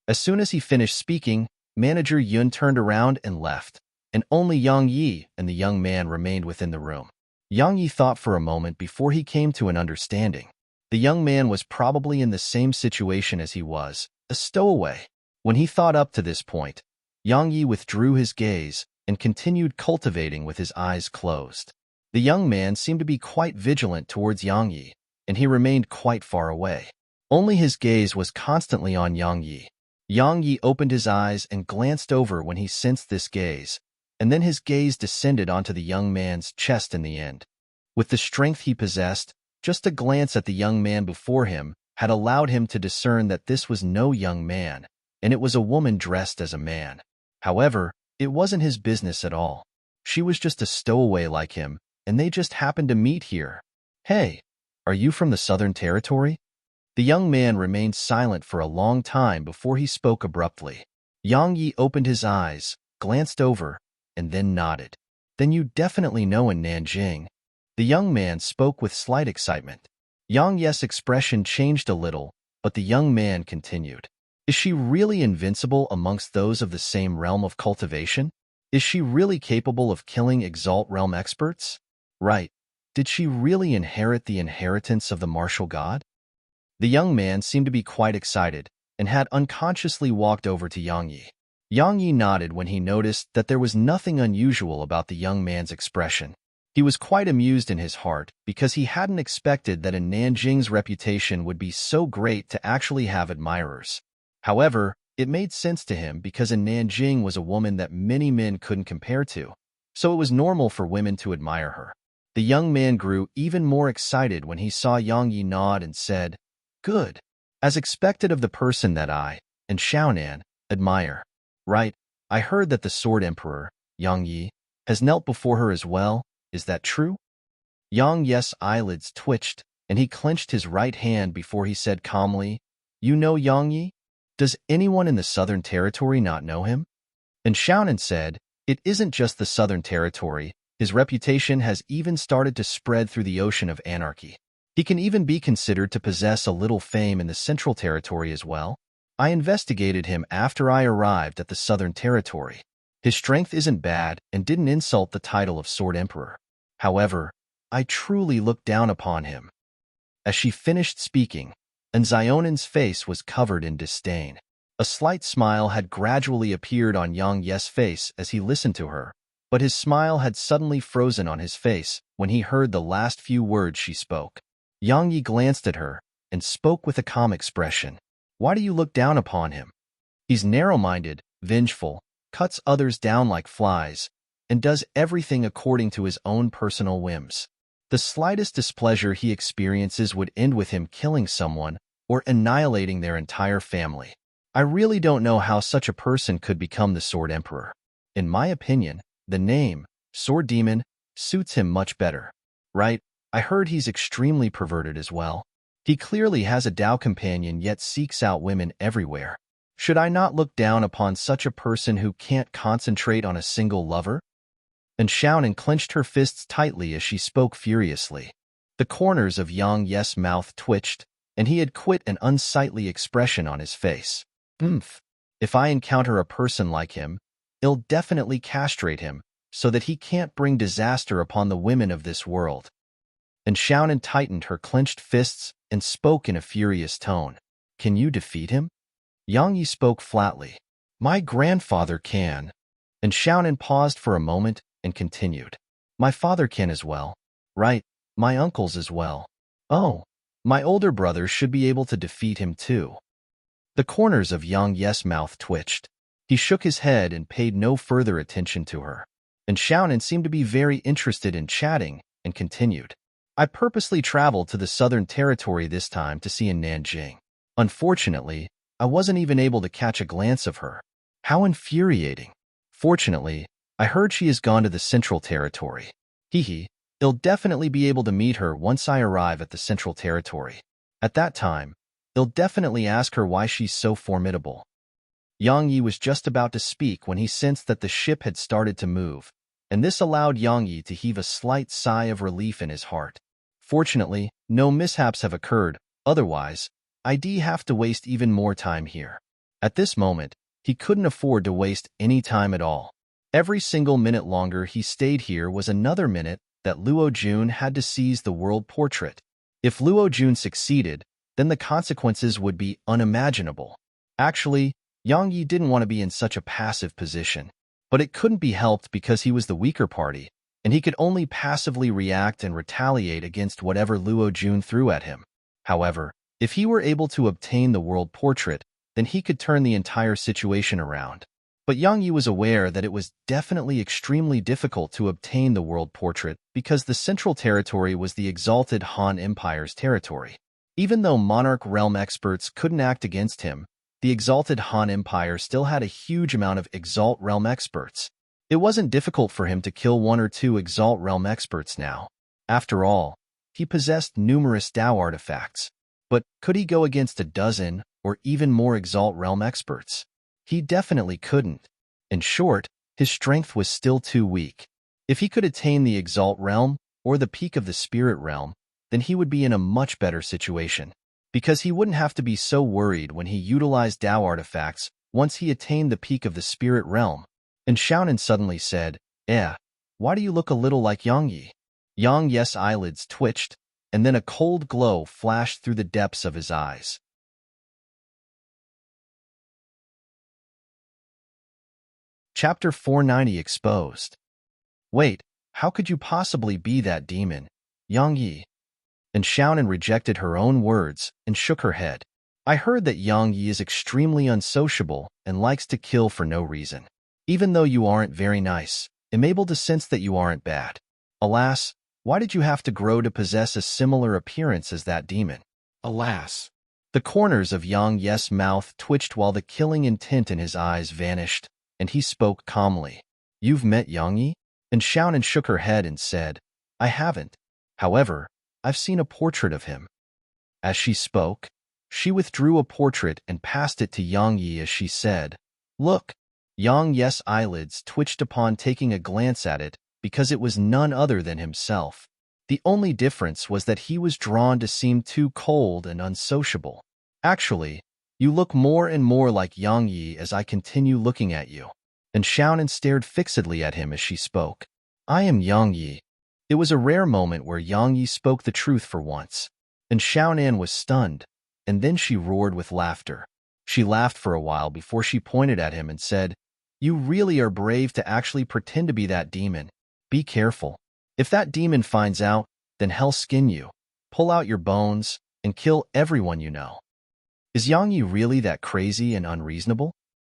As soon as he finished speaking, Manager Yun turned around and left, and only Yang Yi and the young man remained within the room. Yang Yi thought for a moment before he came to an understanding. The young man was probably in the same situation as he was, a stowaway. When he thought up to this point, Yang Yi withdrew his gaze and continued cultivating with his eyes closed. The young man seemed to be quite vigilant towards Yang Yi, and he remained quite far away. Only his gaze was constantly on Yang Yi. Yang Yi opened his eyes and glanced over when he sensed this gaze, and then his gaze descended onto the young man's chest in the end. With the strength he possessed, just a glance at the young man before him had allowed him to discern that this was no young man, and it was a woman dressed as a man. However, it wasn't his business at all. She was just a stowaway like him, and they just happened to meet here. Hey, are you from the Southern Territory? The young man remained silent for a long time before he spoke abruptly. Yang Yi opened his eyes, glanced over, and then nodded. Then you definitely know in Nanjing. The young man spoke with slight excitement. Yang Yi's expression changed a little, but the young man continued. Is she really invincible amongst those of the same realm of cultivation? Is she really capable of killing Exalt realm experts? Right. Did she really inherit the inheritance of the martial god? The young man seemed to be quite excited and had unconsciously walked over to Yang Yi. Yang Yi nodded when he noticed that there was nothing unusual about the young man's expression. He was quite amused in his heart because he hadn't expected that in Nanjing's reputation would be so great to actually have admirers. However, it made sense to him because in Nanjing was a woman that many men couldn't compare to, so it was normal for women to admire her. The young man grew even more excited when he saw Yang Yi nod and said, Good. As expected of the person that I, and Xiaonan, admire. Right, I heard that the Sword Emperor, Yang Yi, has knelt before her as well. Is that true? Yang Yi's eyelids twitched, and he clenched his right hand before he said calmly, You know Yang Yi? Does anyone in the Southern Territory not know him? And Xiaonan said, It isn't just the Southern Territory. His reputation has even started to spread through the ocean of anarchy. He can even be considered to possess a little fame in the Central Territory as well. I investigated him after I arrived at the Southern Territory. His strength isn't bad and didn't insult the title of Sword Emperor. However, I truly looked down upon him. As she finished speaking, and Zionan's face was covered in disdain. A slight smile had gradually appeared on Yang Yi's face as he listened to her, but his smile had suddenly frozen on his face when he heard the last few words she spoke. Yang Yi glanced at her and spoke with a calm expression. Why do you look down upon him? He's narrow-minded, vengeful, cuts others down like flies, and does everything according to his own personal whims. The slightest displeasure he experiences would end with him killing someone or annihilating their entire family. I really don't know how such a person could become the Sword Emperor. In my opinion, the name, Sword Demon, suits him much better. Right? I heard he's extremely perverted as well. He clearly has a Tao companion yet seeks out women everywhere. Should I not look down upon such a person who can't concentrate on a single lover? And Xiaonan clenched her fists tightly as she spoke furiously. The corners of Yang Yi's mouth twitched, and he had quit an unsightly expression on his face. If I encounter a person like him, I'll definitely castrate him, so that he can't bring disaster upon the women of this world. And Xiaonan tightened her clenched fists and spoke in a furious tone. Can you defeat him? Yang Yi spoke flatly. My grandfather can. And Xiaonan paused for a moment and continued. My father can as well. Right, my uncles as well. Oh, my older brother should be able to defeat him too. The corners of Yang Yi's mouth twitched. He shook his head and paid no further attention to her. And Xiaonan seemed to be very interested in chatting and continued. I purposely traveled to the Southern Territory this time to see in Nanjing. Unfortunately, I wasn't even able to catch a glance of her. How infuriating. Fortunately, I heard she has gone to the Central Territory. I'll definitely be able to meet her once I arrive at the Central Territory. At that time, I'll definitely ask her why she's so formidable. Yang Yi was just about to speak when he sensed that the ship had started to move, and this allowed Yang Yi to heave a slight sigh of relief in his heart. Fortunately, no mishaps have occurred, otherwise, I'd have to waste even more time here. At this moment, he couldn't afford to waste any time at all. Every single minute longer he stayed here was another minute that Luo Jun had to seize the world portrait. If Luo Jun succeeded, then the consequences would be unimaginable. Actually, Yang Yi didn't want to be in such a passive position, but it couldn't be helped because he was the weaker party, and he could only passively react and retaliate against whatever Luo Jun threw at him. However, if he were able to obtain the world portrait, then he could turn the entire situation around. But Yang Yi was aware that it was definitely extremely difficult to obtain the world portrait because the Central Territory was the exalted Han Empire's territory. Even though Monarch Realm experts couldn't act against him, the exalted Han Empire still had a huge amount of Exalt Realm experts. It wasn't difficult for him to kill one or two Exalt Realm experts now. After all, he possessed numerous Tao artifacts. But could he go against a dozen or even more Exalt Realm experts? He definitely couldn't. In short, his strength was still too weak. If he could attain the Exalt Realm or the peak of the Spirit Realm, then he would be in a much better situation. Because he wouldn't have to be so worried when he utilized Tao artifacts once he attained the peak of the Spirit Realm. And Xiaonan suddenly said, why do you look a little like Yang Yi? Yang Yi's eyelids twitched, and then a cold glow flashed through the depths of his eyes. Chapter 490 Exposed. Wait, how could you possibly be that demon, Yang Yi? And Xiaonan rejected her own words and shook her head. I heard that Yang Yi is extremely unsociable and likes to kill for no reason. Even though you aren't very nice, I'm able to sense that you aren't bad. Alas, why did you have to grow to possess a similar appearance as that demon? Alas. The corners of Yang Yi's mouth twitched while the killing intent in his eyes vanished, and he spoke calmly. You've met Yang Yi? And Xiaonan shook her head and said, I haven't. However, I've seen a portrait of him. As she spoke, she withdrew a portrait and passed it to Yang Yi as she said, Look. Yang Yi's eyelids twitched upon taking a glance at it because it was none other than himself. The only difference was that he was drawn to seem too cold and unsociable. Actually, you look more and more like Yang Yi as I continue looking at you. And Xiaonan stared fixedly at him as she spoke. I am Yang Yi. It was a rare moment where Yang Yi spoke the truth for once. And Xiaonan was stunned, and then she roared with laughter. She laughed for a while before she pointed at him and said, You really are brave to actually pretend to be that demon. Be careful. If that demon finds out, then hell skin you, pull out your bones, and kill everyone you know. Is Yang Yi really that crazy and unreasonable?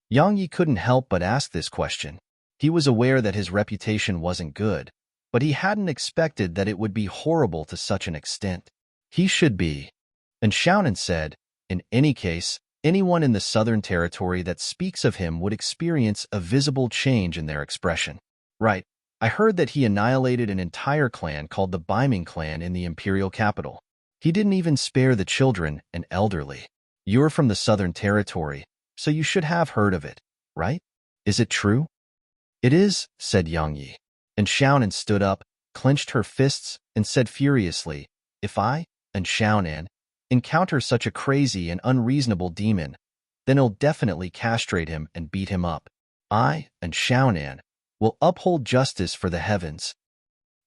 Yang Yi couldn't help but ask this question. He was aware that his reputation wasn't good, but he hadn't expected that it would be horrible to such an extent. He should be. And Xiaonan said, in any case, anyone in the Southern Territory that speaks of him would experience a visible change in their expression. Right. I heard that he annihilated an entire clan called the Biming clan in the imperial capital. He didn't even spare the children and elderly. You're from the Southern Territory, so you should have heard of it, right? Is it true? It is, said Yang Yi. And Xiaonan stood up, clenched her fists, and said furiously, If I, and Xiaonan, encounter such a crazy and unreasonable demon, then I'll definitely castrate him and beat him up. I, and Xiaonan, will uphold justice for the heavens.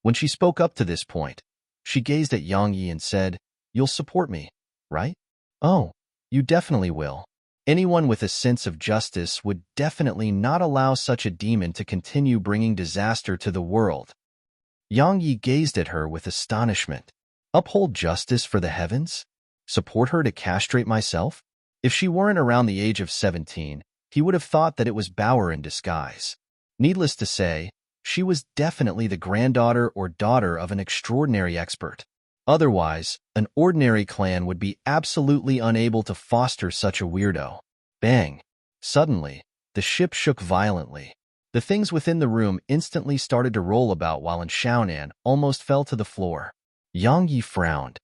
When she spoke up to this point, she gazed at Yang Yi and said, You'll support me, right? Oh, you definitely will. Anyone with a sense of justice would definitely not allow such a demon to continue bringing disaster to the world. Yang Yi gazed at her with astonishment. Uphold justice for the heavens? Support her to castrate myself? If she weren't around the age of 17, he would have thought that it was Bauer in disguise. Needless to say, she was definitely the granddaughter or daughter of an extraordinary expert. Otherwise, an ordinary clan would be absolutely unable to foster such a weirdo. Bang! Suddenly, the ship shook violently. The things within the room instantly started to roll about while Xiaonan almost fell to the floor. Yang Yi frowned.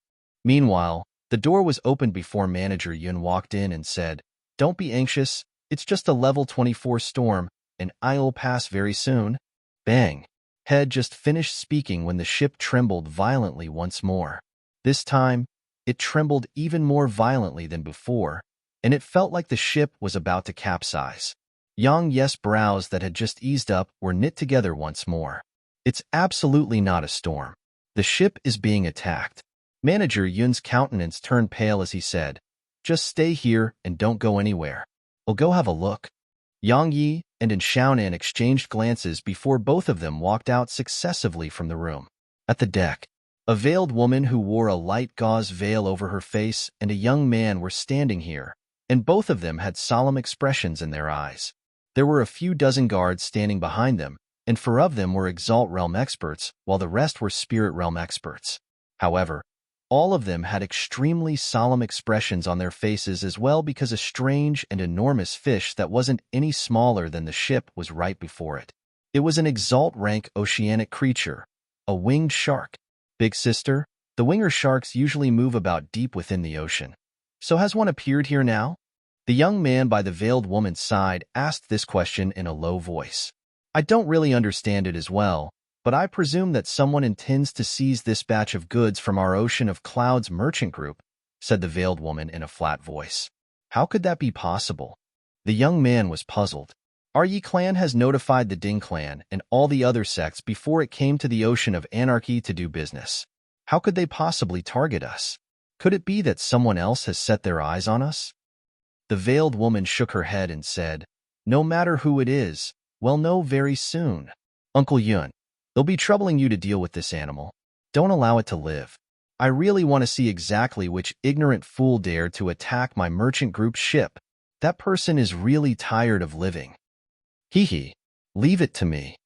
Meanwhile, the door was opened before Manager Yun walked in and said, Don't be anxious, it's just a level 24 storm, and I'll pass very soon. Bang! Head just finished speaking when the ship trembled violently once more. This time, it trembled even more violently than before, and it felt like the ship was about to capsize. Yang Yi's brows that had just eased up were knit together once more. It's absolutely not a storm. The ship is being attacked. Manager Yun's countenance turned pale as he said, Just stay here and don't go anywhere. I'll go have a look. Yang Yi and Xiaonan exchanged glances before both of them walked out successively from the room. At the deck, a veiled woman who wore a light gauze veil over her face and a young man were standing here, and both of them had solemn expressions in their eyes. There were a few dozen guards standing behind them, and 4 of them were Exalt Realm experts, while the rest were Spirit Realm experts. However, all of them had extremely solemn expressions on their faces as well because a strange and enormous fish that wasn't any smaller than the ship was right before it. It was an exalt-rank oceanic creature, a winged shark. Big sister, the winger sharks usually move about deep within the ocean. So has one appeared here now? The young man by the veiled woman's side asked this question in a low voice. I don't really understand it as well, but I presume that someone intends to seize this batch of goods from our Ocean of Clouds merchant group, said the veiled woman in a flat voice. How could that be possible? The young man was puzzled. Our Yi clan has notified the Ding clan and all the other sects before it came to the Ocean of Anarchy to do business. How could they possibly target us? Could it be that someone else has set their eyes on us? The veiled woman shook her head and said, No matter who it is, we'll know very soon. Uncle Yun, they'll be troubling you to deal with this animal. Don't allow it to live. I really want to see exactly which ignorant fool dared to attack my merchant group's ship. That person is really tired of living. Hee, leave it to me.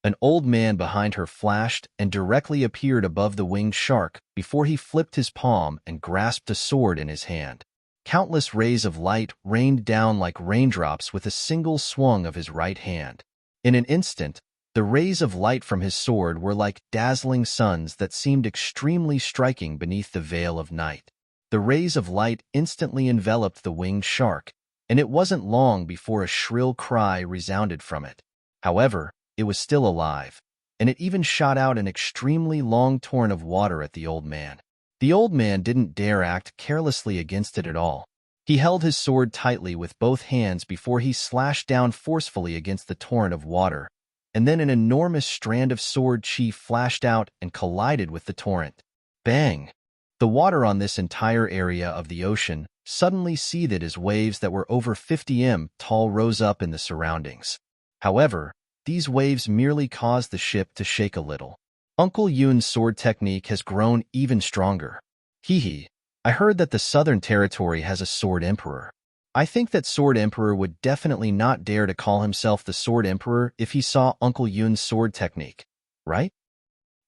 An old man behind her flashed and directly appeared above the winged shark before he flipped his palm and grasped a sword in his hand. Countless rays of light rained down like raindrops with a single swung of his right hand. In an instant, the rays of light from his sword were like dazzling suns that seemed extremely striking beneath the veil of night. The rays of light instantly enveloped the winged shark, and it wasn't long before a shrill cry resounded from it. However, it was still alive, and it even shot out an extremely long torrent of water at the old man. The old man didn't dare act carelessly against it at all. He held his sword tightly with both hands before he slashed down forcefully against the torrent of water, and then an enormous strand of sword chi flashed out and collided with the torrent. Bang! The water on this entire area of the ocean suddenly seethed as waves that were over 50 m tall rose up in the surroundings. However, these waves merely caused the ship to shake a little. Uncle Yun's sword technique has grown even stronger. I heard that the Southern Territory has a Sword Emperor. I think that Sword Emperor would definitely not dare to call himself the Sword Emperor if he saw Uncle Yun's sword technique, right?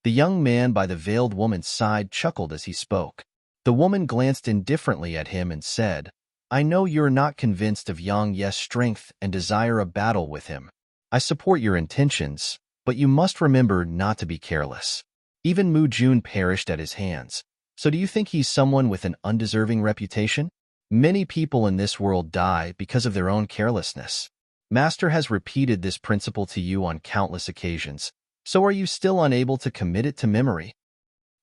The young man by the veiled woman's side chuckled as he spoke. The woman glanced indifferently at him and said, I know you're not convinced of Yang Ye's strength and desire a battle with him. I support your intentions, but you must remember not to be careless. Even Mu Jun perished at his hands. So do you think he's someone with an undeserving reputation? Many people in this world die because of their own carelessness. Master has repeated this principle to you on countless occasions. So are you still unable to commit it to memory?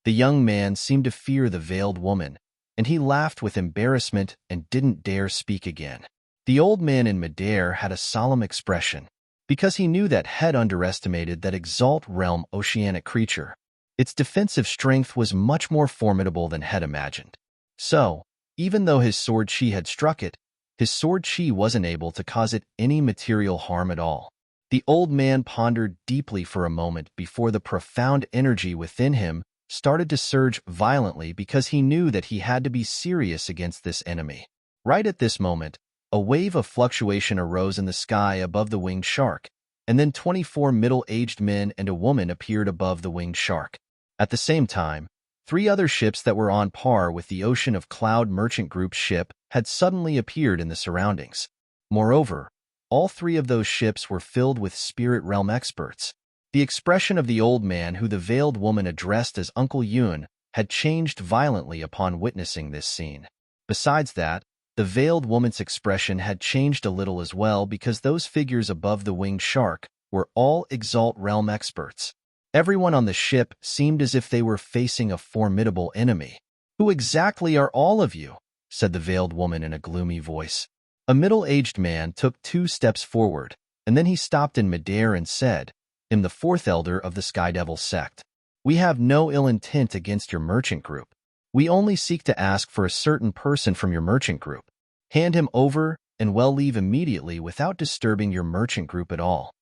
The young man seemed to fear the veiled woman, and he laughed with embarrassment and didn't dare speak again. The old man in midair had a solemn expression, because he knew that Head underestimated that Exalt Realm oceanic creature. Its defensive strength was much more formidable than Head imagined. So, even though his sword chi had struck it, his sword chi wasn't able to cause it any material harm at all. The old man pondered deeply for a moment before the profound energy within him started to surge violently because he knew that he had to be serious against this enemy. Right at this moment, a wave of fluctuation arose in the sky above the winged shark, and then 24 middle-aged men and a woman appeared above the winged shark. At the same time, 3 other ships that were on par with the Ocean of Cloud Merchant Group's ship had suddenly appeared in the surroundings. Moreover, all 3 of those ships were filled with spirit realm experts. The expression of the old man who the veiled woman addressed as Uncle Yun had changed violently upon witnessing this scene. Besides that, the veiled woman's expression had changed a little as well because those figures above the winged shark were all Exalt Realm experts. Everyone on the ship seemed as if they were facing a formidable enemy. Who exactly are all of you? Said the veiled woman in a gloomy voice. A middle-aged man took 2 steps forward, and then he stopped in midair and said, I'm the 4th elder of the Sky Devil sect. We have no ill intent against your merchant group. We only seek to ask for a certain person from your merchant group. Hand him over, and we'll leave immediately without disturbing your merchant group at all.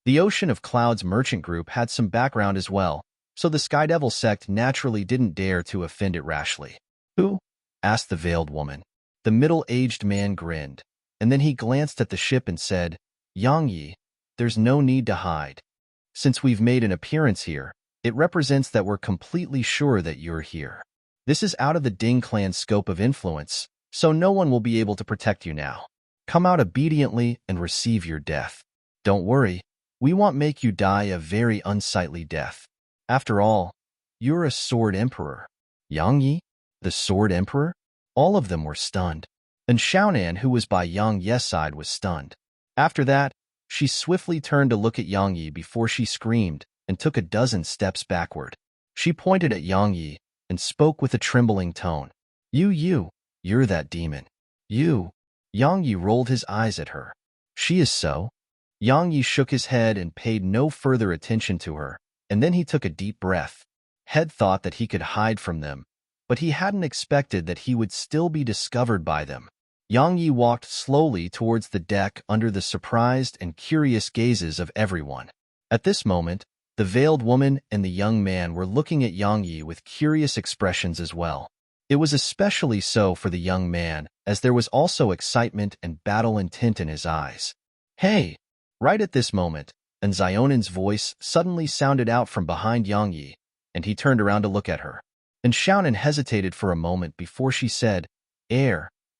The Ocean of Clouds merchant group had some background as well, so the Sky Devil sect naturally didn't dare to offend it rashly. Who? Asked the veiled woman. The middle-aged man grinned, and then he glanced at the ship and said, Yang Yi, there's no need to hide. Since we've made an appearance here, it represents that we're completely sure that you're here. This is out of the Ding clan's scope of influence, so no one will be able to protect you now. Come out obediently and receive your death. Don't worry, We won't make you die a very unsightly death. After all, you're a sword emperor. Yang Yi, the sword emperor? All of them were stunned. And Xiaonan, who was by Yang Ye's side, was stunned. After that, she swiftly turned to look at Yang Yi before she screamed and took a dozen steps backward. She pointed at Yang Yi and spoke with a trembling tone. You're that demon. You. Yang Yi rolled his eyes at her. She is so? Yang Yi shook his head and paid no further attention to her, and then he took a deep breath. Head thought that he could hide from them, but he hadn't expected that he would still be discovered by them. Yang Yi walked slowly towards the deck under the surprised and curious gazes of everyone. At this moment, the veiled woman and the young man were looking at Yang Yi with curious expressions as well. It was especially so for the young man, as there was also excitement and battle intent in his eyes. Hey! Right at this moment, and Xiaonan's voice suddenly sounded out from behind Yang Yi, and he turned around to look at her. And Xiaonan hesitated for a moment before she said,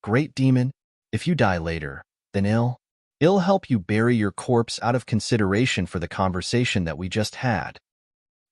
Great demon, if you die later, then I'll help you bury your corpse out of consideration for the conversation that we just had.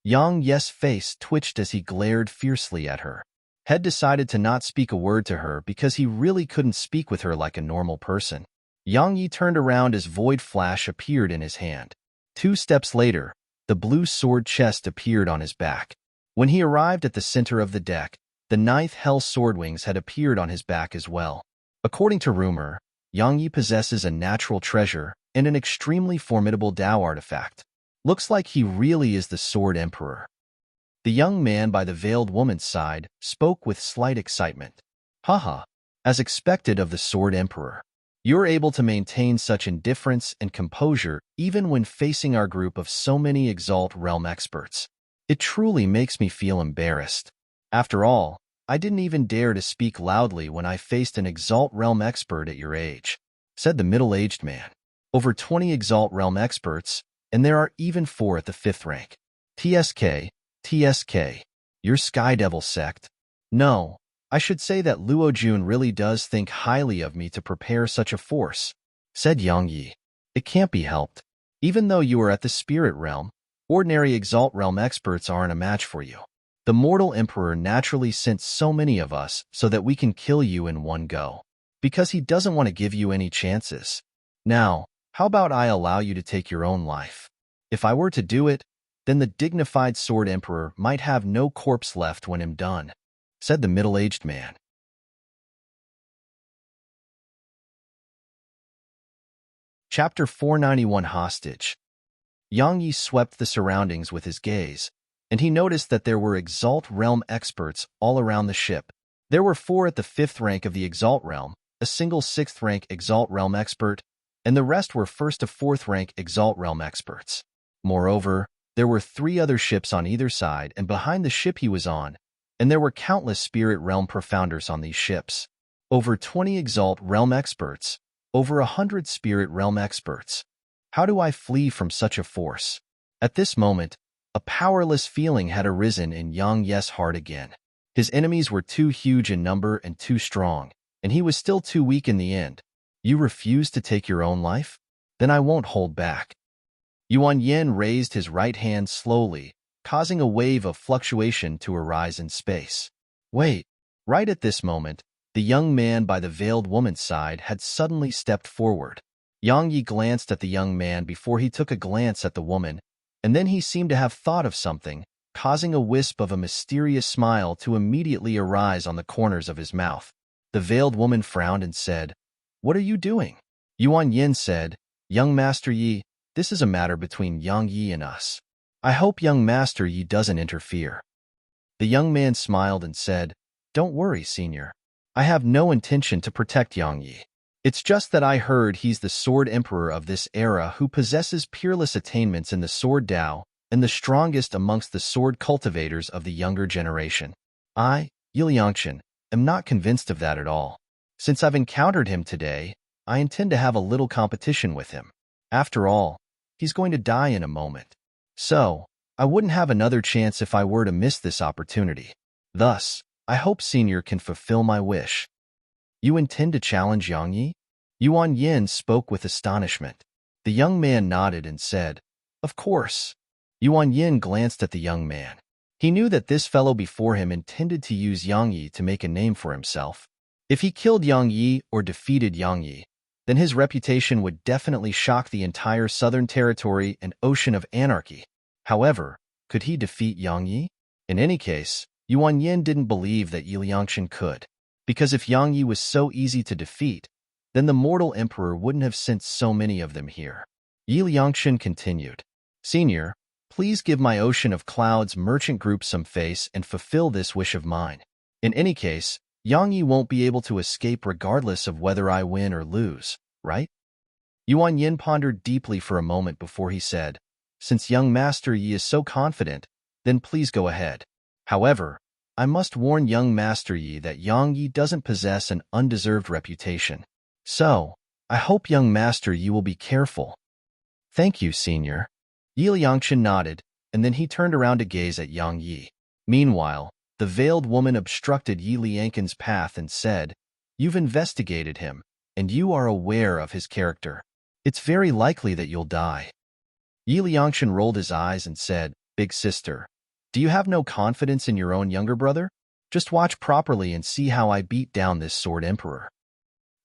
Yang Ye's face twitched as he glared fiercely at her. Head decided to not speak a word to her because he really couldn't speak with her like a normal person. Yang Yi turned around as void flash appeared in his hand. 2 steps later, the blue sword chest appeared on his back. When he arrived at the center of the deck, the 9th Hell Sword Wings had appeared on his back as well. According to rumor, Yang Yi possesses a natural treasure and an extremely formidable Dao artifact. Looks like he really is the Sword Emperor. The young man by the veiled woman's side spoke with slight excitement. Haha, as expected of the Sword Emperor. You're able to maintain such indifference and composure even when facing our group of so many Exalt Realm experts. It truly makes me feel embarrassed. After all, I didn't even dare to speak loudly when I faced an Exalt Realm expert at your age, said the middle-aged man. Over 20 Exalt Realm experts, and there are even 4 at the 5th rank. TSK, your Sky Devil sect? No, I should say that Luo Jun really does think highly of me to prepare such a force, said Yang Yi. It can't be helped. Even though you are at the Spirit Realm, ordinary Exalt Realm experts aren't a match for you. The mortal emperor naturally sent so many of us so that we can kill you in one go, because he doesn't want to give you any chances. Now, how about I allow you to take your own life? If I were to do it, then the dignified sword emperor might have no corpse left when I'm done, said the middle-aged man. Chapter 491 Hostage. Yang Yi swept the surroundings with his gaze, and he noticed that there were Exalt Realm experts all around the ship. There were 4 at the 5th rank of the Exalt Realm, a single 6th rank Exalt Realm expert, and the rest were 1st to 4th rank Exalt Realm experts. Moreover, there were 3 other ships on either side and behind the ship he was on, and there were countless Spirit Realm Profounders on these ships. Over 20 Exalt Realm experts, over 100 Spirit Realm experts. How do I flee from such a force? At this moment, a powerless feeling had arisen in Yang Ye's heart again. His enemies were too huge in number and too strong, and he was still too weak in the end. You refuse to take your own life? Then I won't hold back. Yuan Yin raised his right hand slowly, causing a wave of fluctuation to arise in space. Wait, right at this moment, the young man by the veiled woman's side had suddenly stepped forward. Yang Yi glanced at the young man before he took a glance at the woman, and then he seemed to have thought of something, causing a wisp of a mysterious smile to immediately arise on the corners of his mouth. The veiled woman frowned and said, "What are you doing?" Yuan Yin said, "Young Master Yi, this is a matter between Yang Yi and us. I hope young Master Yi doesn't interfere." The young man smiled and said, "Don't worry, Senior. I have no intention to protect Yang Yi. It's just that I heard he's the Sword Emperor of this era who possesses peerless attainments in the Sword Dao and the strongest amongst the sword cultivators of the younger generation. I, Yiliangchen, am not convinced of that at all. Since I've encountered him today, I intend to have a little competition with him. After all, he's going to die in a moment. So, I wouldn't have another chance if I were to miss this opportunity. Thus, I hope Senior can fulfill my wish." "You intend to challenge Yang Yi?" Yuan Yin spoke with astonishment. The young man nodded and said, Of course. Yuan Yin glanced at the young man. He knew that this fellow before him intended to use Yang Yi to make a name for himself. If he killed Yang Yi or defeated Yang Yi, then his reputation would definitely shock the entire Southern Territory and Ocean of Anarchy. However, could he defeat Yang Yi? In any case, Yuan Yin didn't believe that Yi Liangshan could, because if Yang Yi was so easy to defeat, then the mortal emperor wouldn't have sent so many of them here. Yi Liangshan continued, Senior, please give my Ocean of Clouds merchant group some face and fulfill this wish of mine. In any case, Yang Yi won't be able to escape regardless of whether I win or lose, right? Yuan Yin pondered deeply for a moment before he said, Since young Master Yi is so confident, then please go ahead. However, I must warn young Master Yi that Yang Yi doesn't possess an undeserved reputation. So, I hope young Master Yi will be careful. Thank you, Senior. Yi Liangshan nodded, and then he turned around to gaze at Yang Yi. Meanwhile, the veiled woman obstructed Yi Liangshan's path and said, You've investigated him, and you are aware of his character. It's very likely that you'll die. Yi Liangshan rolled his eyes and said, Big sister, do you have no confidence in your own younger brother? Just watch properly and see how I beat down this sword emperor.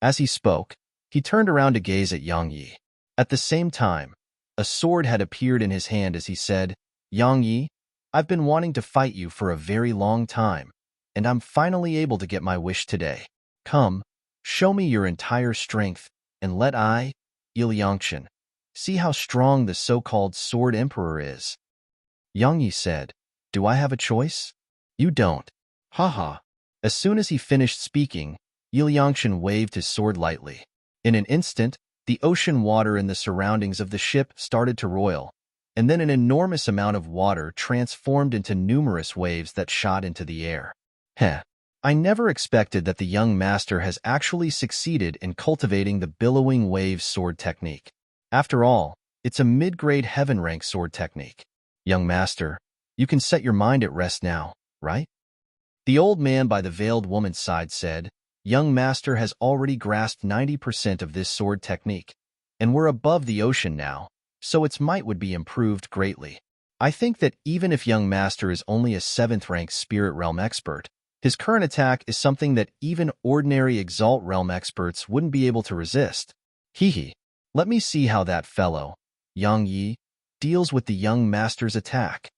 As he spoke, he turned around to gaze at Yang Yi. At the same time, a sword had appeared in his hand as he said, Yang Yi, I've been wanting to fight you for a very long time, and I'm finally able to get my wish today. Come, show me your entire strength, and let I, Yi Liangshan, see how strong the so-called Sword Emperor is. Yang Yi said, Do I have a choice? You don't. Haha. As soon as he finished speaking, Yi Liangshan waved his sword lightly. In an instant, the ocean water in the surroundings of the ship started to roil, and then an enormous amount of water transformed into numerous waves that shot into the air. Heh. I never expected that the young master has actually succeeded in cultivating the billowing wave sword technique. After all, it's a mid-grade heaven rank sword technique. Young master, you can set your mind at rest now, right? The old man by the veiled woman's side said, Young master has already grasped 90% of this sword technique, and we're above the ocean now, so its might would be improved greatly. I think that even if young master is only a 7th rank spirit realm expert, his current attack is something that even ordinary exalt realm experts wouldn't be able to resist. Hee. Let me see how that fellow, Yang Yi, deals with the young master's attack.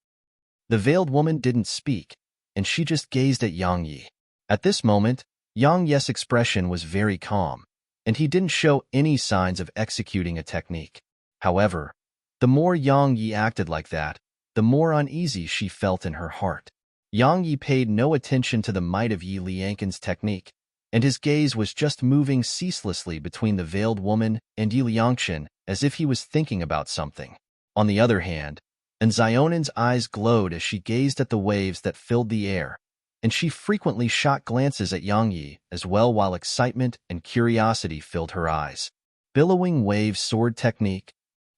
The veiled woman didn't speak, and she just gazed at Yang Yi. At this moment, Yang Yi's expression was very calm, and he didn't show any signs of executing a technique. However, the more Yang Yi acted like that, the more uneasy she felt in her heart. Yang Yi paid no attention to the might of Yi Liangshan's technique, and his gaze was just moving ceaselessly between the veiled woman and Yi Liangshan as if he was thinking about something. On the other hand, Zionen's eyes glowed as she gazed at the waves that filled the air, and she frequently shot glances at Yang Yi as well while excitement and curiosity filled her eyes. Billowing wave sword technique.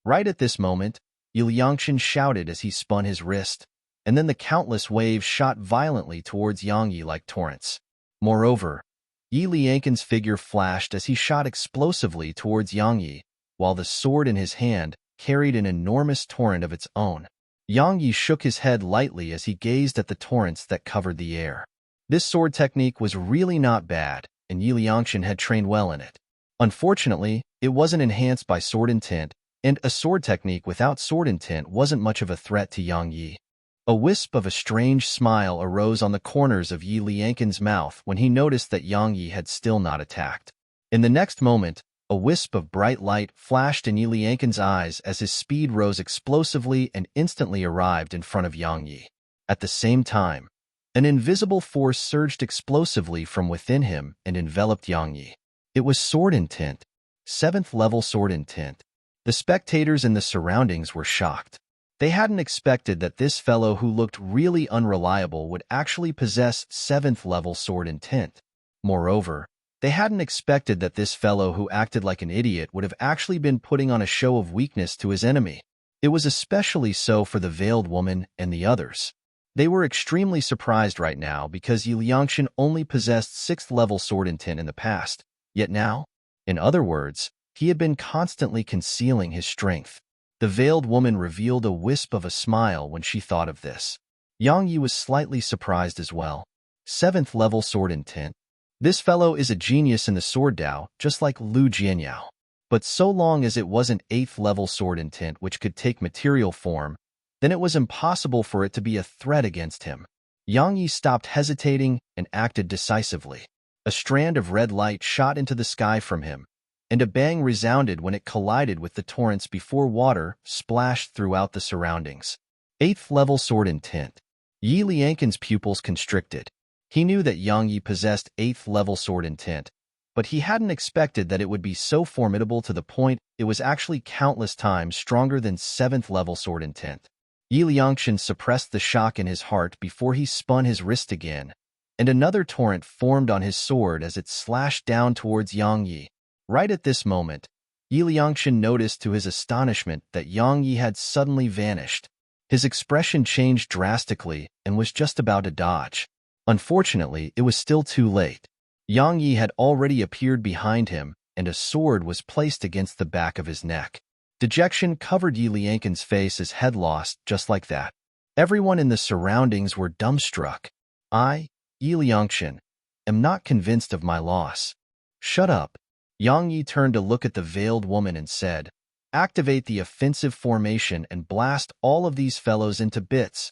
Right at this moment, Yi Liangshan shouted as he spun his wrist, and then the countless waves shot violently towards Yang Yi like torrents. Moreover, Yi Liangshan's figure flashed as he shot explosively towards Yang Yi, while the sword in his hand carried an enormous torrent of its own. Yang Yi shook his head lightly as he gazed at the torrents that covered the air. This sword technique was really not bad, and Yi Liangshan had trained well in it. Unfortunately, it wasn't enhanced by sword intent, and a sword technique without sword intent wasn't much of a threat to Yang Yi. A wisp of a strange smile arose on the corners of Yi Liangshan's mouth when he noticed that Yang Yi had still not attacked. In the next moment, a wisp of bright light flashed in Yi Liangshan's eyes as his speed rose explosively and instantly arrived in front of Yang Yi. At the same time, an invisible force surged explosively from within him and enveloped Yang Yi. It was sword intent, 7th level sword intent. The spectators in the surroundings were shocked. They hadn't expected that this fellow who looked really unreliable would actually possess 7th level sword intent. Moreover, they hadn't expected that this fellow who acted like an idiot would have actually been putting on a show of weakness to his enemy. It was especially so for the veiled woman and the others. They were extremely surprised right now because Yi Liangshan only possessed 6th level sword intent in the past, yet now, in other words, he had been constantly concealing his strength. The veiled woman revealed a wisp of a smile when she thought of this. Yang Yi was slightly surprised as well. 7th level sword intent. This fellow is a genius in the sword Dao, just like Lu Jianyao. But so long as it wasn't 8th level sword intent which could take material form, then it was impossible for it to be a threat against him. Yang Yi stopped hesitating and acted decisively. A strand of red light shot into the sky from him, and a bang resounded when it collided with the torrents before water splashed throughout the surroundings. 8th level sword intent. Yi Lianqin's pupils constricted. He knew that Yang Yi possessed 8th level sword intent, but he hadn't expected that it would be so formidable to the point it was actually countless times stronger than 7th level sword intent. Yi Lianqin suppressed the shock in his heart before he spun his wrist again, and another torrent formed on his sword as it slashed down towards Yang Yi. Right at this moment, Yi Lianqin noticed to his astonishment that Yang Yi had suddenly vanished. His expression changed drastically and was just about to dodge. Unfortunately, it was still too late. Yang Yi had already appeared behind him, and a sword was placed against the back of his neck. Dejection covered Yi Lianqin's face as head lost just like that. Everyone in the surroundings were dumbstruck. I, Yi Lianqin, am not convinced of my loss. Shut up. Yang Yi turned to look at the veiled woman and said, "Activate the offensive formation and blast all of these fellows into bits."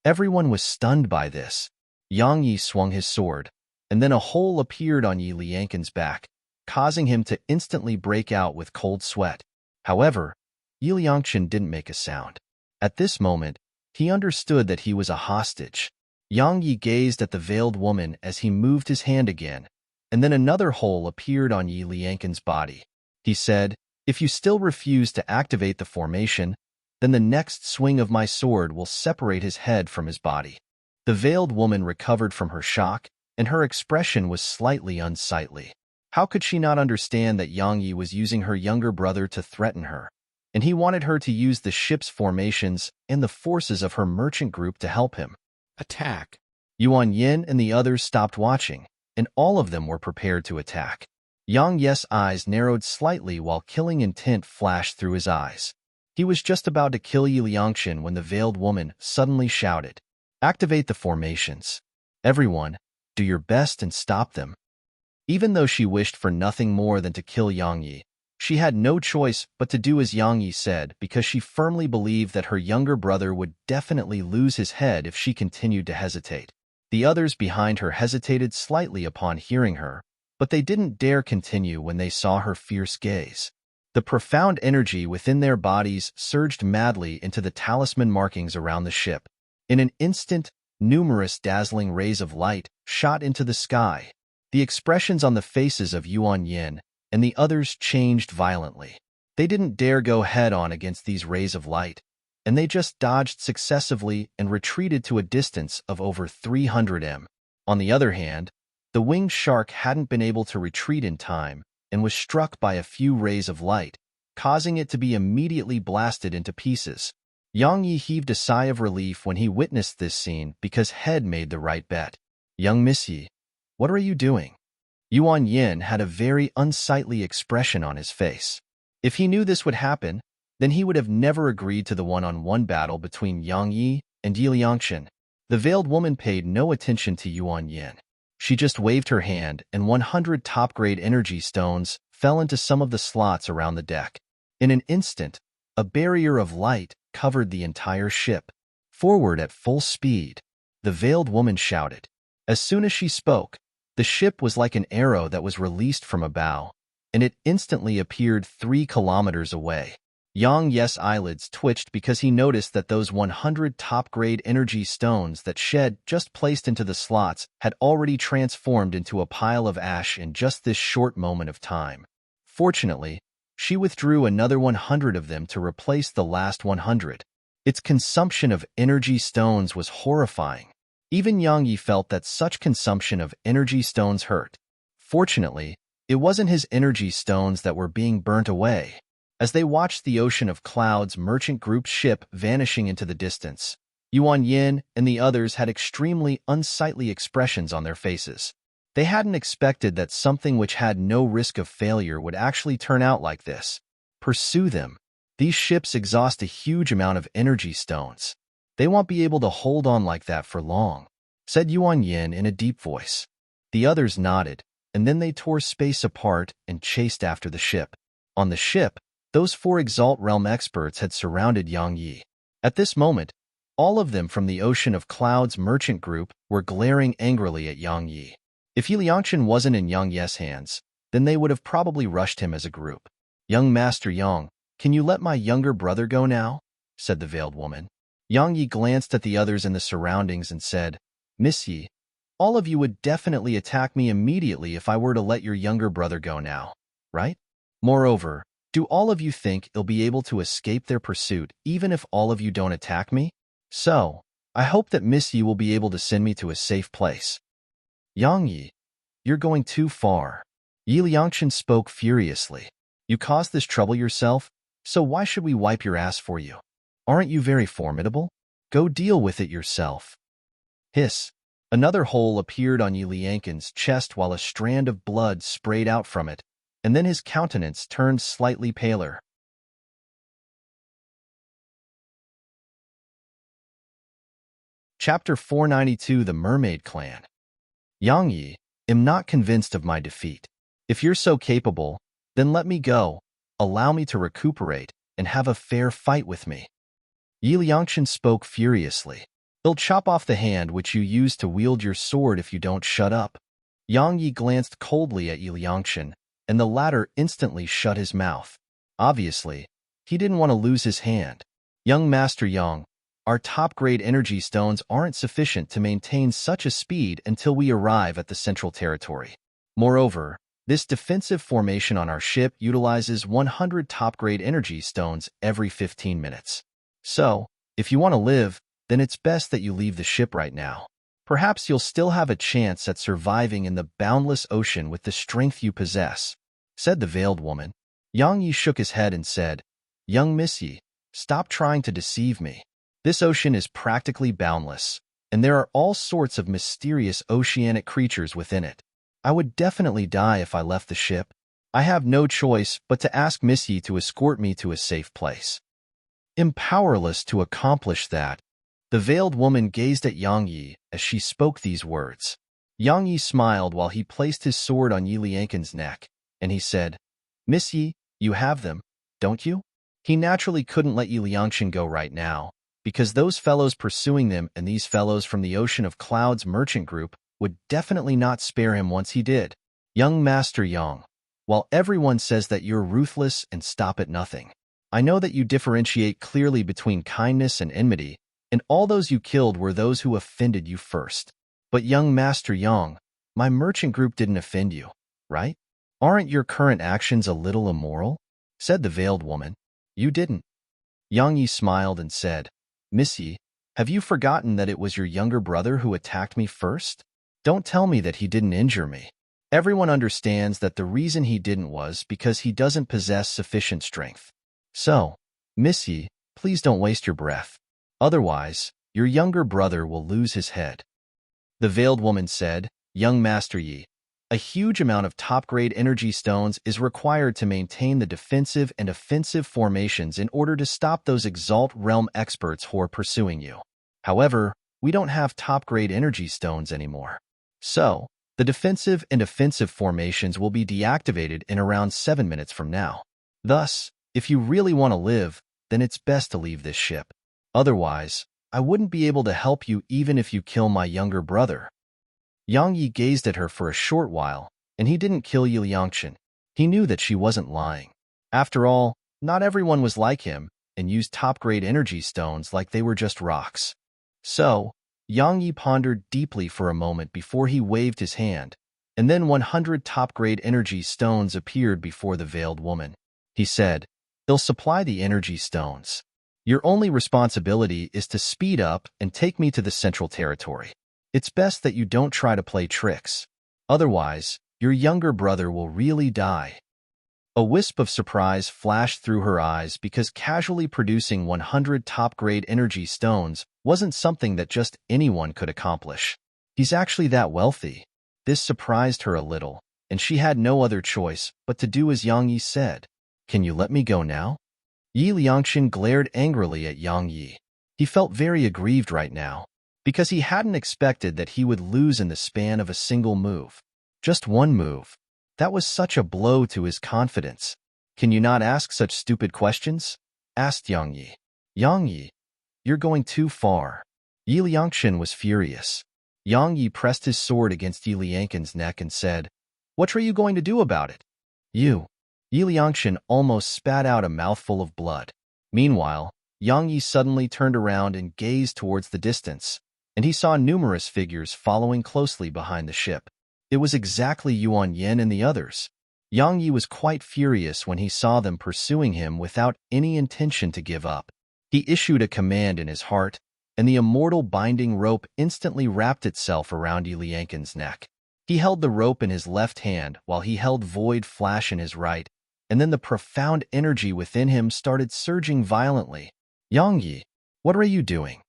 Everyone was stunned by this. Yang Yi swung his sword, and then a hole appeared on Yi Lianqin's back, causing him to instantly break out with cold sweat. However, Yi Lianqin didn't make a sound. At this moment, he understood that he was a hostage. Yang Yi gazed at the veiled woman as he moved his hand again, and then another hole appeared on Yi Lianqin's body. He said, "If you still refuse to activate the formation, then the next swing of my sword will separate his head from his body." The veiled woman recovered from her shock, and her expression was slightly unsightly. How could she not understand that Yang Yi was using her younger brother to threaten her, and he wanted her to use the ship's formations and the forces of her merchant group to help him? Attack. Yuan Yin and the others stopped watching, and all of them were prepared to attack. Yang Yi's eyes narrowed slightly while killing intent flashed through his eyes. He was just about to kill Yi Lianqin when the veiled woman suddenly shouted, "Activate the formations. Everyone, do your best and stop them." Even though she wished for nothing more than to kill Yang Yi, she had no choice but to do as Yang Yi said because she firmly believed that her younger brother would definitely lose his head if she continued to hesitate. The others behind her hesitated slightly upon hearing her, but they didn't dare continue when they saw her fierce gaze. The profound energy within their bodies surged madly into the talisman markings around the ship. In an instant, numerous dazzling rays of light shot into the sky. The expressions on the faces of Yuan Yin and the others changed violently. They didn't dare go head-on against these rays of light, and they just dodged successively and retreated to a distance of over 300 m. On the other hand, the winged shark hadn't been able to retreat in time and was struck by a few rays of light, causing it to be immediately blasted into pieces. Yang Yi heaved a sigh of relief when he witnessed this scene because Head made the right bet. "Young Misty, what are you doing?" Yuan Yin had a very unsightly expression on his face. If he knew this would happen, then he would have never agreed to the one-on-one battle between Yang Yi and Yi Lianqin. The veiled woman paid no attention to Yuan Yin. She just waved her hand, and 100 top-grade energy stones fell into some of the slots around the deck. In an instant, a barrier of light covered the entire ship. "Forward at full speed," the veiled woman shouted. As soon as she spoke, the ship was like an arrow that was released from a bow, and it instantly appeared 3 kilometers away. Yang Yi's eyelids twitched because he noticed that those 100 top-grade energy stones that Shed just placed into the slots had already transformed into a pile of ash in just this short moment of time. Fortunately, she withdrew another 100 of them to replace the last 100. Its consumption of energy stones was horrifying. Even Yang Yi felt that such consumption of energy stones hurt. Fortunately, it wasn't his energy stones that were being burnt away. As they watched the ocean of clouds merchant group's ship vanishing into the distance, Yuan Yin and the others had extremely unsightly expressions on their faces. They hadn't expected that something which had no risk of failure would actually turn out like this. "Pursue them." These ships exhaust a huge amount of energy stones. They won't be able to hold on like that for long, said Yuan Yin in a deep voice. The others nodded, and then they tore space apart and chased after the ship. On the ship, those 4 Exalt Realm experts had surrounded Yang Yi. At this moment, all of them from the Ocean of Clouds merchant group were glaring angrily at Yang Yi. If Yi Liangchen wasn't in Yang Yi's hands, then they would have probably rushed him as a group. "Young Master Yang, can you let my younger brother go now?" said the veiled woman. Yang Yi glanced at the others in the surroundings and said, "Miss Yi, all of you would definitely attack me immediately if I were to let your younger brother go now, right? Moreover, do all of you think you'll be able to escape their pursuit even if all of you don't attack me? So, I hope that Miss Yi will be able to send me to a safe place." "Yang Yi, you're going too far." Yi Liangchen spoke furiously. "You caused this trouble yourself, so why should we wipe your ass for you? Aren't you very formidable? Go deal with it yourself." Hiss. Another hole appeared on Yi Liangchen's chest while a strand of blood sprayed out from it, and then his countenance turned slightly paler. Chapter 492, The Mermaid Clan. "Yang Yi, am not convinced of my defeat. If you're so capable, then let me go, allow me to recuperate, and have a fair fight with me." Yi Liangchen spoke furiously. "I'll chop off the hand which you use to wield your sword if you don't shut up." Yang Yi glanced coldly at Yi Liangchen, and the latter instantly shut his mouth. Obviously, he didn't want to lose his hand. "Young Master Yang, our top-grade energy stones aren't sufficient to maintain such a speed until we arrive at the Central Territory. Moreover, this defensive formation on our ship utilizes 100 top-grade energy stones every 15 minutes. So, if you want to live, then it's best that you leave the ship right now. Perhaps you'll still have a chance at surviving in the boundless ocean with the strength you possess," said the veiled woman. Yang Yi shook his head and said, "Young Miss Yi, stop trying to deceive me. This ocean is practically boundless, and there are all sorts of mysterious oceanic creatures within it. I would definitely die if I left the ship. I have no choice but to ask Miss Yi to escort me to a safe place." Am powerless to accomplish that, the veiled woman gazed at Yang Yi as she spoke these words. Yang Yi smiled while he placed his sword on Yi Liangchen's neck, and he said, "Miss Yi, you have them, don't you?" He naturally couldn't let Yi Liangchen go right now, because those fellows pursuing them and these fellows from the Ocean of Clouds merchant group would definitely not spare him once he did. "Young Master Yang, while everyone says that you're ruthless and stop at nothing, I know that you differentiate clearly between kindness and enmity, and all those you killed were those who offended you first. But young Master Yang, my merchant group didn't offend you, right? Aren't your current actions a little immoral?" said the veiled woman. "You didn't." Yang Yi smiled and said, "Miss Yi, have you forgotten that it was your younger brother who attacked me first? Don't tell me that he didn't injure me. Everyone understands that the reason he didn't was because he doesn't possess sufficient strength. So, Miss Yi, please don't waste your breath. Otherwise, your younger brother will lose his head." The veiled woman said, "Young Master Yi, a huge amount of top-grade energy stones is required to maintain the defensive and offensive formations in order to stop those Exalt Realm experts who are pursuing you. However, we don't have top-grade energy stones anymore. So, the defensive and offensive formations will be deactivated in around 7 minutes from now. Thus, if you really want to live, then it's best to leave this ship. Otherwise, I wouldn't be able to help you even if you kill my younger brother." Yang Yi gazed at her for a short while, and he didn't kill Yi Liangchen. He knew that she wasn't lying. After all, not everyone was like him and used top-grade energy stones like they were just rocks. So, Yang Yi pondered deeply for a moment before he waved his hand, and then 100 top-grade energy stones appeared before the veiled woman. He said, "They'll supply the energy stones. Your only responsibility is to speed up and take me to the Central Territory. It's best that you don't try to play tricks. Otherwise, your younger brother will really die." A wisp of surprise flashed through her eyes because casually producing 100 top-grade energy stones wasn't something that just anyone could accomplish. He's actually that wealthy. This surprised her a little, and she had no other choice but to do as Yang Yi said. "Can you let me go now?" Yi Liangchen glared angrily at Yang Yi. He felt very aggrieved right now, because he hadn't expected that he would lose in the span of a single move. Just one move. That was such a blow to his confidence. Can you not ask such stupid questions? Asked Yang Yi. Yang Yi, you're going too far. Yi Liangchen was furious. Yang Yi pressed his sword against Yi Liangchen's neck and said, "What are you going to do about it?" You. Yi Liangchen almost spat out a mouthful of blood. Meanwhile, Yang Yi suddenly turned around and gazed towards the distance, and he saw numerous figures following closely behind the ship. It was exactly Yuan Yin and the others. Yang Yi was quite furious when he saw them pursuing him without any intention to give up. He issued a command in his heart, and the immortal binding rope instantly wrapped itself around Yi Liangchen's neck. He held the rope in his left hand while he held Void Flash in his right, and then the profound energy within him started surging violently. Yang Yi, what are you doing?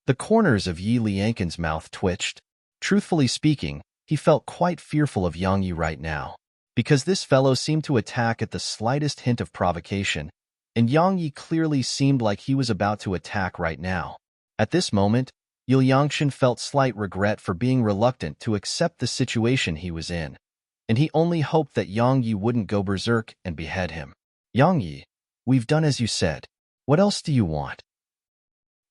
The corners of Yi Liangchen's mouth twitched. Truthfully speaking, he felt quite fearful of Yang Yi right now, because this fellow seemed to attack at the slightest hint of provocation, and Yang Yi clearly seemed like he was about to attack right now. At this moment, Yi Liangchen felt slight regret for being reluctant to accept the situation he was in, and he only hoped that Yang Yi wouldn't go berserk and behead him. Yang Yi, we've done as you said. What else do you want?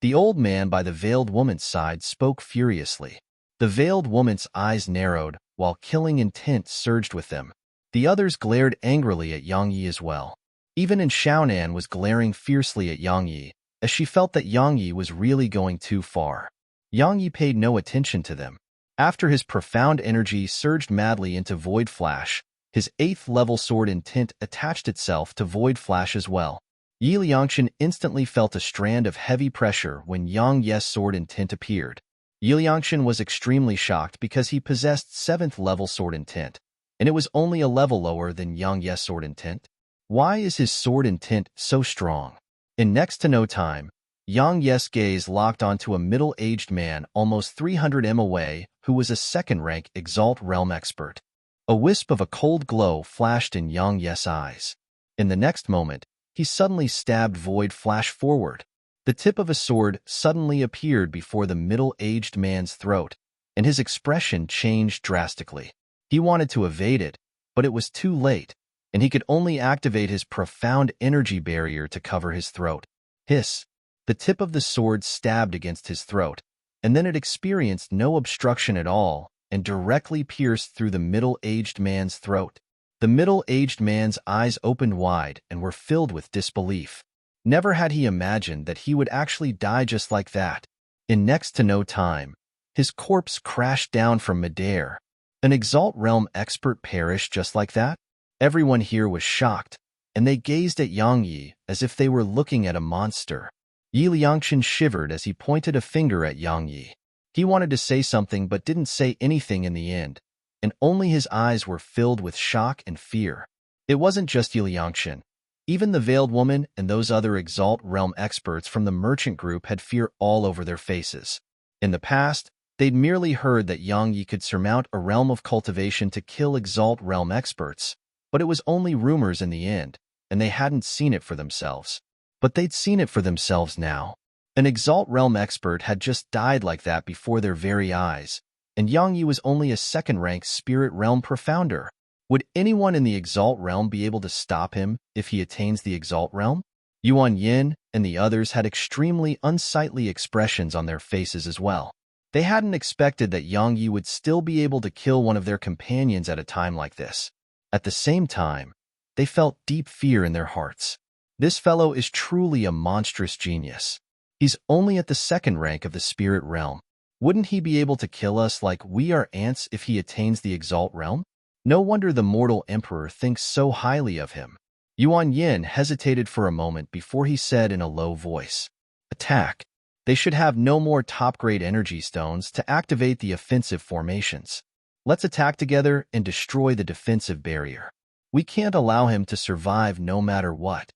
The old man by the veiled woman's side spoke furiously. The veiled woman's eyes narrowed, while killing intent surged with them. The others glared angrily at Yang Yi as well. Even Xiaonan was glaring fiercely at Yang Yi, as she felt that Yang Yi was really going too far. Yang Yi paid no attention to them. After his profound energy surged madly into Void Flash, his 8th level sword intent attached itself to Void Flash as well. Yi Liangchen instantly felt a strand of heavy pressure when Yang Yi's sword intent appeared. Yi Liangchen was extremely shocked because he possessed 7th level sword intent, and it was only a level lower than Yang Yi's sword intent. Why is his sword intent so strong? In next to no time, Yang Yi's gaze locked onto a middle-aged man almost 300 m away who was a second-rank Exalt Realm expert. A wisp of a cold glow flashed in Yang Yi's eyes. In the next moment, he suddenly stabbed Void Flash forward. The tip of a sword suddenly appeared before the middle-aged man's throat, and his expression changed drastically. He wanted to evade it, but it was too late, and he could only activate his profound energy barrier to cover his throat. Hiss! The tip of the sword stabbed against his throat, and then it experienced no obstruction at all and directly pierced through the middle-aged man's throat. The middle-aged man's eyes opened wide and were filled with disbelief. Never had he imagined that he would actually die just like that. In next to no time, his corpse crashed down from midair. An Exalt Realm expert perished just like that? Everyone here was shocked, and they gazed at Yang Yi as if they were looking at a monster. Yi Liangchen shivered as he pointed a finger at Yang Yi. He wanted to say something but didn't say anything in the end, and only his eyes were filled with shock and fear. It wasn't just Yi Liangchen. Even the Veiled Woman and those other Exalt Realm experts from the merchant group had fear all over their faces. In the past, they'd merely heard that Yang Yi could surmount a realm of cultivation to kill Exalt Realm experts, but it was only rumors in the end, and they hadn't seen it for themselves. But they'd seen it for themselves now. An Exalt Realm expert had just died like that before their very eyes, and Yang Yi was only a second-rank Spirit Realm Profounder. Would anyone in the Exalt Realm be able to stop him if he attains the Exalt Realm? Yuan Yin and the others had extremely unsightly expressions on their faces as well. They hadn't expected that Yang Yi would still be able to kill one of their companions at a time like this. At the same time, they felt deep fear in their hearts. This fellow is truly a monstrous genius. He's only at the second rank of the Spirit Realm. Wouldn't he be able to kill us like we are ants if he attains the Exalt Realm? No wonder the mortal emperor thinks so highly of him. Yuan Yin hesitated for a moment before he said in a low voice, "Attack. They should have no more top-grade energy stones to activate the offensive formations. Let's attack together and destroy the defensive barrier. We can't allow him to survive no matter what."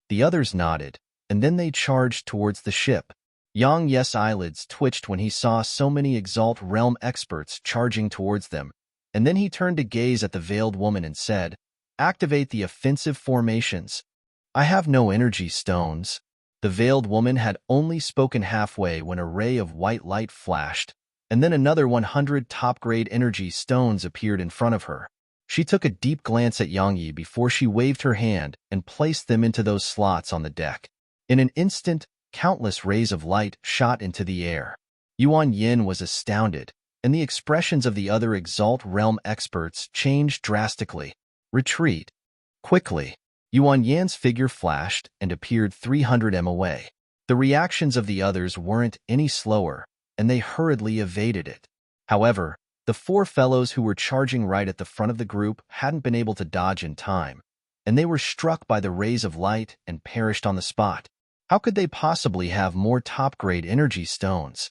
The others nodded, and then they charged towards the ship. Yang Yi's eyelids twitched when he saw so many Exalt Realm experts charging towards them, and then he turned to gaze at the Veiled Woman and said, "Activate the offensive formations." I have no energy stones. The veiled woman had only spoken halfway when a ray of white light flashed, and then another 100 top-grade energy stones appeared in front of her. She took a deep glance at Yang Yi before she waved her hand and placed them into those slots on the deck. In an instant, countless rays of light shot into the air. Yuan Yin was astounded, and the expressions of the other Exalt Realm experts changed drastically. Retreat. Quickly. Yuan Yan's figure flashed and appeared 300 m away. The reactions of the others weren't any slower, and they hurriedly evaded it. However, the four fellows who were charging right at the front of the group hadn't been able to dodge in time, and they were struck by the rays of light and perished on the spot. How could they possibly have more top-grade energy stones?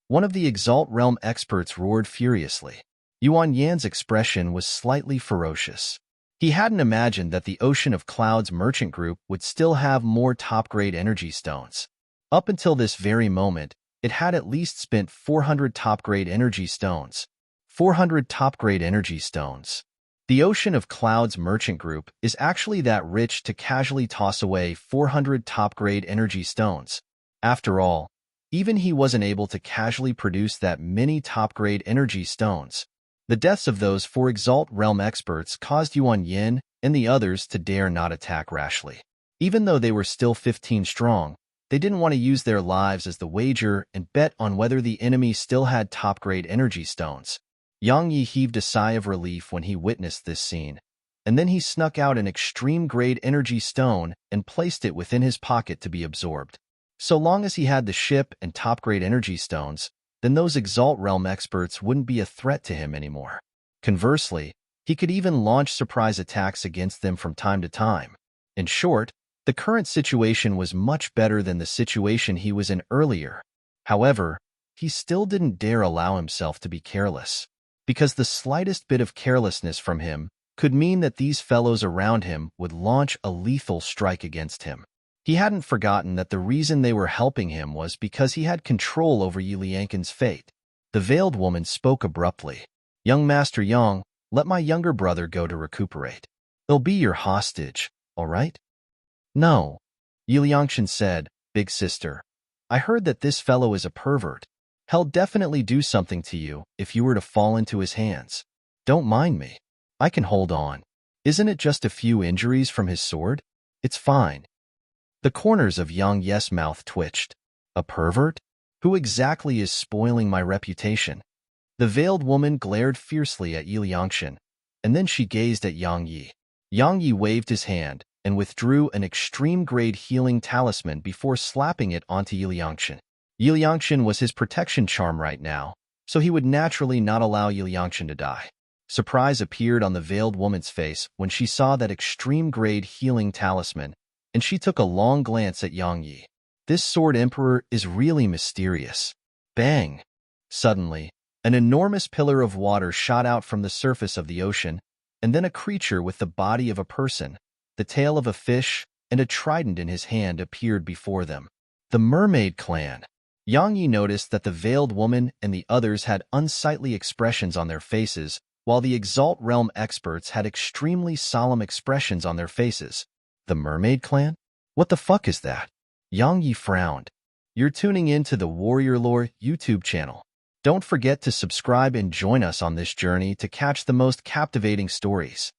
One of the Exalt Realm experts roared furiously. Yuan Yan's expression was slightly ferocious. He hadn't imagined that the Ocean of Clouds merchant group would still have more top-grade energy stones. Up until this very moment, it had at least spent 400 top-grade energy stones. 400 top-grade energy stones. The Ocean of Clouds merchant group is actually that rich to casually toss away 400 top-grade energy stones. After all, even he wasn't able to casually produce that many top-grade energy stones. The deaths of those four Exalt Realm experts caused Yuan Yin and the others to dare not attack rashly. Even though they were still 15 strong, they didn't want to use their lives as the wager and bet on whether the enemy still had top-grade energy stones. Yang Yi heaved a sigh of relief when he witnessed this scene, and then he snuck out an extreme-grade energy stone and placed it within his pocket to be absorbed. So long as he had the ship and top-grade energy stones, then those Exalt Realm experts wouldn't be a threat to him anymore. Conversely, he could even launch surprise attacks against them from time to time. In short, the current situation was much better than the situation he was in earlier. However, he still didn't dare allow himself to be careless, because the slightest bit of carelessness from him could mean that these fellows around him would launch a lethal strike against him. He hadn't forgotten that the reason they were helping him was because he had control over Yi Liangqin's fate. The veiled woman spoke abruptly. "Young Master Yang, let my younger brother go to recuperate. He'll be your hostage, all right?" "No," Yi Liangqin said, "Big sister. I heard that this fellow is a pervert. He'll definitely do something to you if you were to fall into his hands. Don't mind me. I can hold on. Isn't it just a few injuries from his sword? It's fine." The corners of Yang Yi's mouth twitched. "A pervert? Who exactly is spoiling my reputation?" The veiled woman glared fiercely at Yi Liangqin, and then she gazed at Yang Yi. Yang Yi waved his hand and withdrew an extreme-grade healing talisman before slapping it onto Yi Liangqin. Yi Liangqin was his protection charm right now, so he would naturally not allow Yi Liangqin to die. Surprise appeared on the veiled woman's face when she saw that extreme-grade healing talisman, and she took a long glance at Yang Yi. This Sword Emperor is really mysterious. Bang! Suddenly, an enormous pillar of water shot out from the surface of the ocean, and then a creature with the body of a person, the tail of a fish, and a trident in his hand appeared before them. The Mermaid Clan. Yang Yi noticed that the veiled woman and the others had unsightly expressions on their faces, while the Exalt Realm experts had extremely solemn expressions on their faces. The Mermaid Clan? What the fuck is that? Yang Yi frowned. You're tuning in to the Warrior Lore YouTube channel. Don't forget to subscribe and join us on this journey to catch the most captivating stories.